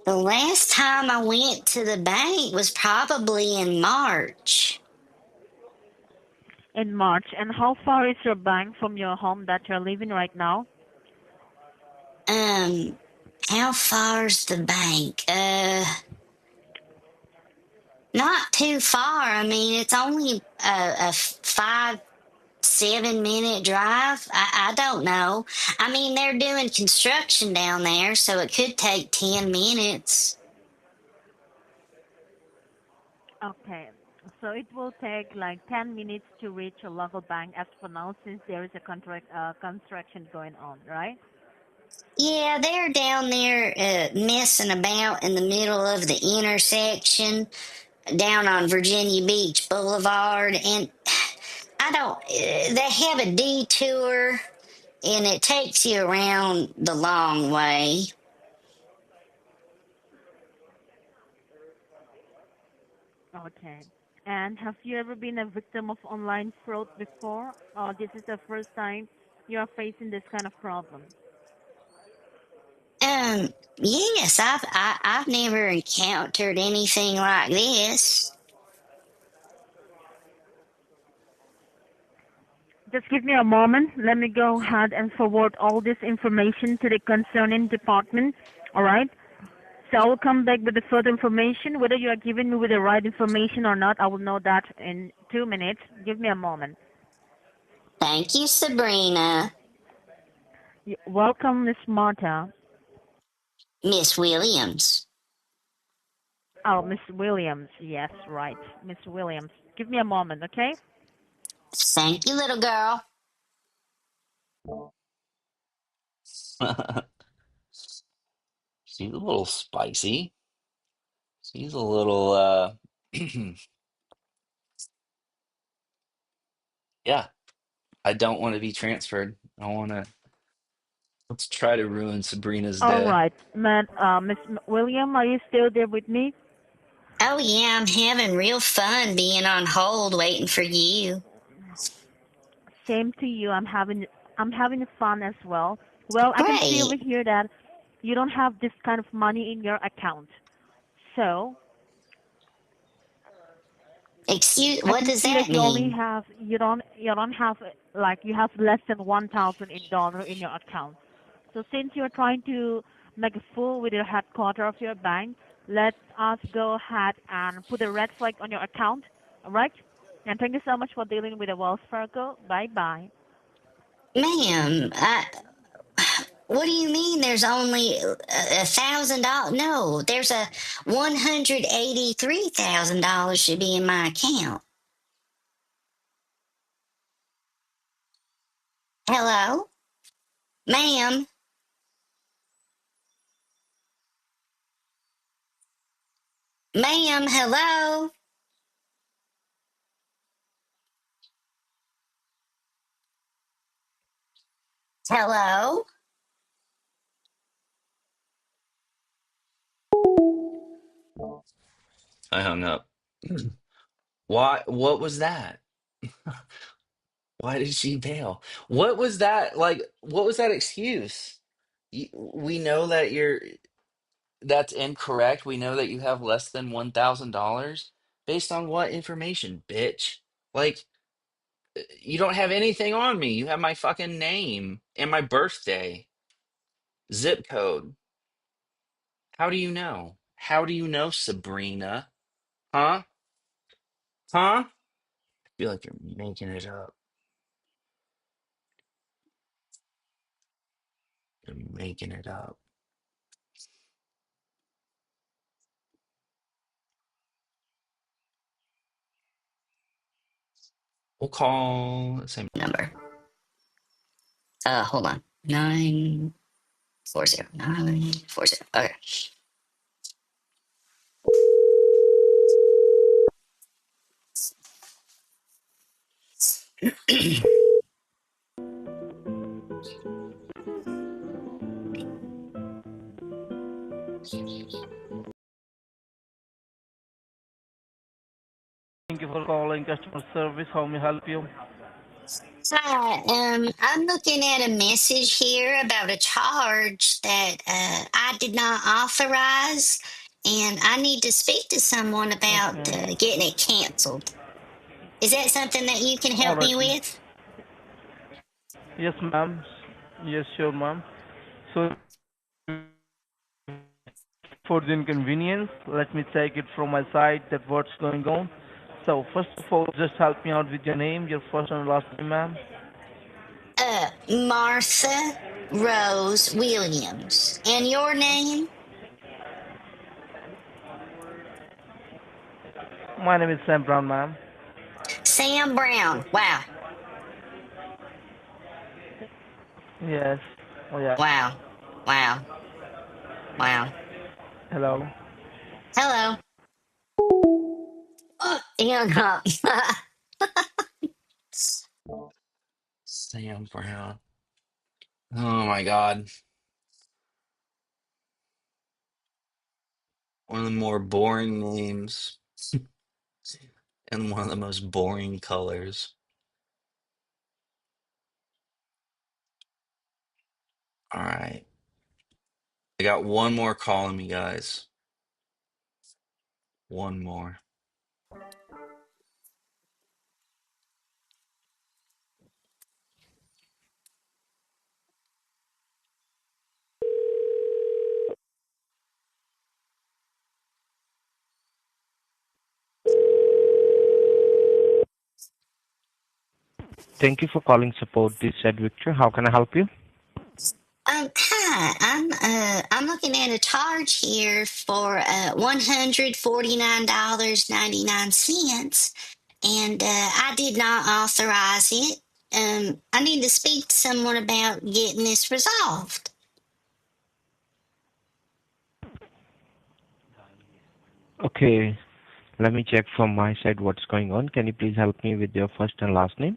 the last time I went to the bank was probably in March. In March. And how far is your bank from your home that you're living right now? Um, how far's the bank? Not too far. I mean, it's only a 5-7 minute drive. I don't know. I mean, they're doing construction down there, so it could take 10 minutes. Okay. So it will take like 10 minutes to reach a local bank as for now since there is a construction going on, right? Yeah, they're down there messing about in the middle of the intersection down on Virginia Beach Boulevard, and I don't. They have a detour, and it takes you around the long way. Okay. And have you ever been a victim of online fraud before? Or this is the first time you are facing this kind of problem? Yes, I've never encountered anything like this. Just give me a moment. Let me go ahead and forward all this information to the concerning department. All right? So I will come back with the further information. Whether you are giving me with the right information or not, I will know that in 2 minutes. Give me a moment. Thank you, Sabrina. Welcome, Miss Marta. Miss Williams. Oh, Miss Williams. Yes, right. Miss Williams. Give me a moment, okay? Thank you, little girl. She's a little spicy. She's a little yeah. I don't want to be transferred. I want to let's try to ruin Sabrina's All day. right, Miss William, are you still there with me? Oh yeah, I'm having real fun being on hold waiting for you. Same to you. I'm having fun as well. Well, I can see over Great. here that you don't have this kind of money in your account. So Excuse, I what can does see that that mean? you don't have like you have less than 1,000 in dollar in your account. So since you're trying to make a fool with your headquarter of your bank, let us go ahead and put a red flag on your account. All right? And thank you so much for dealing with the Wells Fargo. Bye bye. Ma'am, what do you mean there's only $1,000? No, there's a $183,000 should be in my account. Hello? Ma'am? Ma'am, hello? Hello? I hung up. Why? What was that? Why did she bail? What was that? Like, what was that excuse? We know that you're. That's incorrect. We know that you have less than $1,000. Based on what information, bitch? Like, you don't have anything on me. You have my fucking name and my birthday, zip code. How do you know? How do you know, Sabrina? Huh? Huh? I feel like you're making it up. You're making it up. We'll call the same Number. Hold on. 940. Okay. Thank you for calling customer service. How may I help you? Hi, I'm looking at a message here about a charge that I did not authorize, and I need to speak to someone about Okay. getting it canceled. Is that something that you can All help right. me with? Yes, ma'am. Yes, sure, ma'am. So, for the inconvenience, let me take it from my side that what's going on. So, first of all, just help me out with your name, your first and last name, ma'am. Martha Rose Williams. And your name? My name is Sam Brown, ma'am. Sam Brown. Wow. Yes. Oh, yeah. Wow. Wow. Wow. Hello. Hello. Oh, he hung up. Sam Brown. Oh my God. One of the more boring names and one of the most boring colors. All right. I got one more calling me, guys. One more. Thank you for calling support. This is Ed Victor. How can I help you? Hi. I'm looking at a charge here for $149.99, and I did not authorize it. I need to speak to someone about getting this resolved. Okay, let me check from my side what's going on. Can you please help me with your first and last name?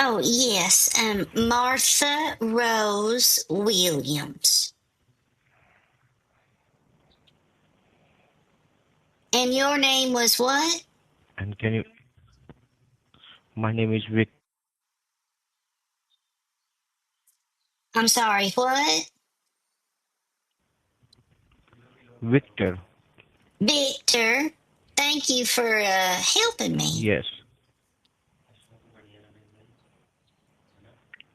Oh yes, Martha Rose Williams. And your name was what? And can you? My name is I'm sorry, what? Victor. Victor. Thank you for helping me. Yes.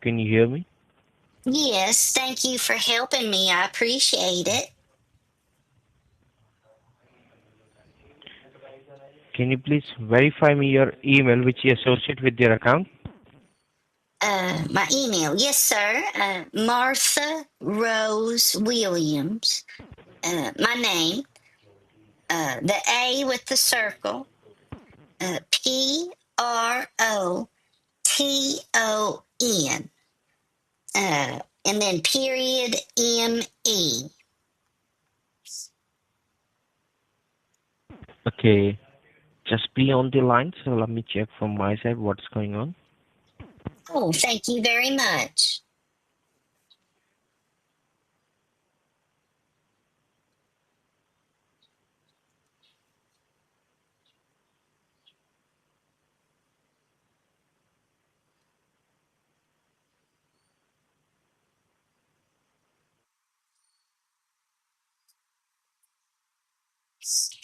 Can you hear me? Yes, thank you for helping me. I appreciate it. Can you please verify me your email which you associate with your account? My email. Yes, sir. Martha Rose Williams. My name. The A with the circle. PROTON. And then period ME. Okay. Just be on the line. So let me check from my side what's going on. Oh, thank you very much.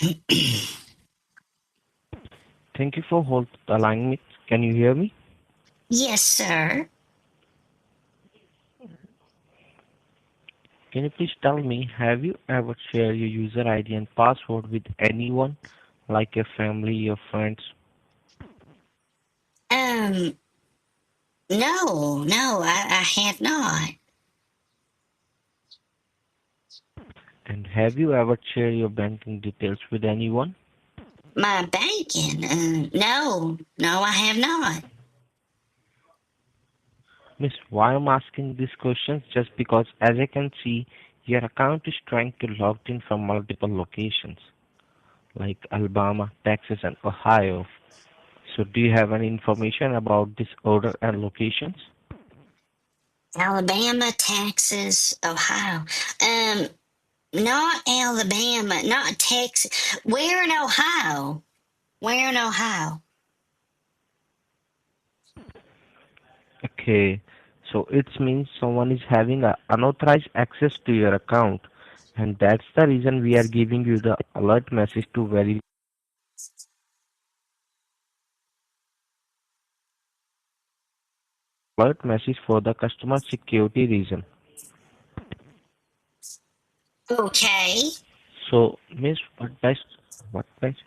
Thank you for allowing me. Can you hear me? Yes, sir. Can you please tell me, have you ever shared your user ID and password with anyone, like your family, your friends? Um, no, I have not. And have you ever shared your banking details with anyone? My banking? No, I have not. Miss, why I'm asking these questions? Just because, as I can see, your account is trying to log in from multiple locations, like Alabama, Texas, and Ohio. So, do you have any information about this order and locations? Alabama, Texas, Ohio. Um, Not Alabama, not Texas. Where in Ohio? Where in Ohio? Okay, so it means someone is having unauthorized access to your account, and that's the reason we are giving you the alert message to verify alert message for the customer security reason. Okay. So, Miss, what best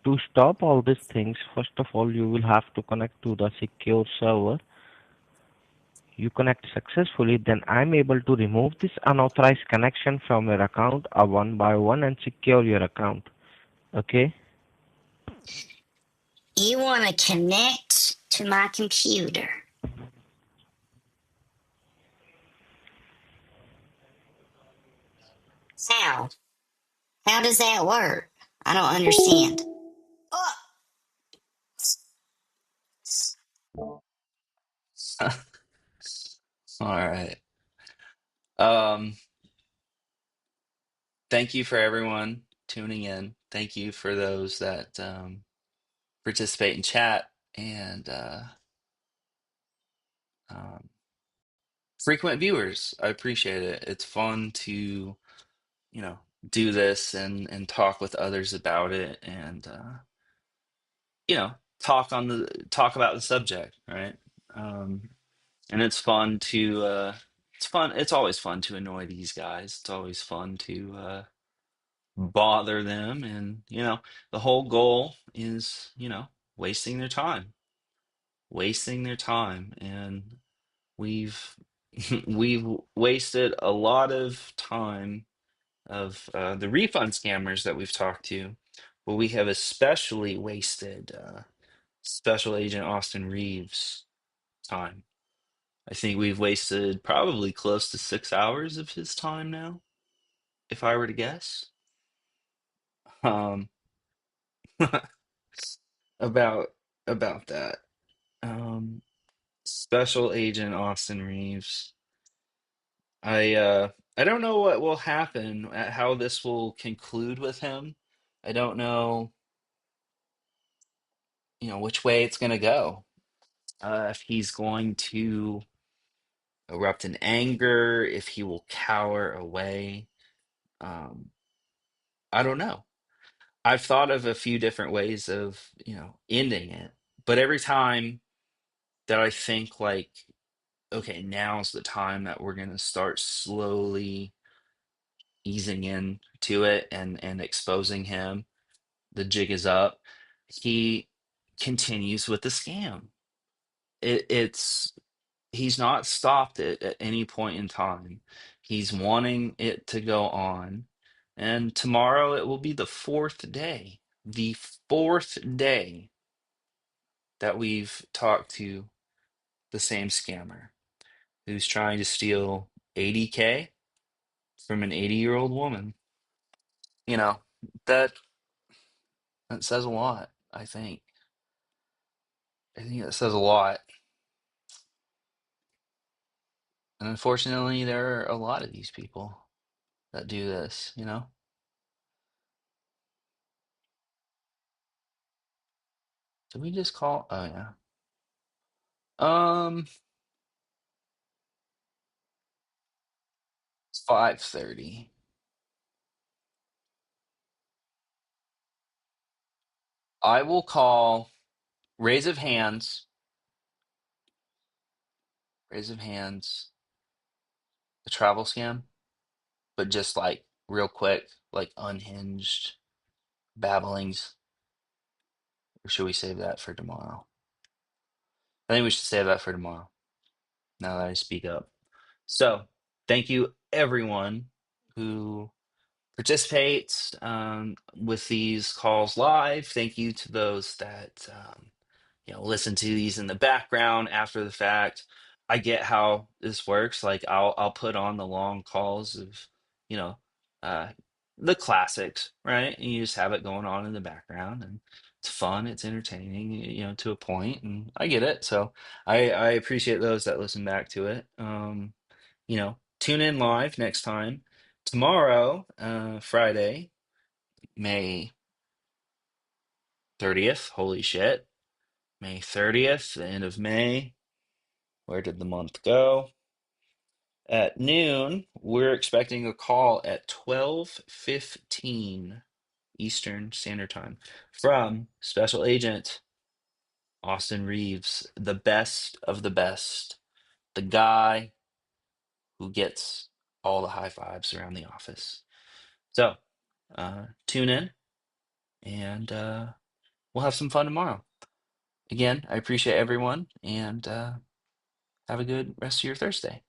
to stop all these things? First of all, you will have to connect to the secure server. You connect successfully, then I'm able to remove this unauthorized connection from your account one by one and secure your account. Okay? You want to connect to my computer. How? How does that work? I don't understand. Oh, All right. Um, thank you for everyone tuning in. Thank you for those that participate in chat and um, frequent viewers. I appreciate it. It's fun to, do this and talk with others about it and talk about the subject, right? Um, and it's always fun to annoy these guys. It's always fun to bother them and the whole goal is wasting their time and we've we've wasted a lot of time of the refund scammers that we've talked to, but we have especially wasted Special Agent Austin Reeves' time. I think we've wasted probably close to 6 hours of his time now, if I were to guess. Um, about that. Um, Special Agent Austin Reeves. I don't know what will happen, how this will conclude with him. I don't know, which way it's going to go. If he's going to erupt in anger, if he will cower away. Um, I don't know. I've thought of a few different ways of, ending it, but every time that I think like, okay, now's the time that we're going to start slowly easing into it and exposing him, the jig is up. He continues with the scam. It's he's not stopped it at any point in time. He's wanting it to go on. And tomorrow it will be the fourth day. The fourth day that we've talked to the same scammer who's trying to steal 80K from an 80-year-old woman. You know, that that says a lot, I think. I think that says a lot. And unfortunately, there are a lot of these people that do this. Did we just call? Oh yeah. Um, it's 5:30. I will call raise of hands, the travel scam, but just like real quick, like unhinged babblings. Or should we save that for tomorrow? I think we should save that for tomorrow, now that I speak up. So, thank you everyone who participates with these calls live. Thank you to those that listen to these in the background after the fact. I get how this works. Like I'll put on the long calls of you know uh, the classics, right? And you just have it going on in the background, and it's fun, it's entertaining, to a point, and I get it. So I appreciate those that listen back to it. Tune in live next time. Tomorrow, Friday, May 30th. Holy shit. May 30th, the end of May. Where did the month go? At noon, we're expecting a call at 12:15 Eastern Standard Time from Special Agent Austin Reeves, the best of the best, the guy who gets all the high fives around the office. So, tune in, and we'll have some fun tomorrow. Again, I appreciate everyone, and have a good rest of your Thursday.